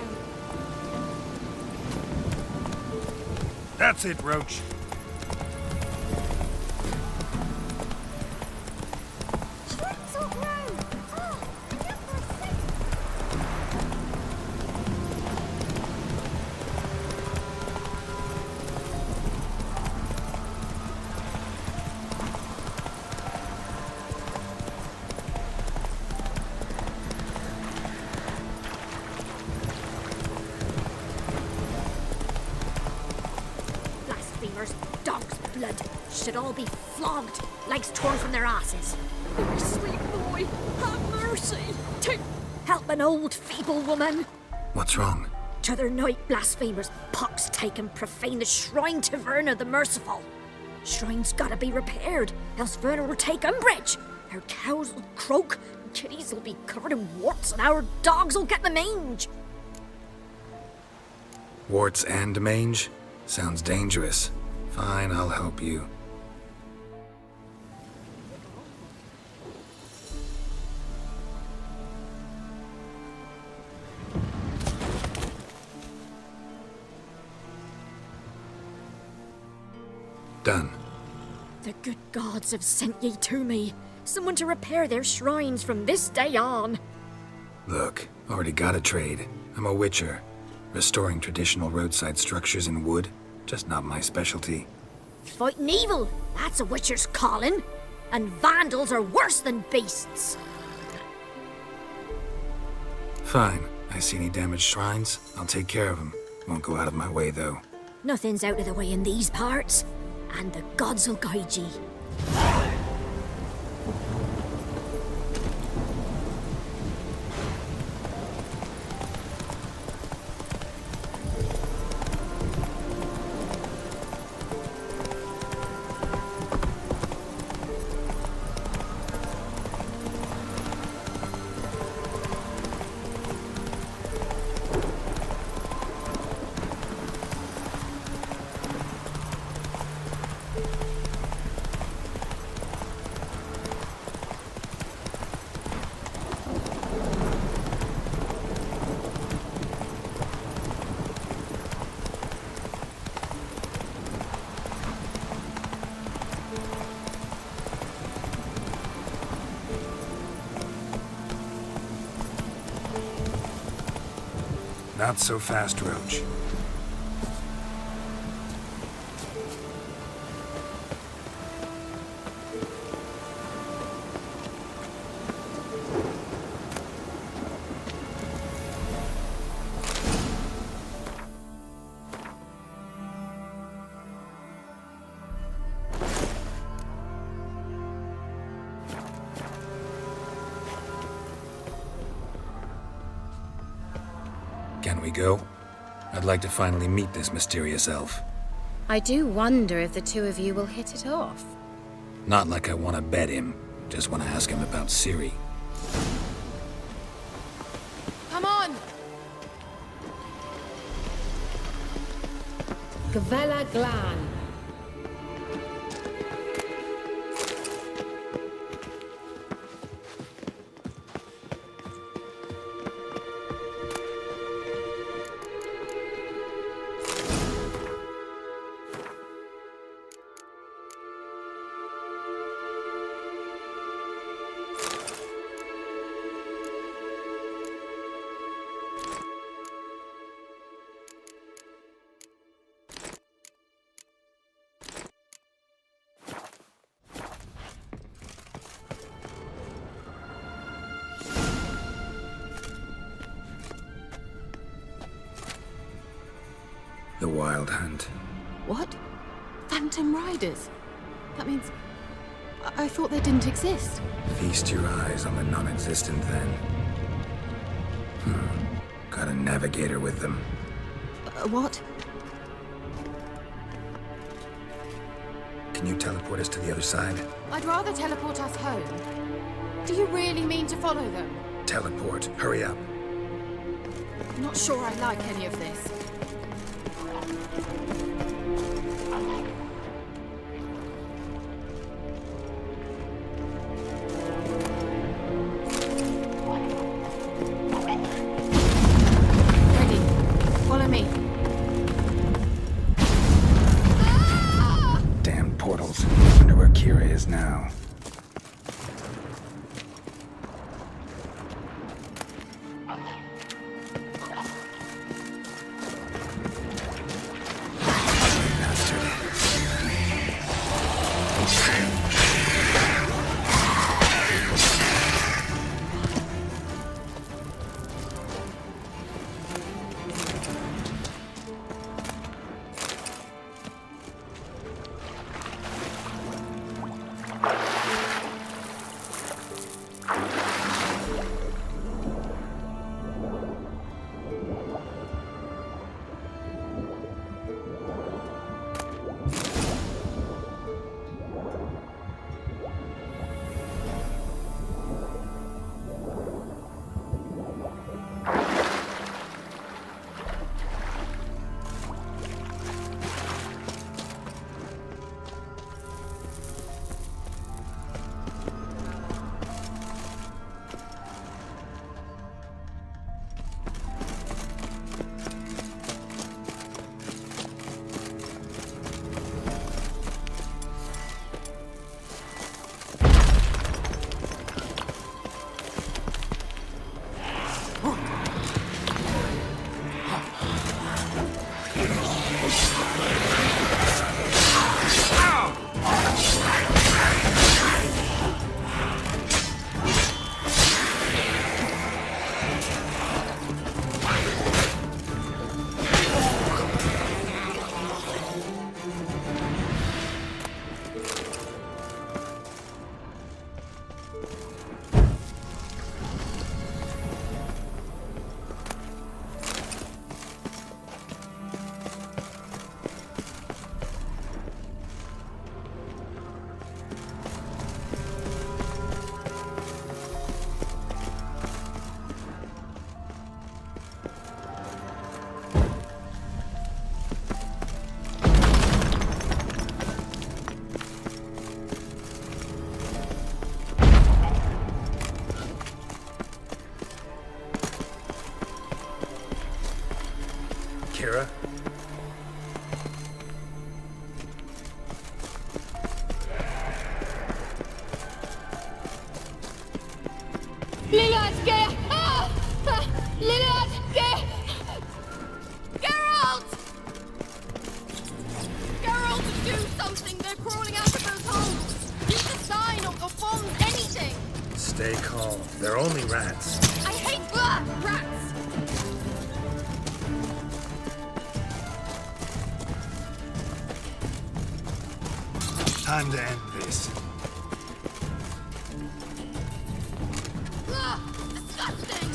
[SPEAKER 7] That's it, Roach.
[SPEAKER 16] Shrimps will grow. Oh,
[SPEAKER 1] blasphemers, dog's blood, should all be flogged, legs torn from their asses.
[SPEAKER 21] Oh, sweet boy, have mercy.
[SPEAKER 1] Help an old, feeble woman.
[SPEAKER 7] What's wrong?
[SPEAKER 1] T'other night, blasphemers, pox taken, profane the shrine to Verna the Merciful. Shrine's gotta be repaired, else Verna will take umbrage. Our cows will croak, kitties will be covered in warts, and our dogs will get the mange.
[SPEAKER 7] Warts and mange? Sounds dangerous. Fine, I'll help you. Done.
[SPEAKER 1] The good gods have sent ye to me. Someone to repair their shrines from this day on.
[SPEAKER 7] Look, already got a trade. I'm a witcher. Restoring traditional roadside structures in wood, just not my specialty.
[SPEAKER 1] Fighting evil, that's a witcher's calling. And vandals are worse than beasts.
[SPEAKER 7] Fine. I see any damaged shrines, I'll take care of them. Won't go out of my way, though.
[SPEAKER 1] Nothing's out of the way in these parts. And the gods will guide ye.
[SPEAKER 7] Not so fast, Roach. Can we go? I'd like to finally meet this mysterious elf.
[SPEAKER 5] I do wonder if the two of you will hit it off.
[SPEAKER 7] Not like I want to bet him. Just want to ask him about Ciri.
[SPEAKER 5] Come on! Gavella Glan.
[SPEAKER 7] The Wild Hunt.
[SPEAKER 21] What? Phantom Riders? That means... I thought they didn't exist.
[SPEAKER 7] Feast your eyes on the non-existent then. Got a navigator with them.
[SPEAKER 21] What?
[SPEAKER 7] Can you teleport us to the other side?
[SPEAKER 21] I'd rather teleport us home. Do you really mean to follow them?
[SPEAKER 7] Teleport. Hurry up.
[SPEAKER 21] I'm not sure I like any of this. Ready. Follow me.
[SPEAKER 7] Damn portals. Wonder where Kira is now. Kira?
[SPEAKER 18] Lilad, get! Lilad, get! Geralt! Geralt, do something! They're crawling out of those holes! Use a sign or bombs, anything!
[SPEAKER 7] Stay calm. They're only rats.
[SPEAKER 18] I hate rats!
[SPEAKER 7] Time to end this.
[SPEAKER 18] Disgusting!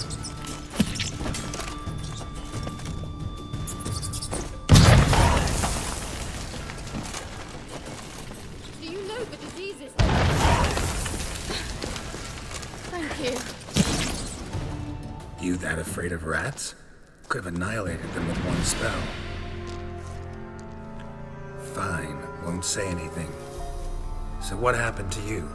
[SPEAKER 18] Do you know the diseases?
[SPEAKER 21] Thank you.
[SPEAKER 7] You that afraid of rats? Could have annihilated them with one spell. Fine, won't say anything. So what happened to you?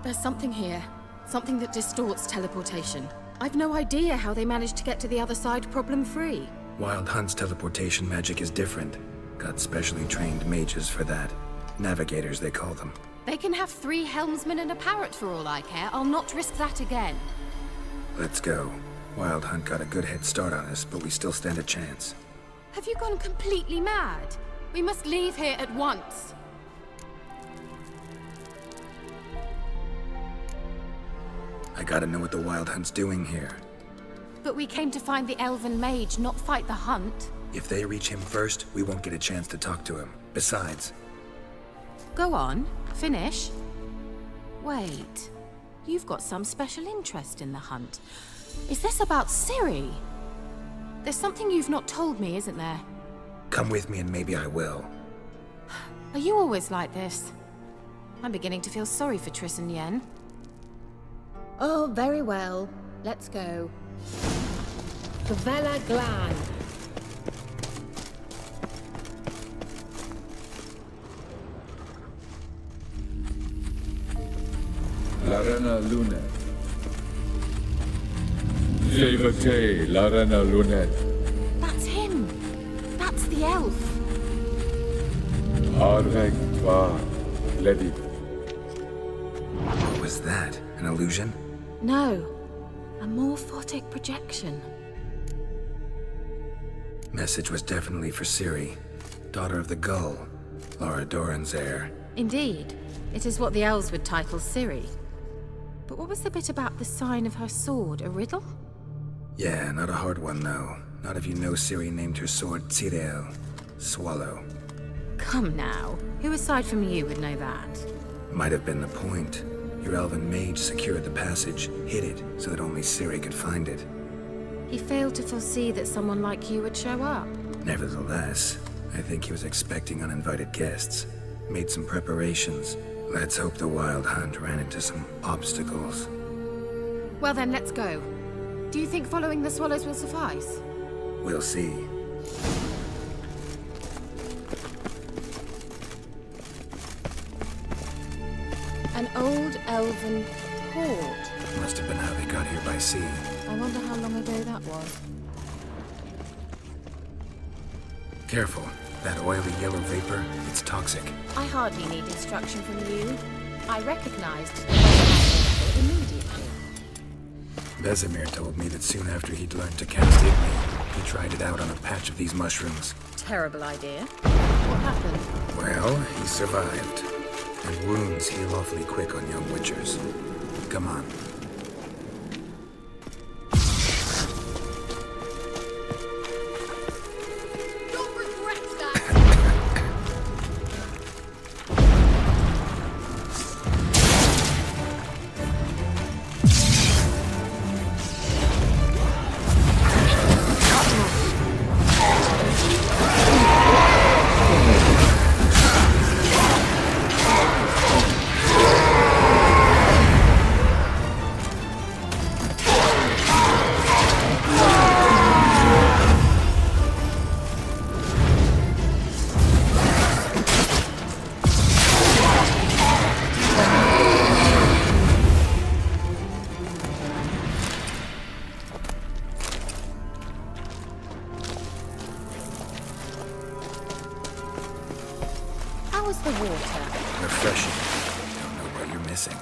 [SPEAKER 21] There's something here. Something that distorts teleportation. I've no idea how they managed to get to the other side problem-free.
[SPEAKER 7] Wild Hunt's teleportation magic is different. Got specially trained mages for that. Navigators, they call them.
[SPEAKER 21] They can have 3 helmsmen and a parrot for all I care. I'll not risk that again.
[SPEAKER 7] Let's go. Wild Hunt got a good head start on us, but we still stand a chance.
[SPEAKER 21] Have you gone completely mad? We must leave here at once.
[SPEAKER 7] I gotta know what the Wild Hunt's doing here.
[SPEAKER 21] But we came to find the elven mage, not fight the hunt.
[SPEAKER 7] If they reach him first, we won't get a chance to talk to him. Besides...
[SPEAKER 21] Go on, finish. Wait, you've got some special interest in the hunt. Is this about Ciri? There's something you've not told me, isn't there?
[SPEAKER 7] Come with me and maybe I will.
[SPEAKER 21] Are you always like this? I'm beginning to feel sorry for Triss and Yen.
[SPEAKER 17] Oh, very well. Let's go. Gvela Glan.
[SPEAKER 10] Larena Lunet. Jevate Larena Lunet.
[SPEAKER 21] That's him. That's the elf.
[SPEAKER 10] Arvek Va Ledi.
[SPEAKER 7] What was that? An illusion?
[SPEAKER 21] No. A morphotic projection.
[SPEAKER 7] Message was definitely for Ciri, daughter of the Gull, Laura Doran's heir.
[SPEAKER 21] Indeed. It is what the elves would title Ciri. But what was the bit about the sign of her sword? A riddle?
[SPEAKER 7] Yeah, not a hard one, though. Not if you know Ciri named her sword Tsirel, Swallow.
[SPEAKER 21] Come now. Who aside from you would know that?
[SPEAKER 7] Might have been the point. Your elven mage secured the passage, hid it, so that only Ciri could find it.
[SPEAKER 21] He failed to foresee that someone like you would show up.
[SPEAKER 7] Nevertheless, I think he was expecting uninvited guests. Made some preparations. Let's hope the Wild Hunt ran into some obstacles.
[SPEAKER 21] Well then, let's go. Do you think following the swallows will suffice?
[SPEAKER 7] We'll see.
[SPEAKER 2] An old elven port.
[SPEAKER 7] Must have been how they got here by sea.
[SPEAKER 21] I wonder how long ago that was.
[SPEAKER 7] Careful. That oily yellow vapor, it's toxic.
[SPEAKER 21] I hardly need instruction from you. I recognized the weapon immediately.
[SPEAKER 7] Vesemir told me that soon after he'd learned to cast Igni, he tried it out on a patch of these mushrooms.
[SPEAKER 21] Terrible idea. What happened?
[SPEAKER 7] Well, he survived. And wounds heal awfully quick on young witchers. Come on.
[SPEAKER 21] How was the water?
[SPEAKER 7] Refreshing. Don't know what you're missing.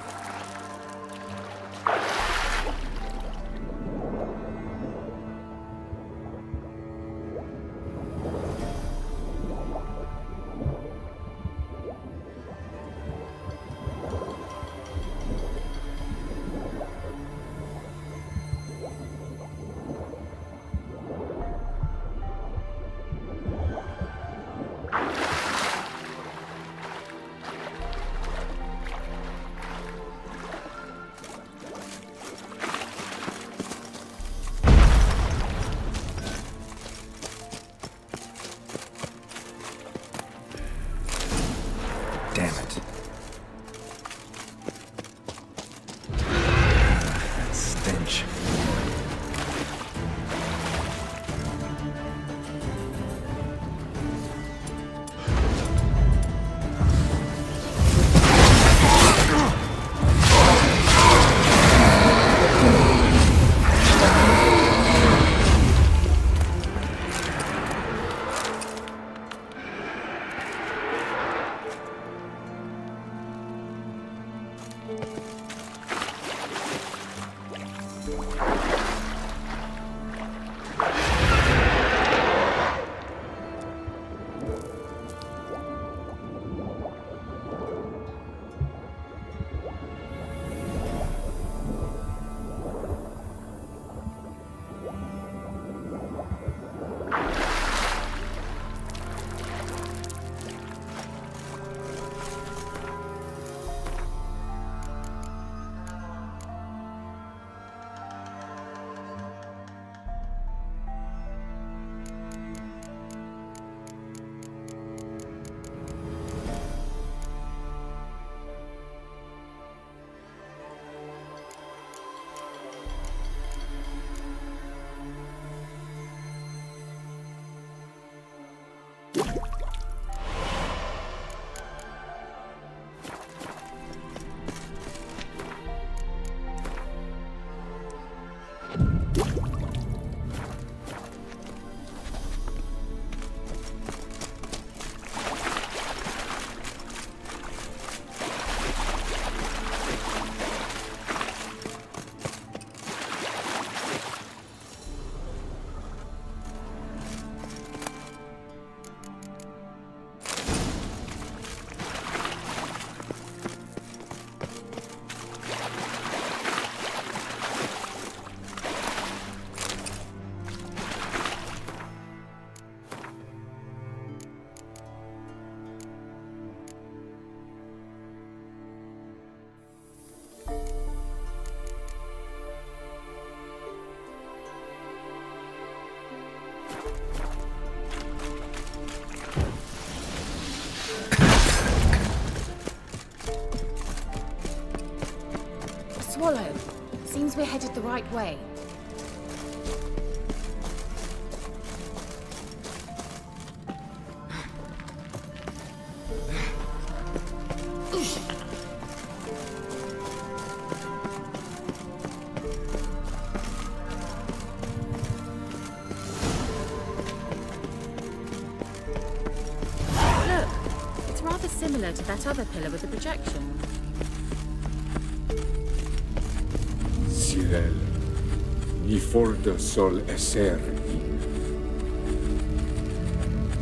[SPEAKER 21] headed the right way. Look, it's rather similar to that other pillar with the projection.
[SPEAKER 10] Cyril, ni forda sol esser in.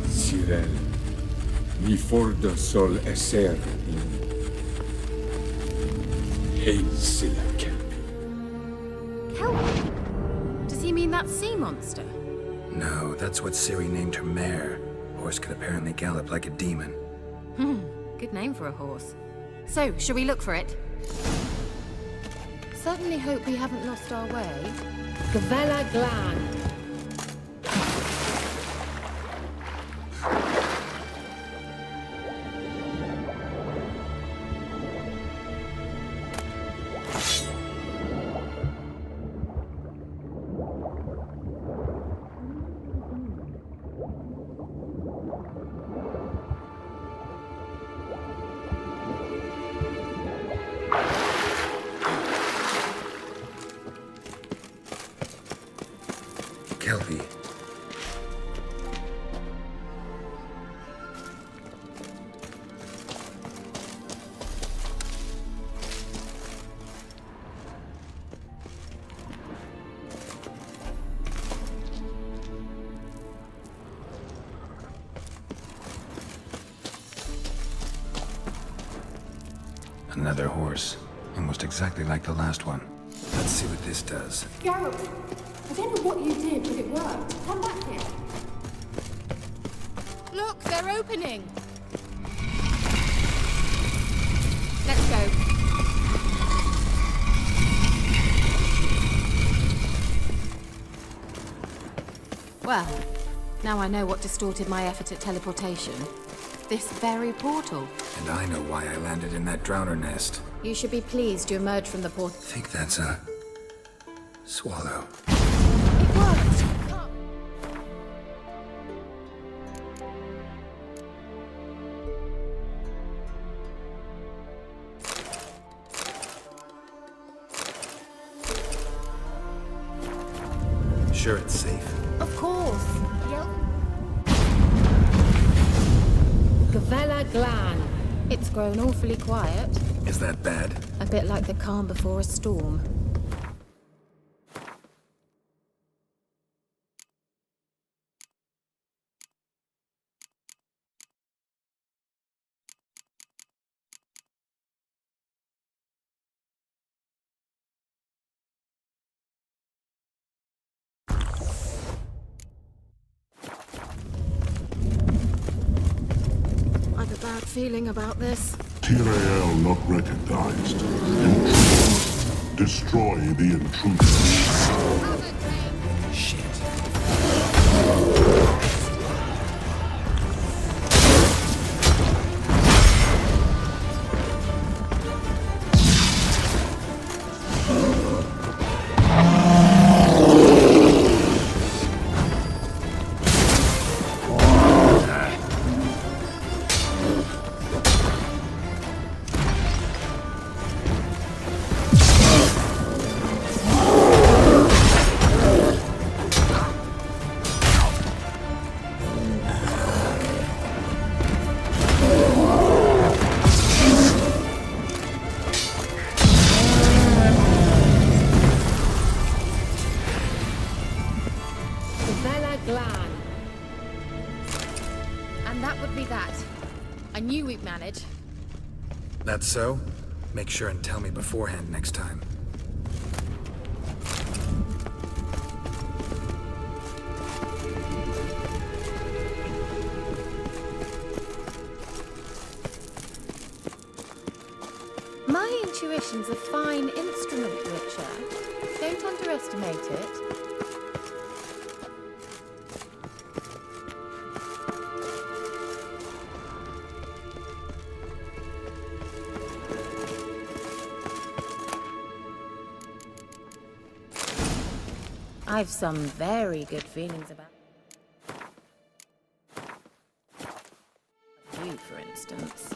[SPEAKER 10] Cyril, ni forda sol esser in. Hail Silla Kelpie.
[SPEAKER 21] Kelpie? Does he mean that sea monster?
[SPEAKER 7] No, that's what Ciri named her mare. Horse could apparently gallop like a demon.
[SPEAKER 21] Good name for a horse. So, shall we look for it? Certainly hope we haven't lost our way.
[SPEAKER 17] Gavella Glan.
[SPEAKER 7] Kelpie. Another horse. Almost exactly like the last one. Let's see what this does.
[SPEAKER 18] Geralt, I don't know what you did, but it worked. Come back here.
[SPEAKER 21] Look, they're opening. Let's go. Well, now I know what distorted my effort at teleportation. This very portal.
[SPEAKER 7] And I know why I landed in that drowner nest.
[SPEAKER 21] You should be pleased to emerge from the portal.
[SPEAKER 7] I think that's a swallow.
[SPEAKER 21] It worked! Come.
[SPEAKER 7] Sure it's safe?
[SPEAKER 21] Of course.
[SPEAKER 17] Gavella Glan.
[SPEAKER 21] It's grown awfully quiet.
[SPEAKER 7] Is that bad?
[SPEAKER 21] A bit like the calm before a storm. I've a bad feeling about this.
[SPEAKER 15] Tyrael not recognized. Intrude. Destroy the intruder.
[SPEAKER 7] Shit.
[SPEAKER 17] Gavella Glan.
[SPEAKER 21] And that would be that. I knew we'd manage.
[SPEAKER 7] That's so? Make sure and tell me beforehand next time.
[SPEAKER 21] My intuition's a fine instrument, Witcher. Don't underestimate it. I've some very good feelings about you, for instance.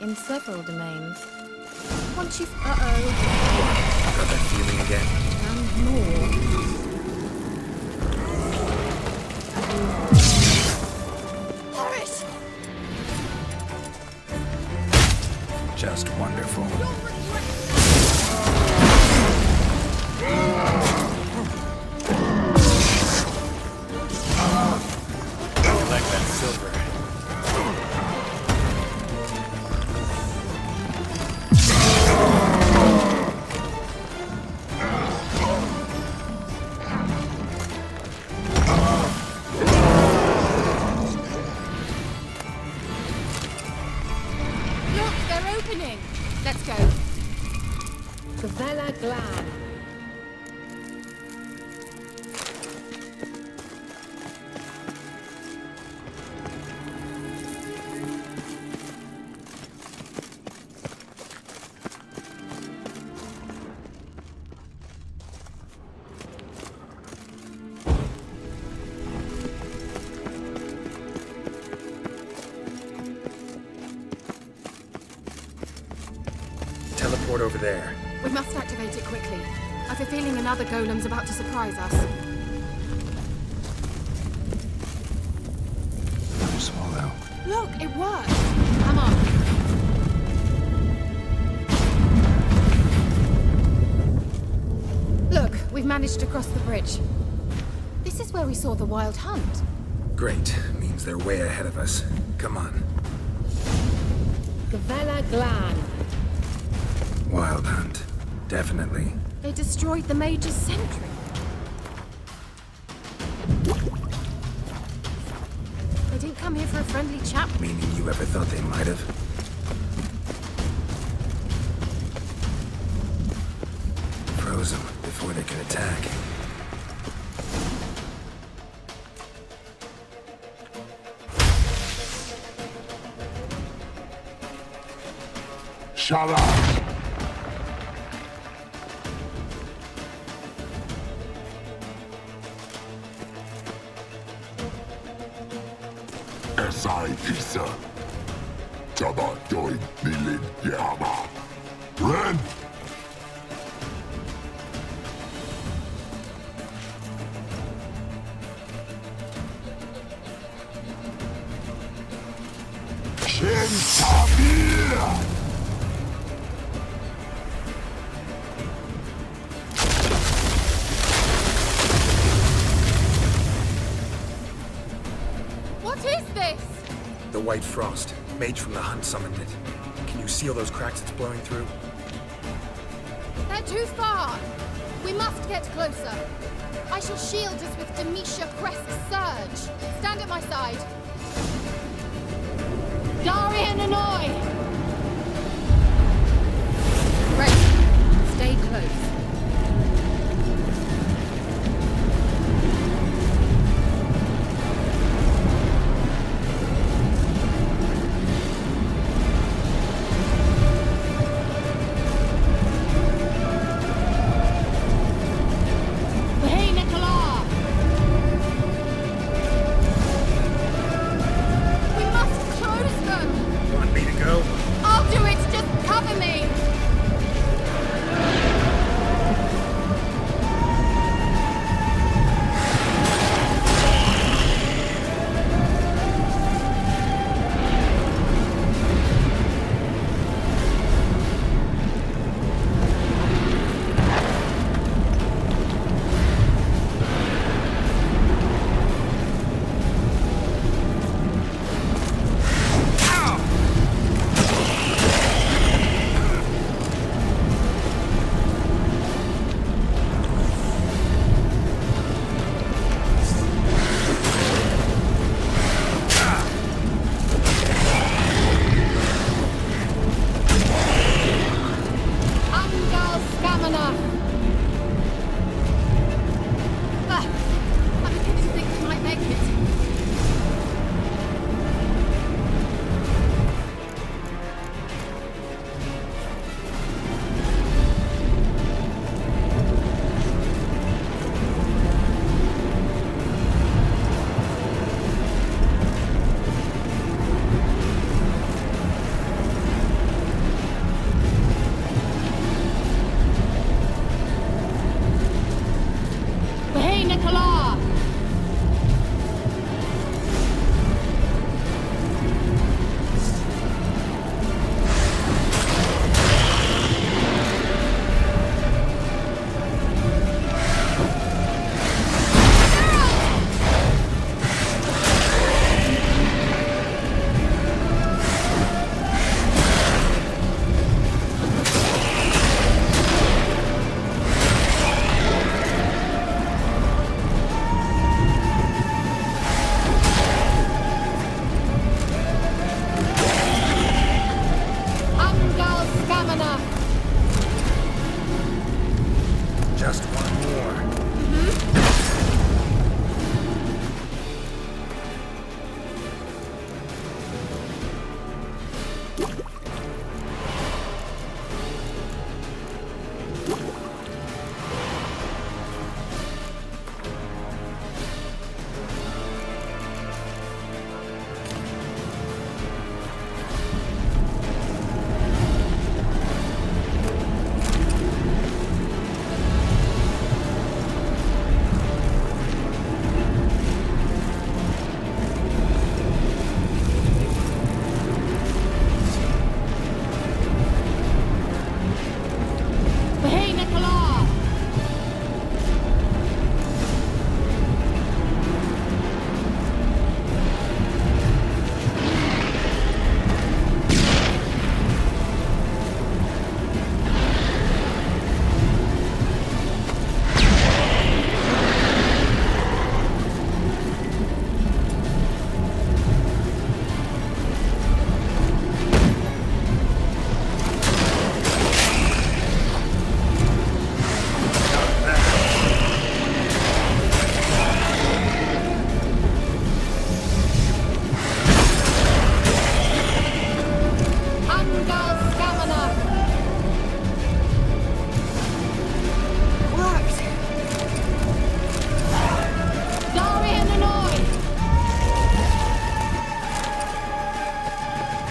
[SPEAKER 21] In several domains. Once you've... Uh-oh.
[SPEAKER 7] Got that feeling again?
[SPEAKER 21] And more.
[SPEAKER 1] Horace!
[SPEAKER 7] Just wonderful.
[SPEAKER 20] I like that silver.
[SPEAKER 21] Look, they're opening. Let's go.
[SPEAKER 17] Velen Glan.
[SPEAKER 7] Teleport over there.
[SPEAKER 21] We must activate it quickly. I've a feeling another golem's about to surprise us.
[SPEAKER 7] Another swallow.
[SPEAKER 21] Look, it worked. Come on. Look, we've managed to cross the bridge. This is where we saw the wild hunt.
[SPEAKER 7] Great. Means they're way ahead of us. Come on.
[SPEAKER 17] Velen Glan.
[SPEAKER 7] Wild hunt. Definitely.
[SPEAKER 21] They destroyed the Major's sentry. They didn't come here for a friendly chat.
[SPEAKER 7] Meaning you ever thought they might have? Froze them before they could attack.
[SPEAKER 15] Shut up! Esai Pisa. Taba Doin Nilin Yama. Ren! Shin Tabir!
[SPEAKER 21] What is this?
[SPEAKER 7] The White Frost. Mage from the hunt summoned it. Can you seal those cracks it's blowing through?
[SPEAKER 21] They're too far. We must get closer. I shall shield us with Demetia Crest's surge. Stand at my side. Darian and Oi!
[SPEAKER 17] Ready. Stay close.
[SPEAKER 21] Hey, Nicola! We must close them!
[SPEAKER 7] Want me to go?
[SPEAKER 21] I'll do it! Just cover me!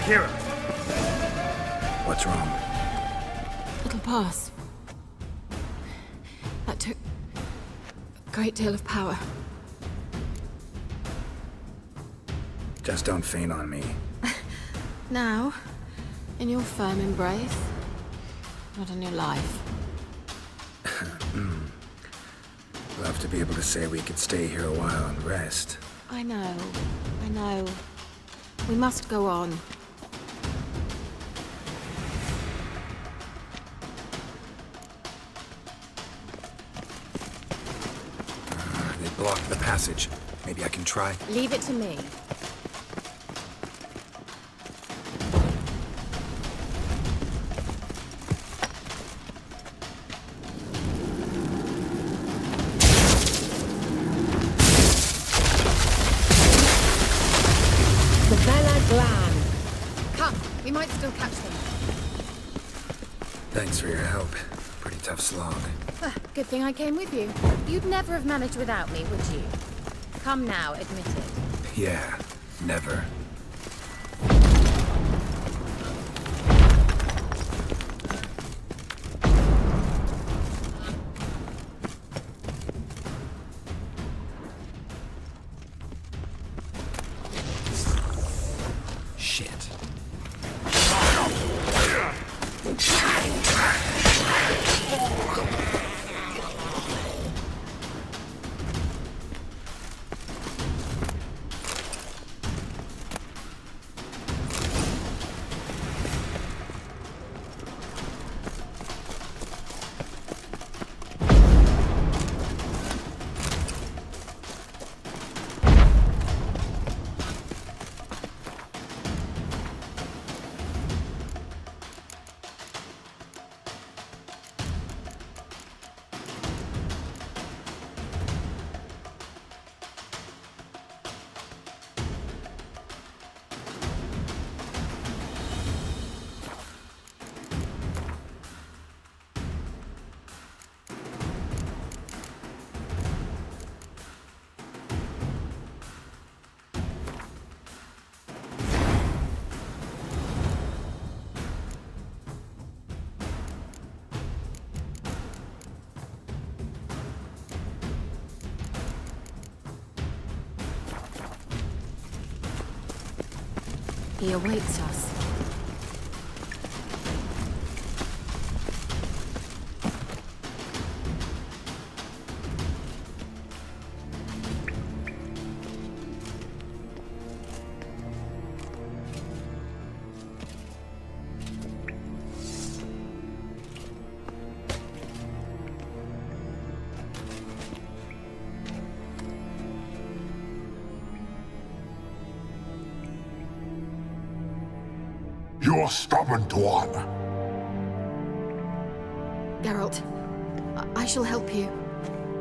[SPEAKER 7] Kira! What's wrong?
[SPEAKER 21] It'll pass. That took a great deal of power.
[SPEAKER 7] Just don't faint on me.
[SPEAKER 21] Now, in your firm embrace, not in your life.
[SPEAKER 7] Love to be able to say we could stay here a while and rest.
[SPEAKER 21] I know. We must go on.
[SPEAKER 7] They blocked the passage. Maybe I can try.
[SPEAKER 21] Leave it to me.
[SPEAKER 5] We might still catch them.
[SPEAKER 7] Thanks for your help. Pretty tough slog.
[SPEAKER 21] Good thing I came with you. You'd never have managed without me, would you? Come now, admit it.
[SPEAKER 7] Yeah, never.
[SPEAKER 21] He awaits us.
[SPEAKER 15] You stubborn twat.
[SPEAKER 21] Geralt, I shall help you.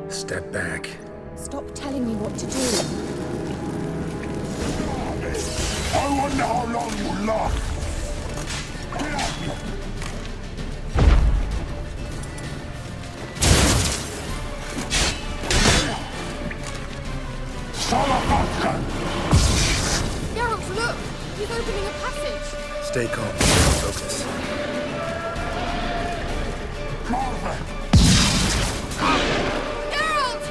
[SPEAKER 7] Step back.
[SPEAKER 2] Stop telling me what to do.
[SPEAKER 15] I wonder how long you last. Get at me.
[SPEAKER 21] Geralt, look! He's opening a passage!
[SPEAKER 7] Stay calm. Focus.
[SPEAKER 15] Marvin!
[SPEAKER 21] Geralt!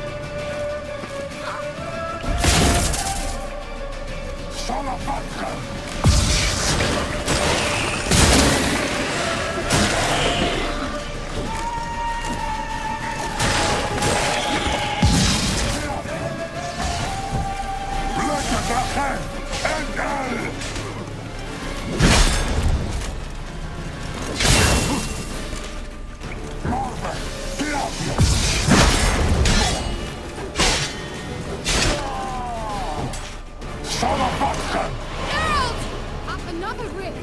[SPEAKER 15] Son of a
[SPEAKER 21] Another rift!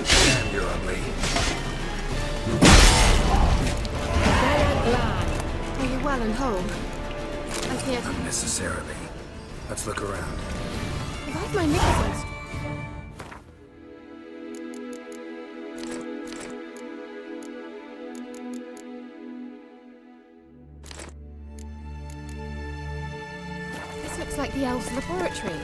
[SPEAKER 7] Damn, you're ugly.
[SPEAKER 21] Are you well and whole? I feared...
[SPEAKER 7] Unnecessarily. Let's look around.
[SPEAKER 21] Revive my Nicholsons. This looks like the elves' laboratory.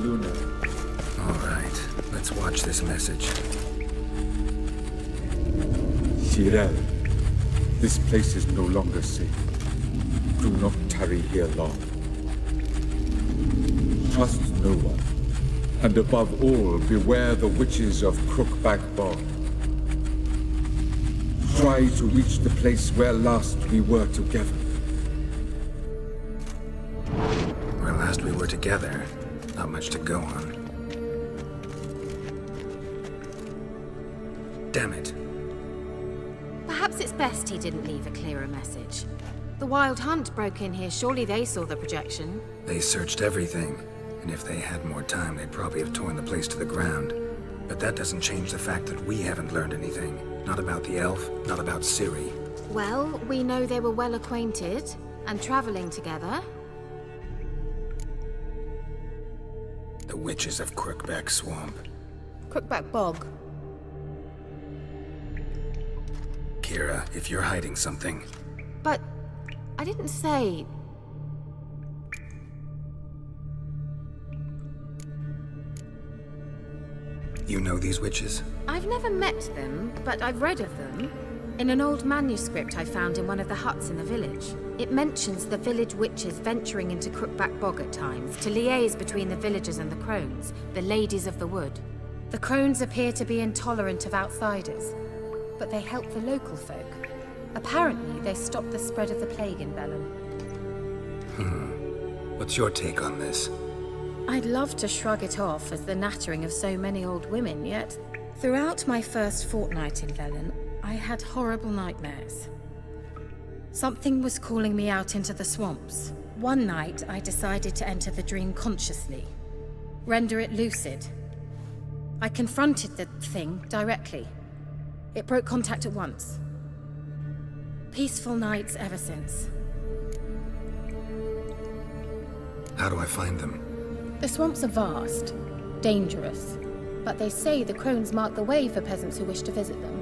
[SPEAKER 10] Luna.
[SPEAKER 7] All right, let's watch this message.
[SPEAKER 10] Tyrell, this place is no longer safe. Do not tarry here long. Trust no one. And above all, beware the witches of Crookback Bog. Try to reach the place where last we were together.
[SPEAKER 7] Where last we were together, not much to go on. Damn it.
[SPEAKER 21] Perhaps it's best he didn't leave a clearer message. The Wild Hunt broke in here. Surely they saw the projection.
[SPEAKER 7] They searched everything, and if they had more time, they'd probably have torn the place to the ground. But that doesn't change the fact that we haven't learned anything. Not about the elf, not about Ciri.
[SPEAKER 21] Well, we know they were well acquainted and traveling together.
[SPEAKER 7] The witches of Crookback Swamp.
[SPEAKER 2] Crookback Bog.
[SPEAKER 7] Kira, if you're hiding something...
[SPEAKER 21] But I didn't say...
[SPEAKER 7] You know these witches?
[SPEAKER 21] I've never met them, but I've read of them. In an old manuscript I found in one of the huts in the village. It mentions the village witches venturing into Crookback Bog at times to liaise between the villagers and the crones, the ladies of the wood. The crones appear to be intolerant of outsiders, but they help the local folk. Apparently, they stop the spread of the plague in Velen.
[SPEAKER 7] What's your take on this?
[SPEAKER 21] I'd love to shrug it off as the nattering of so many old women, yet throughout my first fortnight in Velen, I had horrible nightmares. Something was calling me out into the swamps. One night, I decided to enter the dream consciously, render it lucid. I confronted the thing directly. It broke contact at once. Peaceful nights ever since.
[SPEAKER 7] How do I find them?
[SPEAKER 21] The swamps are vast, dangerous, but they say the crones mark the way for peasants who wish to visit them.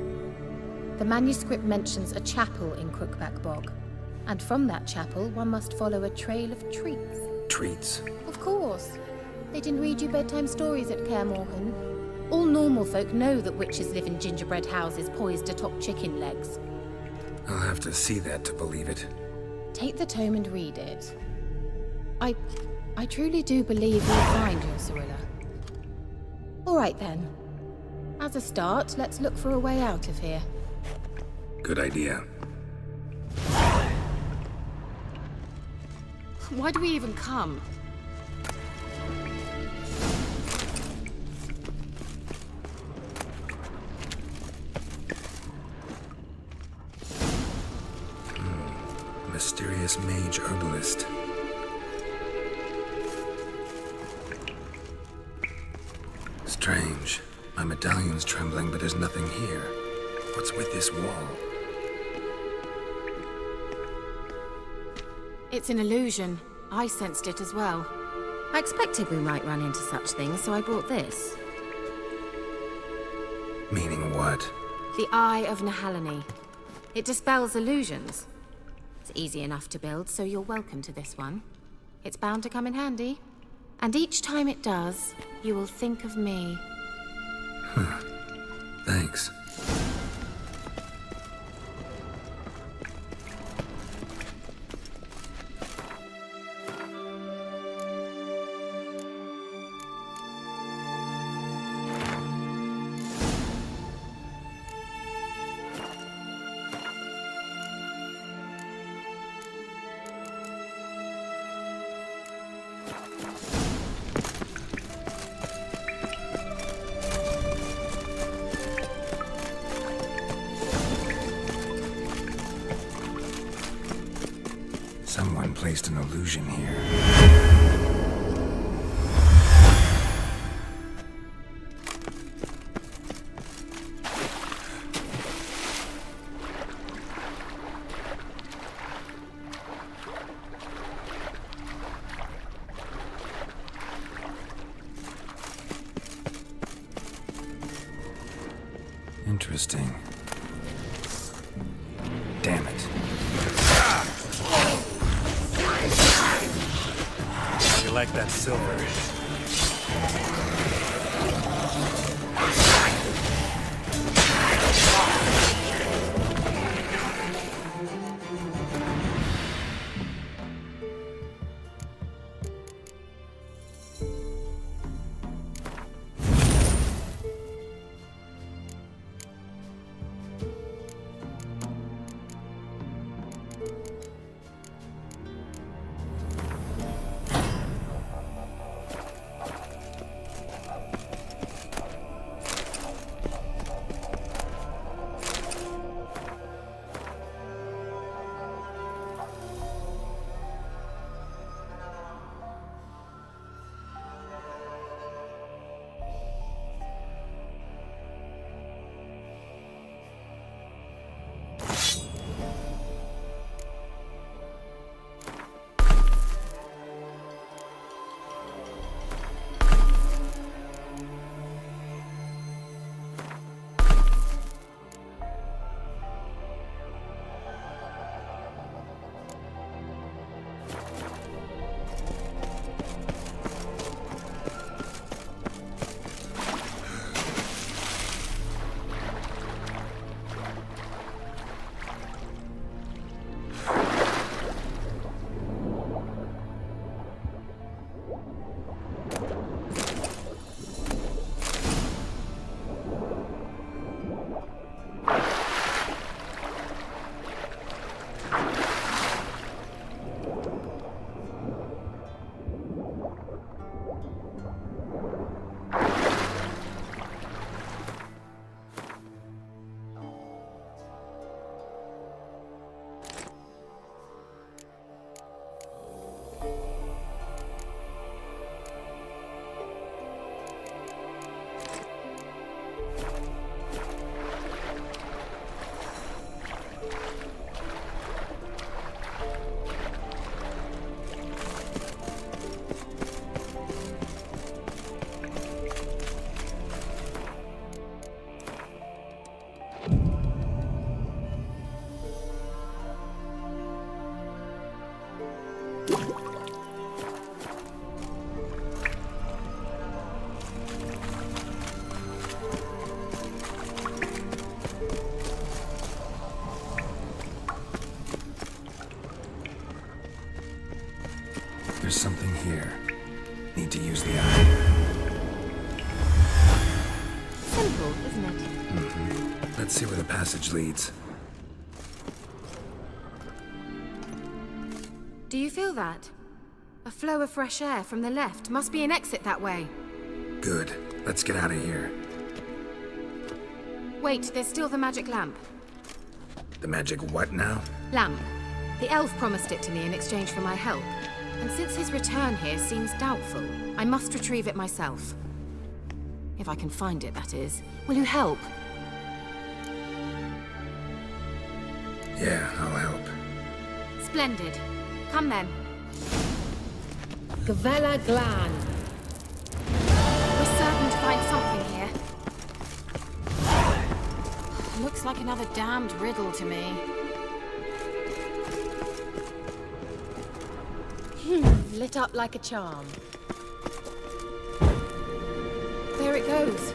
[SPEAKER 21] The manuscript mentions a chapel in Crookback Bog, and from that chapel one must follow a trail of treats.
[SPEAKER 7] Treats?
[SPEAKER 21] Of course. They didn't read you bedtime stories at Kaer Morhen. All normal folk know that witches live in gingerbread houses poised atop chicken legs.
[SPEAKER 7] I'll have to see that to believe it.
[SPEAKER 21] Take the tome and read it. I truly do believe you'll find your Cirilla. All right then. As a start, let's look for a way out of here.
[SPEAKER 7] Good idea.
[SPEAKER 21] Why do we even come?
[SPEAKER 7] Mysterious mage herbalist. Strange. My medallion's trembling, but there's nothing here. What's with this wall?
[SPEAKER 21] It's an illusion. I sensed it as well. I expected we might run into such things, so I brought this.
[SPEAKER 7] Meaning what?
[SPEAKER 21] The Eye of Nehaleni. It dispels illusions. It's easy enough to build, so you're welcome to this one. It's bound to come in handy. And each time it does, you will think of me.
[SPEAKER 7] Thanks. placed an illusion here. Interesting. Damn it.
[SPEAKER 20] You like that silver?
[SPEAKER 7] There's something here. Need to use the eye.
[SPEAKER 21] Simple, isn't it?
[SPEAKER 7] Mm-hmm. Let's see where the passage leads.
[SPEAKER 21] Do you feel that? A flow of fresh air from the left. Must be an exit that way.
[SPEAKER 7] Good. Let's get out of here.
[SPEAKER 21] Wait, there's still the magic lamp.
[SPEAKER 7] The magic what now?
[SPEAKER 21] Lamp. The elf promised it to me in exchange for my help. And since his return here seems doubtful, I must retrieve it myself. If I can find it, that is. Will you help?
[SPEAKER 7] Yeah, I'll help.
[SPEAKER 21] Splendid. Come then.
[SPEAKER 17] Gavella Glan.
[SPEAKER 21] We're certain to find something here. Looks like another damned riddle to me.
[SPEAKER 5] Lit up like a charm.
[SPEAKER 21] There it goes.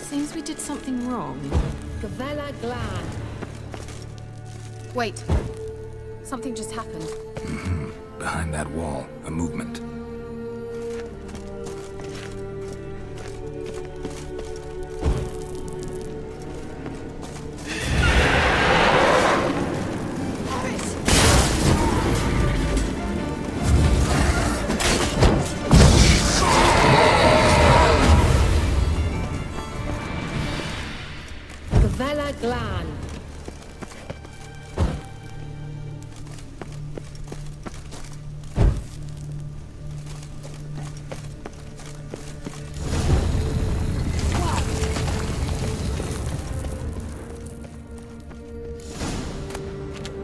[SPEAKER 21] Seems we did something wrong.
[SPEAKER 17] Gavella Glan.
[SPEAKER 21] Wait. Something just happened.
[SPEAKER 7] Mm-hmm. Behind that wall, a movement.
[SPEAKER 17] Vela Glan.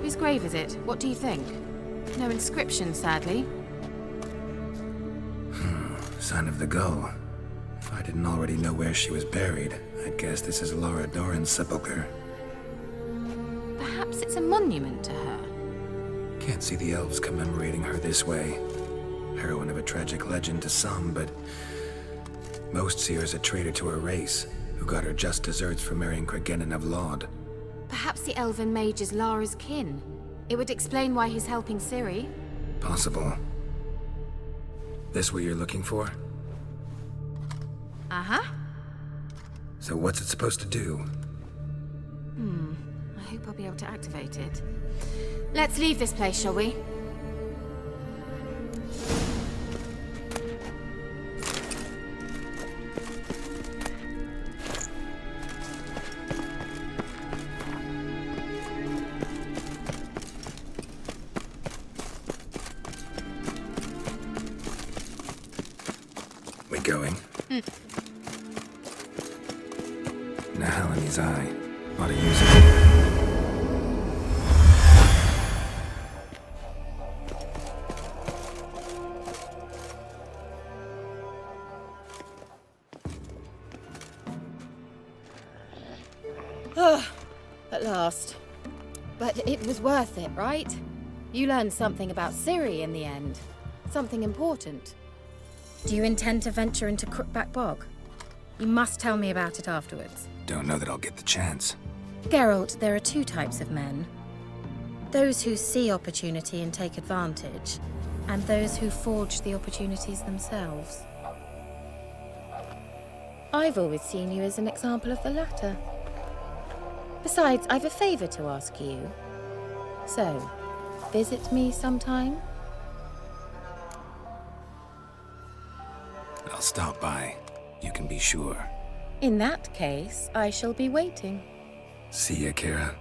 [SPEAKER 21] Whose grave is it? What do you think? No inscription, sadly.
[SPEAKER 7] Sign of the gull. If I didn't already know where she was buried, I'd guess this is Laura Doran's sepulchre.
[SPEAKER 21] Perhaps it's a monument to her.
[SPEAKER 7] Can't see the elves commemorating her this way. Heroine of a tragic legend to some, but most see her as a traitor to her race, who got her just deserts for marrying Cregennan of Laud.
[SPEAKER 21] Perhaps the elven mage is Lara's kin. It would explain why he's helping Ciri.
[SPEAKER 7] Possible. This what you're looking for?
[SPEAKER 21] Uh-huh.
[SPEAKER 7] So what's it supposed to do?
[SPEAKER 21] I hope I'll be able to activate it. Let's leave this place, shall we?
[SPEAKER 7] We going? Nahalani's eye. Ought to use it.
[SPEAKER 2] At last. But it was worth it, right? You learned something about Ciri in the end. Something important. Do you intend to venture into Crookback Bog? You must tell me about it afterwards.
[SPEAKER 7] Don't know that I'll get the chance.
[SPEAKER 2] Geralt, there are two types of men. Those who see opportunity and take advantage, and those who forge the opportunities themselves. I've always seen you as an example of the latter. Besides, I've a favor to ask you. So, visit me sometime?
[SPEAKER 7] I'll stop by. You can be sure.
[SPEAKER 2] In that case, I shall be waiting.
[SPEAKER 7] See ya, Kira.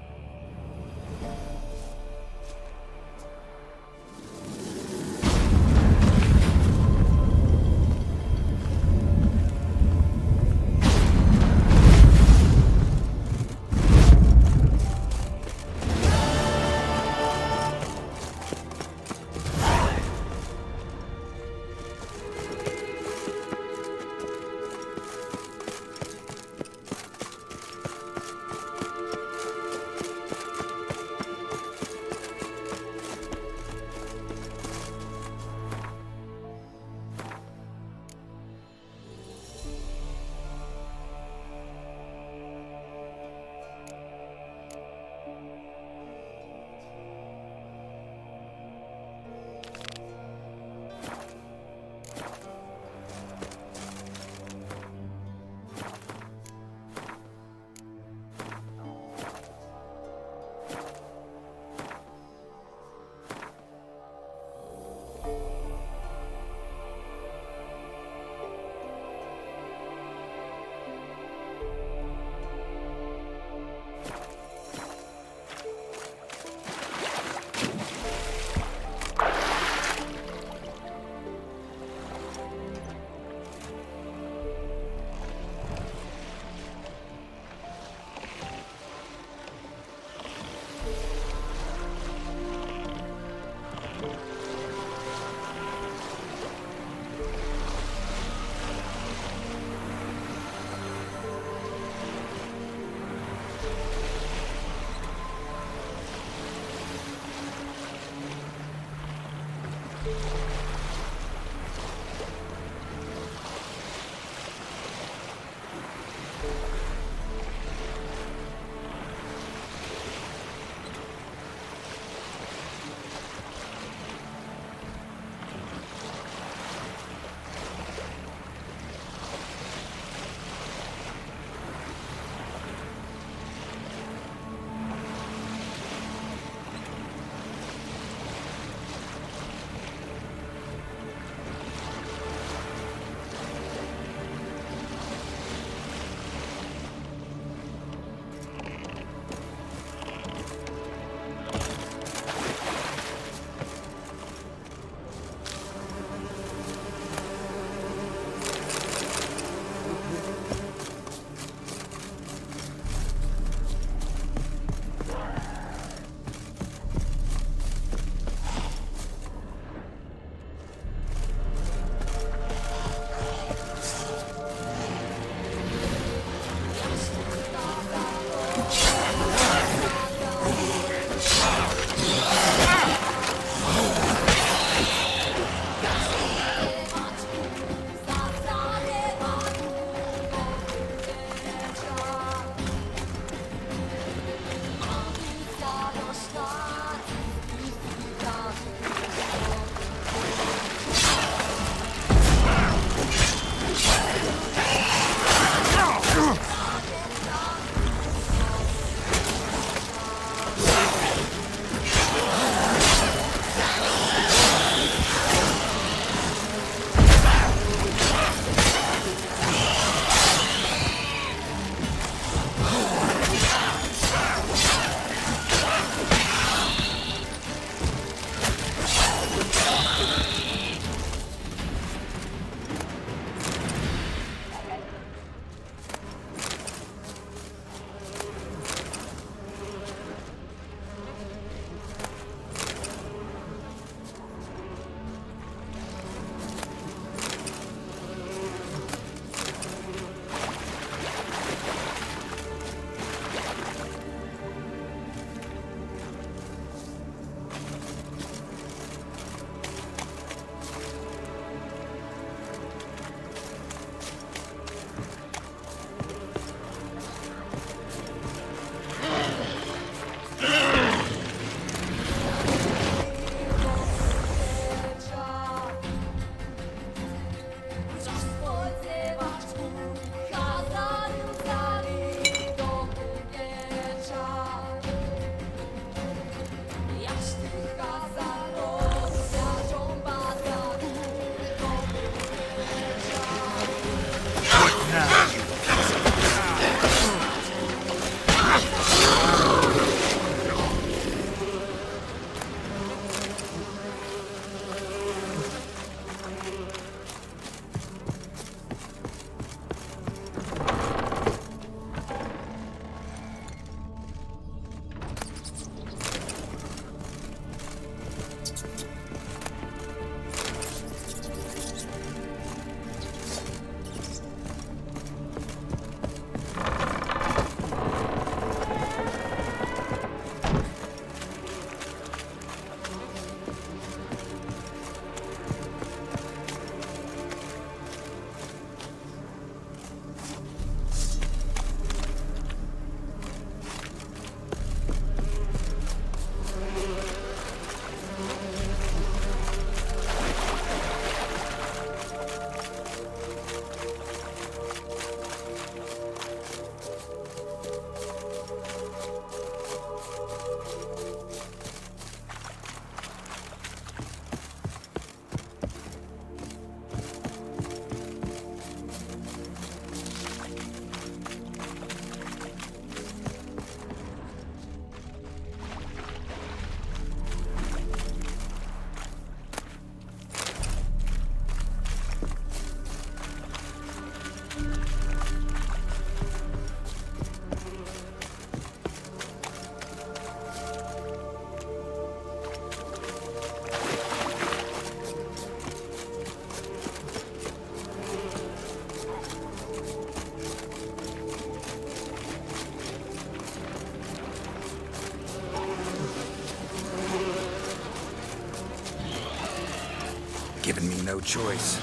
[SPEAKER 7] given me no choice.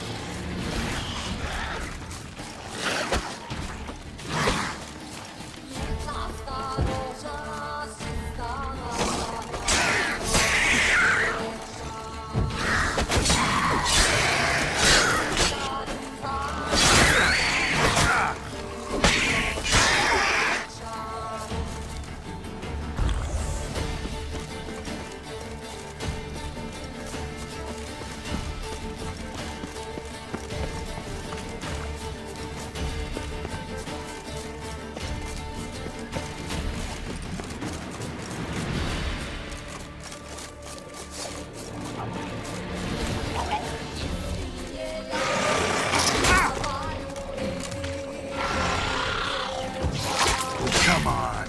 [SPEAKER 15] Come on.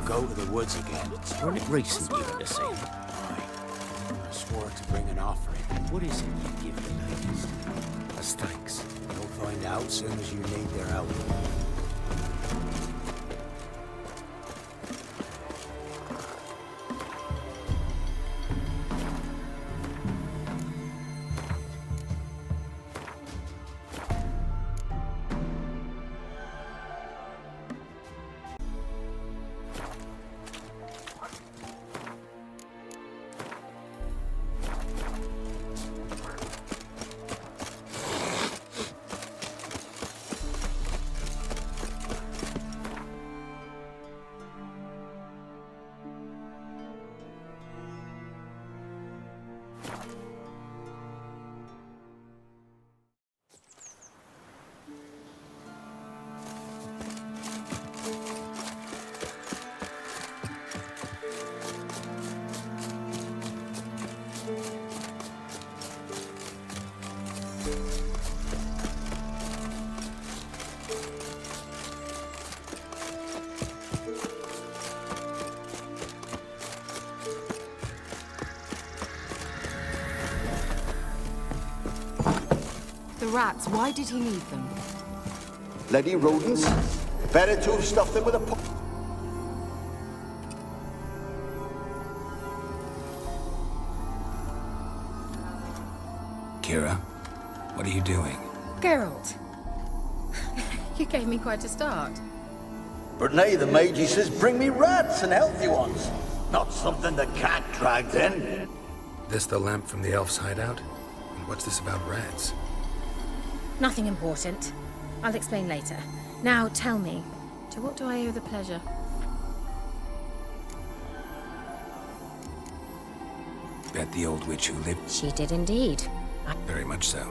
[SPEAKER 9] Go to the woods again. Weren't it recent you had to see?
[SPEAKER 11] Aye. I swore to bring an offering.
[SPEAKER 9] What is it you give the ladies?
[SPEAKER 11] As thanks. You'll find out soon as you leave their out.
[SPEAKER 21] The rats, why did he need them?
[SPEAKER 4] Bloody rodents. Better to have stuffed them with a pot.
[SPEAKER 7] Kira, what are you doing?
[SPEAKER 21] Geralt. You gave me quite a start.
[SPEAKER 4] But nay, the mage, he says, bring me rats and healthy ones. Not something the cat dragged in.
[SPEAKER 7] This the lamp from the elf's hideout? And what's this about rats?
[SPEAKER 21] Nothing important. I'll explain later. Now, tell me, to what do I owe the pleasure?
[SPEAKER 7] Bet the old witch who lived...
[SPEAKER 21] She did indeed.
[SPEAKER 7] Very much so.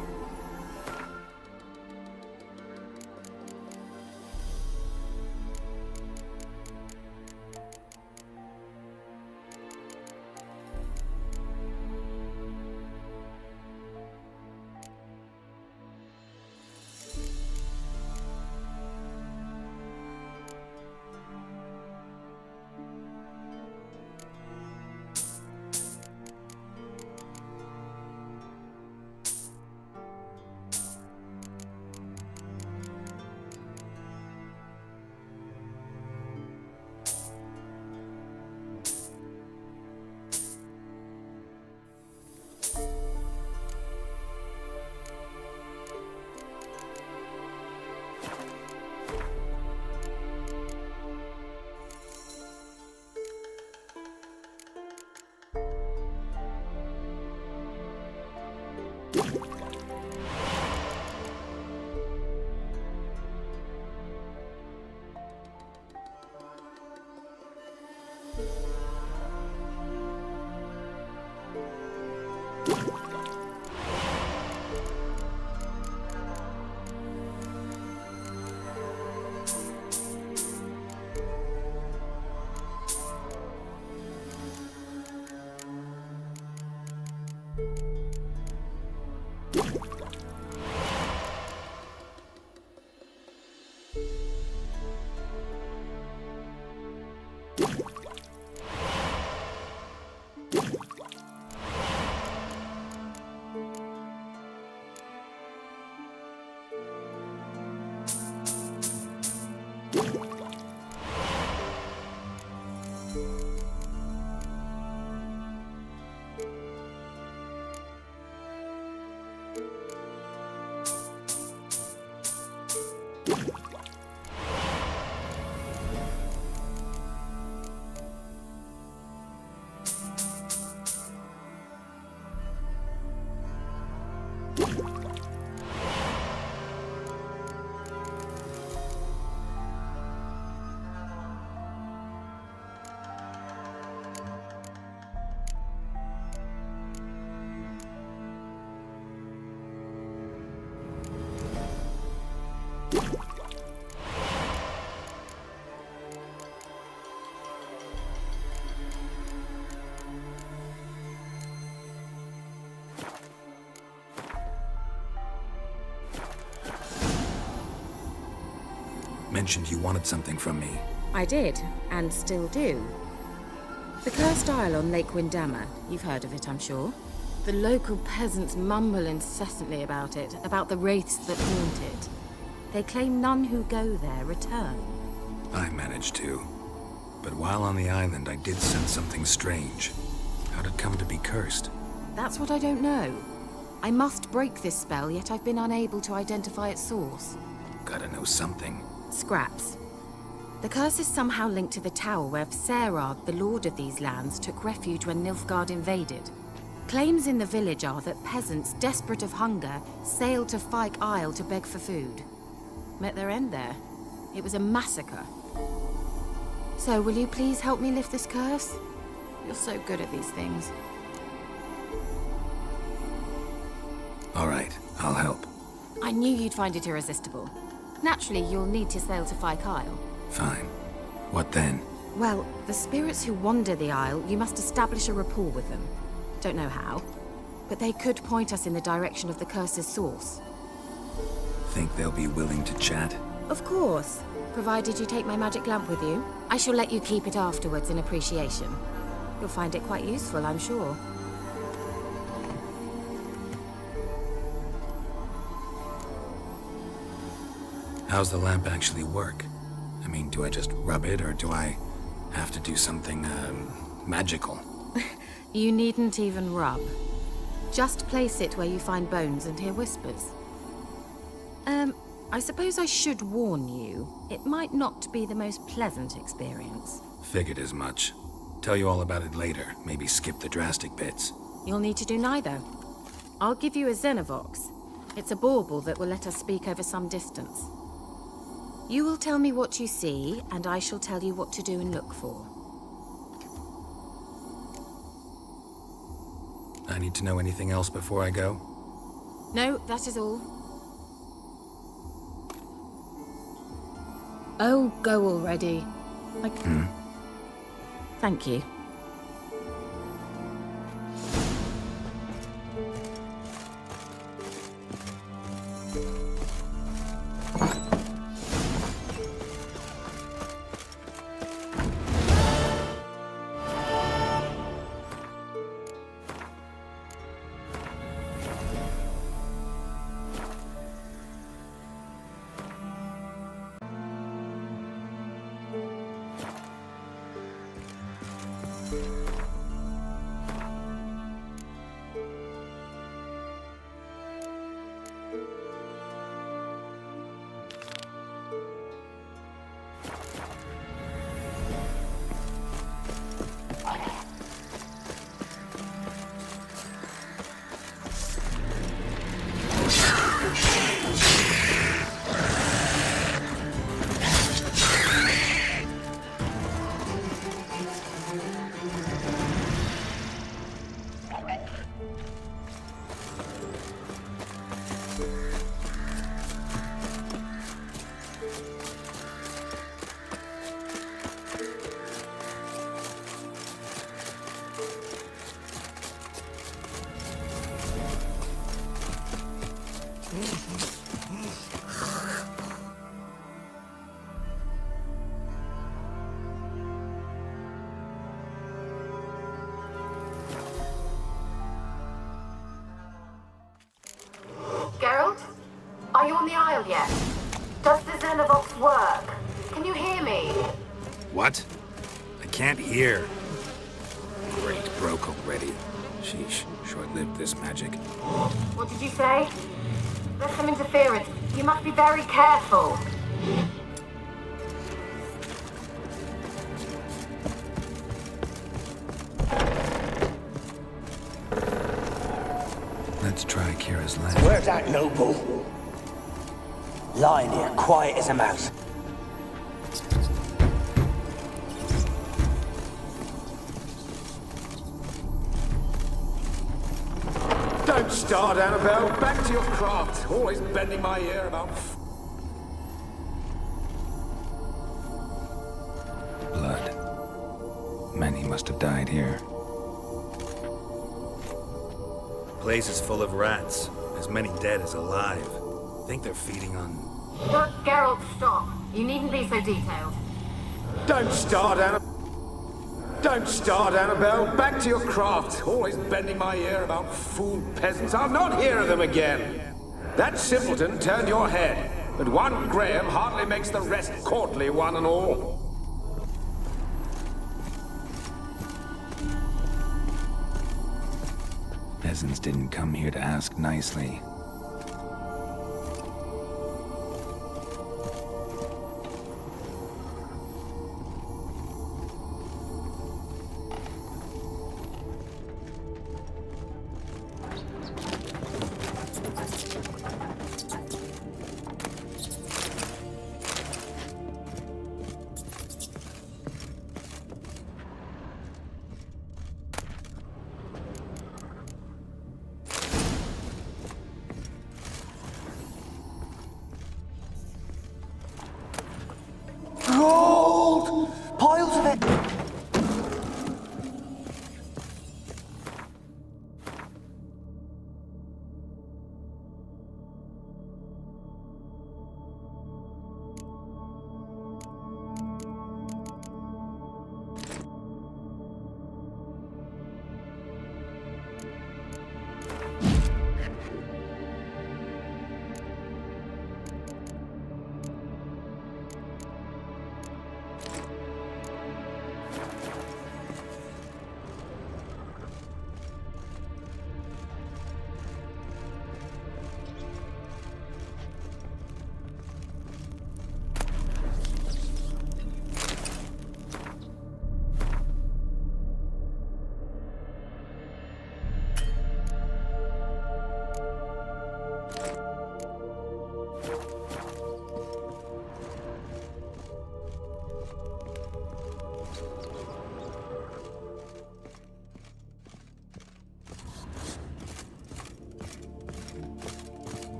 [SPEAKER 7] Mentioned you wanted something from me.
[SPEAKER 21] I did, and still do. The Cursed Isle on Lake Windammer. You've heard of it, I'm sure. The local peasants mumble incessantly about it, about the wraiths that haunt it. They claim none who go there return.
[SPEAKER 7] I managed to. But while on the island, I did sense something strange. How'd it come to be cursed?
[SPEAKER 21] That's what I don't know. I must break this spell, yet I've been unable to identify its source.
[SPEAKER 7] Gotta know something.
[SPEAKER 21] Scraps. The curse is somehow linked to the tower where Serard, the lord of these lands, took refuge when Nilfgaard invaded. Claims in the village are that peasants, desperate of hunger, sailed to Fyke Isle to beg for food. Met their end there. It was a massacre. So, will you please help me lift this curse? You're so good at these things.
[SPEAKER 7] All right, I'll help.
[SPEAKER 21] I knew you'd find it irresistible. Naturally, you'll need to sail to Fyke Isle.
[SPEAKER 7] Fine. What then?
[SPEAKER 21] Well, the spirits who wander the Isle, you must establish a rapport with them. Don't know how, but they could point us in the direction of the curse's source.
[SPEAKER 7] Think they'll be willing to chat?
[SPEAKER 21] Of course, provided you take my magic lamp with you. I shall let you keep it afterwards in appreciation. You'll find it quite useful, I'm sure.
[SPEAKER 7] How's the lamp actually work? I mean, do I just rub it, or do I have to do something, magical?
[SPEAKER 21] You needn't even rub. Just place it where you find bones and hear whispers. I suppose I should warn you, it might not be the most pleasant experience.
[SPEAKER 7] Figured as much. Tell you all about it later, maybe skip the drastic bits.
[SPEAKER 21] You'll need to do neither. I'll give you a Xenovox. It's a bauble that will let us speak over some distance. You will tell me what you see, and I shall tell you what to do and look for.
[SPEAKER 7] I need to know anything else before I go?
[SPEAKER 21] No, that is all.
[SPEAKER 17] Oh, go already.
[SPEAKER 21] Thank you. Geralt? Are you on the Isle yet? Does the Xenovox work? Can you hear me?
[SPEAKER 7] What? I can't hear. Great, broke already. Sheesh, short-lived this magic.
[SPEAKER 21] What did you say? There's some interference. You must be very careful.
[SPEAKER 7] Let's try Kira's lamp.
[SPEAKER 6] Where's that noble? Lying here, quiet as a mouse.
[SPEAKER 22] Don't start, Annabelle. Back to your craft. Always bending my ear about...
[SPEAKER 7] Blood. Many must have died here.
[SPEAKER 20] Place is full of rats. As many dead as alive. Think they're feeding on...
[SPEAKER 21] Geralt, stop. You needn't be so detailed.
[SPEAKER 22] Don't start, Annabelle. Don't start, Annabelle. Back to your craft. Always bending my ear about fool peasants. I'll not hear of them again. That simpleton turned your head, but one Graham hardly makes the rest courtly, one and all.
[SPEAKER 7] Peasants didn't come here to ask nicely.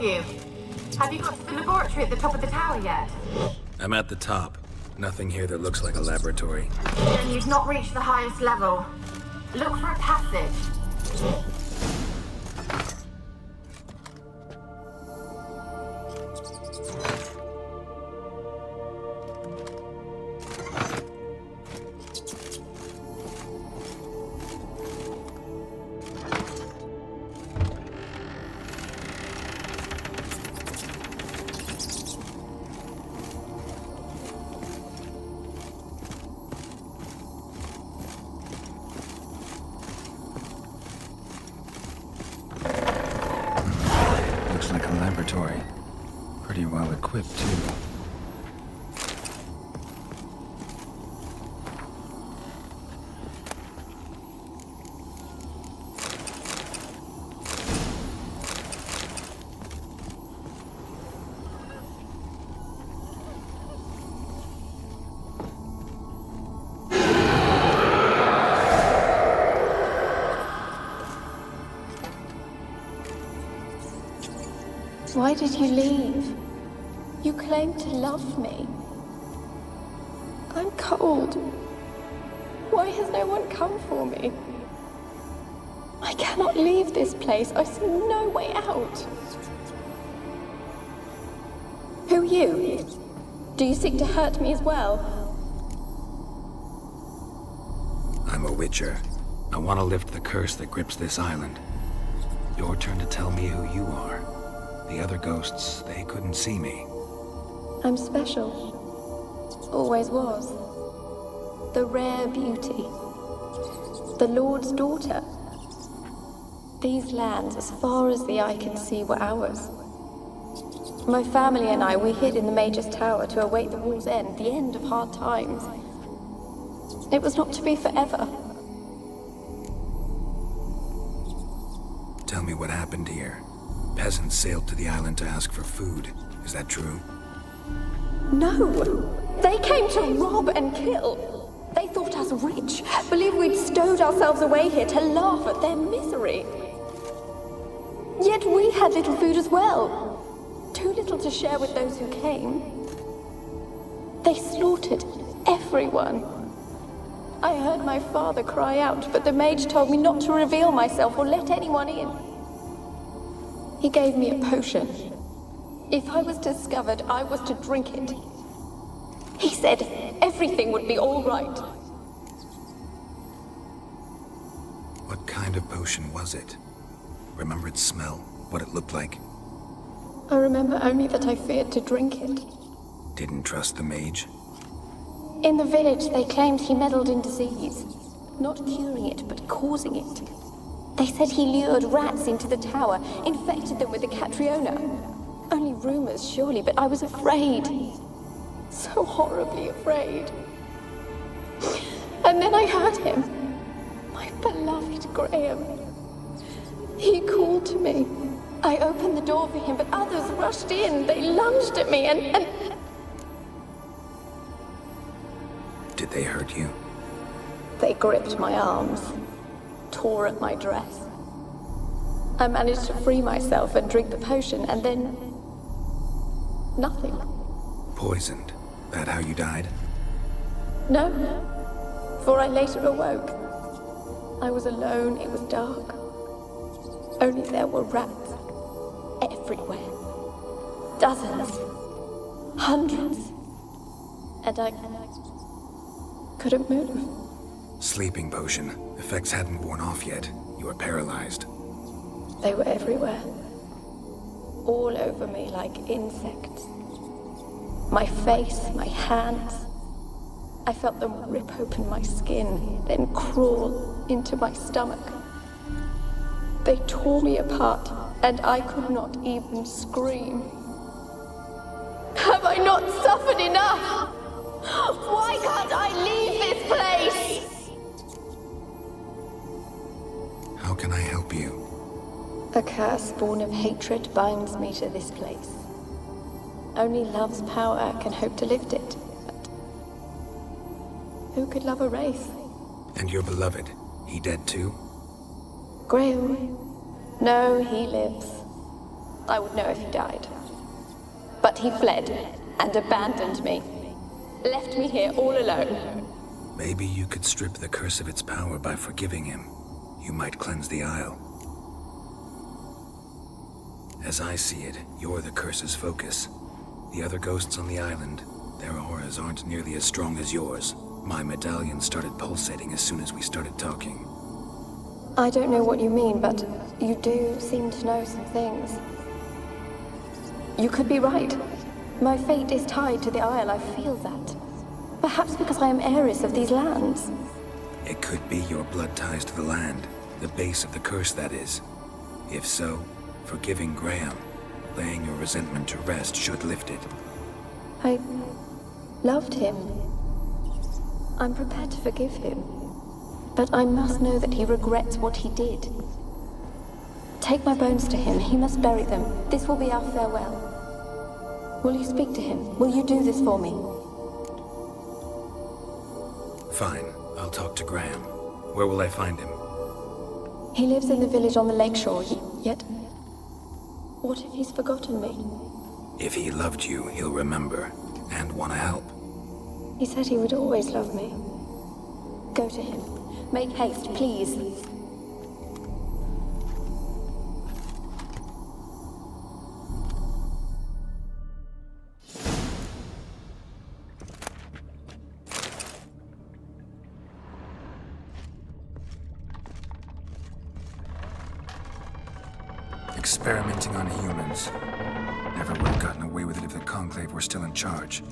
[SPEAKER 21] you? Have you got to the laboratory at the top of the tower yet?
[SPEAKER 7] I'm at the top. Nothing here that looks like a laboratory.
[SPEAKER 21] Then you've not reached the highest level. Look for a passage.
[SPEAKER 7] Looks like a laboratory. Pretty well equipped, too.
[SPEAKER 2] Why did you leave? You claimed to love me. I'm cold. Why has no one come for me? I cannot leave this place. I see no way out. Who are you? Do you seek to hurt me as well?
[SPEAKER 7] I'm a witcher. I want to lift the curse that grips this island. Your turn to tell me who you are. The other ghosts, they couldn't see me.
[SPEAKER 2] I'm special. Always was. The rare beauty. The Lord's daughter. These lands, as far as the eye can see, were ours. My family and I, we hid in the Mage's Tower to await the war's end, the end of hard times. It was not to be forever.
[SPEAKER 7] Tell me what happened here. Peasants sailed to the island to ask for food. Is that true?
[SPEAKER 2] No! They came to rob and kill. They thought us rich, believed we'd stowed ourselves away here to laugh at their misery. Yet we had little food as well. Too little to share with those who came. They slaughtered everyone. I heard my father cry out, but the mage told me not to reveal myself or let anyone in. He gave me a potion. If I was discovered, I was to drink it. He said everything would be all right.
[SPEAKER 7] What kind of potion was it? Remember its smell? What it looked like?
[SPEAKER 2] I remember only that I feared to drink it.
[SPEAKER 7] Didn't trust the mage?
[SPEAKER 2] In the village, they claimed he meddled in disease. Not curing it, but causing it. They said he lured rats into the tower, infected them with the Catriona. Only rumors, surely, but I was afraid. So horribly afraid. And then I heard him. My beloved Graham. He called to me. I opened the door for him, but others rushed in. They lunged at me and...
[SPEAKER 7] Did they hurt you?
[SPEAKER 2] They gripped my arms, tore at my dress. I managed to free myself and drink the potion, and then... nothing.
[SPEAKER 7] Poisoned? That how you died?
[SPEAKER 2] No, for I later awoke. I was alone, it was dark. Only there were rats everywhere. Dozens. Hundreds. And I couldn't move.
[SPEAKER 7] Sleeping potion. Effects hadn't worn off yet. You were paralyzed.
[SPEAKER 2] They were everywhere. All over me like insects. My face, my hands. I felt them rip open my skin, then crawl into my stomach. They tore me apart, and I could not even scream. Have I not suffered enough? Why can't I leave this place?
[SPEAKER 7] How can I help you?
[SPEAKER 2] A curse born of hatred binds me to this place. Only love's power can hope to lift it. But who could love a race?
[SPEAKER 7] And your beloved, he dead too?
[SPEAKER 2] Graham? No, he lives.
[SPEAKER 12] I would know if he died. But he fled and abandoned me. Left me here all alone.
[SPEAKER 7] Maybe you could strip the curse of its power by forgiving him. You might cleanse the Isle. As I see it, you're the curse's focus. The other ghosts on the island, their auras aren't nearly as strong as yours. My medallion started pulsating as soon as we started talking.
[SPEAKER 12] I don't know what you mean, but you do seem to know some things. You could be right. My fate is tied to the Isle, I feel that. Perhaps because I am heiress of these lands.
[SPEAKER 7] It could be your blood ties to the land, the base of the curse, that is. If so, forgiving Graham, laying your resentment to rest should lift it.
[SPEAKER 12] I loved him. I'm prepared to forgive him. But I must know that he regrets what he did. Take my bones to him. He must bury them. This will be our farewell. Will you speak to him? Will you do this for me?
[SPEAKER 7] Fine. I'll talk to Graham. Where will I find him?
[SPEAKER 12] He lives in the village on the lakeshore, yet... What if he's forgotten me?
[SPEAKER 7] If he loved you, he'll remember, and want to help.
[SPEAKER 12] He said he would always love me. Go to him. Make haste, please.
[SPEAKER 7] Experimenting on humans. Never would have gotten away with it if the Conclave were still in charge.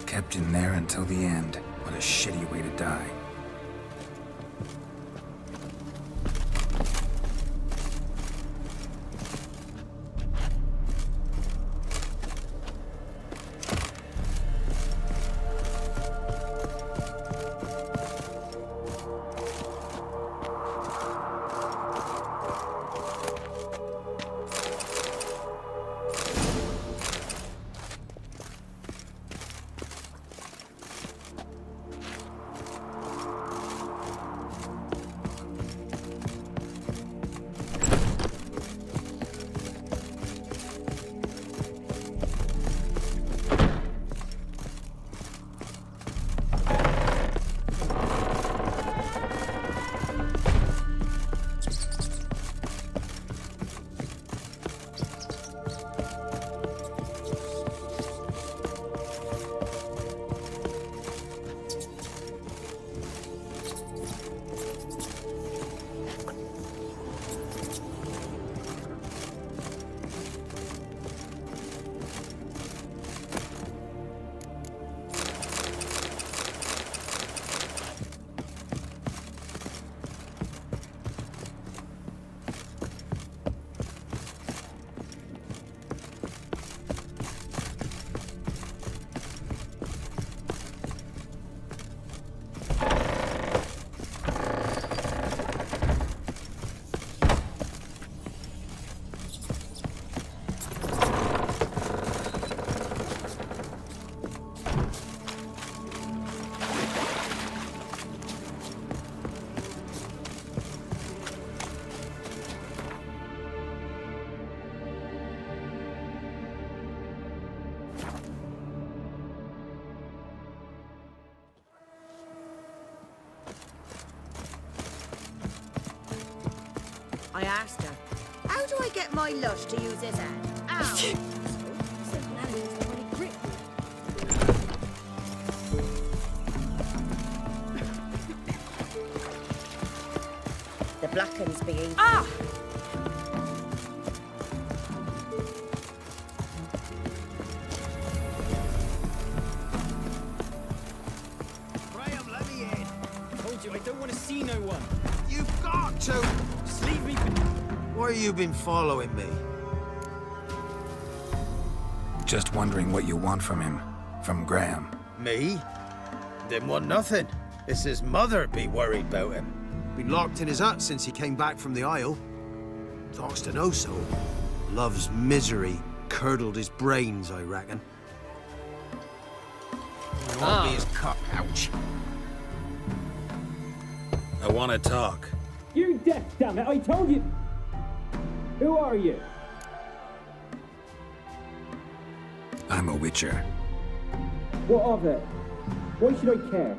[SPEAKER 7] Kept in there until the end. What a shitty way to die.
[SPEAKER 5] I asked her, how do I get my lush to use his hand? Ow! The black ones be eaten. Ah!
[SPEAKER 14] Graham, let me in. I told you I don't want to see no one.
[SPEAKER 8] You've got to!
[SPEAKER 14] Just leave me.
[SPEAKER 8] Why have you been following me?
[SPEAKER 7] Just wondering what you want from him. From Graham.
[SPEAKER 8] Me? Didn't want nothing. It's his mother be worried about him. Been locked in his hut since he came back from the Isle.
[SPEAKER 11] Thoughts to know so. Love's misery curdled his brains, I reckon. You want to be his cock, ouch.
[SPEAKER 20] I want to talk.
[SPEAKER 14] You're deaf, damn it! I told you. Who are you?
[SPEAKER 7] I'm a witcher.
[SPEAKER 14] What of it? Why should I care?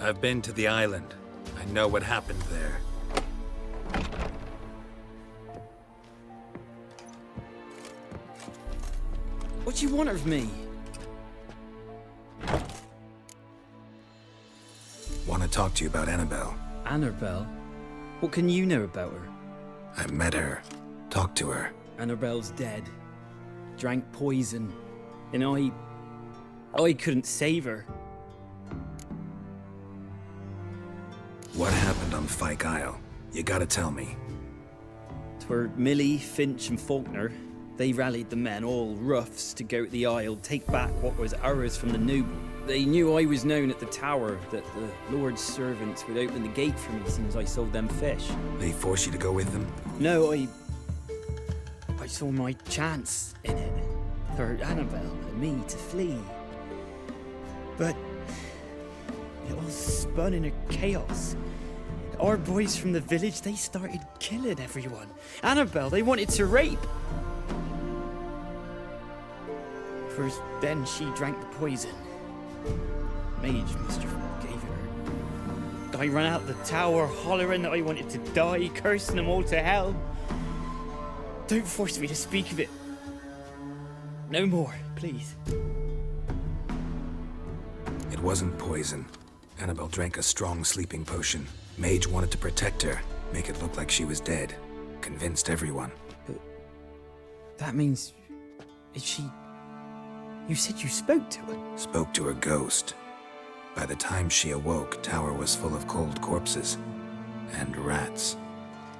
[SPEAKER 20] I've been to the island. I know what happened there.
[SPEAKER 14] What do you want of me?
[SPEAKER 7] Want to talk to you about Annabelle.
[SPEAKER 14] Annabelle? What can you know about her?
[SPEAKER 7] I met her. Talked to her.
[SPEAKER 14] Annabelle's dead. Drank poison. And I couldn't save her.
[SPEAKER 7] What happened on Fyke Isle? You gotta tell me.
[SPEAKER 14] 'Twere Millie, Finch and Faulkner. They rallied the men, all roughs, to go to the Isle, take back what was ours from the noble. They knew I was known at the tower, that the Lord's servants would open the gate for me as soon as I sold them fish.
[SPEAKER 7] They forced you to go with them?
[SPEAKER 14] No, I saw my chance in it. For Annabelle and me to flee. But it all spun in a chaos. Our boys from the village, they started killing everyone. Annabelle, they wanted to rape. First, then she drank the poison. Mage must have gave it her. I ran out the tower, hollering that I wanted to die, cursing them all to hell. Don't force me to speak of it. No more, please.
[SPEAKER 7] It wasn't poison. Annabelle drank a strong sleeping potion. Mage wanted to protect her, make it look like she was dead. Convinced everyone.
[SPEAKER 14] But that means... is she... You said you spoke to her?
[SPEAKER 7] Spoke to her ghost. By the time she awoke, Tower was full of cold corpses. And rats.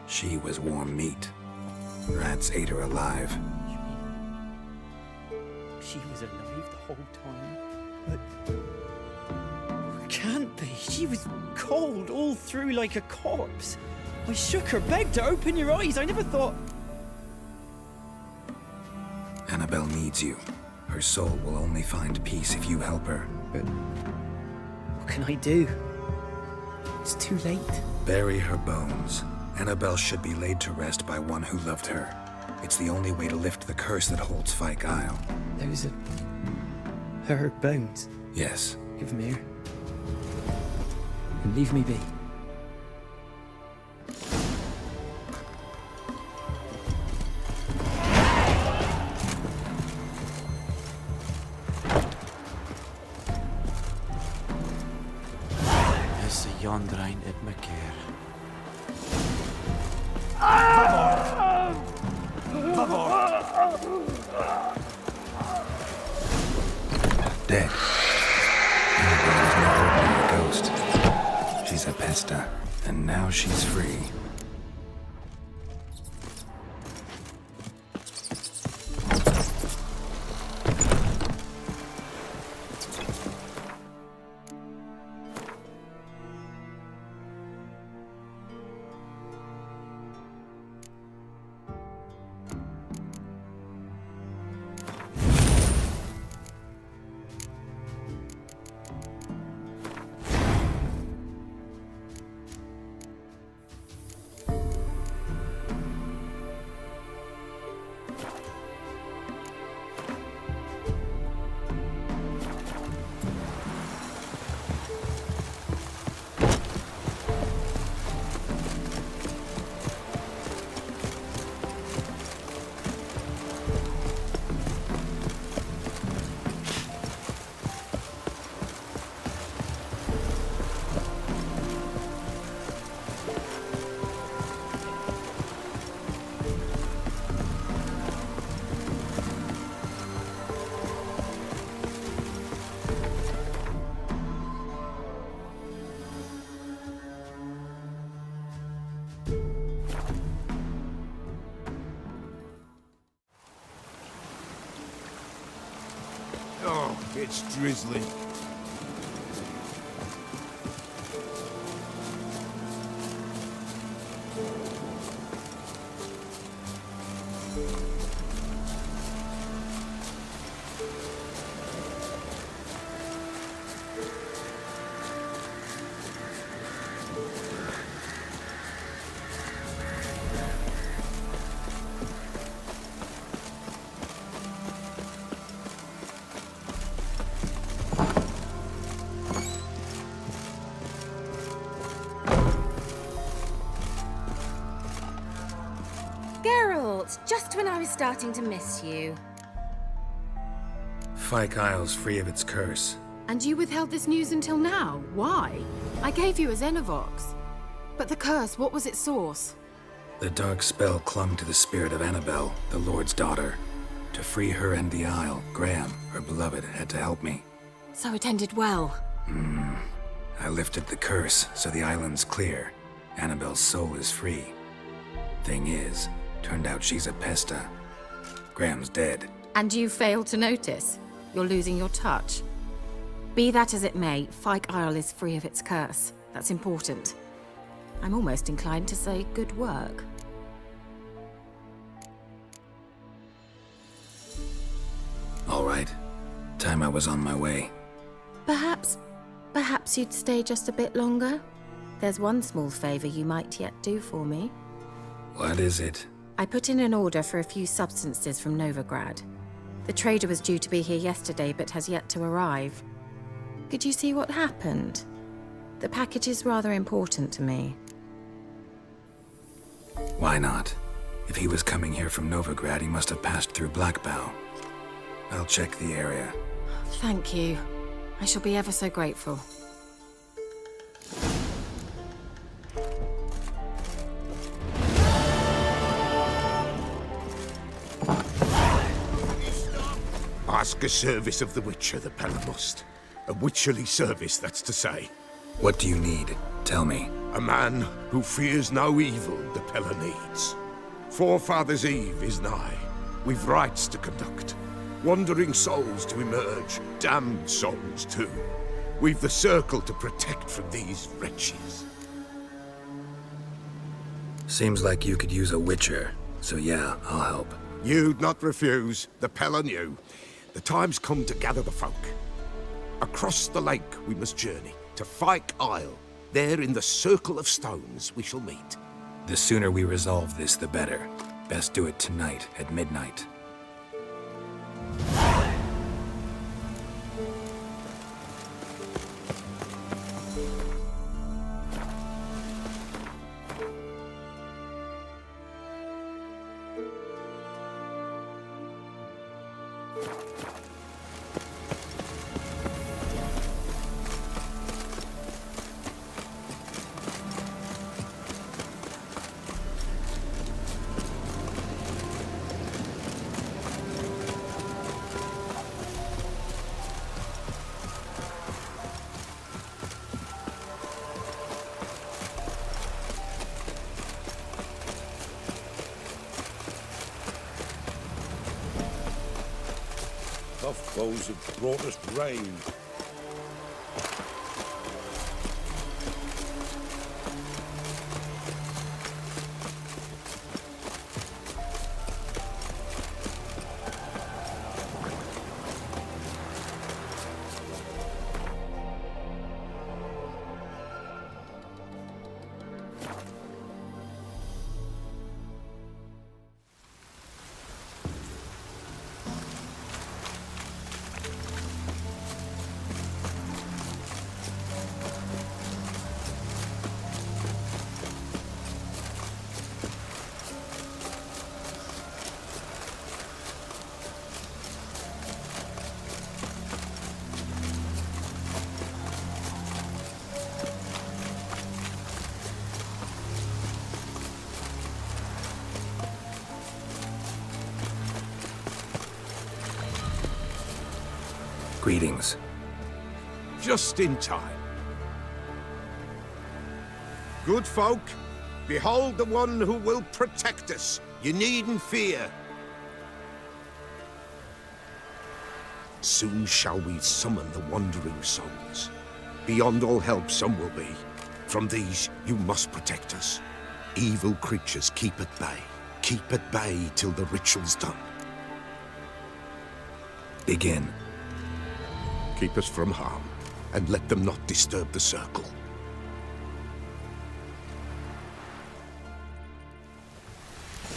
[SPEAKER 7] She was warm meat. Rats ate her alive.
[SPEAKER 14] She was alive the whole time? But... can't be. She was cold all through like a corpse. I shook her, begged her, open your eyes. I never thought...
[SPEAKER 7] Annabelle needs you. Her soul will only find peace if you help her.
[SPEAKER 14] But... what can I do? It's too late.
[SPEAKER 7] Bury her bones. Annabelle should be laid to rest by one who loved her. It's the only way to lift the curse that holds Fyke Isle.
[SPEAKER 14] Those are... her bones?
[SPEAKER 7] Yes.
[SPEAKER 14] Give them here. And leave me be.
[SPEAKER 9] Is Jondrain it me keer.
[SPEAKER 7] Dead. Annabelle was never a ghost. She's a pesta, and now she's free.
[SPEAKER 15] Oh, it's drizzling.
[SPEAKER 21] it, just when I was starting to miss you.
[SPEAKER 7] Fyke Isle's free of its curse.
[SPEAKER 21] And you withheld this news until now? Why? I gave you a Xenovox. But the curse, what was its source?
[SPEAKER 7] The dark spell clung to the spirit of Annabelle, the Lord's daughter. To free her and the Isle, Graham, her beloved, had to help me.
[SPEAKER 21] So it ended well.
[SPEAKER 7] I lifted the curse, so the island's clear. Annabelle's soul is free. Thing is, turned out she's a Pesta. Graham's dead.
[SPEAKER 21] And you failed to notice? You're losing your touch. Be that as it may, Fyke Isle is free of its curse. That's important. I'm almost inclined to say good work.
[SPEAKER 7] All right. Time I was on my way.
[SPEAKER 21] Perhaps you'd stay just a bit longer? There's one small favor you might yet do for me.
[SPEAKER 7] What is it?
[SPEAKER 21] I put in an order for a few substances from Novigrad. The trader was due to be here yesterday, but has yet to arrive. Could you see what happened? The package is rather important to me.
[SPEAKER 7] Why not? If he was coming here from Novigrad, he must have passed through Blackbow. I'll check the area.
[SPEAKER 21] Thank you. I shall be ever so grateful.
[SPEAKER 15] Ask a service of the Witcher, the Pella must. A witcherly service, that's to say.
[SPEAKER 7] What do you need? Tell me.
[SPEAKER 15] A man who fears no evil the Pella needs. Forefathers' Eve is nigh. We've rites to conduct. Wandering souls to emerge. Damned souls, too. We've the circle to protect from these wretches.
[SPEAKER 7] Seems like you could use a witcher. So yeah, I'll help.
[SPEAKER 15] You'd not refuse. The Pella knew. The time's come to gather the folk. Across the lake we must journey, to Fyke Isle. There in the circle of stones we shall meet.
[SPEAKER 7] The sooner we resolve this, the better. Best do it tonight, at midnight.
[SPEAKER 15] Tough foes have brought us rain.
[SPEAKER 7] Greetings.
[SPEAKER 15] Just in time. Good folk, behold the one who will protect us. You needn't fear. Soon shall we summon the wandering souls. Beyond all help some will be. From these you must protect us. Evil creatures keep at bay. Keep at bay till the ritual's done.
[SPEAKER 7] Begin.
[SPEAKER 15] Keep us from harm, and let them not disturb the circle.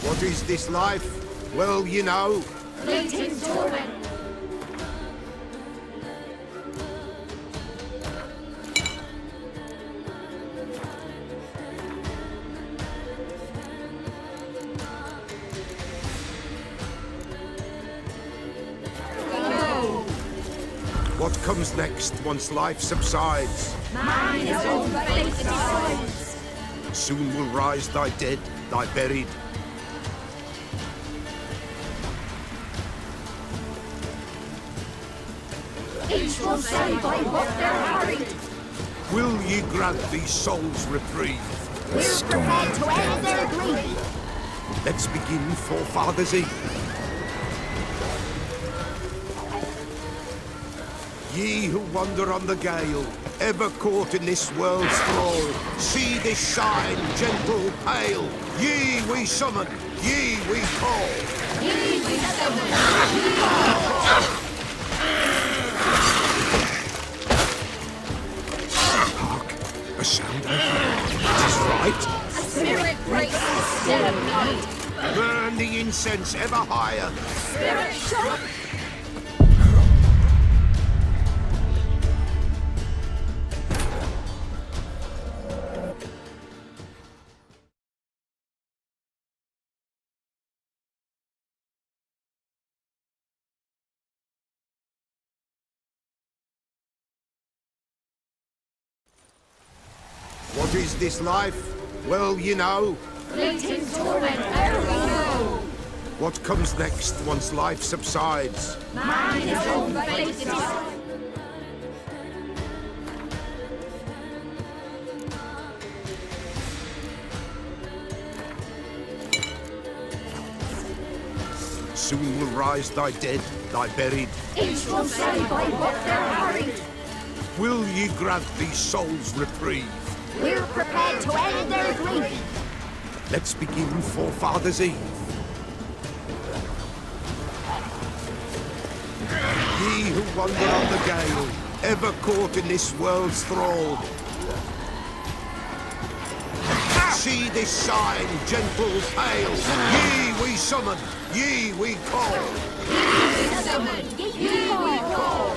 [SPEAKER 15] What is this life? Well, you know.
[SPEAKER 18] Fleeting torment.
[SPEAKER 15] What comes next once life subsides?
[SPEAKER 5] Man his own fate decides.
[SPEAKER 15] Soon will rise thy dead, thy buried.
[SPEAKER 5] Each will say by what they're harried.
[SPEAKER 15] Will ye grant these souls reprieve?
[SPEAKER 5] We're prepared to end their grief.
[SPEAKER 15] Let's begin Forefathers' Eve. Ye who wander on the gale, ever caught in this world's thrall, see this sign, gentle, pale. Ye we summon, ye we call.
[SPEAKER 5] Ye we summon, ye call.
[SPEAKER 15] Hark, a sound I hear. It is right.
[SPEAKER 5] A spirit breaks the still of night.
[SPEAKER 15] Burn the incense ever higher.
[SPEAKER 5] Spirit shock.
[SPEAKER 15] What is this life? Well, you know.
[SPEAKER 5] Fleeting torment ere we know.
[SPEAKER 15] What comes next once life subsides?
[SPEAKER 5] Man his own fate decides.
[SPEAKER 15] Soon will rise thy dead, thy buried.
[SPEAKER 5] Each will say by what they're harried.
[SPEAKER 15] Will ye grant these souls reprieve?
[SPEAKER 5] We're prepared to end their grief.
[SPEAKER 15] Let's begin Forefathers' Eve. Ye who wander on the gale, ever caught in this world's thrall, see this sign, gentle, pale. Ye we summon, ye we call.
[SPEAKER 5] Ye we summon, ye we call.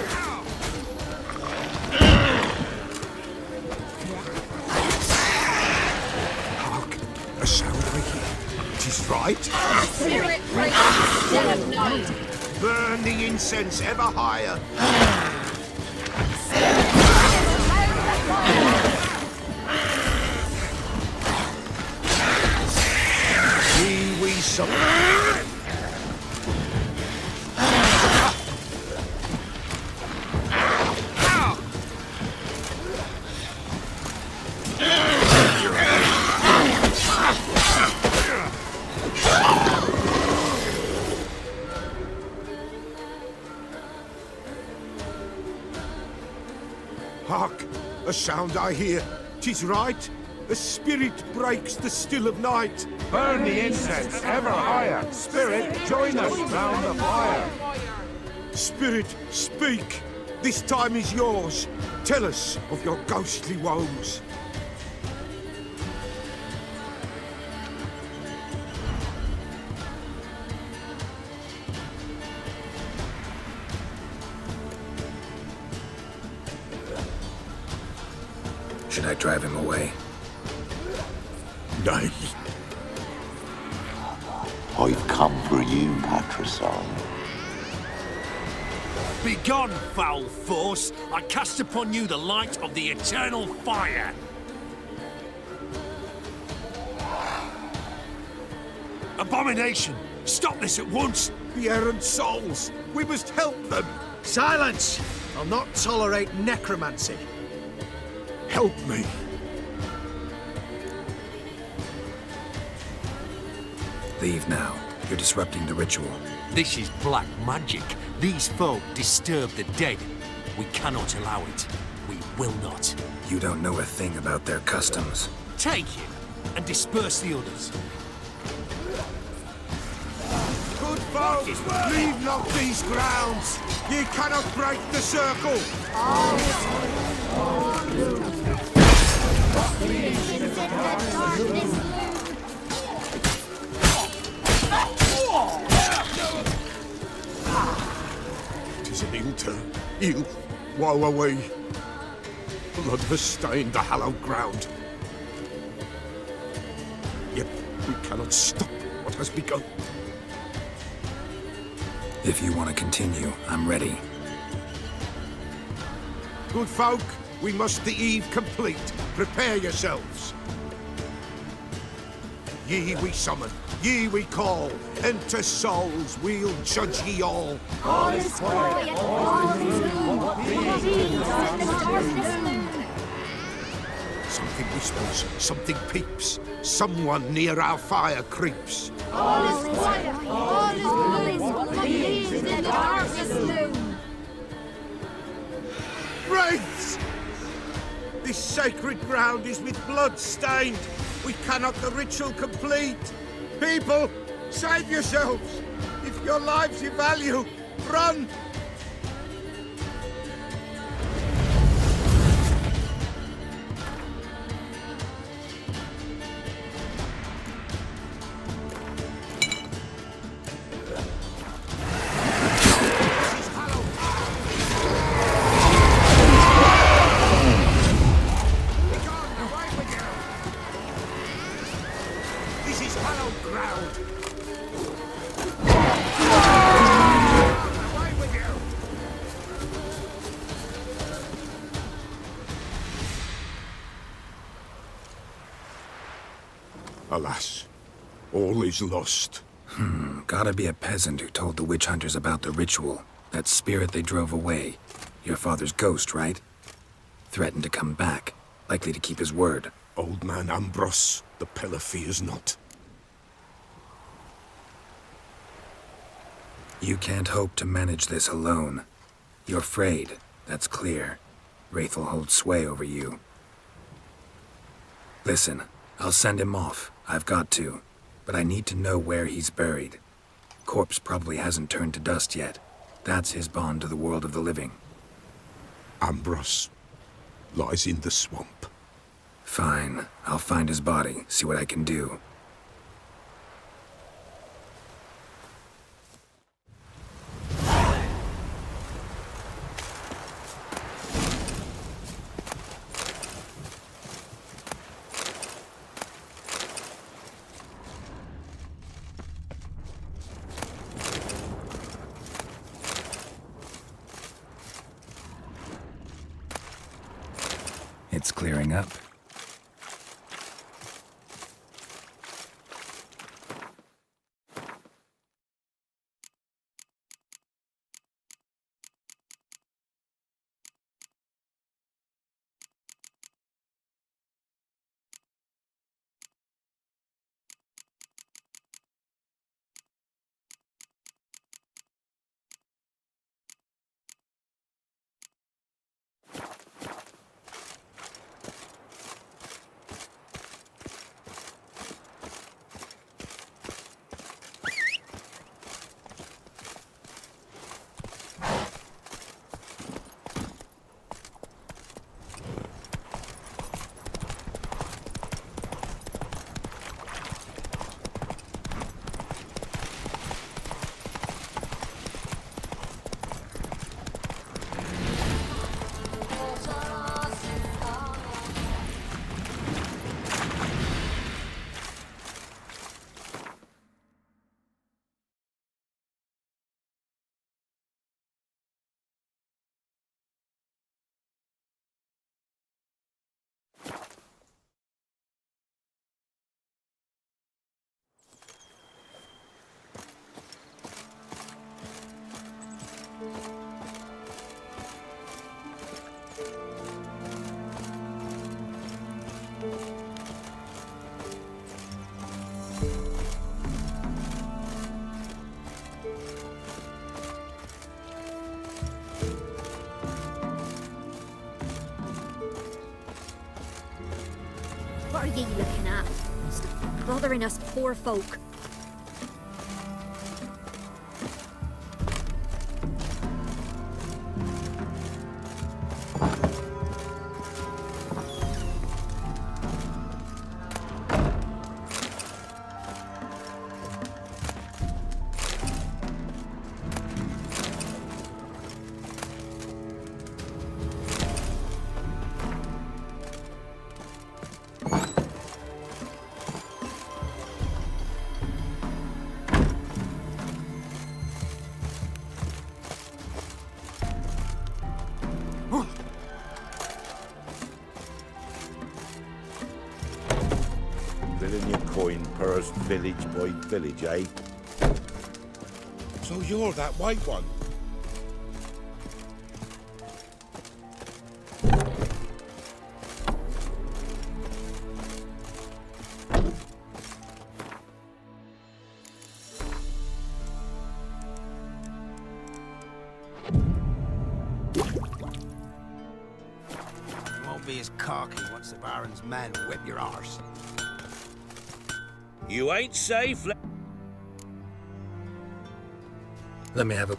[SPEAKER 15] Hark, a sound I hear. 'Tis right.
[SPEAKER 5] Spirit breaks the still of night.
[SPEAKER 15] Burn the incense ever higher. Ye we summon. Hark, a sound I hear. 'Tis right. A spirit breaks the still of night.
[SPEAKER 22] Burn the incense ever higher. Spirit, join us round the fire.
[SPEAKER 15] Spirit, speak. This time is yours. Tell us of your ghostly woes.
[SPEAKER 7] Should I drive him away?
[SPEAKER 15] Nay.
[SPEAKER 3] I've come for you, patricide.
[SPEAKER 13] Begone, foul force! I cast upon you the light of the eternal fire! Abomination! Stop this at once!
[SPEAKER 15] The errant souls! We must help them!
[SPEAKER 11] Silence! I'll not tolerate necromancy.
[SPEAKER 15] Help me!
[SPEAKER 7] Leave now. You're disrupting the ritual.
[SPEAKER 13] This is black magic. These folk disturb the dead. We cannot allow it. We will not.
[SPEAKER 7] You don't know a thing about their customs.
[SPEAKER 13] Take him and disperse the others.
[SPEAKER 15] Good folk, leave not these grounds. Ye cannot break the circle. Tis an ill turn. Ill. Woe away. Blood has stained the hallowed ground. Yet we cannot stop what has begun.
[SPEAKER 7] If you want to continue, I'm ready.
[SPEAKER 15] Good folk, we must the eve complete. Prepare yourselves. Ye we summon, ye we call. Enter souls, we'll judge ye all.
[SPEAKER 1] All is quiet, all is gloom.
[SPEAKER 15] Something whispers, something peeps. Someone near our fire creeps.
[SPEAKER 1] All is quiet, all is gloom. Peace in the darkness loom.
[SPEAKER 15] Wraiths! This sacred ground is with blood stained. We cannot the ritual complete. People, save yourselves. If your lives you value, run. Alas, all is lost.
[SPEAKER 7] Gotta be a peasant who told the witch hunters about the ritual. That spirit they drove away. Your father's ghost, right? Threatened to come back. Likely to keep his word.
[SPEAKER 15] Old man Ambrose, the pillar fears not.
[SPEAKER 7] You can't hope to manage this alone. You're afraid, that's clear. Wraith will hold sway over you. Listen, I'll send him off. I've got to. But I need to know where he's buried. Corpse probably hasn't turned to dust yet. That's his bond to the world of the living.
[SPEAKER 15] Ambrose lies in the swamp.
[SPEAKER 7] Fine. I'll find his body, see what I can do. It's clearing up.
[SPEAKER 1] What are ye looking at? Stop bothering us poor folk.
[SPEAKER 4] filling your coin purse village by village, eh?
[SPEAKER 15] So you're that white one?
[SPEAKER 8] You won't be as cocky once the Baron's men whip your arse.
[SPEAKER 13] You ain't safe.
[SPEAKER 7] Let me have a...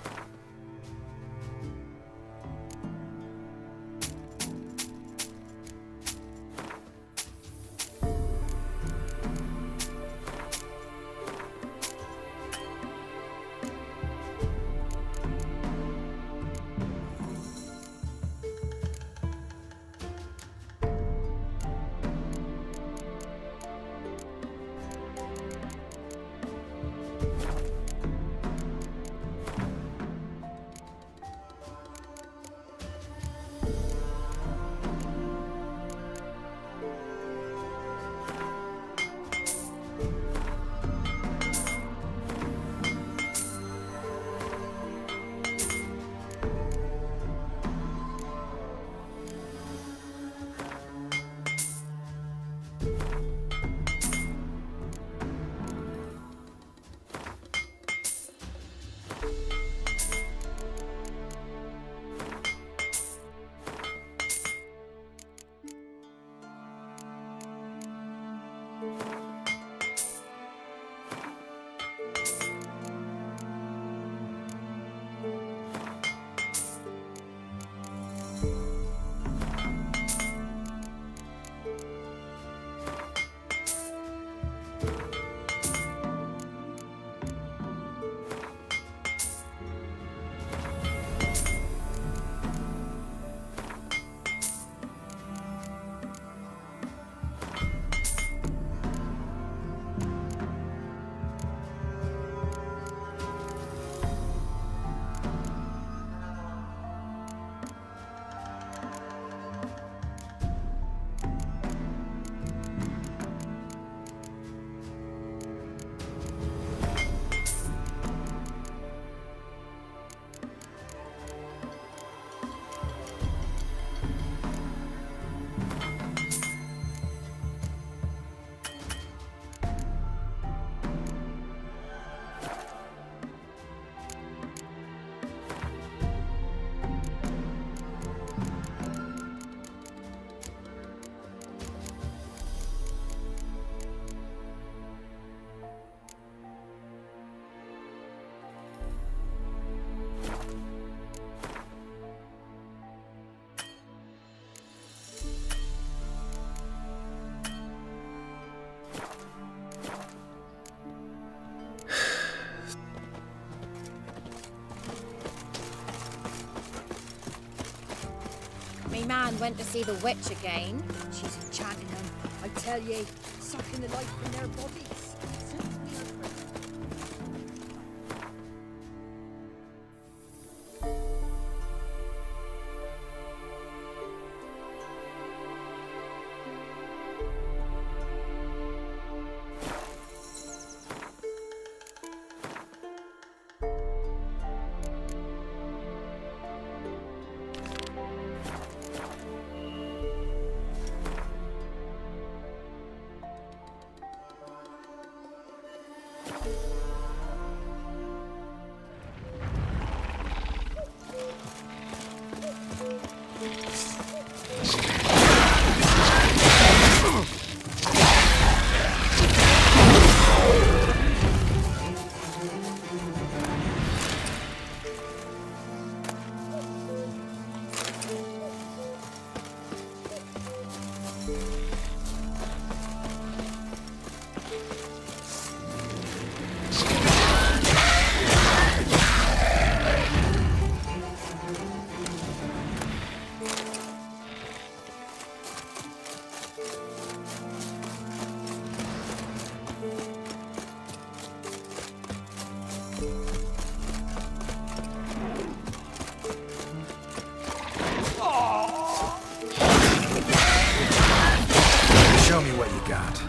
[SPEAKER 2] Me man went to see the witch again.
[SPEAKER 1] She's enchanting them, I tell ye, sucking the life from their bodies.
[SPEAKER 7] Show me what you got.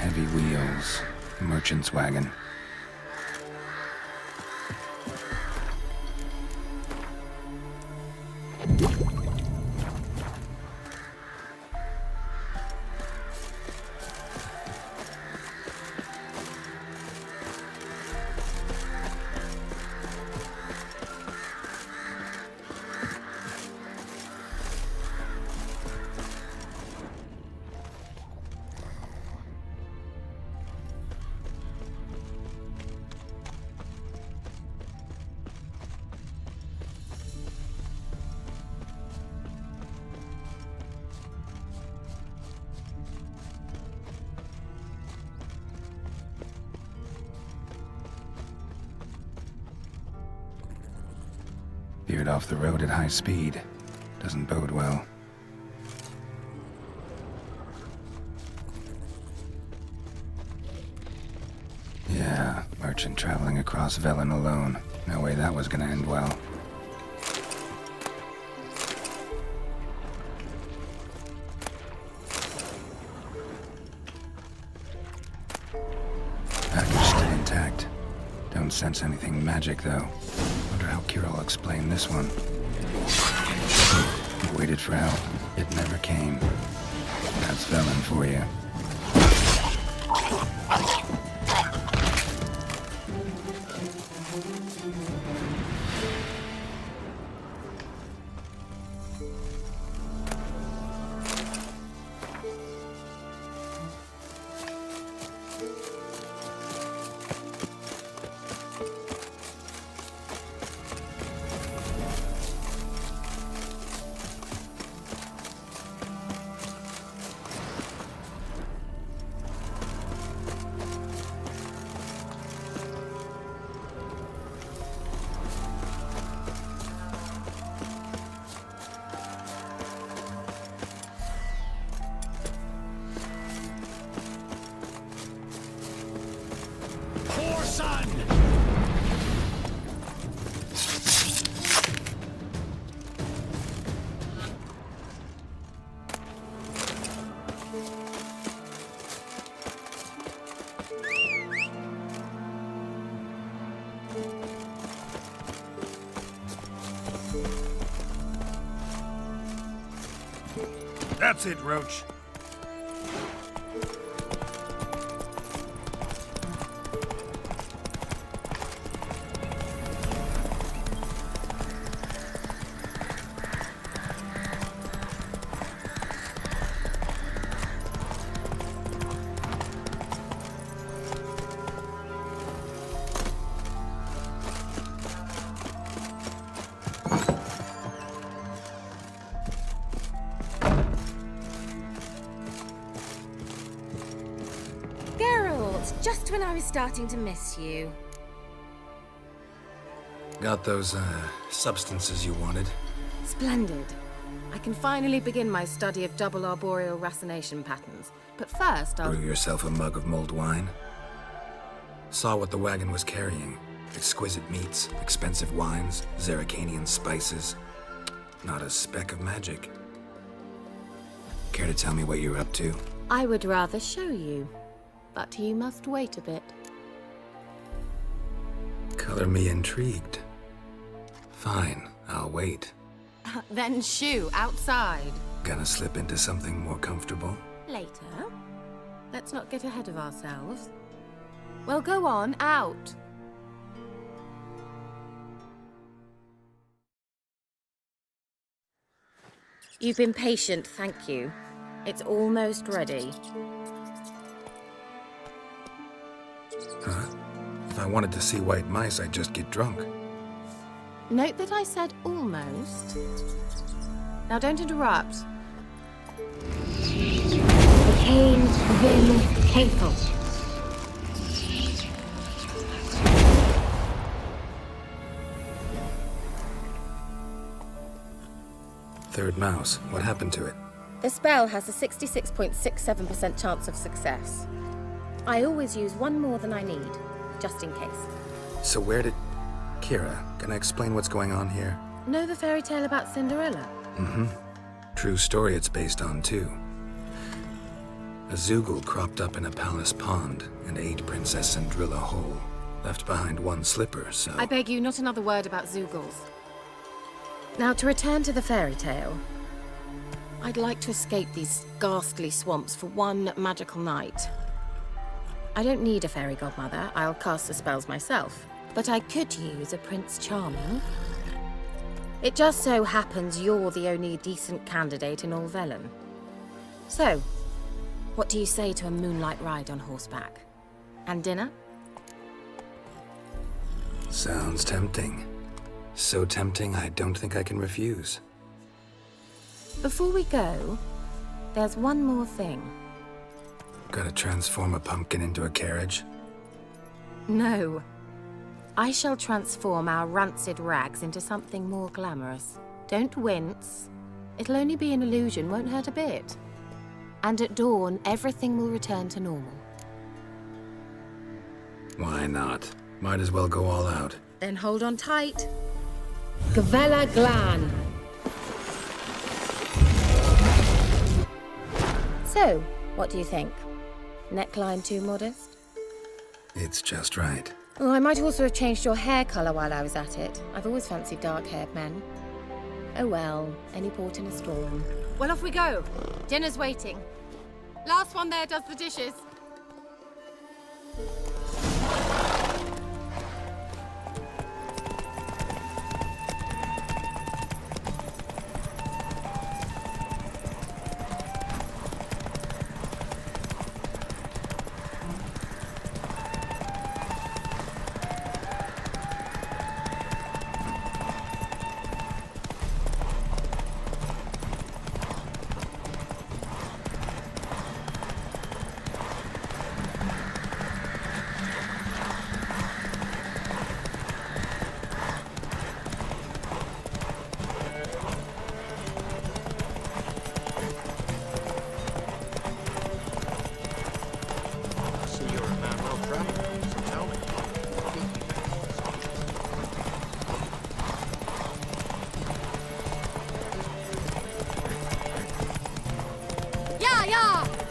[SPEAKER 7] heavy wheels. Merchant's wagon. Veered off the road at high speed. Doesn't bode well. Yeah, merchant traveling across Velen alone. No way that was gonna end well. Package still intact. Don't sense anything magic, though. Wonder how Kira will explain this one. You waited for help. It never came. That's Velen for you.
[SPEAKER 22] Poor son!
[SPEAKER 20] That's it, Roach.
[SPEAKER 21] Just when I was starting to miss you.
[SPEAKER 7] Got those, substances you wanted?
[SPEAKER 21] Splendid. I can finally begin my study of double arboreal racination patterns. But first, I'll...
[SPEAKER 7] Brew yourself a mug of mulled wine? Saw what the wagon was carrying. Exquisite meats, expensive wines, Zerrikanian spices. Not a speck of magic. Care to tell me what you're up to?
[SPEAKER 21] I would rather show you. But you must wait a bit.
[SPEAKER 7] Color me intrigued. Fine, I'll wait.
[SPEAKER 21] Then shoo, outside.
[SPEAKER 7] Gonna slip into something more comfortable?
[SPEAKER 21] Later. Let's not get ahead of ourselves. Well, go on, out. You've been patient, thank you. It's almost ready.
[SPEAKER 7] Huh? If I wanted to see white mice, I'd just get drunk.
[SPEAKER 21] Note that I said almost. Now don't interrupt.
[SPEAKER 18] Cain Vin Cathel.
[SPEAKER 7] Third mouse. What happened to it?
[SPEAKER 21] The spell has a 66.67% chance of success. I always use one more than I need, just in case.
[SPEAKER 7] So where did... Kira, can I explain what's going on here?
[SPEAKER 21] Know the fairy tale about Cinderella?
[SPEAKER 7] Mm-hmm. True story it's based on, too. A Zoogle cropped up in a palace pond and ate Princess Cinderella whole. Left behind one slipper, so...
[SPEAKER 21] I beg you, not another word about Zoogles. Now, to return to the fairy tale. I'd like to escape these ghastly swamps for one magical night. I don't need a fairy godmother, I'll cast the spells myself. But I could use a Prince Charming. It just so happens you're the only decent candidate in all Velen. So, what do you say to a moonlight ride on horseback? And dinner?
[SPEAKER 7] Sounds tempting. So tempting, I don't think I can refuse.
[SPEAKER 21] Before we go, there's one more thing.
[SPEAKER 7] Gotta transform a pumpkin into a carriage?
[SPEAKER 21] No. I shall transform our rancid rags into something more glamorous. Don't wince. It'll only be an illusion, won't hurt a bit. And at dawn, everything will return to normal.
[SPEAKER 7] Why not? Might as well go all out.
[SPEAKER 21] Then hold on tight.
[SPEAKER 17] Gavella Glan.
[SPEAKER 2] So, what do you think? Neckline too modest?
[SPEAKER 7] It's just right.
[SPEAKER 2] Oh, I might also have changed your hair colour while I was at it. I've always fancied dark-haired men. Oh well, any port in a storm.
[SPEAKER 21] Well, off we go. Dinner's waiting. Last one there does the dishes.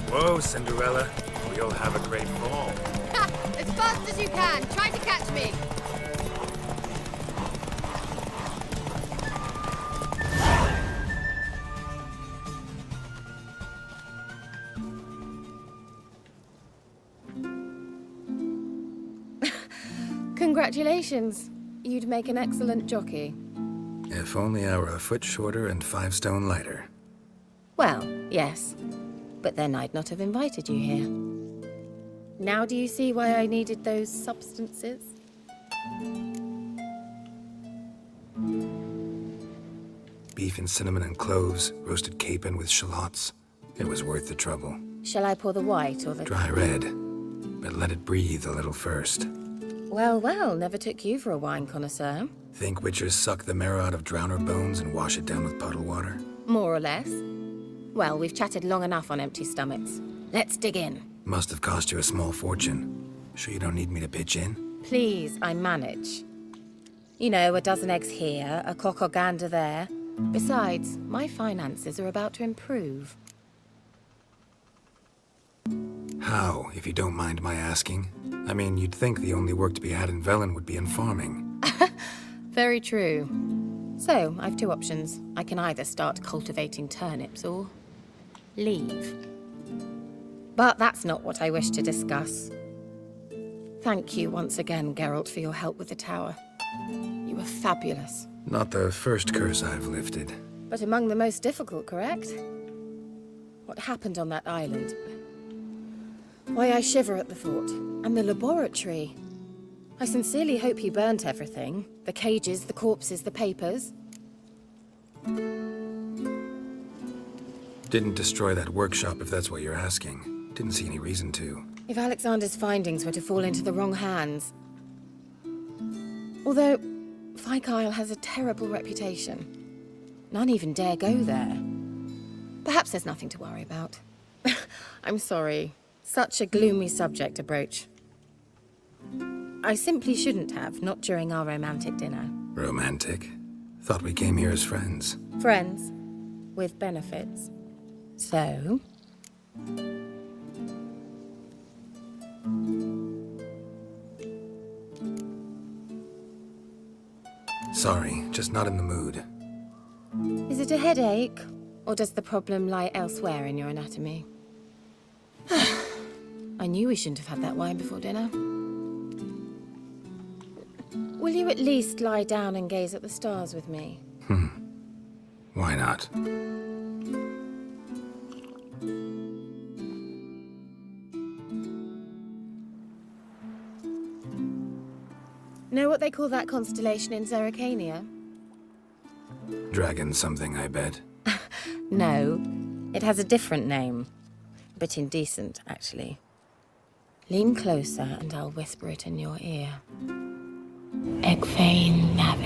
[SPEAKER 20] Whoa, Cinderella. We'll have a great fall.
[SPEAKER 21] As fast as you can. Try to catch me.
[SPEAKER 2] Congratulations. You'd make an excellent jockey.
[SPEAKER 7] If only I were a foot shorter and 5 stone lighter.
[SPEAKER 2] Well, yes. But then I'd not have invited you here. Now do you see why I needed those substances?
[SPEAKER 7] Beef and cinnamon and cloves, roasted capon with shallots. It was worth the trouble.
[SPEAKER 2] Shall I pour the white or the...
[SPEAKER 7] Dry red, but let it breathe a little first.
[SPEAKER 2] Well, well, never took you for a wine connoisseur.
[SPEAKER 7] Think witchers suck the marrow out of drowner bones and wash it down with puddle water?
[SPEAKER 2] More or less. Well, we've chatted long enough on empty stomachs. Let's dig in.
[SPEAKER 7] Must have cost you a small fortune. Sure you don't need me to pitch in?
[SPEAKER 2] Please, I manage. You know, a dozen eggs here, a cock or gander there. Besides, my finances are about to improve.
[SPEAKER 7] How, if you don't mind my asking? I mean, you'd think the only work to be had in Velen would be in farming.
[SPEAKER 2] Very true. So, I've 2 options. I can either start cultivating turnips or leave. But that's not what I wish to discuss. Thank you once again, Geralt, for your help with the tower. You were fabulous.
[SPEAKER 7] Not the first curse I've lifted.
[SPEAKER 2] But among the most difficult, correct? What happened on that island? Why, I shiver at the thought. And the laboratory. I sincerely hope you burnt everything. The cages, the corpses, the papers.
[SPEAKER 7] Didn't destroy that workshop, if that's what you're asking. Didn't see any reason to.
[SPEAKER 2] If Alexander's findings were to fall into the wrong hands... Although, Fyke Isle has a terrible reputation. None even dare go there. Perhaps there's nothing to worry about. I'm sorry. Such a gloomy subject to broach. I simply shouldn't have, not during our romantic dinner.
[SPEAKER 7] Romantic? Thought we came here as friends.
[SPEAKER 2] Friends. With benefits. So...
[SPEAKER 7] Sorry, just not in the mood.
[SPEAKER 2] Is it a headache? Or does the problem lie elsewhere in your anatomy? I knew we shouldn't have had that wine before dinner. Will you at least lie down and gaze at the stars with me?
[SPEAKER 7] Why not?
[SPEAKER 2] Know what they call that constellation in Zerrikania?
[SPEAKER 7] Dragon something, I bet.
[SPEAKER 2] No, it has a different name. A bit indecent, actually. Lean closer and I'll whisper it in your ear.
[SPEAKER 16] Ag féin never.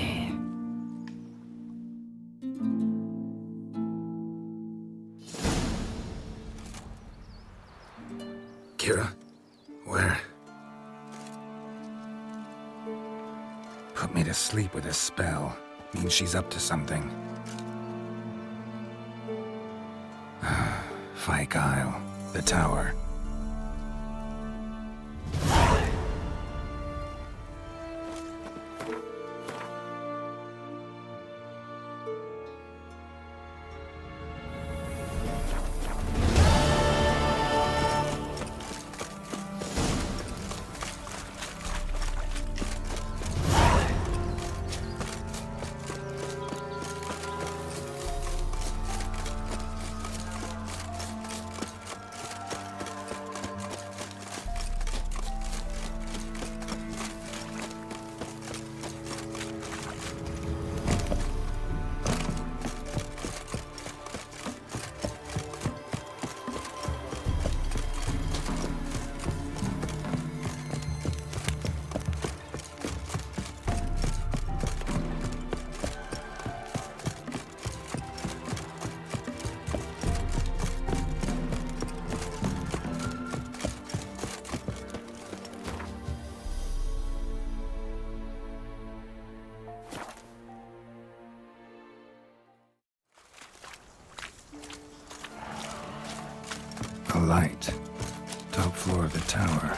[SPEAKER 7] Kira? Where? Put me to sleep with a spell. Means she's up to something. Fyke Isle. The tower. A light. Top floor of the tower.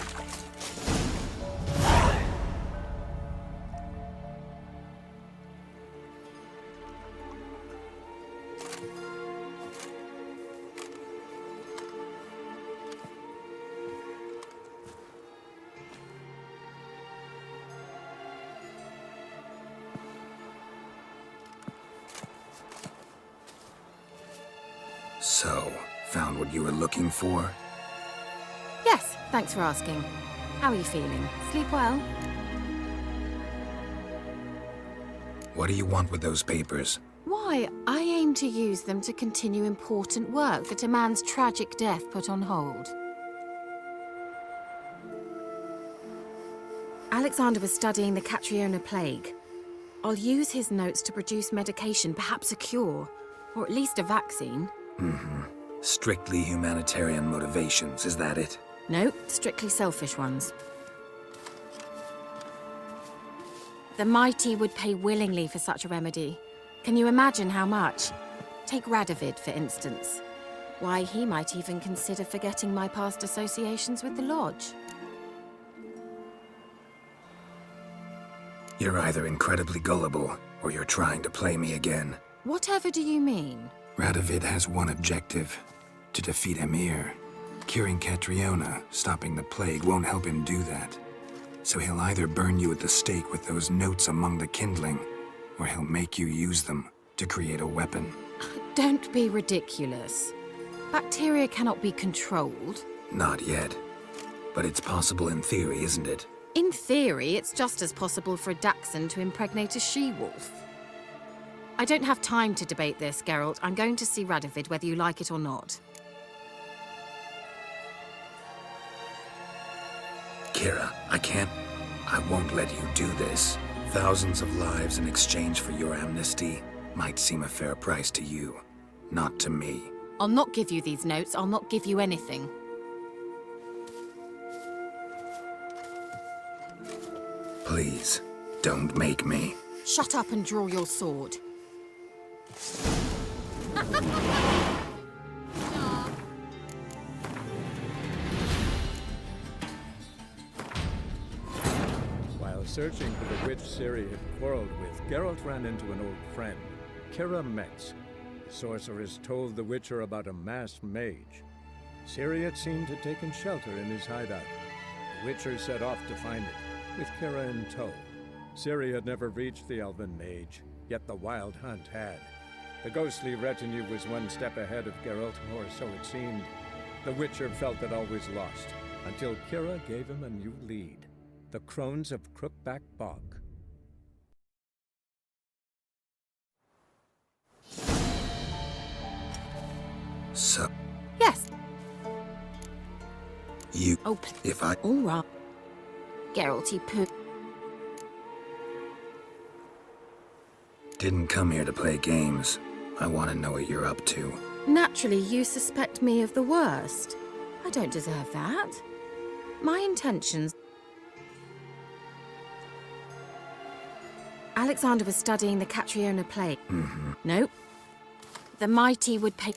[SPEAKER 7] So, found what you were looking for?
[SPEAKER 21] Yes, thanks for asking. How are you feeling? Sleep well?
[SPEAKER 7] What do you want with those papers?
[SPEAKER 21] Why, I aim to use them to continue important work that a man's tragic death put on hold. Alexander was studying the Catriona plague. I'll use his notes to produce medication, perhaps a cure, or at least a vaccine.
[SPEAKER 7] Mm-hmm. Strictly humanitarian motivations, is that it?
[SPEAKER 21] No, strictly selfish ones. The mighty would pay willingly for such a remedy. Can you imagine how much? Take Radovid, for instance. Why, he might even consider forgetting my past associations with the Lodge.
[SPEAKER 7] You're either incredibly gullible, or you're trying to play me again.
[SPEAKER 21] Whatever do you mean?
[SPEAKER 7] Radovid has one objective. To defeat Emir. Curing Catriona, stopping the plague, won't help him do that. So he'll either burn you at the stake with those notes among the kindling, or he'll make you use them to create a weapon.
[SPEAKER 21] Don't be ridiculous. Bacteria cannot be controlled.
[SPEAKER 7] Not yet. But it's possible in theory, isn't it?
[SPEAKER 21] In theory, it's just as possible for a Dachshund to impregnate a she-wolf. I don't have time to debate this, Geralt. I'm going to see Radovid whether you like it or not.
[SPEAKER 7] Kira, I won't let you do this. Thousands of lives in exchange for your amnesty might seem a fair price to you, not to me.
[SPEAKER 21] I'll not give you these notes. I'll not give you anything.
[SPEAKER 7] Please, don't make me.
[SPEAKER 21] Shut up and draw your sword.
[SPEAKER 19] While searching for the witch Ciri had quarreled with, Geralt ran into an old friend, Kira Metz. The sorceress told the Witcher about a masked mage. Ciri had seemed to have taken shelter in his hideout. The Witcher set off to find it, with Kira in tow. Ciri had never reached the elven mage, yet the Wild Hunt had. The ghostly retinue was one step ahead of Geralt, or so it seemed. The Witcher felt that all was lost, until Kira gave him a new lead. The Crones of Crookback Bog.
[SPEAKER 7] So...
[SPEAKER 21] Yes.
[SPEAKER 7] You...
[SPEAKER 21] Oh,
[SPEAKER 7] if I...
[SPEAKER 21] All right. Geralty poo.
[SPEAKER 7] Didn't come here to play games. I want to know what you're up to.
[SPEAKER 21] Naturally, you suspect me of the worst. I don't deserve that. My intentions... Alexander was studying the Catriona plague. Nope. The mighty would pay...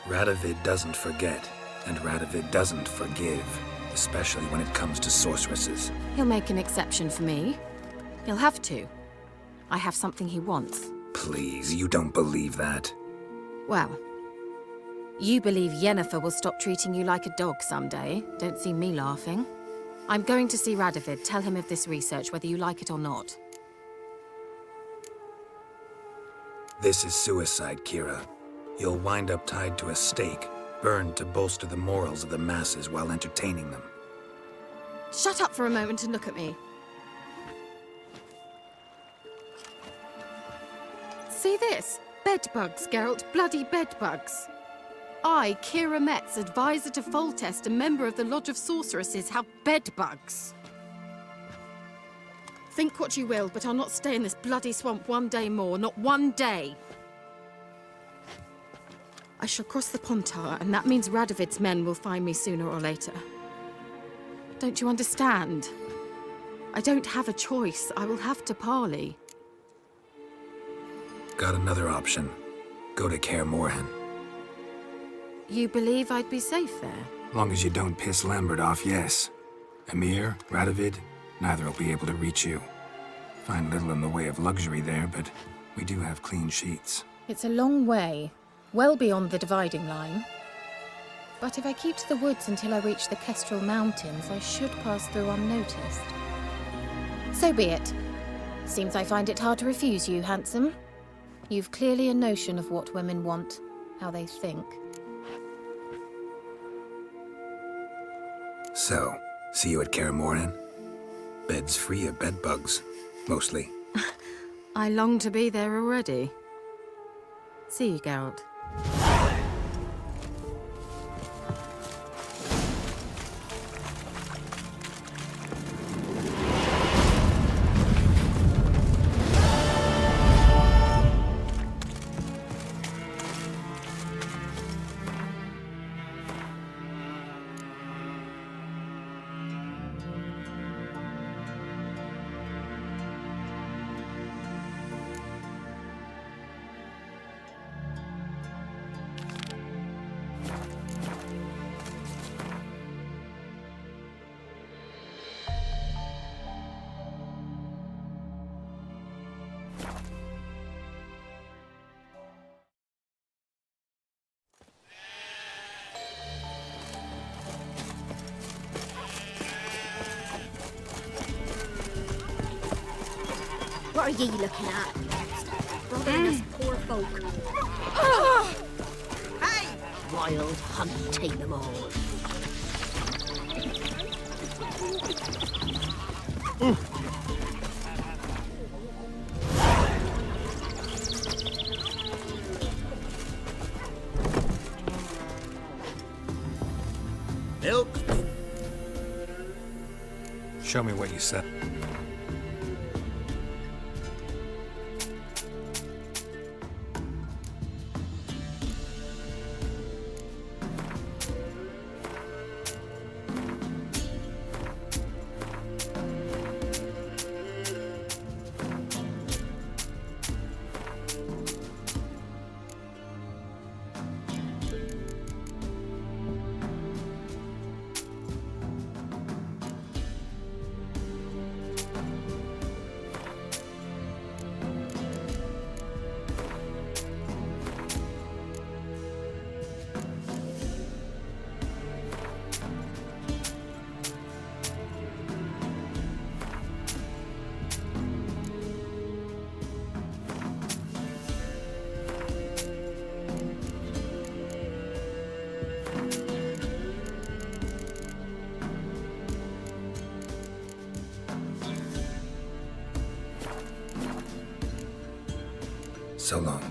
[SPEAKER 7] Radovid doesn't forget, and Radovid doesn't forgive, especially when it comes to sorceresses.
[SPEAKER 21] He'll make an exception for me. He'll have to. I have something he wants.
[SPEAKER 7] Please, you don't believe that.
[SPEAKER 21] Well, you believe Yennefer will stop treating you like a dog someday. Don't see me laughing. I'm going to see Radovid, tell him of this research, whether you like it or not.
[SPEAKER 7] This is suicide, Kira. You'll wind up tied to a stake, burned to bolster the morals of the masses while entertaining them.
[SPEAKER 21] Shut up for a moment and look at me. See this? Bedbugs, Geralt. Bloody bedbugs. I, Kira Metz, advisor to Foltest and member of the Lodge of Sorceresses, have bedbugs. Think what you will, but I'll not stay in this bloody swamp one day more. Not one day. I shall cross the Pontar, and that means Radovid's men will find me sooner or later. Don't you understand? I don't have a choice. I will have to parley.
[SPEAKER 7] Got another option. Go to Kaer Morhen.
[SPEAKER 21] You believe I'd be safe there?
[SPEAKER 7] Long as you don't piss Lambert off, yes. Emir, Radovid, neither will be able to reach you. Find little in the way of luxury there, but we do have clean sheets.
[SPEAKER 2] It's a long way, well beyond the dividing line. But if I keep to the woods until I reach the Kestrel Mountains, I should pass through unnoticed. So be it. Seems I find it hard to refuse you, handsome. You've clearly a notion of what women want, how they think.
[SPEAKER 7] So, see you at Kaer Morhen? Beds free of bedbugs, mostly.
[SPEAKER 21] I long to be there already. See you, Geralt.
[SPEAKER 1] What are ye looking at? Bothering us poor folk.
[SPEAKER 5] Hey!
[SPEAKER 1] Wild hunt, take them all.
[SPEAKER 13] Milk?
[SPEAKER 7] Show me what you said. So long.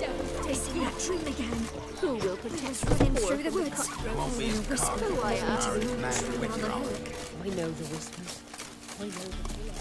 [SPEAKER 1] Don't take that dream again.
[SPEAKER 17] Who will protest
[SPEAKER 1] Running
[SPEAKER 17] the poor
[SPEAKER 1] through the
[SPEAKER 17] from
[SPEAKER 1] woods.
[SPEAKER 17] cutthroats?
[SPEAKER 1] Whisper
[SPEAKER 17] Who I am.
[SPEAKER 1] into the
[SPEAKER 17] Man
[SPEAKER 1] tree
[SPEAKER 17] with
[SPEAKER 1] on the
[SPEAKER 17] wrong.
[SPEAKER 1] hill.
[SPEAKER 17] I know the whispers. I know the killer.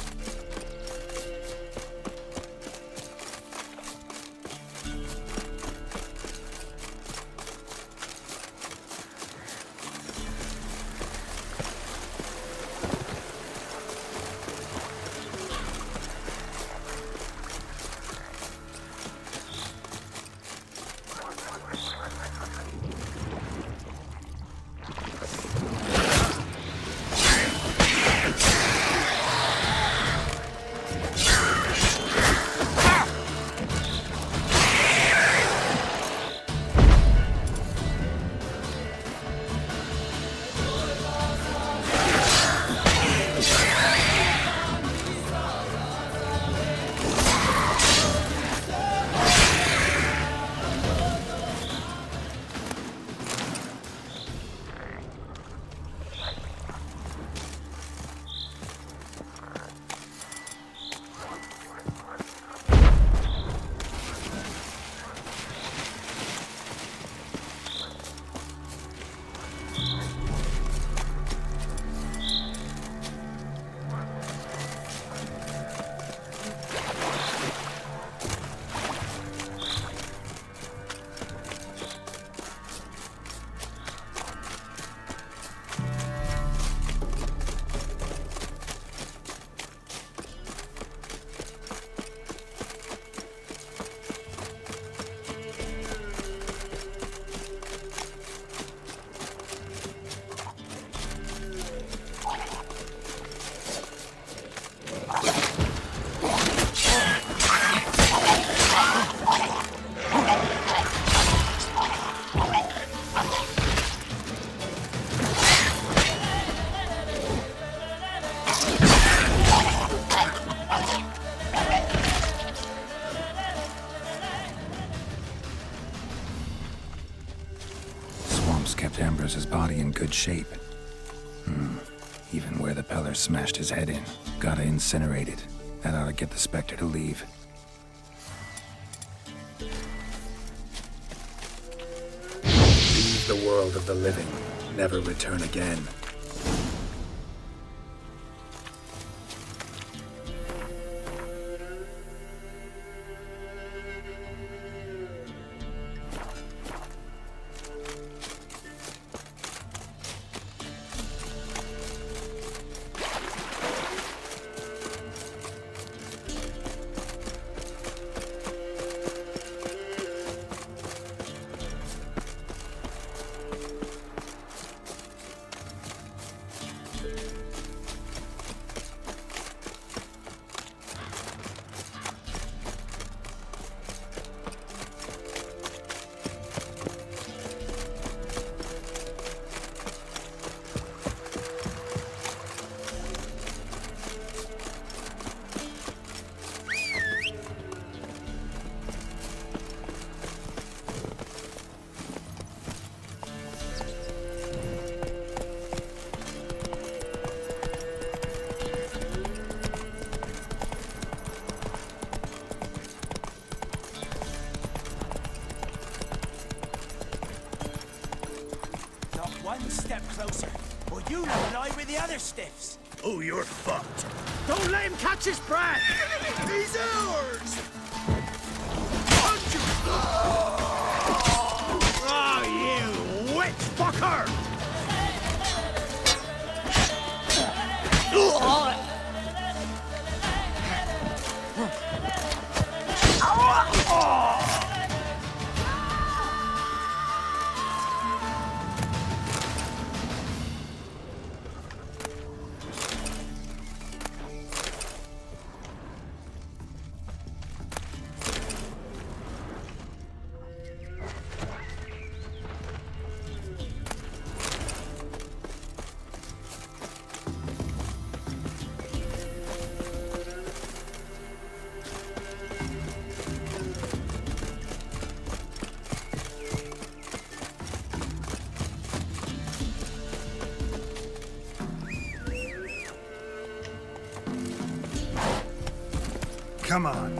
[SPEAKER 7] Kept Ambrose's body in good shape. Even where the Peller smashed his head in. Gotta incinerate it. That ought to get the Spectre to leave. Leave the world of the living. Never return again.
[SPEAKER 13] One step closer, or you will lie with the other stiffs. Oh, you're fucked. Don't let him catch his breath. He's ours. Oh, you witch fucker!
[SPEAKER 7] Come on.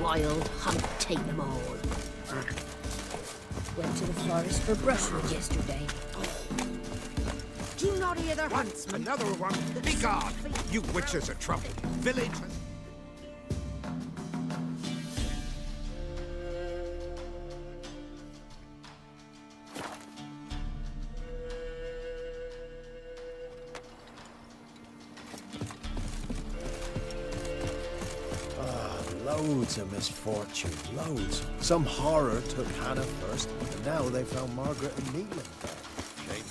[SPEAKER 17] wild hunt take them all. Went to the forest for brushwood yesterday.
[SPEAKER 5] Do you not hear the huntsman?
[SPEAKER 15] Another one. Begone! You witches are trouble. Village.
[SPEAKER 6] Loads of misfortune, loads. Some horror took Hannah first, and now they found Margaret and Neelan dead.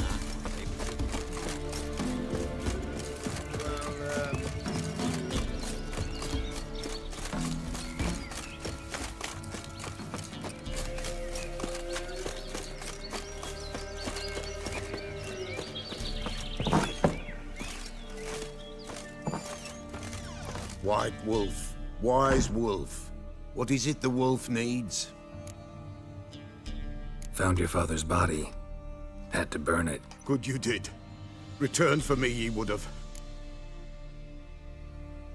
[SPEAKER 15] White wolf, wise wolf. What is it the wolf needs?
[SPEAKER 7] Found your father's body. Had to burn it.
[SPEAKER 15] Good you did. Return for me ye would have.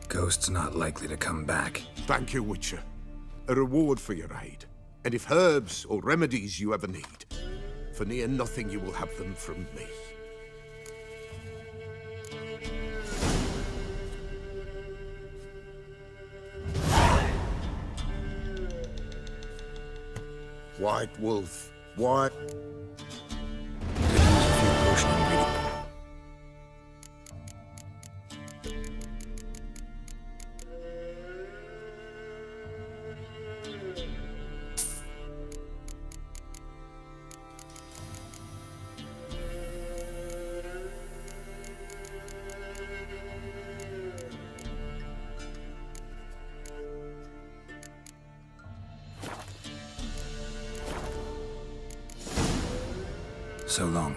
[SPEAKER 7] Ghost's not likely to come back.
[SPEAKER 15] Thank you, Witcher. A reward for your aid. And if herbs or remedies you ever need, for near nothing you will have them from me. White wolf, white...
[SPEAKER 7] So long.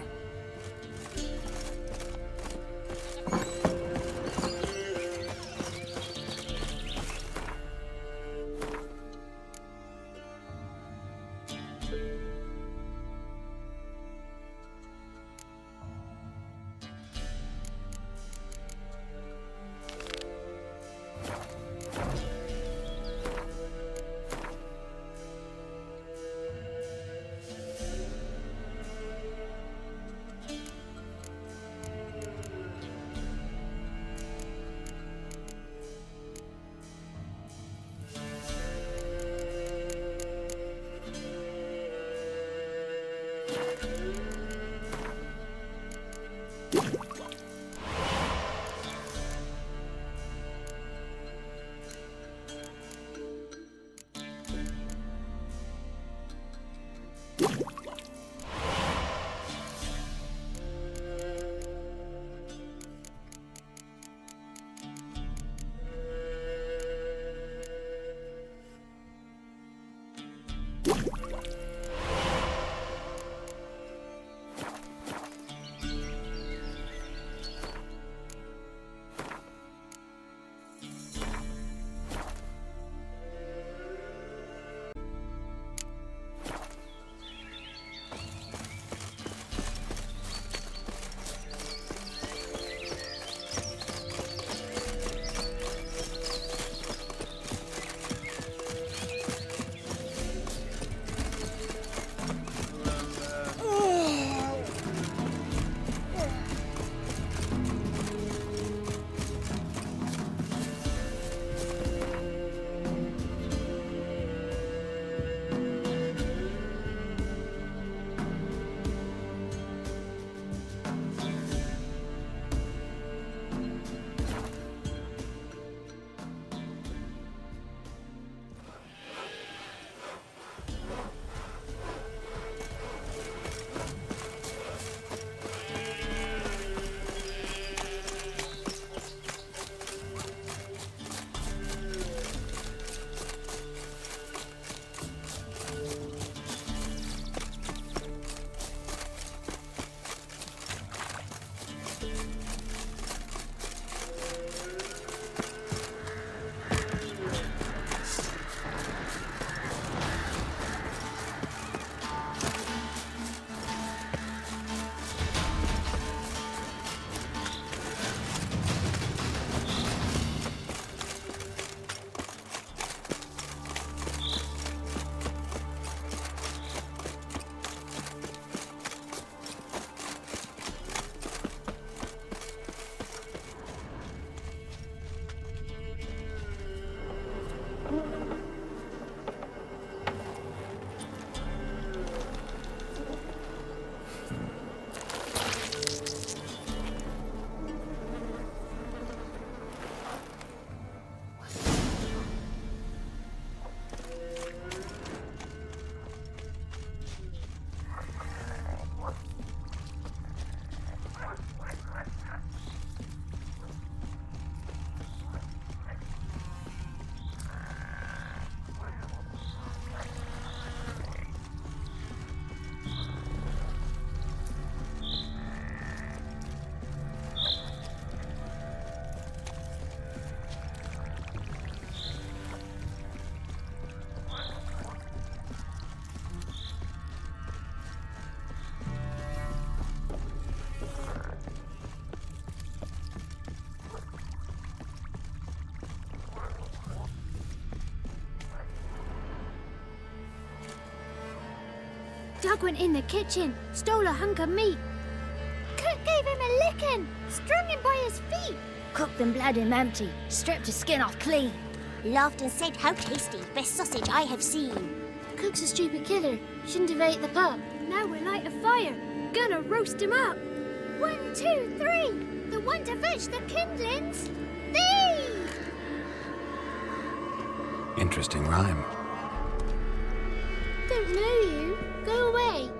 [SPEAKER 18] Doug went in the kitchen, stole a hunk of meat. Cook gave him a licking, strung him by his feet.
[SPEAKER 10] Cooked and bled him empty, stripped his skin off clean.
[SPEAKER 12] Laughed and said, "How tasty, best sausage I have seen."
[SPEAKER 18] Cook's a stupid killer, shouldn't have ate the pup. Now we'll light a fire, gonna roast him up. 1, 2, 3, the one to fetch the kindlings. Thee!
[SPEAKER 7] Interesting rhyme.
[SPEAKER 18] Don't know you. Go away.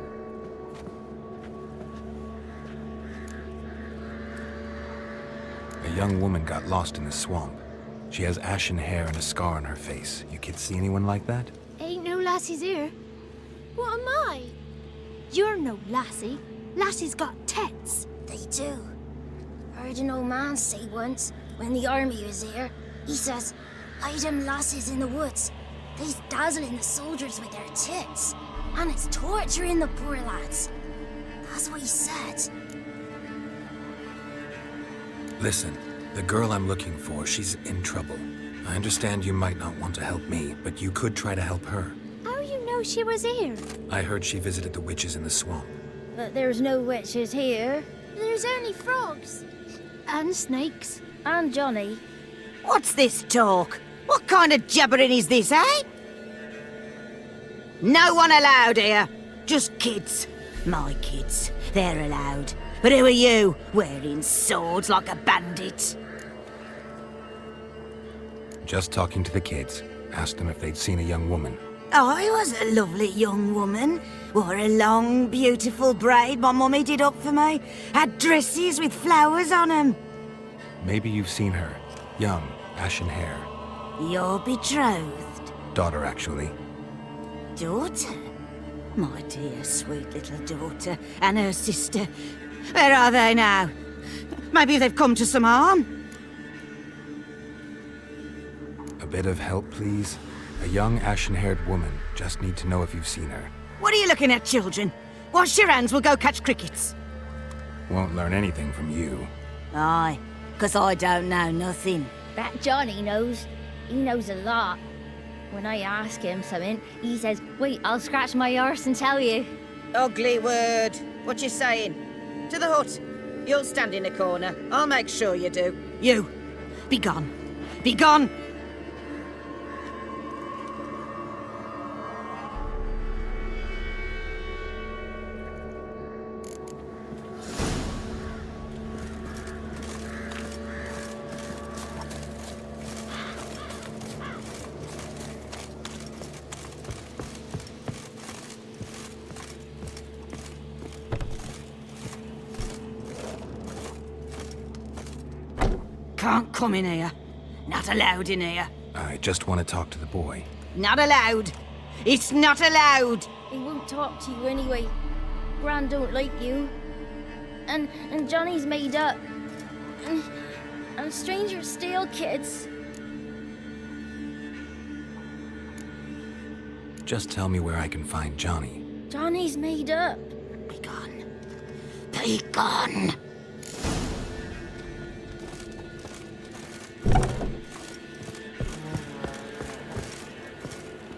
[SPEAKER 7] A young woman got lost in the swamp. She has ashen hair and a scar on her face. You kids see anyone like that?
[SPEAKER 18] Ain't no lassies here. What am I? You're no lassie. Lassies got tets.
[SPEAKER 10] They do. Heard an old man say once, when the army was here, he says, "I them lasses in the woods. They's dazzling the soldiers with their tits, and it's torturing the poor lads." That's what he said.
[SPEAKER 7] Listen, the girl I'm looking for, she's in trouble. I understand you might not want to help me, but you could try to help her.
[SPEAKER 18] How you know she was here?
[SPEAKER 7] I heard she visited the witches in the swamp.
[SPEAKER 10] But there's no witches here.
[SPEAKER 18] There's only frogs. And snakes.
[SPEAKER 10] And Johnny.
[SPEAKER 5] What's this talk? What kind of jabbering is this, eh? No one allowed here. Just kids. My kids. They're allowed. But who are you, wearing swords like a bandit?
[SPEAKER 7] Just talking to the kids. Asked them if they'd seen a young woman.
[SPEAKER 5] I was a lovely young woman. Wore a long, beautiful braid my mummy did up for me. Had dresses with flowers on 'em.
[SPEAKER 7] Maybe you've seen her. Young, ashen hair.
[SPEAKER 5] Your betrothed?
[SPEAKER 7] Daughter, actually.
[SPEAKER 5] Daughter? My dear, sweet little daughter. And her sister. Where are they now? Maybe they've come to some harm?
[SPEAKER 7] A bit of help, please? A young, ashen-haired woman. Just need to know if you've seen her.
[SPEAKER 5] What are you looking at, children? Wash your hands, we'll go catch crickets.
[SPEAKER 7] Won't learn anything from you.
[SPEAKER 5] Aye, 'cause I don't know nothing.
[SPEAKER 10] That Johnny knows. He knows a lot. When I ask him something, he says, "Wait, I'll scratch my arse and tell you."
[SPEAKER 5] Ugly word. What you saying? To the hut. You'll stand in a corner. I'll make sure you do. You, be gone. Be gone! Can't come in here. Not allowed in here.
[SPEAKER 7] I just want to talk to the boy.
[SPEAKER 5] Not allowed. It's not allowed.
[SPEAKER 10] He won't talk to you anyway. Gran don't like you. And Johnny's made up. And strangers steal kids.
[SPEAKER 7] Just tell me where I can find Johnny.
[SPEAKER 10] Johnny's made up.
[SPEAKER 5] Be gone. Be gone.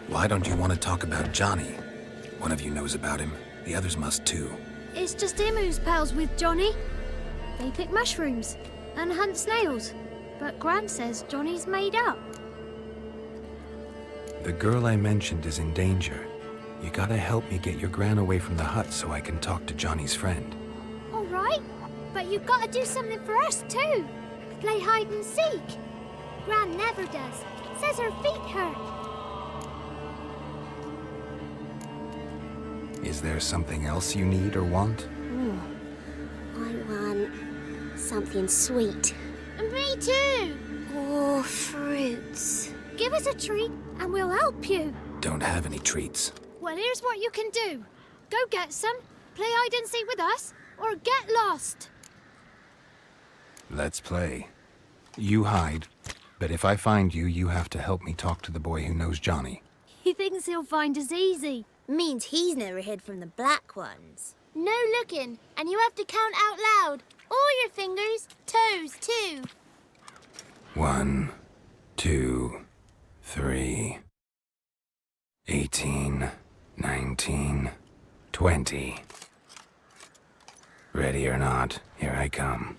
[SPEAKER 7] Why don't you want to talk about Johnny? One of you knows about him. The others must too.
[SPEAKER 18] It's just him who's pals with Johnny. They pick mushrooms and hunt snails. But Gran says Johnny's made up.
[SPEAKER 7] The girl I mentioned is in danger. You gotta help me get your gran away from the hut so I can talk to Johnny's friend.
[SPEAKER 18] All right, but you've got to do something for us too. Play hide and seek. Gran never does. Says her feet hurt.
[SPEAKER 7] Is there something else you need or want?
[SPEAKER 12] I want something sweet.
[SPEAKER 18] And me too.
[SPEAKER 12] Oh, fruits.
[SPEAKER 18] Give us a treat and we'll help you.
[SPEAKER 7] Don't have any treats.
[SPEAKER 18] Well, here's what you can do. Go get some, play hide and seek with us, or get lost.
[SPEAKER 7] Let's play. You hide, but if I find you, you have to help me talk to the boy who knows Johnny.
[SPEAKER 18] He thinks he'll find us easy.
[SPEAKER 12] Means he's never hid from the black ones.
[SPEAKER 18] No looking, and you have to count out loud. All your fingers, toes too.
[SPEAKER 7] 1, 2, 3, 18, 19, 20. Ready or not, here I come.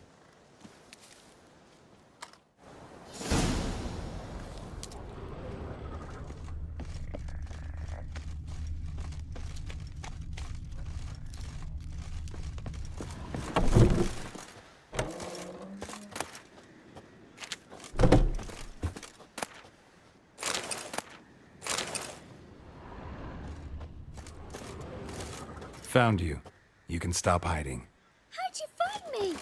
[SPEAKER 7] Found you. You can stop hiding.
[SPEAKER 18] How'd you find me?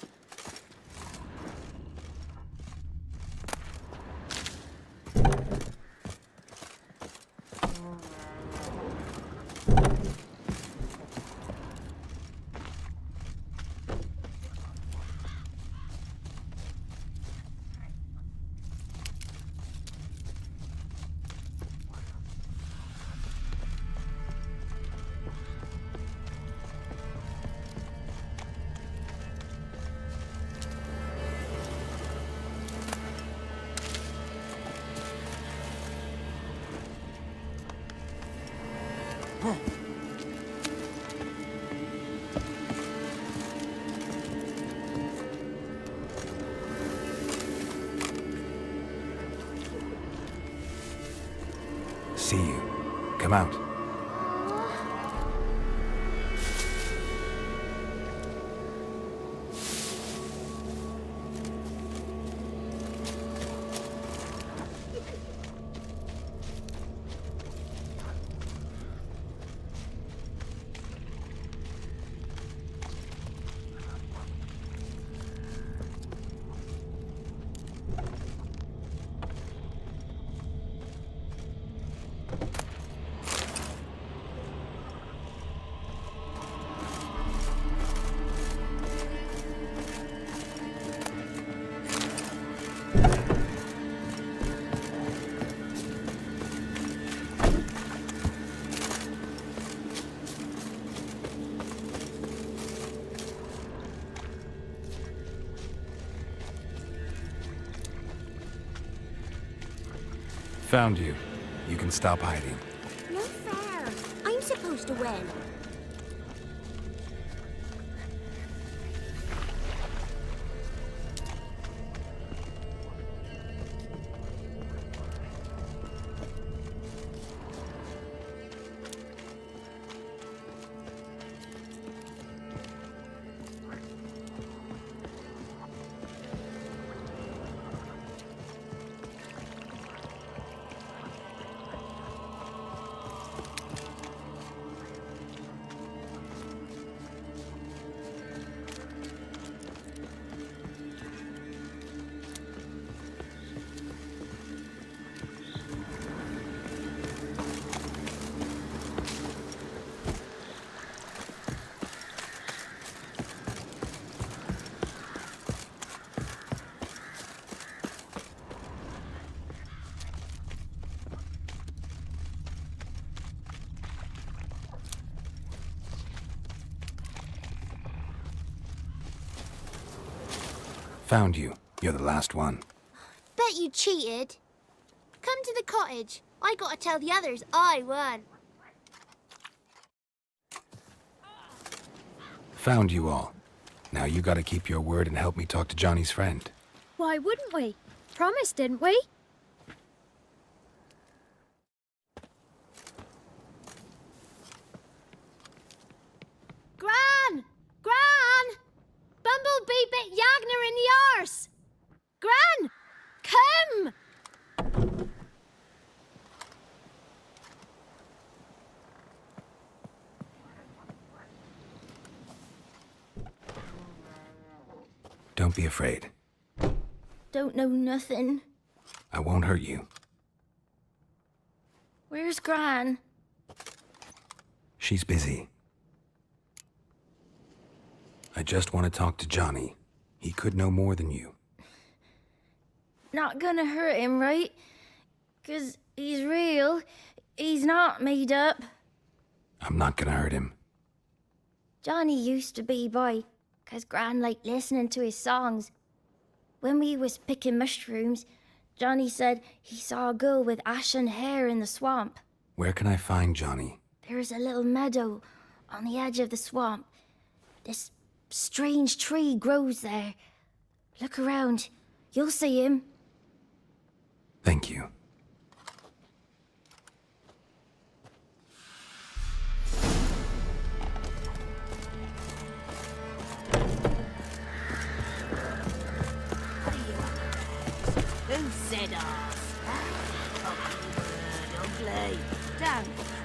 [SPEAKER 7] See you. Come out. Found you. You can stop hiding.
[SPEAKER 12] No fair. I'm supposed to win.
[SPEAKER 7] Found you. You're the last one.
[SPEAKER 12] Bet you cheated. Come to the cottage. I gotta tell the others I won.
[SPEAKER 7] Found you all. Now you gotta keep your word and help me talk to Johnny's friend.
[SPEAKER 18] Why wouldn't we? Promised, didn't we? Gran! Gran! Bumblebee bit Yagner in the arse! Gran! Come!
[SPEAKER 7] Don't be afraid.
[SPEAKER 10] Don't know nothing.
[SPEAKER 7] I won't hurt you.
[SPEAKER 10] Where's Gran?
[SPEAKER 7] She's busy. I just want to talk to Johnny. He could know more than you.
[SPEAKER 10] Not gonna hurt him, right? 'Cause he's real. He's not made up.
[SPEAKER 7] I'm not gonna hurt him.
[SPEAKER 10] Johnny used to be by, 'cause Gran liked listening to his songs. When we was picking mushrooms, Johnny said he saw a girl with ashen hair in the swamp.
[SPEAKER 7] Where can I find Johnny?
[SPEAKER 10] There's a little meadow on the edge of the swamp. This strange tree grows there. Look around. You'll see him.
[SPEAKER 7] Thank you.
[SPEAKER 5] Who said ours? Ugly bird, ugly. Don't cry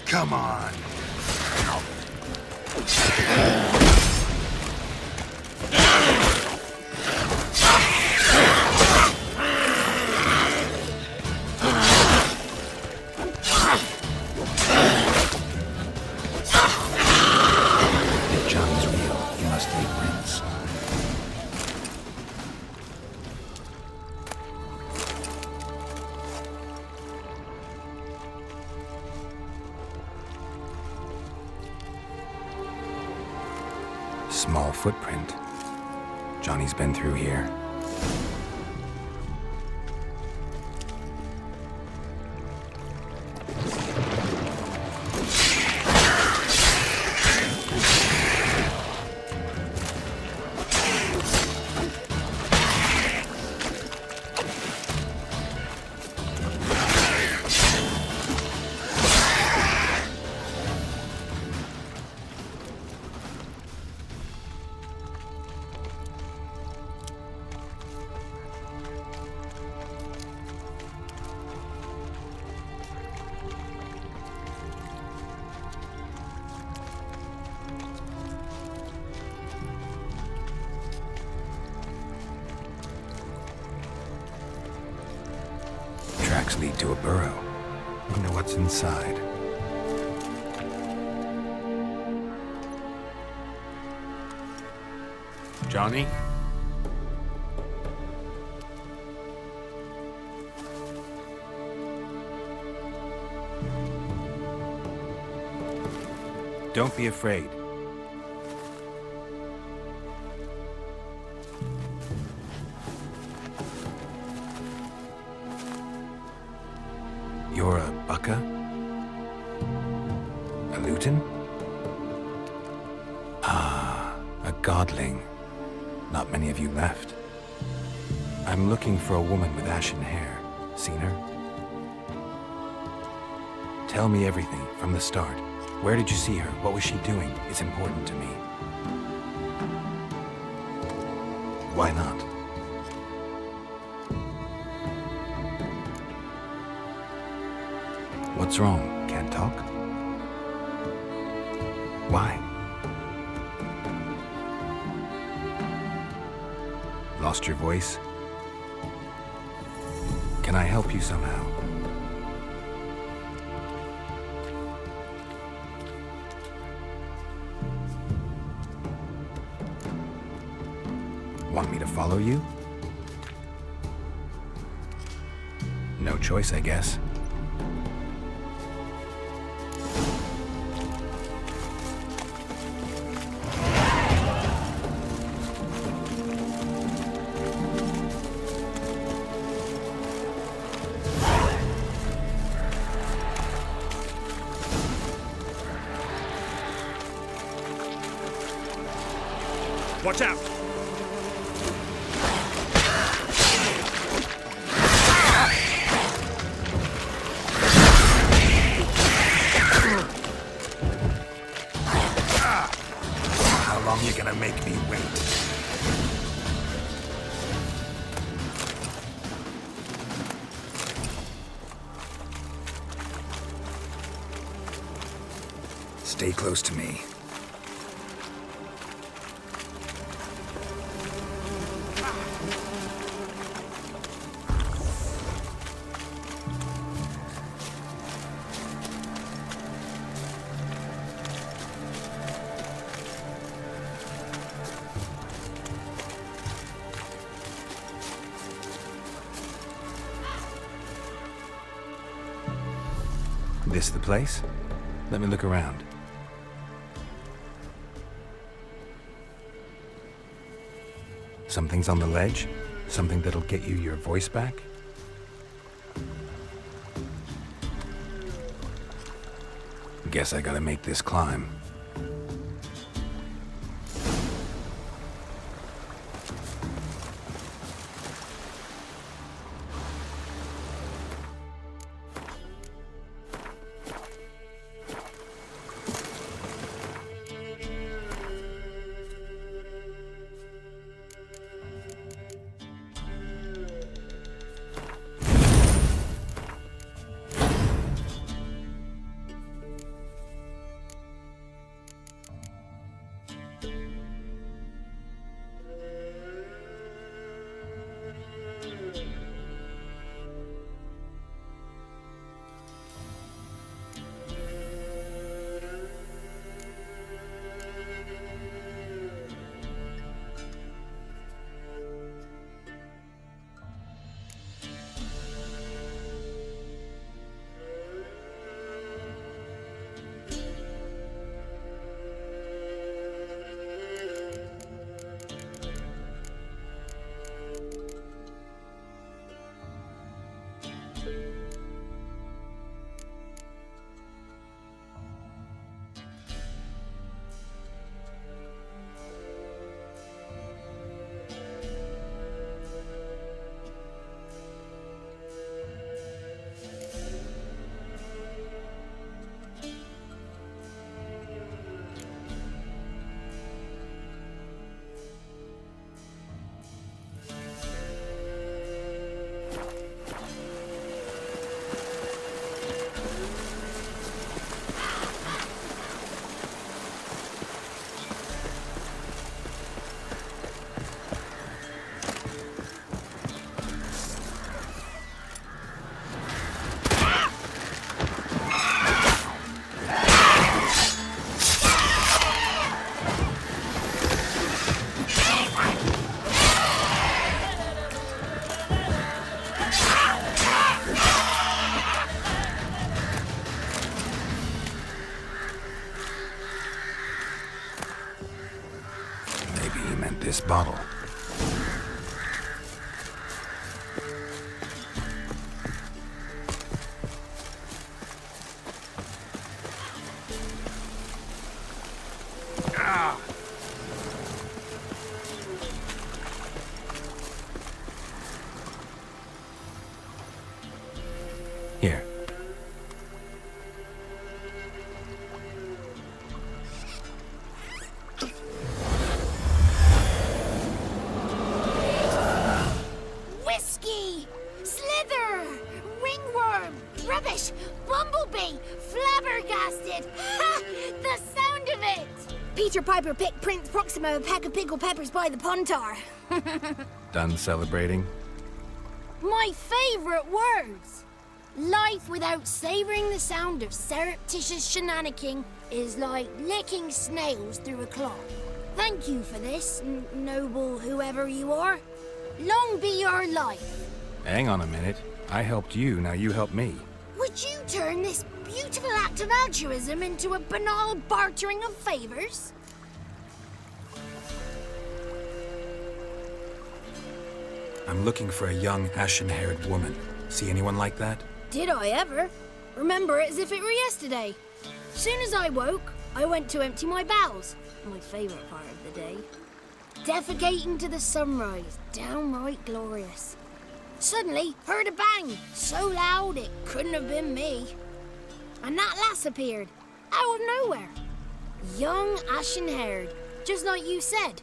[SPEAKER 7] Come on. If Johnny's real, he must leave prints. Small footprint. Johnny's been through here. Tracks lead to a burrow. Wonder what's inside. Johnny? Don't be afraid. You're a Bucka? A Luton? Ah, a godling. Not many of you left. I'm looking for a woman with ashen hair. Seen her? Tell me everything from the start. Where did you see her? What was she doing? It's important to me. Why not? What's wrong? Can't talk? Why? Lost your voice? Can I help you somehow? Want me to follow you? No choice, I guess.
[SPEAKER 13] Watch out!
[SPEAKER 7] How long you gonna make me wait? Stay close to me. This the place? Let me look around. Something's on the ledge? Something that'll get you your voice back? Guess I gotta make this climb. This bottle. Here.
[SPEAKER 12] Whiskey! Slither! Ringworm! Rubbish! Bumblebee! Flabbergasted! Ha! The sound of it!
[SPEAKER 10] Peter Piper picked Prince Proximo a pack of pickled peppers by the pontar.
[SPEAKER 7] Done celebrating?
[SPEAKER 12] My favourite words! Life without savouring the sound of surreptitious shenanigans is like licking snails through a cloth. Thank you for this, noble whoever you are. Long be your life.
[SPEAKER 7] Hang on a minute. I helped you, now you help me.
[SPEAKER 12] Would you turn this beautiful act of altruism into a banal bartering of favours?
[SPEAKER 7] I'm looking for a young, ashen-haired woman. See anyone like that?
[SPEAKER 10] Did I ever? Remember it as if it were yesterday.
[SPEAKER 12] Soon as I woke, I went to empty my bowels. My favourite part of the day. Defecating to the sunrise, downright glorious. Suddenly, heard a bang, so loud it couldn't have been me. And that lass appeared, out of nowhere. Young, ashen-haired, just like you said.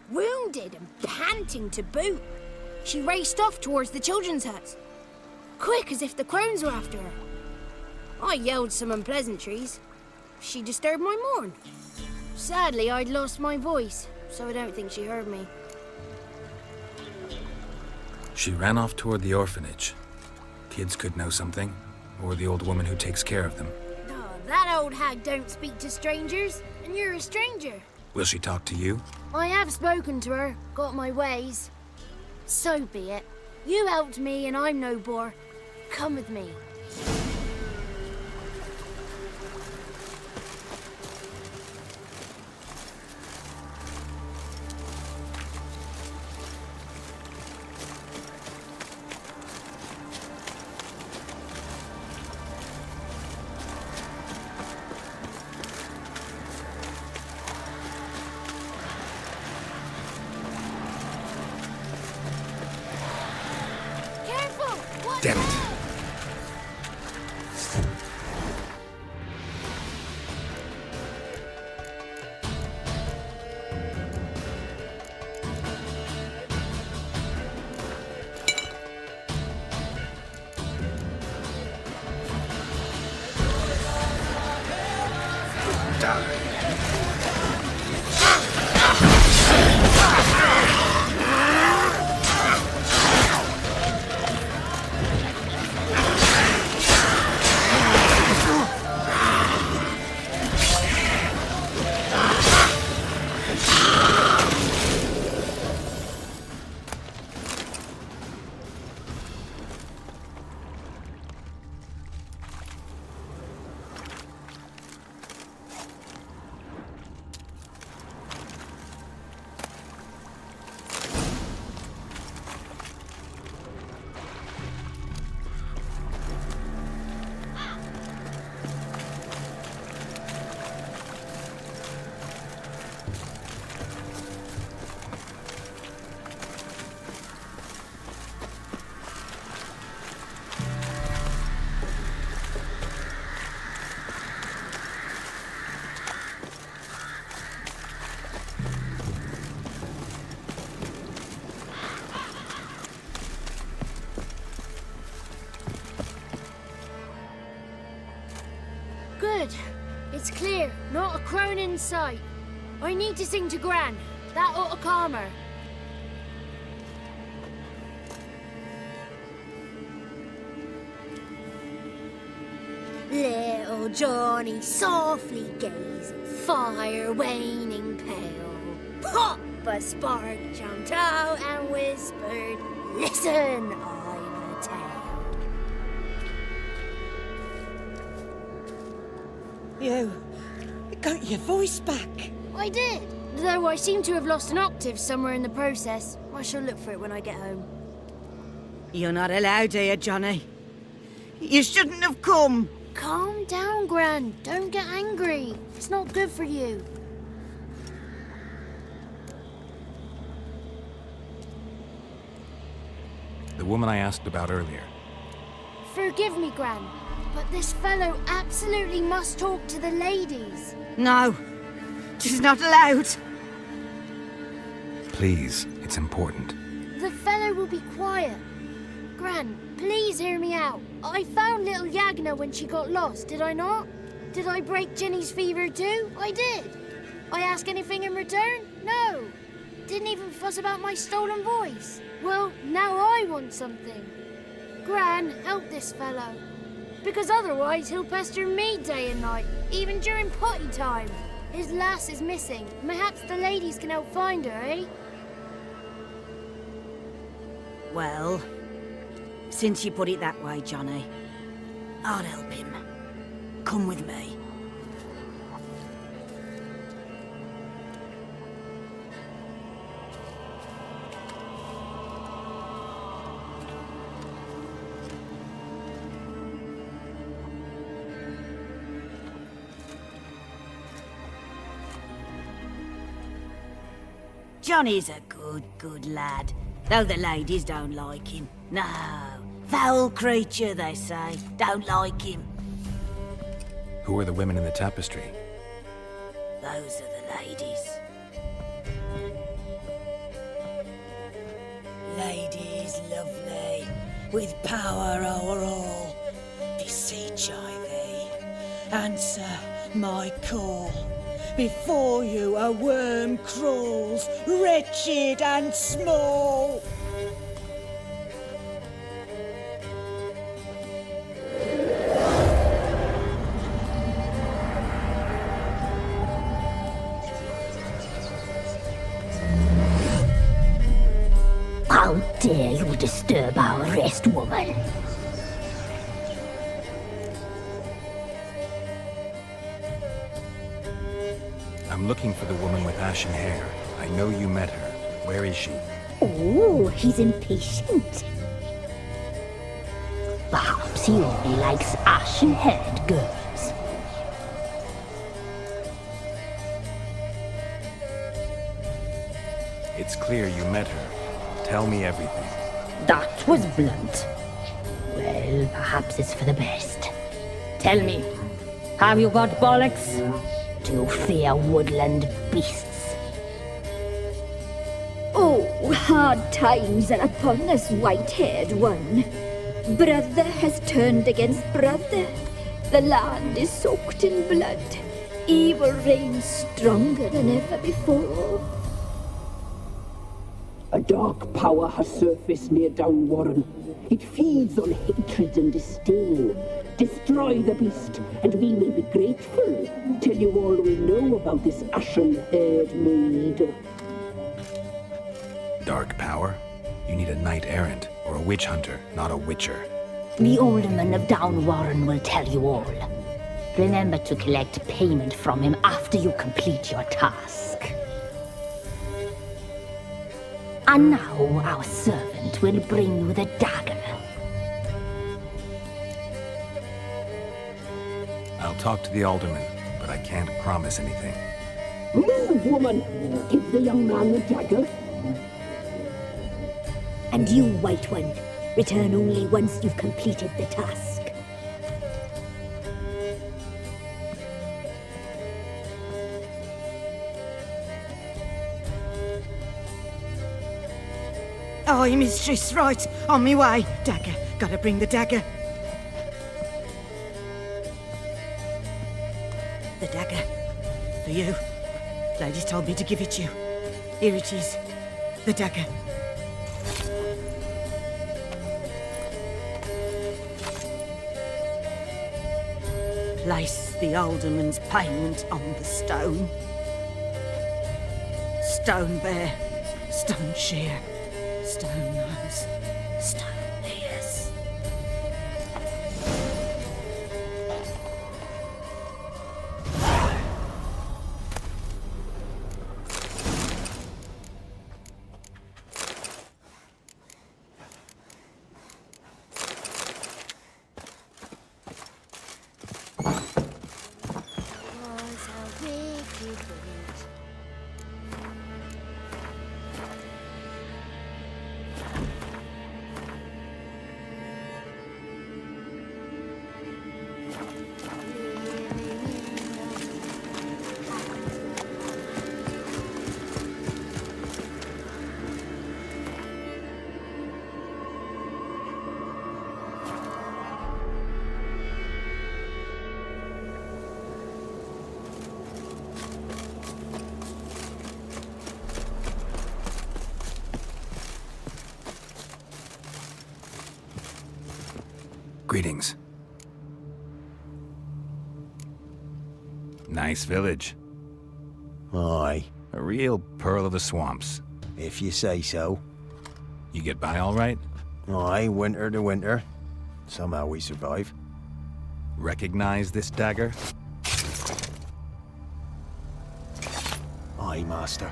[SPEAKER 12] Wounded and panting to boot. She raced off towards the children's huts. Quick as if the crones were after her. I yelled some unpleasantries. She disturbed my morn. Sadly, I'd lost my voice, so I don't think she heard me.
[SPEAKER 7] She ran off toward the orphanage. Kids could know something, or the old woman who takes care of them.
[SPEAKER 12] Oh, that old hag don't speak to strangers, and you're a stranger.
[SPEAKER 7] Will she talk to you?
[SPEAKER 12] I have spoken to her, got my ways. So be it. You helped me and I'm no bore. Come with me. It's clear, not a crone in sight. I need to sing to Gran. That ought to calm her. Little Johnny softly gazing, fire waning pale. Pop! A spark jumped out and whispered, "Listen, I've a tale."
[SPEAKER 5] You got your voice back.
[SPEAKER 12] I did, though I seem to have lost an octave somewhere in the process. I shall look for it when I get home.
[SPEAKER 5] You're not allowed here, Johnny. You shouldn't have come.
[SPEAKER 12] Calm down, Gran. Don't get angry. It's not good for you.
[SPEAKER 20] The woman I asked about earlier.
[SPEAKER 12] Forgive me, Gran, but this fellow absolutely must talk to the ladies.
[SPEAKER 5] No, she's not allowed.
[SPEAKER 20] Please, it's important.
[SPEAKER 12] The fellow will be quiet. Gran, please hear me out. I found little Yagna when she got lost, did I not? Did I break Jenny's fever too? I did. I ask anything in return? No. Didn't even fuss about my stolen voice. Well, now I want something. Gran, help this fellow. Because otherwise he'll pester me day and night, even during potty time. His lass is missing. Perhaps the ladies can help find her, eh?
[SPEAKER 5] Well, since you put it that way, Johnny, I'll help him. Come with me. Johnny's a good lad, though the ladies don't like him. No, foul creature, they say. Don't like him.
[SPEAKER 20] Who are the women in the tapestry?
[SPEAKER 5] Those are the ladies. Ladies lovely, with power o'er all. Beseech I thee, answer my call. Before you a worm crawls, wretched and small.
[SPEAKER 10] How dare you disturb our rest, woman?
[SPEAKER 20] I'm looking for the woman with ashen hair. I know you met her. Where is she?
[SPEAKER 10] Oh, he's impatient. Perhaps he only likes ashen-haired girls.
[SPEAKER 20] It's clear you met her. Tell me everything.
[SPEAKER 10] That was blunt. Well, perhaps it's for the best. Tell me, have you got bollocks? Do you fear woodland beasts?
[SPEAKER 1] Oh, hard times are upon us, white-haired one. Brother has turned against brother. The land is soaked in blood. Evil reigns stronger than ever before.
[SPEAKER 9] A dark power has surfaced near Downwarren. It feeds on hatred and disdain. Destroy the beast, and we will be grateful. Tell you all we know about this ashen-haired maid.
[SPEAKER 20] Dark power? You need a knight-errant or a witch hunter, not a witcher.
[SPEAKER 10] The alderman of Downwarren will tell you all. Remember to collect payment from him after you complete your task. And now our servant will bring you the dagger.
[SPEAKER 20] I'll talk to the alderman, but I can't promise anything.
[SPEAKER 9] Move, woman! Give the young man the dagger.
[SPEAKER 1] And you, White One, return only once you've completed the task.
[SPEAKER 5] Aye, mistress, right. On me way. Dagger. Gotta bring the dagger. The dagger. you. Ladies told me to give it you. Here it is. The dagger. Place the alderman's payment on the stone. Stone bear, stone shear, stone nose, stone ears.
[SPEAKER 7] Greetings. Nice village.
[SPEAKER 6] Aye.
[SPEAKER 7] A real pearl of the swamps.
[SPEAKER 6] If you say so.
[SPEAKER 7] You get by all right?
[SPEAKER 6] Aye, winter to winter. Somehow we survive.
[SPEAKER 7] Recognize this dagger?
[SPEAKER 6] Aye, master.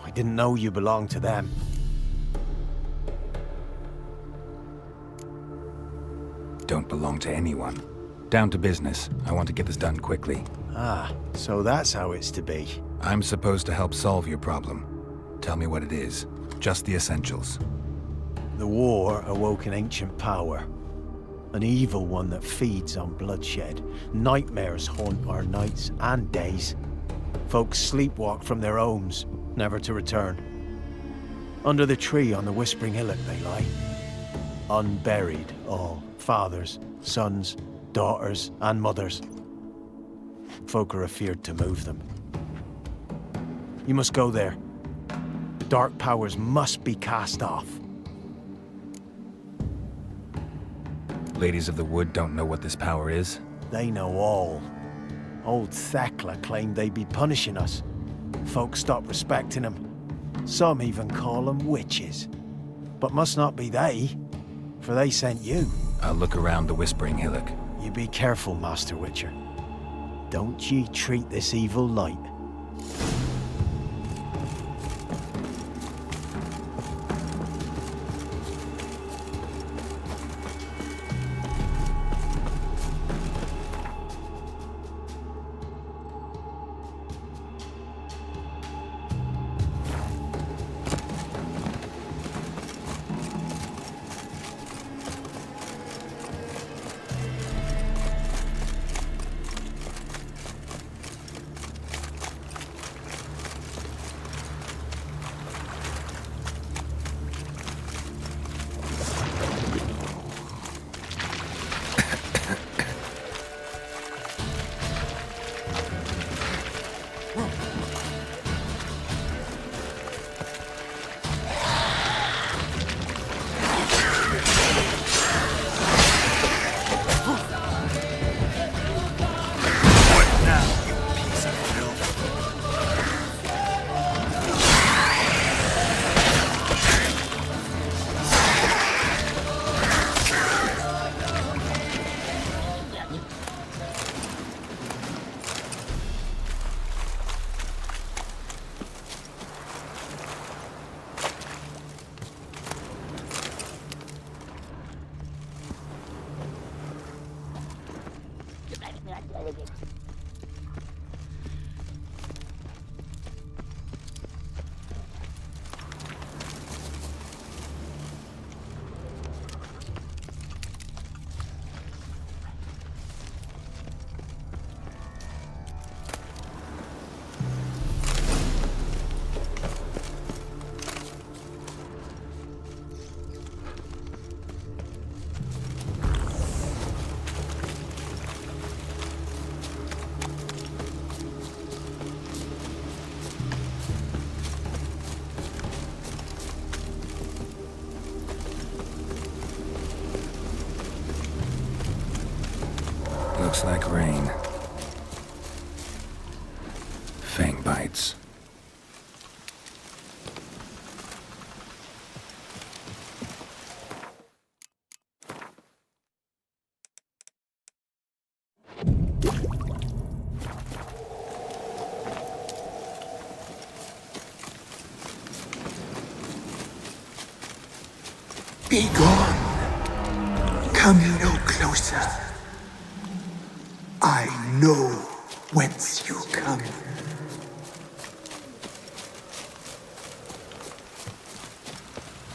[SPEAKER 6] I didn't know you belonged to them.
[SPEAKER 7] Don't belong to anyone. Down to business. I want to get this done quickly.
[SPEAKER 6] Ah, so that's how it's to be.
[SPEAKER 7] I'm supposed to help solve your problem. Tell me what it is. Just the essentials.
[SPEAKER 6] The war awoke an ancient power. An evil one that feeds on bloodshed. Nightmares haunt our nights and days. Folks sleepwalk from their homes, never to return. Under the tree on the Whispering Hillock they lie. Unburied all. Fathers, sons, daughters, and mothers. Folk are afeard to move them. You must go there. The dark powers must be cast off.
[SPEAKER 7] Ladies of the Wood don't know what this power is?
[SPEAKER 6] They know all. Old Thekla claimed they'd be punishing us. Folk stopped respecting them. Some even call them witches. But must not be they, for they sent you.
[SPEAKER 7] I'll look around the Whispering Hillock.
[SPEAKER 6] You be careful, Master Witcher. Don't ye treat this evil light.
[SPEAKER 7] Looks like rain. Fang bites.
[SPEAKER 8] Be gone. Come no closer. I know whence you come.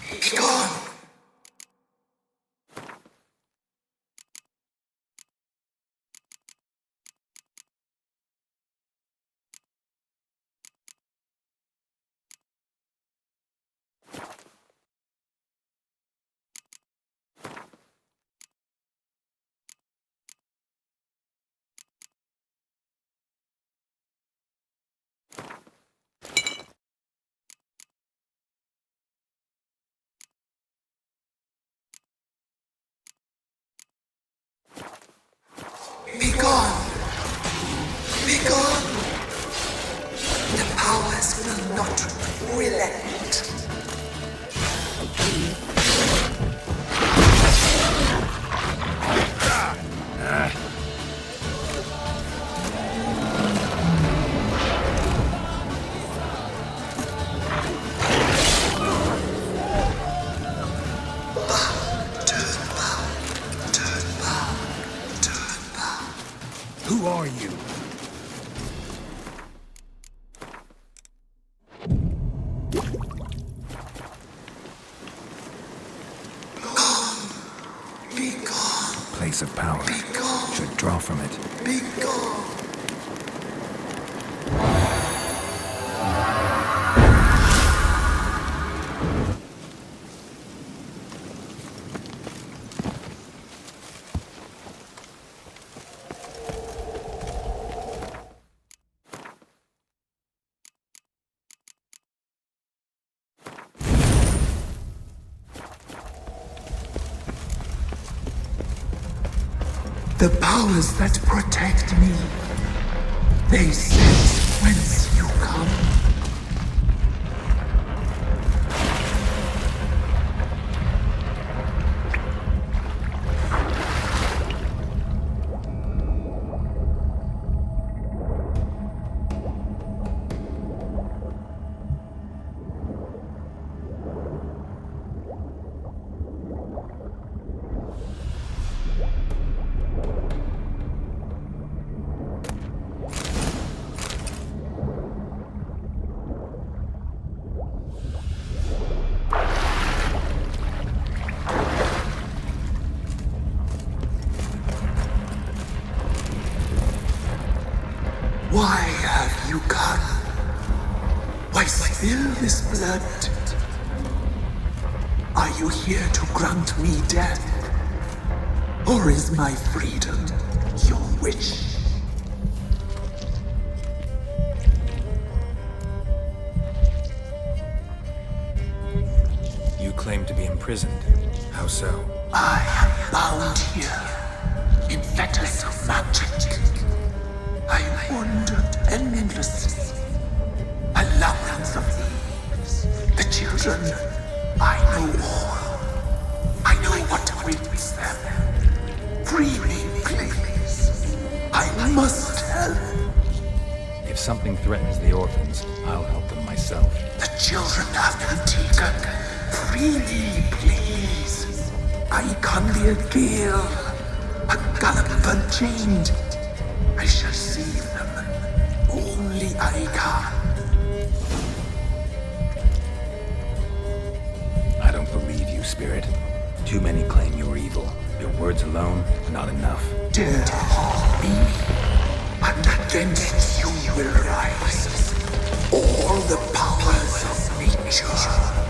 [SPEAKER 8] Be gone. Be gone! Be gone! The powers will not relent.
[SPEAKER 7] Who are you?
[SPEAKER 8] Be gone!
[SPEAKER 7] Place of power.
[SPEAKER 8] Be gone!
[SPEAKER 7] Should draw from it.
[SPEAKER 8] Be gone! The powers that protect me, they sense whence you come. Why have you come? Why spill this blood? Are you here to grant me death? Or is my freedom your wish?
[SPEAKER 7] You claim to be imprisoned. How so?
[SPEAKER 8] I am bound here in fetters of magic. I wandered endlessly. A labyrinth of thieves. The children, I know all. I know what awaits them. Free me, please. I must help.
[SPEAKER 7] If something threatens the orphans, I'll help them myself.
[SPEAKER 8] The children have been taken. Free me, please. I can be a gale, a gallop unchained. I shall save them. Only I can.
[SPEAKER 7] I don't believe you, Spirit. Too many claim you're evil. Your words alone, not enough.
[SPEAKER 8] Dare harm me, and against you will rise all the powers of nature.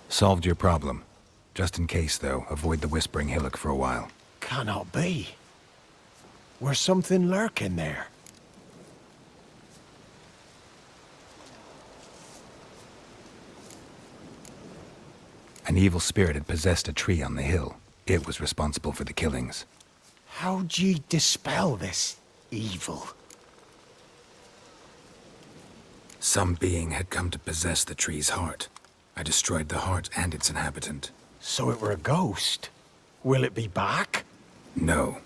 [SPEAKER 7] Solved your problem. Just in case, though, avoid the Whispering Hillock for a while.
[SPEAKER 6] Cannot be. Where's something lurking there?
[SPEAKER 7] An evil spirit had possessed a tree on the hill. It was responsible for the killings.
[SPEAKER 6] How'd ye dispel this evil?
[SPEAKER 7] Some being had come to possess the tree's heart. I destroyed the heart and its inhabitant.
[SPEAKER 6] So it were a ghost. Will it be back?
[SPEAKER 7] No.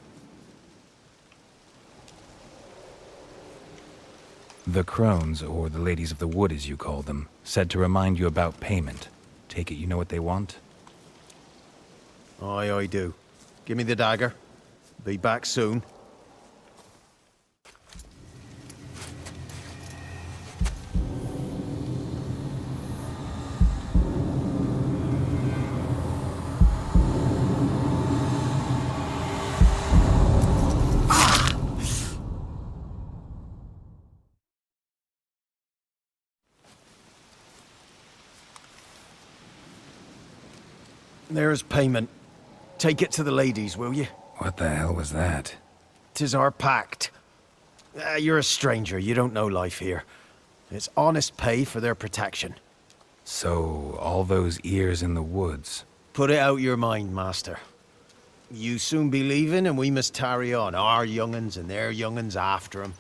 [SPEAKER 7] The crones, or the ladies of the wood as you call them, said to remind you about payment. Take it you know what they want?
[SPEAKER 6] Aye, I do. Give me the dagger. Be back soon. There's payment. Take it to the ladies, will you?
[SPEAKER 7] What the hell was that?
[SPEAKER 6] 'Tis our pact. You're a stranger, you don't know life here. It's honest pay for their protection.
[SPEAKER 7] So, all those ears in the woods.
[SPEAKER 6] Put it out your mind, master. You soon be leaving and we must tarry on, our young'uns and their young'uns after 'em.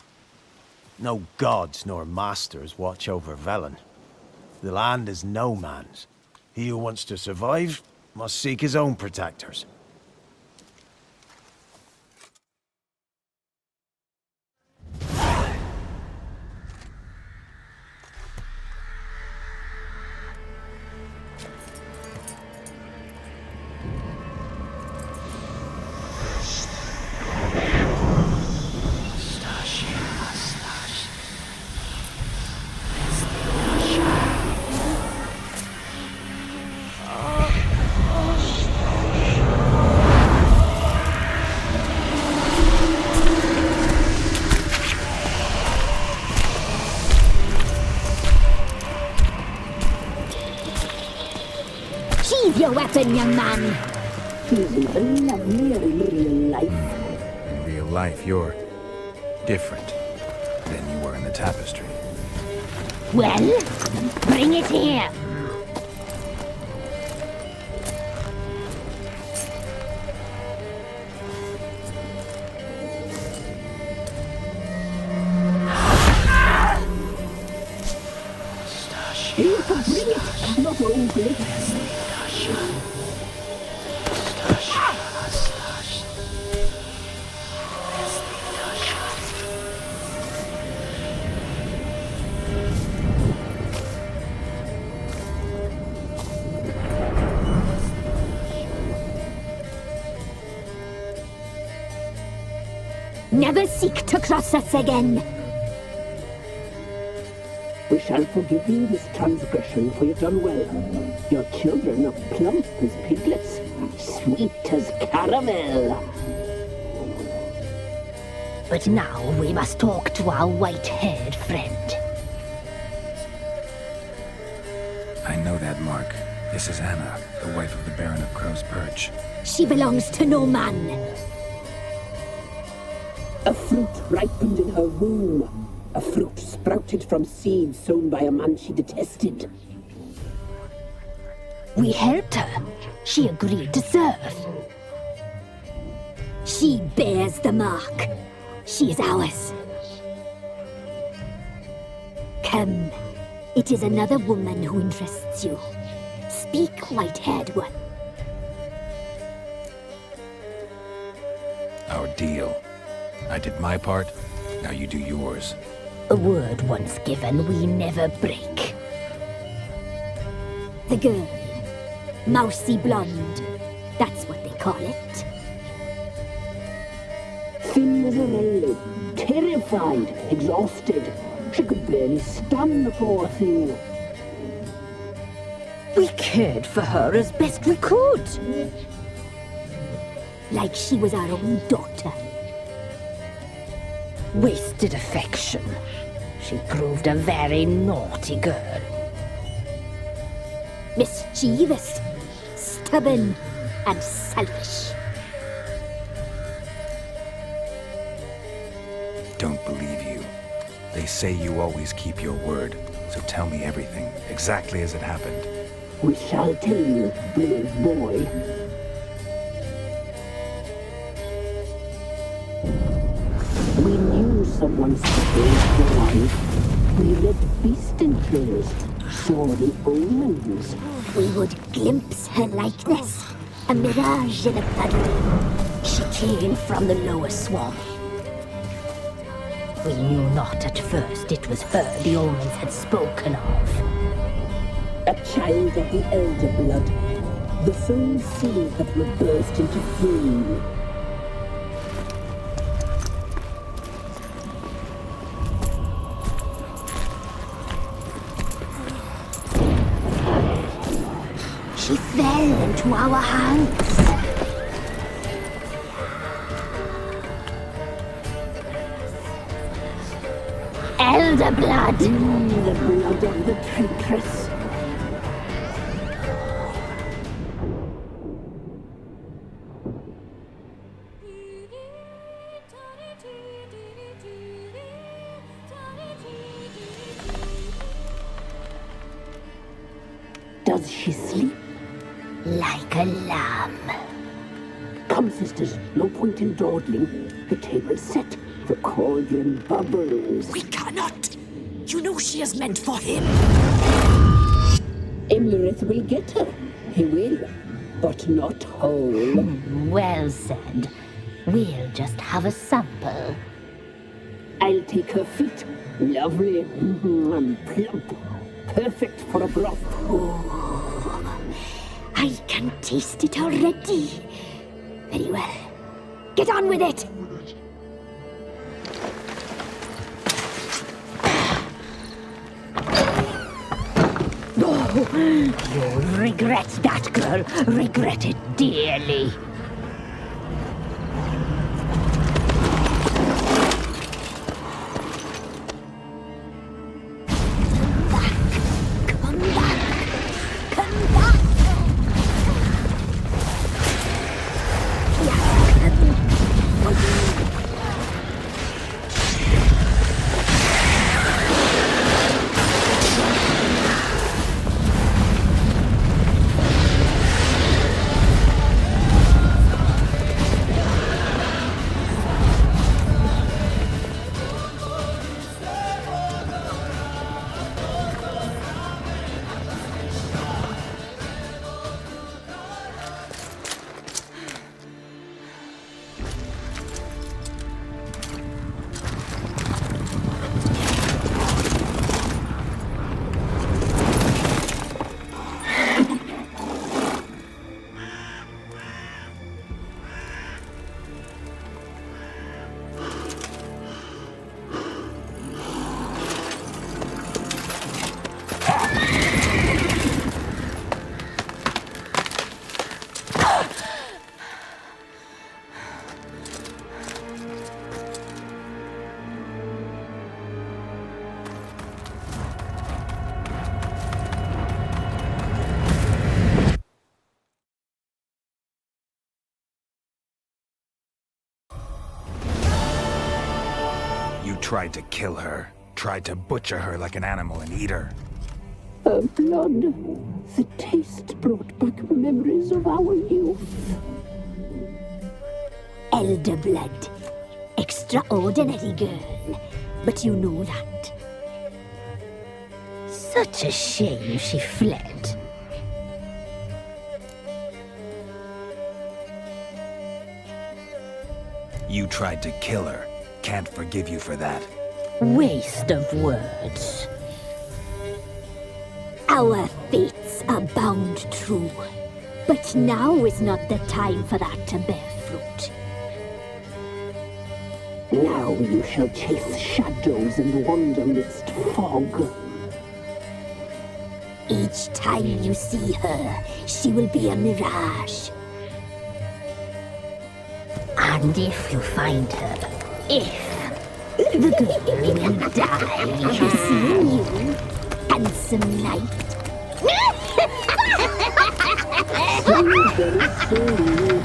[SPEAKER 6] No gods nor masters watch over Velen. The land is no man's. He who wants to survive must seek his own protectors.
[SPEAKER 1] Sheathe your weapon, young man.
[SPEAKER 9] He's even lovelier in real life.
[SPEAKER 7] In real life, you're different than you were in the tapestry.
[SPEAKER 1] Well, bring it here.
[SPEAKER 9] You can bring it, not only.
[SPEAKER 1] Never seek to cross us again.
[SPEAKER 9] We shall forgive you this transgression, for you've done well. Your children are plump as piglets, sweet as caramel.
[SPEAKER 1] But now we must talk to our white-haired friend.
[SPEAKER 7] I know that mark. This is Anna, the wife of the Baron of Crow's Perch.
[SPEAKER 1] She belongs to no man.
[SPEAKER 9] A fruit ripened in her womb. A fruit sprouted from seeds sown by a man she detested.
[SPEAKER 1] We helped her. She agreed to serve. She bears the mark. She is ours. Come. It is another woman who interests you. Speak, white-haired one.
[SPEAKER 7] Our deal. I did my part, now you do yours.
[SPEAKER 1] A word once given, we never break. The girl. Mousy blonde. That's what they call it.
[SPEAKER 9] Thin as a lily, terrified, exhausted. She could barely stand, the poor thing.
[SPEAKER 1] We cared for her as best we could. Like she was our own daughter. Wasted affection. She proved a very naughty girl. mischievous, stubborn, and selfish.
[SPEAKER 7] Don't believe you. They say you always keep your word, so tell me everything, exactly as it happened.
[SPEAKER 9] We shall tell you, brave boy. We knew someone saved your life. We read beast enclosures, saw the omens.
[SPEAKER 1] We would glimpse her likeness, a mirage in a puddle. She came from the lower swamp.
[SPEAKER 3] We knew not at first it was her the omens had spoken of.
[SPEAKER 9] A child of the elder blood, the soul seed that will burst into flame.
[SPEAKER 1] She fell into our hands. Elder blood!
[SPEAKER 9] The blood of the traitress. Does she sleep?
[SPEAKER 3] Like a lamb.
[SPEAKER 9] Come, sisters, no point in dawdling. The table's set, the cauldron bubbles.
[SPEAKER 1] We cannot! You know she is meant for him!
[SPEAKER 9] Imlerith will get her. He will, but not whole.
[SPEAKER 3] Well said. We'll just have a sample.
[SPEAKER 9] I'll take her feet. Lovely and plump. Perfect for a broth.
[SPEAKER 1] Oh, I can taste it already. Very well. Get on with it!
[SPEAKER 3] You'll regret that, girl. Regret it dearly.
[SPEAKER 7] Tried to kill her. Tried to butcher her like an animal and eat her.
[SPEAKER 9] Her blood. The taste brought back memories of our youth.
[SPEAKER 1] Elder blood. Extraordinary girl. But you know that.
[SPEAKER 3] Such a shame she fled.
[SPEAKER 7] You tried to kill her. Can't forgive you for that.
[SPEAKER 3] Waste of words.
[SPEAKER 1] Our fates are bound true. But now is not the time for that to bear fruit.
[SPEAKER 9] Now you shall chase shadows and wander midst fog.
[SPEAKER 1] Each time you see her, she will be a mirage.
[SPEAKER 3] And if you find her, the girl will die.
[SPEAKER 1] Seeing you, handsome knight.
[SPEAKER 9] very soon.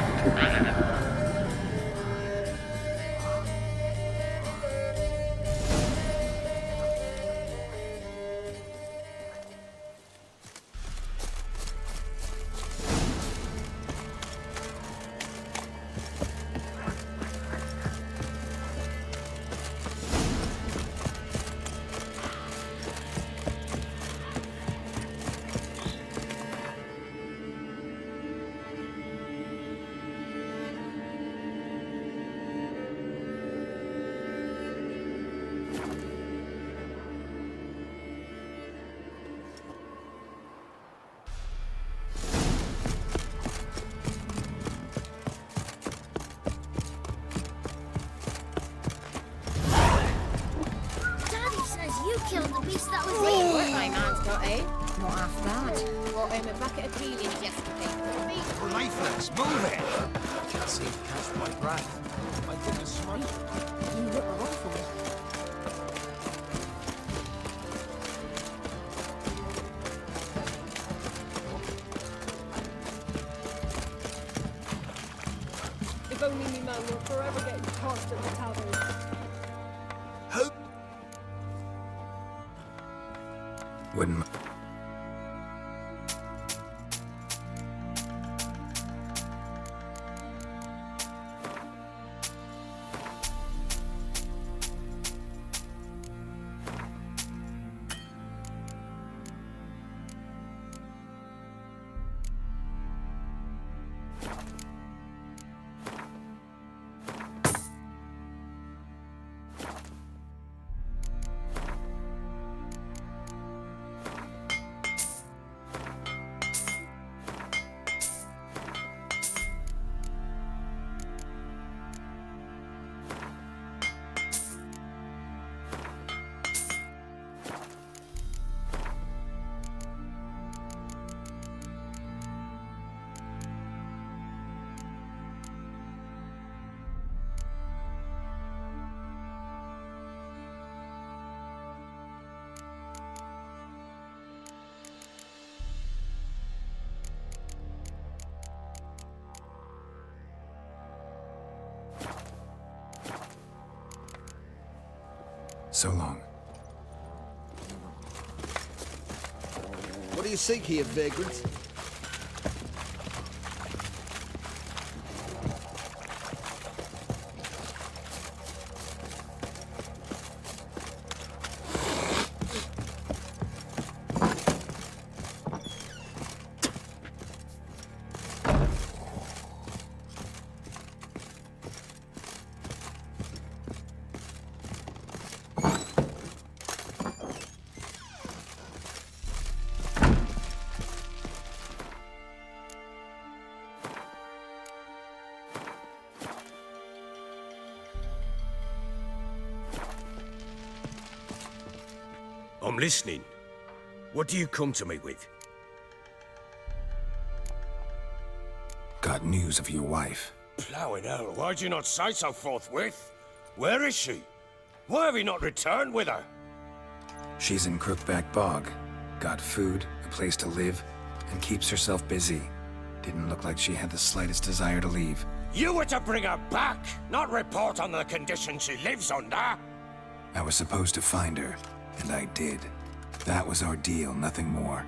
[SPEAKER 10] Daddy says you killed the beast that was
[SPEAKER 2] What
[SPEAKER 10] here.
[SPEAKER 2] my man's got, eh? Not half bad. Brought him a bucket of peelings yesterday.
[SPEAKER 13] Lifeless, move it! I can't seem to catch my breath. I think the smoke.
[SPEAKER 2] You look awful.
[SPEAKER 18] If only me man were forever getting tossed at the tavern.
[SPEAKER 7] Wouldn't. So long.
[SPEAKER 4] What do you seek here, vagrant?
[SPEAKER 13] I'm listening. What do you come to me with?
[SPEAKER 7] Got news of your wife.
[SPEAKER 13] Plowing hell, why'd you not say so forthwith? Where is she? Why have you not returned with her?
[SPEAKER 7] She's in Crookback Bog. Got food, a place to live, and keeps herself busy. Didn't look like she had the slightest desire to leave.
[SPEAKER 13] You were to bring her back, not report on the conditions she lives under.
[SPEAKER 7] I was supposed to find her, and I did. That was our deal, nothing more.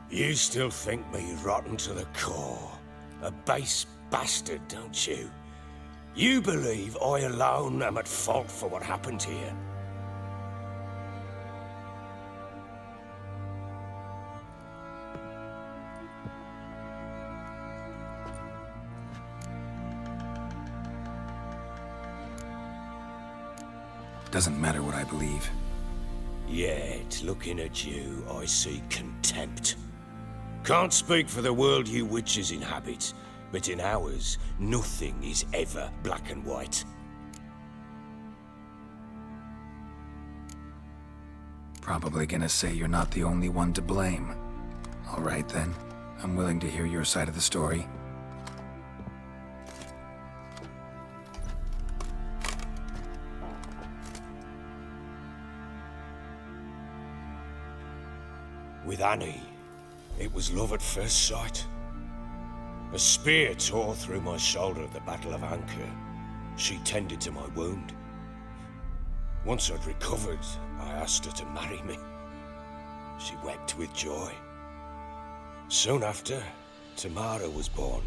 [SPEAKER 13] You still think me rotten to the core. A base bastard, don't you? You believe I alone am at fault for what happened here.
[SPEAKER 7] Doesn't matter what I believe.
[SPEAKER 13] Yet, looking at you, I see contempt. Can't speak for the world you witches inhabit, but in ours, nothing is ever black and white.
[SPEAKER 7] Probably gonna say you're not the only one to blame. All right then, I'm willing to hear your side of the story.
[SPEAKER 13] With Annie,
[SPEAKER 11] It was love at first sight. A spear tore through my shoulder at the Battle of Anchor. She tended to my wound. Once I'd recovered, I asked her to marry me. She wept with joy. Soon after, Tamara was born.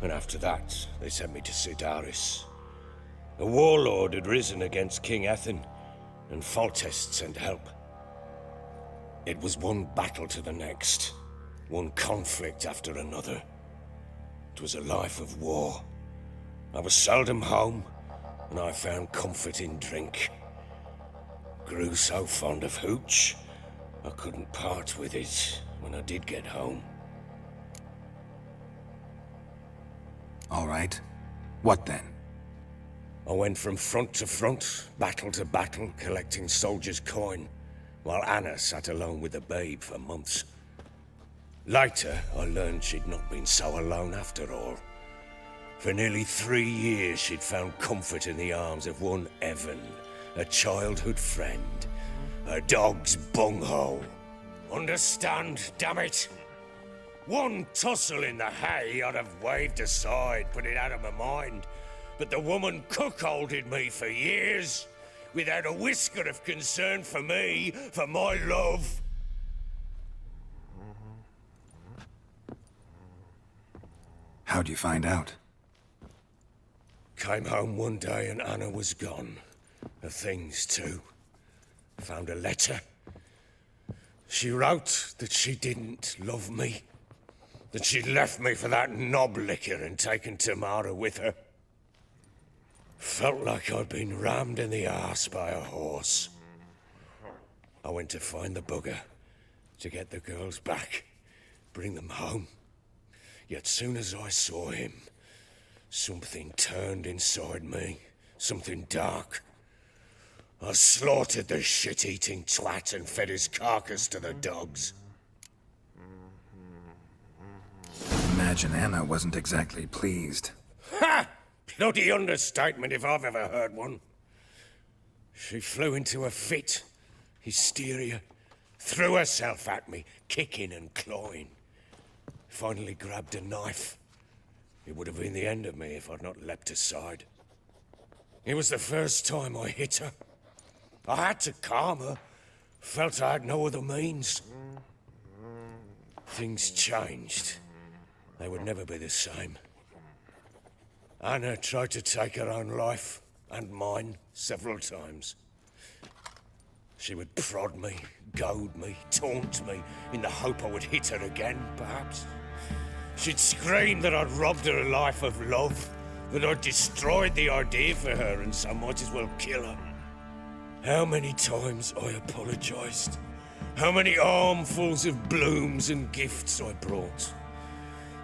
[SPEAKER 11] And after that, they sent me to Sidaris. A warlord had risen against King Ethan, and Foltest sent help. It was one battle to the next, one conflict after another. It was a life of war. I was seldom home, and I found comfort in drink. Grew so fond of hooch, I couldn't part with it when I did get home.
[SPEAKER 7] All right. What then?
[SPEAKER 11] I went from front to front, battle to battle, collecting soldiers' coin, while Anna sat alone with the babe for months. Later, I learned she'd not been so alone after all. For nearly 3 years, she'd found comfort in the arms of one Evan, a childhood friend, a dog's bunghole. Understand, damn it? One tussle in the hay I'd have waved aside, put it out of my mind. But the woman cuckolded me for years, without a whisker of concern for me, for my love.
[SPEAKER 7] How'd you find out?
[SPEAKER 11] Came home one day and Anna was gone. Her things too. Found a letter. She wrote that she didn't love me. That she'd left me for that knob licker and taken Tamara with her. Felt like I'd been rammed in the arse by a horse. I went to find the bugger, to get the girls back, bring them home. Yet soon as I saw him, something turned inside me, something dark. I slaughtered the shit-eating twat and fed his carcass to the dogs.
[SPEAKER 7] Imagine Anna wasn't exactly pleased.
[SPEAKER 11] Ha! Bloody understatement if I've ever heard one. She flew into a fit, hysteria, threw herself at me, kicking and clawing. Finally grabbed a knife. It would have been the end of me if I'd not leapt aside. It was the first time I hit her. I had to calm her. Felt I had no other means. Things changed. They would never be the same. Anna tried to take her own life, and mine, several times. She would prod me, goad me, taunt me, in the hope I would hit her again, perhaps. She'd scream that I'd robbed her life of love, that I'd destroyed the idea for her, and so might as well kill her. How many times I apologized. How many armfuls of blooms and gifts I brought.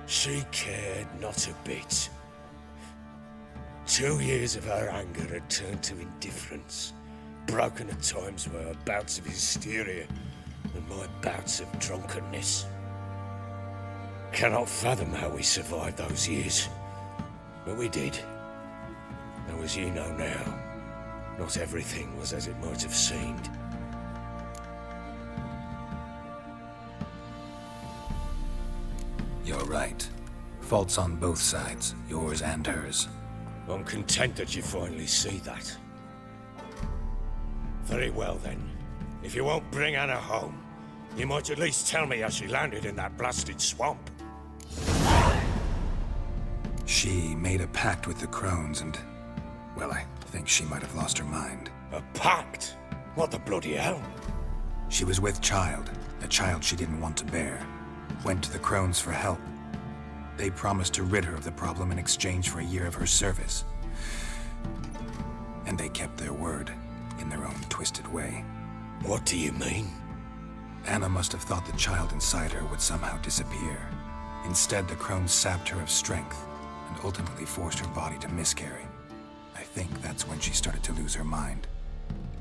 [SPEAKER 11] She cared not a bit. 2 years of her anger had turned to indifference, broken at times by her bouts of hysteria and my bouts of drunkenness. Cannot fathom how we survived those years, but we did. Though as you know now, not everything was as it might have seemed.
[SPEAKER 7] You're right. Faults on both sides, yours and hers.
[SPEAKER 11] I'm content that you finally see that. Very well then. If you won't bring Anna home, you might at least tell me how she landed in that blasted swamp.
[SPEAKER 7] She made a pact with the crones and, well, I think she might have lost her mind.
[SPEAKER 11] A pact? What the bloody hell?
[SPEAKER 7] She was with child, a child she didn't want to bear. Went to the crones for help. They promised to rid her of the problem in exchange for a year of her service. And they kept their word, in their own twisted way.
[SPEAKER 11] What do you mean?
[SPEAKER 7] Anna must have thought the child inside her would somehow disappear. Instead, the crones sapped her of strength, and ultimately forced her body to miscarry. I think that's when she started to lose her mind.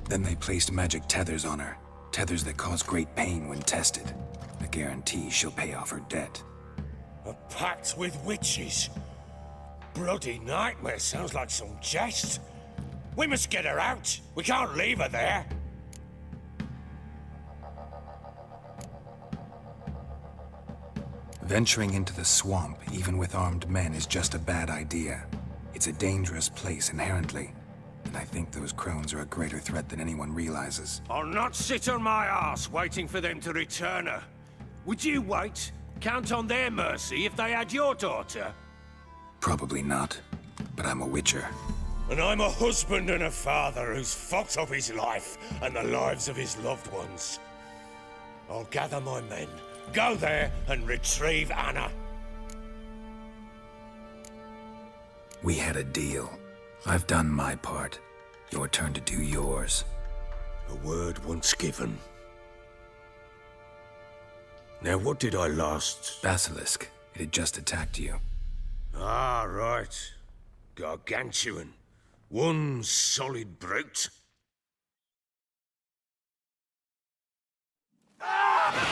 [SPEAKER 7] Then they placed magic tethers on her, tethers that cause great pain when tested. A guarantee she'll pay off her debt.
[SPEAKER 11] A pact with witches? Bloody nightmare, sounds like some jest. We must get her out. We can't leave her there.
[SPEAKER 7] Venturing into the swamp, even with armed men, is just a bad idea. It's a dangerous place inherently, and I think those crones are a greater threat than anyone realizes.
[SPEAKER 11] I'll not sit on my ass waiting for them to return her. Would you wait? Count on their mercy if they had your daughter?
[SPEAKER 7] Probably not, but I'm a witcher.
[SPEAKER 11] And I'm a husband and a father who's fucked up his life and the lives of his loved ones. I'll gather my men, go there and retrieve Anna.
[SPEAKER 7] We had a deal. I've done my part. Your turn to do yours.
[SPEAKER 11] A word once given. Now, what did I last...
[SPEAKER 7] Basilisk. It had just attacked you.
[SPEAKER 11] Ah, right. Gargantuan. One solid brute.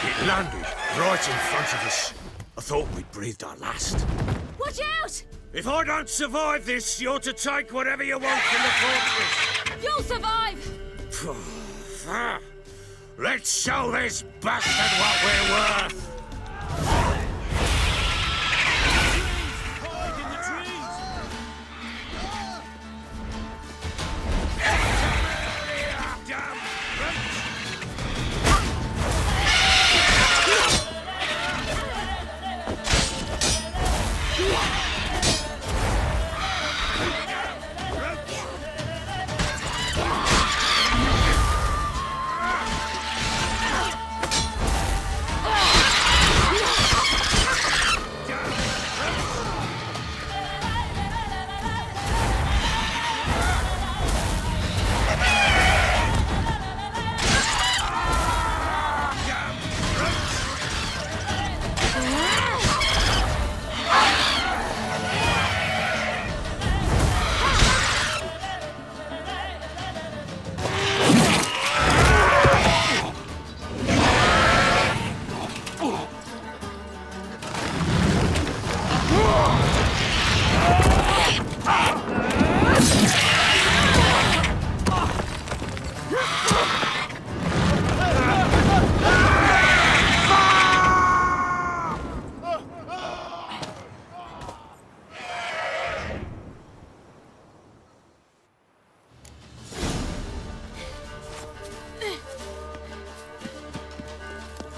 [SPEAKER 11] It landed right in front of us. I thought we'd breathed our last.
[SPEAKER 1] Watch out!
[SPEAKER 11] If I don't survive this, you're to take whatever you want from the fortress.
[SPEAKER 1] You'll survive!
[SPEAKER 11] Let's show this bastard what we're worth!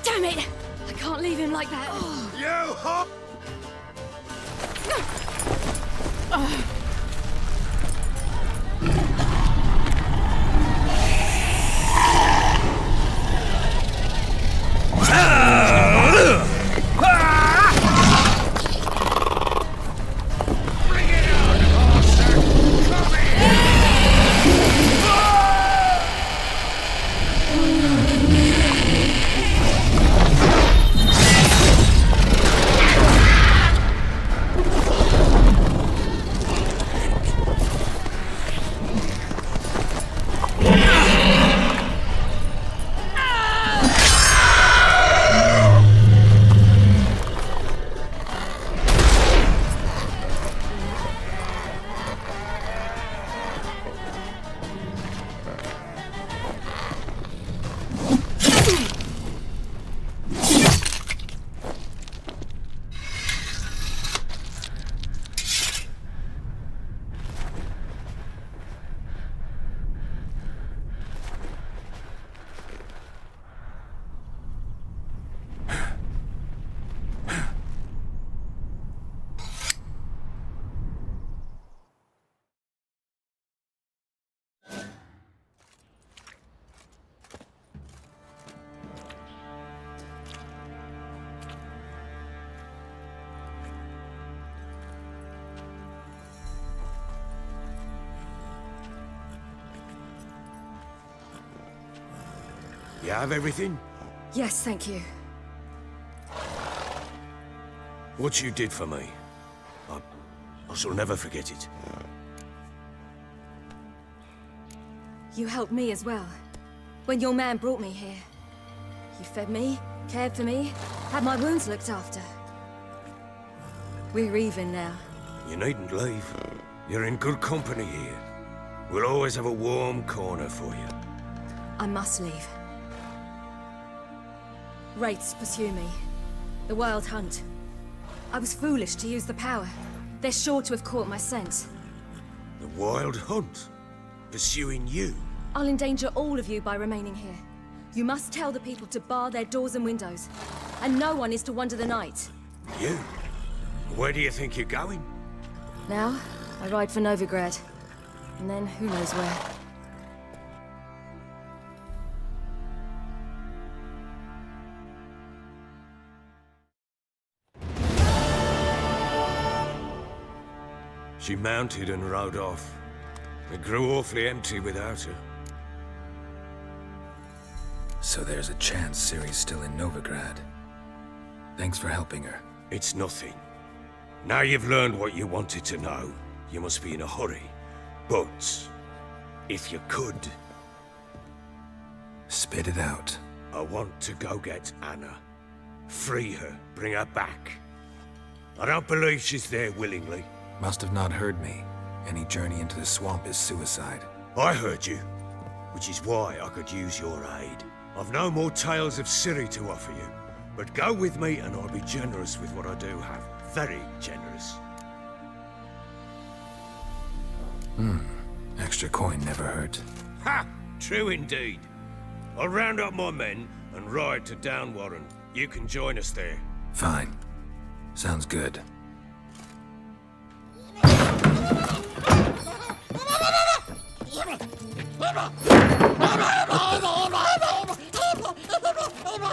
[SPEAKER 1] Damn it! I can't leave him like that.
[SPEAKER 11] You hop! You have everything?
[SPEAKER 2] Yes, thank you.
[SPEAKER 11] What you did for me, I shall never forget it.
[SPEAKER 2] You helped me as well. When your man brought me here. You fed me, cared for me, had my wounds looked after. We're even now.
[SPEAKER 11] You needn't leave. You're in good company here. We'll always have a warm corner for you.
[SPEAKER 2] I must leave. Wraiths pursue me. The Wild Hunt. I was foolish to use the power. They're sure to have caught my scent.
[SPEAKER 11] The Wild Hunt? Pursuing you?
[SPEAKER 2] I'll endanger all of you by remaining here. You must tell the people to bar their doors and windows. And no one is to wander the night.
[SPEAKER 11] You? Where do you think you're going?
[SPEAKER 2] Now, I ride for Novigrad. And then who knows where.
[SPEAKER 11] She mounted and rode off. It grew awfully empty without her.
[SPEAKER 7] So there's a chance Ciri's still in Novigrad. Thanks for helping her.
[SPEAKER 11] It's nothing. Now you've learned what you wanted to know, you must be in a hurry. But, if you could...
[SPEAKER 7] Spit it out.
[SPEAKER 11] I want to go get Anna. Free her, bring her back. I don't believe she's there willingly.
[SPEAKER 7] Must have not heard me. Any journey into the swamp is suicide.
[SPEAKER 11] I heard you, which is why I could use your aid. I've no more tales of Ciri to offer you, but go with me and I'll be generous with what I do have. Very generous.
[SPEAKER 7] Extra coin never hurt.
[SPEAKER 11] Ha! True indeed. I'll round up my men and ride to Downwarren. You can join us there.
[SPEAKER 7] Fine. Sounds good.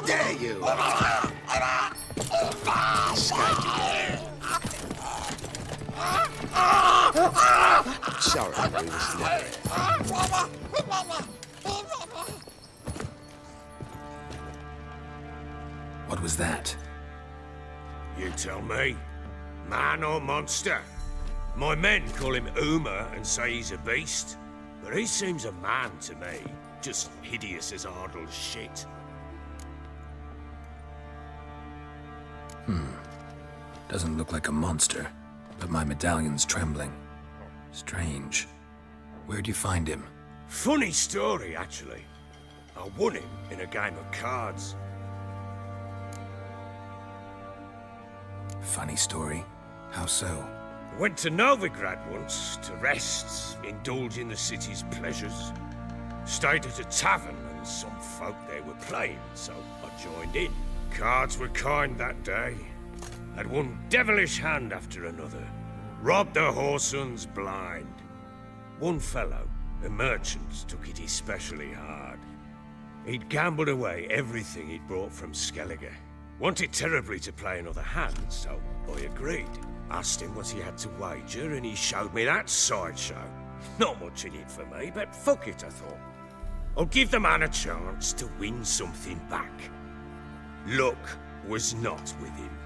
[SPEAKER 11] There you
[SPEAKER 14] Sorry, we was late.
[SPEAKER 7] What was that?
[SPEAKER 11] You tell me. Man or monster? My men call him Uma and say he's a beast. But he seems a man to me. Just hideous as Ardle's shit.
[SPEAKER 7] Doesn't look like a monster, but my medallion's trembling. Strange. Where'd you find him?
[SPEAKER 11] Funny story, actually. I won him in a game of cards.
[SPEAKER 7] Funny story? How so?
[SPEAKER 11] Went to Novigrad once to rest, indulge in the city's pleasures. Stayed at a tavern and some folk there were playing, so I joined in. Cards were kind that day. Had one devilish hand after another. Robbed the whoresons blind. One fellow, a merchant, took it especially hard. He'd gambled away everything he'd brought from Skellige. Wanted terribly to play another hand, so I agreed. Asked him what he had to wager, and he showed me that sideshow. Not much in it for me, but fuck it, I thought. I'll give the man a chance to win something back. Luck was not with him,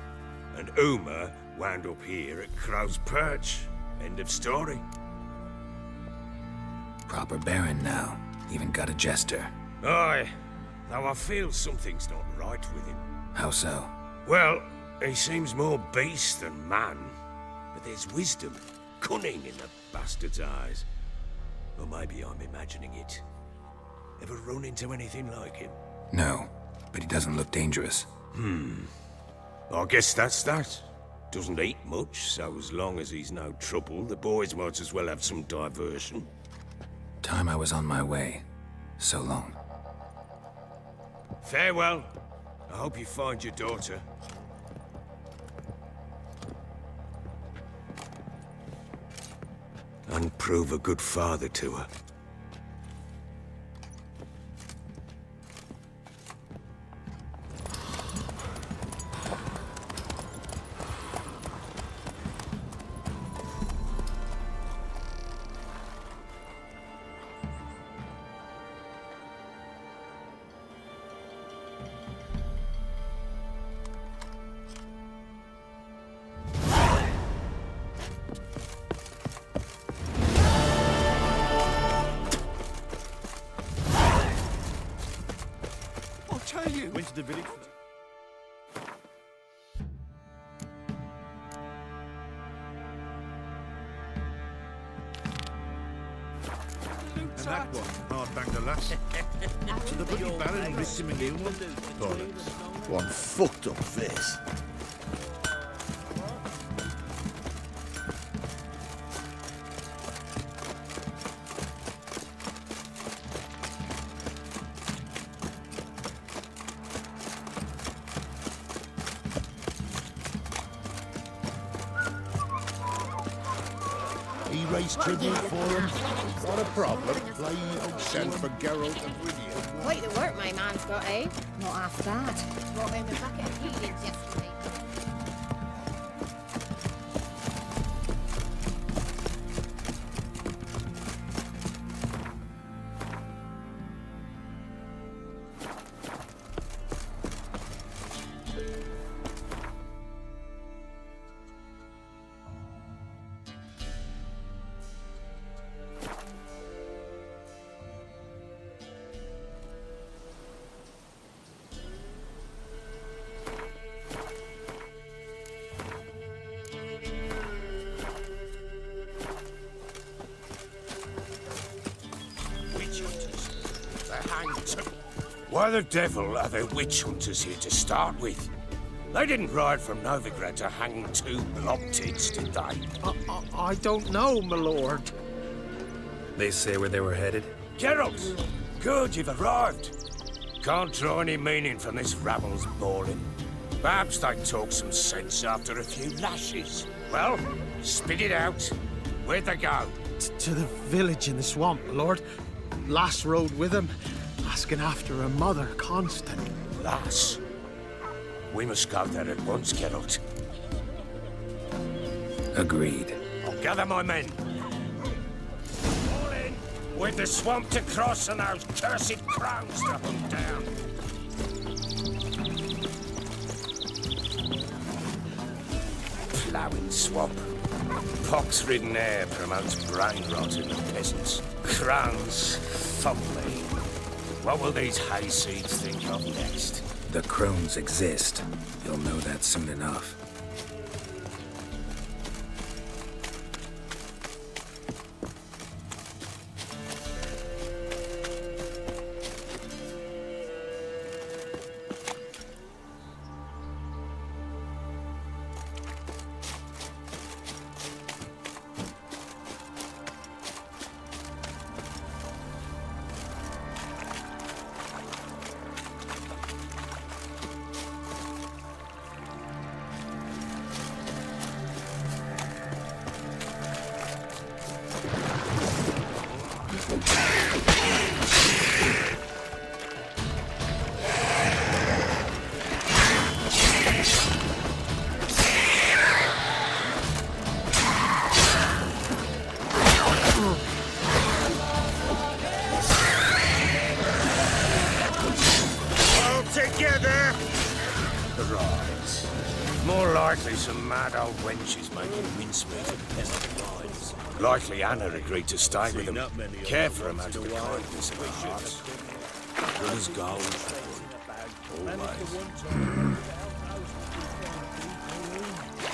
[SPEAKER 11] and Uma wound up here at Crow's Perch. End of story.
[SPEAKER 7] Proper baron now. Even got a jester.
[SPEAKER 11] Aye, though I feel something's not right with him.
[SPEAKER 7] How so?
[SPEAKER 11] Well, he seems more beast than man. But there's wisdom, cunning in the bastard's eyes. Or maybe I'm imagining it. Ever run into anything like him?
[SPEAKER 7] No, but he doesn't look dangerous.
[SPEAKER 11] I guess that's that. Doesn't eat much, so as long as he's no trouble, the boys might as well have some diversion.
[SPEAKER 7] Time I was on my way. So long.
[SPEAKER 11] Farewell. I hope you find your daughter. And prove a good father to her.
[SPEAKER 6] Went to the village. And that one, hard banged the lass. So the bloody baron ripped him a new one. Bollocks. One fucked up face.
[SPEAKER 15] raise tribute for him? Not a problem. Send for Geralt and Rydia.
[SPEAKER 2] Quite the work my man's got, eh?
[SPEAKER 1] Not half bad.
[SPEAKER 2] Brought home a bucket of healings yesterday.
[SPEAKER 11] Why the devil are there witch hunters here to start with? They didn't ride from Novigrad to hang two blob-tits, did they?
[SPEAKER 6] I don't know, my lord.
[SPEAKER 20] They say where they were headed?
[SPEAKER 11] Geralt! Good, you've arrived. Can't draw any meaning from this rabble's bawling. Perhaps they talk some sense after a few lashes. Well, spit it out. Where'd they go?
[SPEAKER 6] To the village in the swamp, my lord. Lass rode with him, asking after her mother, Constant.
[SPEAKER 11] Lass? We must go there at once, Geralt.
[SPEAKER 20] Agreed.
[SPEAKER 11] I'll gather my men. All in! With the swamp to cross and those cursed crows to hunt down. Ploughing swamp. Pox-ridden air promotes brain rot in the peasants. Crowns, fumbly. What will these hayseeds think of next?
[SPEAKER 20] The crones exist. You'll know that soon enough.
[SPEAKER 11] Some mad old wenches making mincemeat of peasant lives. Likely Anna agreed to stay with them, care for them out of the kindness of her heart. Good as gold. Always.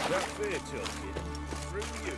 [SPEAKER 13] That fair talking through you.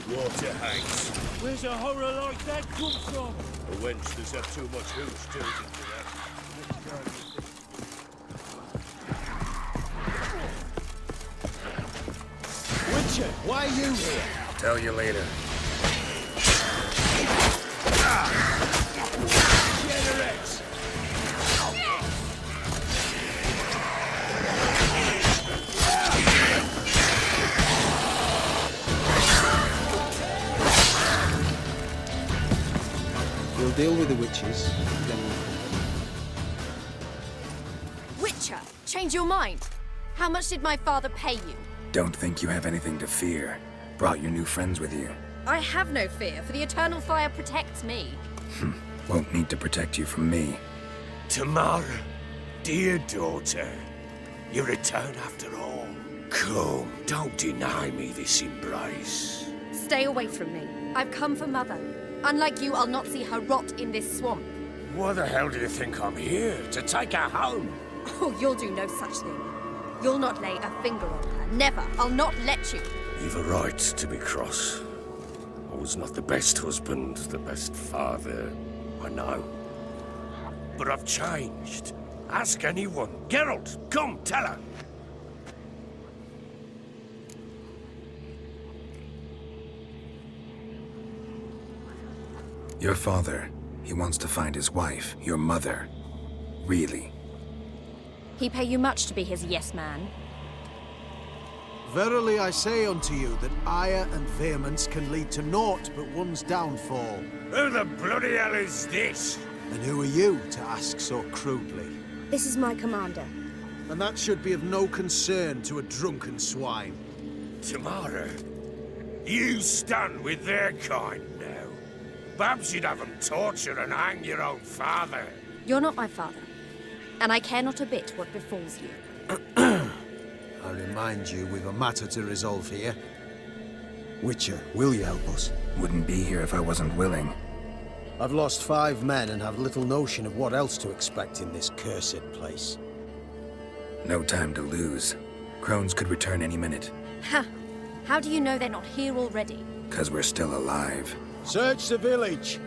[SPEAKER 13] Water hangs. Where's a horror like that come from? A wench that's had too much hooch turned into that.
[SPEAKER 6] Witcher, why are you here?
[SPEAKER 20] Tell you later.
[SPEAKER 13] Generex!
[SPEAKER 6] We'll deal with the witches, then
[SPEAKER 2] Witcher, change your mind. How much did my father pay you?
[SPEAKER 20] Don't think you have anything to fear. Brought your new friends with you.
[SPEAKER 2] I have no fear, for the eternal fire protects me.
[SPEAKER 20] Won't need to protect you from me.
[SPEAKER 11] Tamara, dear daughter, you return after all. come, don't deny me this embrace.
[SPEAKER 2] Stay away from me. I've come for Mother. Unlike you, I'll not see her rot in this swamp.
[SPEAKER 11] Why the hell do you think I'm here? To take her home?
[SPEAKER 2] Oh, you'll do no such thing. You'll not lay a finger on her. Never. I'll not let you.
[SPEAKER 11] You've a right to be cross. I was not the best husband, the best father, I know. But I've changed. Ask anyone. Geralt, come, tell her.
[SPEAKER 7] Your father, he wants to find his wife, your mother. Really?
[SPEAKER 2] He pay you much to be his yes man.
[SPEAKER 6] Verily I say unto you that ire and vehemence can lead to naught but one's downfall.
[SPEAKER 11] Who the bloody hell is this?
[SPEAKER 6] And who are you to ask so crudely?
[SPEAKER 12] This is my commander.
[SPEAKER 6] And that should be of no concern to a drunken swine.
[SPEAKER 11] Tamara, you stand with their kind now. Perhaps you'd have them torture and hang your own father.
[SPEAKER 2] You're not my father, and I care not a bit what befalls you.
[SPEAKER 6] I remind you, we've a matter to resolve here. Witcher, will you help us?
[SPEAKER 7] Wouldn't be here if I wasn't willing.
[SPEAKER 6] I've lost 5 men and have little notion of what else to expect in this cursed place.
[SPEAKER 7] No time to lose. Crones could return any minute.
[SPEAKER 2] Ha! How do you know they're not here already?
[SPEAKER 7] 'Cause we're still alive.
[SPEAKER 6] Search the village!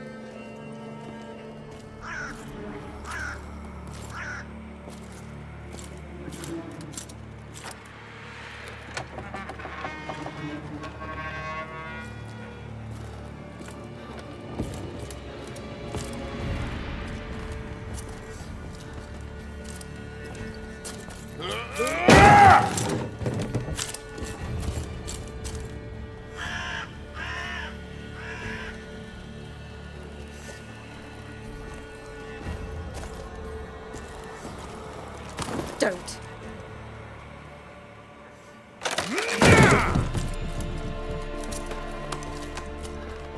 [SPEAKER 2] Don't.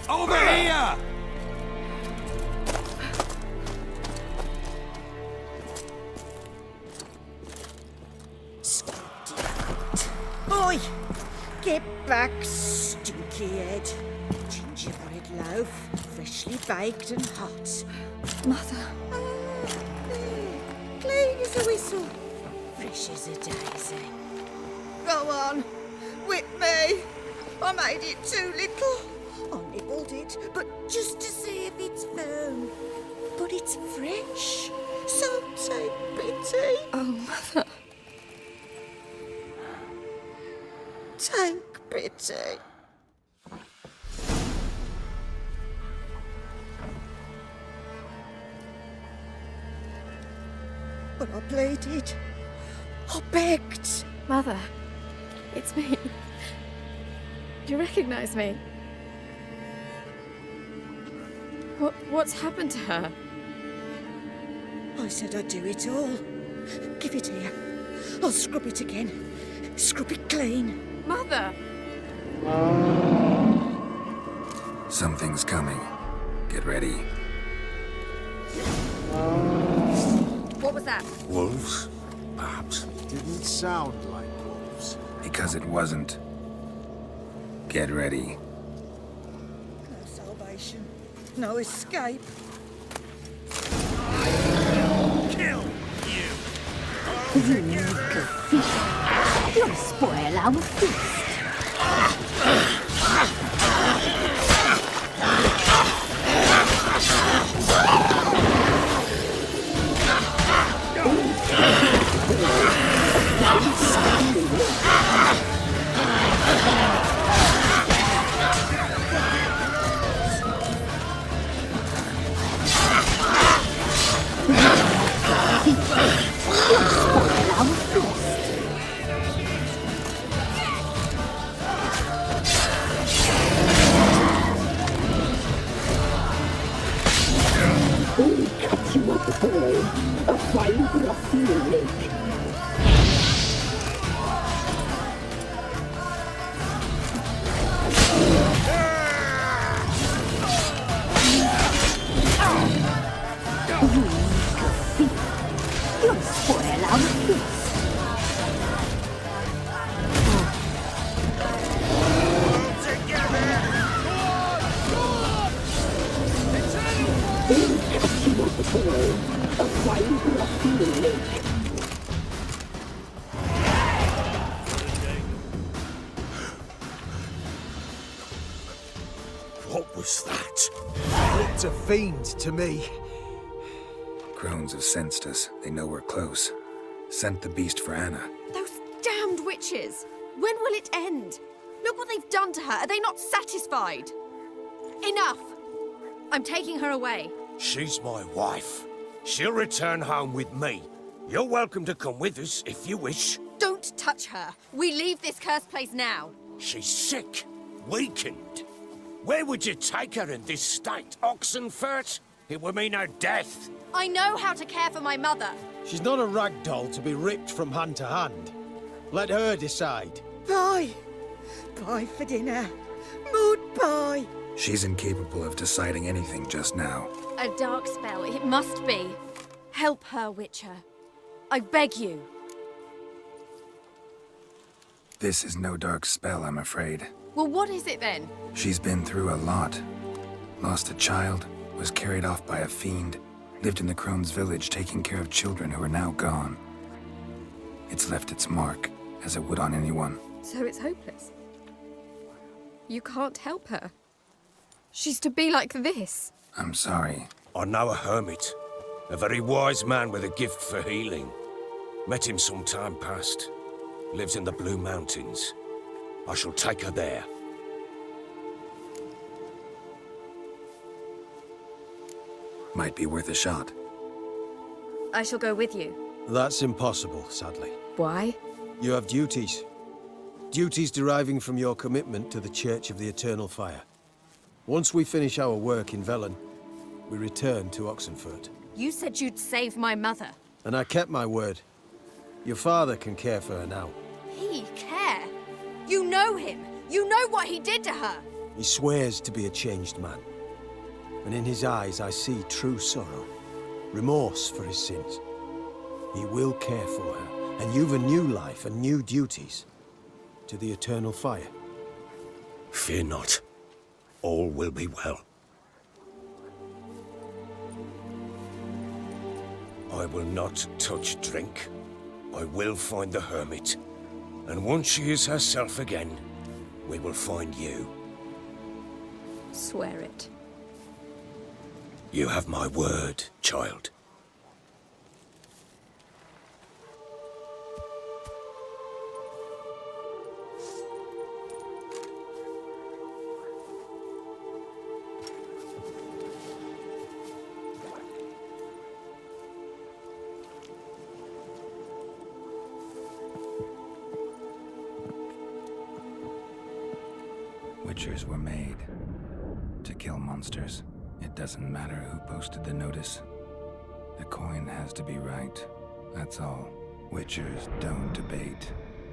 [SPEAKER 11] Over here!
[SPEAKER 5] Oi! Get back, stinky head. Gingerbread loaf, freshly baked and hot.
[SPEAKER 2] Mother.
[SPEAKER 5] Clean as a whistle, fresh as a daisy. Go on, whip me. I made it too little. I nibbled it, but just to see if it's firm. But it's fresh, so take pity.
[SPEAKER 2] Oh, Mother.
[SPEAKER 5] Take pity. But I pleaded. I begged.
[SPEAKER 2] Mother, it's me. You recognize me? What's happened to her?
[SPEAKER 5] I said I'd do it all. Give it here. I'll scrub it again. Scrub it clean.
[SPEAKER 2] Mother!
[SPEAKER 7] Something's coming. Get ready.
[SPEAKER 2] What was that?
[SPEAKER 11] Wolves? Perhaps.
[SPEAKER 6] Didn't sound like wolves.
[SPEAKER 7] Because it wasn't. Get ready.
[SPEAKER 5] No salvation. No escape.
[SPEAKER 11] Kill you!
[SPEAKER 3] You make a feast. You'll spoil our feast.
[SPEAKER 9] Cut you up whole, a fine broth you will make.
[SPEAKER 3] You'll spoil our feast.
[SPEAKER 9] wild rustling lake.
[SPEAKER 11] What was that?
[SPEAKER 6] Looked a fiend to me.
[SPEAKER 7] Crones have sensed us. They know we're close. Sent the beast for Anna.
[SPEAKER 2] Those damned witches! When will it end? Look what they've done to her. Are they not satisfied? Enough! I'm taking her away.
[SPEAKER 11] She's my wife. She'll return home with me. You're welcome to come with us if you wish.
[SPEAKER 2] Don't touch her. We leave this cursed place now.
[SPEAKER 11] She's sick, weakened. Where would you take her in this state? Oxenfurt? It would mean her death.
[SPEAKER 2] I know how to care for my mother.
[SPEAKER 6] She's not a rag doll to be ripped from hand to hand. Let her decide.
[SPEAKER 5] Bye. Bye for dinner. Mood bye.
[SPEAKER 7] She's incapable of deciding anything just now.
[SPEAKER 2] A dark spell, it must be. Help her, Witcher. I beg you.
[SPEAKER 7] This is no dark spell, I'm afraid.
[SPEAKER 2] Well, what is it then?
[SPEAKER 7] She's been through a lot. Lost a child, was carried off by a fiend, lived in the Crone's village taking care of children who are now gone. It's left its mark, as it would on anyone.
[SPEAKER 2] So it's hopeless. You can't help her. She's to be like this.
[SPEAKER 7] I'm sorry.
[SPEAKER 11] I know a hermit. A very wise man with a gift for healing. Met him some time past. Lives in the Blue Mountains. I shall take her there.
[SPEAKER 7] Might be worth a shot.
[SPEAKER 2] I shall go with you.
[SPEAKER 6] That's impossible, sadly.
[SPEAKER 2] Why?
[SPEAKER 6] You have duties. Duties deriving from your commitment to the Church of the Eternal Fire. Once we finish our work in Velen, we return to Oxenfurt.
[SPEAKER 2] You said you'd save my mother.
[SPEAKER 6] And I kept my word. Your father can care for her now.
[SPEAKER 2] He care? You know him. You know what he did to her.
[SPEAKER 6] He swears to be a changed man. And in his eyes I see true sorrow. Remorse for his sins. He will care for her. And you've a new life and new duties. To the Eternal Fire.
[SPEAKER 11] Fear not. All will be well. I will not touch drink. I will find the hermit. And once she is herself again, we will find you.
[SPEAKER 2] Swear it.
[SPEAKER 11] You have my word, child.
[SPEAKER 7] Witchers were made to kill monsters. It doesn't matter who posted the notice. The coin has to be right. That's all. Witchers don't debate.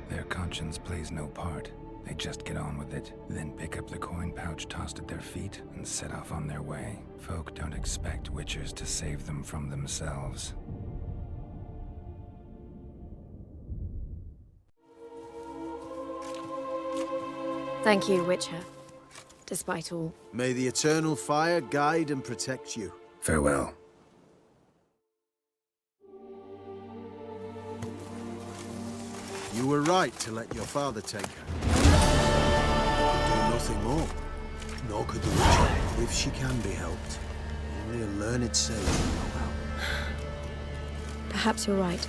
[SPEAKER 7] Their conscience plays no part. They just get on with it, then pick up the coin pouch tossed at their feet and set off on their way. Folk don't expect Witchers to save them from themselves.
[SPEAKER 2] Thank you, Witcher. Despite all.
[SPEAKER 6] May the Eternal Fire guide and protect you.
[SPEAKER 7] Farewell.
[SPEAKER 6] You were right to let your father take her. Do nothing more. Nor could the Witcher, if she can be helped. Only a learned sage will know how.
[SPEAKER 2] Perhaps you're right.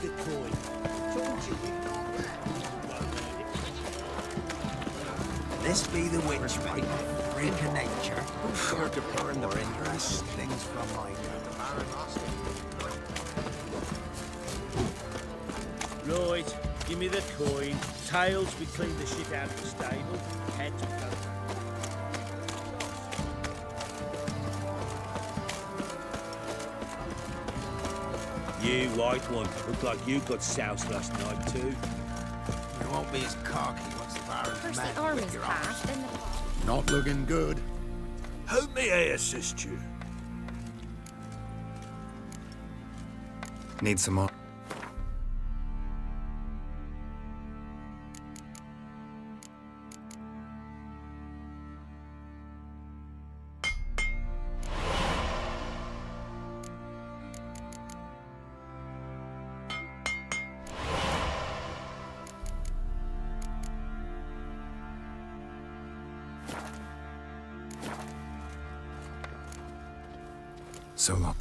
[SPEAKER 13] Where's the coin? Told you we'd not
[SPEAKER 16] This be the witch, mate. Freak of nature. Who's sure to burn the interest things from my
[SPEAKER 13] Right, give me the coin. Tails, we clean the shit out of the stable. Heads, we go. You, white one, look like you got soused last night too.
[SPEAKER 16] You won't be as cocky once the Baron's
[SPEAKER 2] First
[SPEAKER 16] mad
[SPEAKER 2] the
[SPEAKER 16] with
[SPEAKER 2] army's
[SPEAKER 16] your
[SPEAKER 2] passed, then the...
[SPEAKER 15] Not looking good.
[SPEAKER 11] How may I assist you?
[SPEAKER 20] Need some more. So long.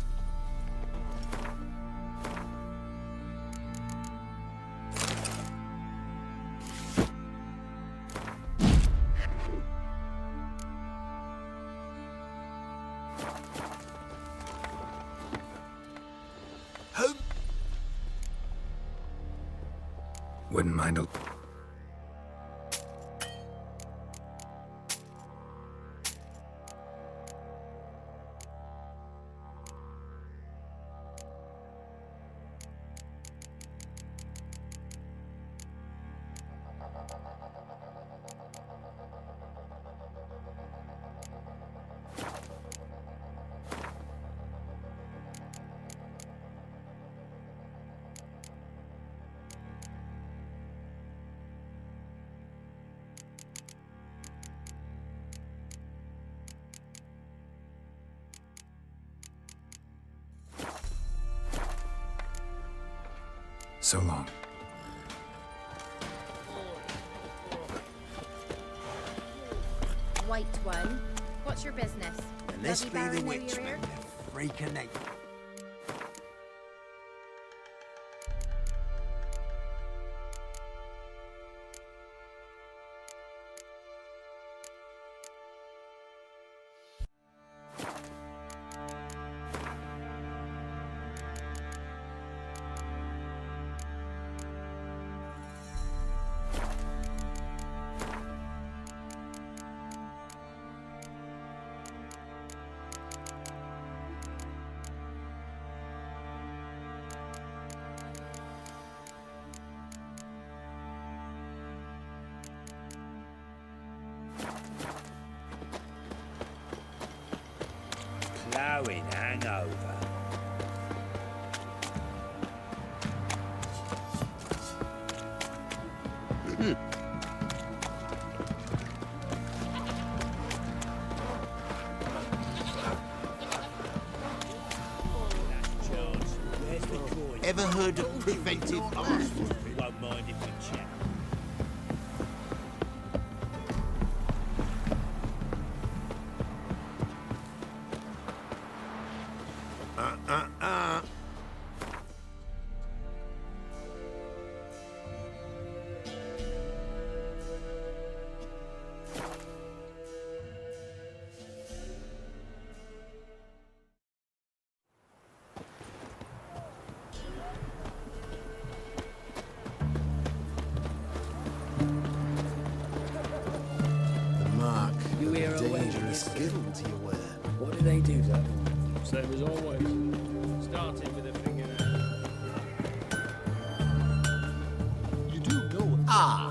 [SPEAKER 20] Wouldn't mind a... So long.
[SPEAKER 2] White one, what's your business?
[SPEAKER 16] And this
[SPEAKER 2] Does
[SPEAKER 16] be
[SPEAKER 2] Baron
[SPEAKER 16] the
[SPEAKER 2] know
[SPEAKER 16] witch,
[SPEAKER 2] you're here?
[SPEAKER 16] mate. The freak of nature.
[SPEAKER 13] Ploughing hangover.
[SPEAKER 16] Ever heard of preventive arson?
[SPEAKER 13] Won't mind if we check.
[SPEAKER 6] The mark
[SPEAKER 13] You
[SPEAKER 6] of
[SPEAKER 13] hear
[SPEAKER 6] a
[SPEAKER 13] a word
[SPEAKER 6] dangerous
[SPEAKER 13] of
[SPEAKER 6] guild, you wear.
[SPEAKER 13] What do they do, though? Same as always. Starting with a fingernail.
[SPEAKER 16] You do know. Ah!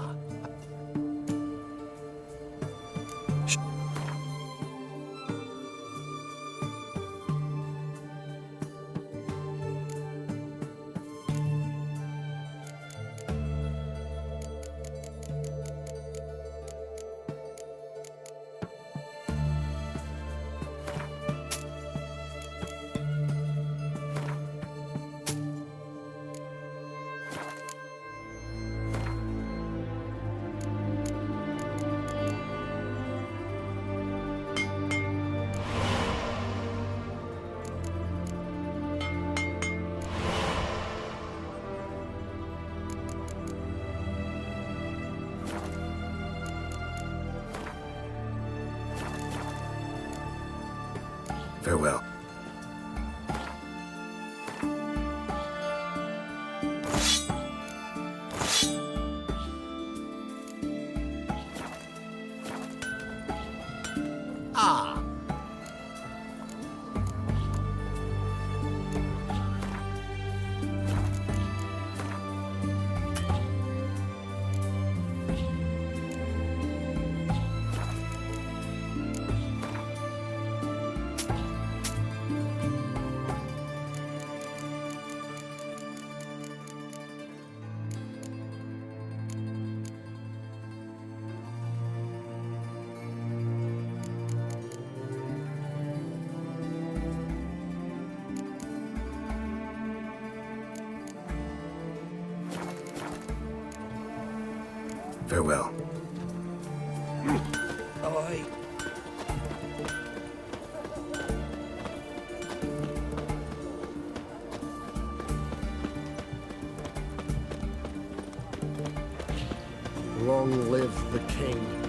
[SPEAKER 7] Farewell.
[SPEAKER 13] Aye.
[SPEAKER 19] Long live the king.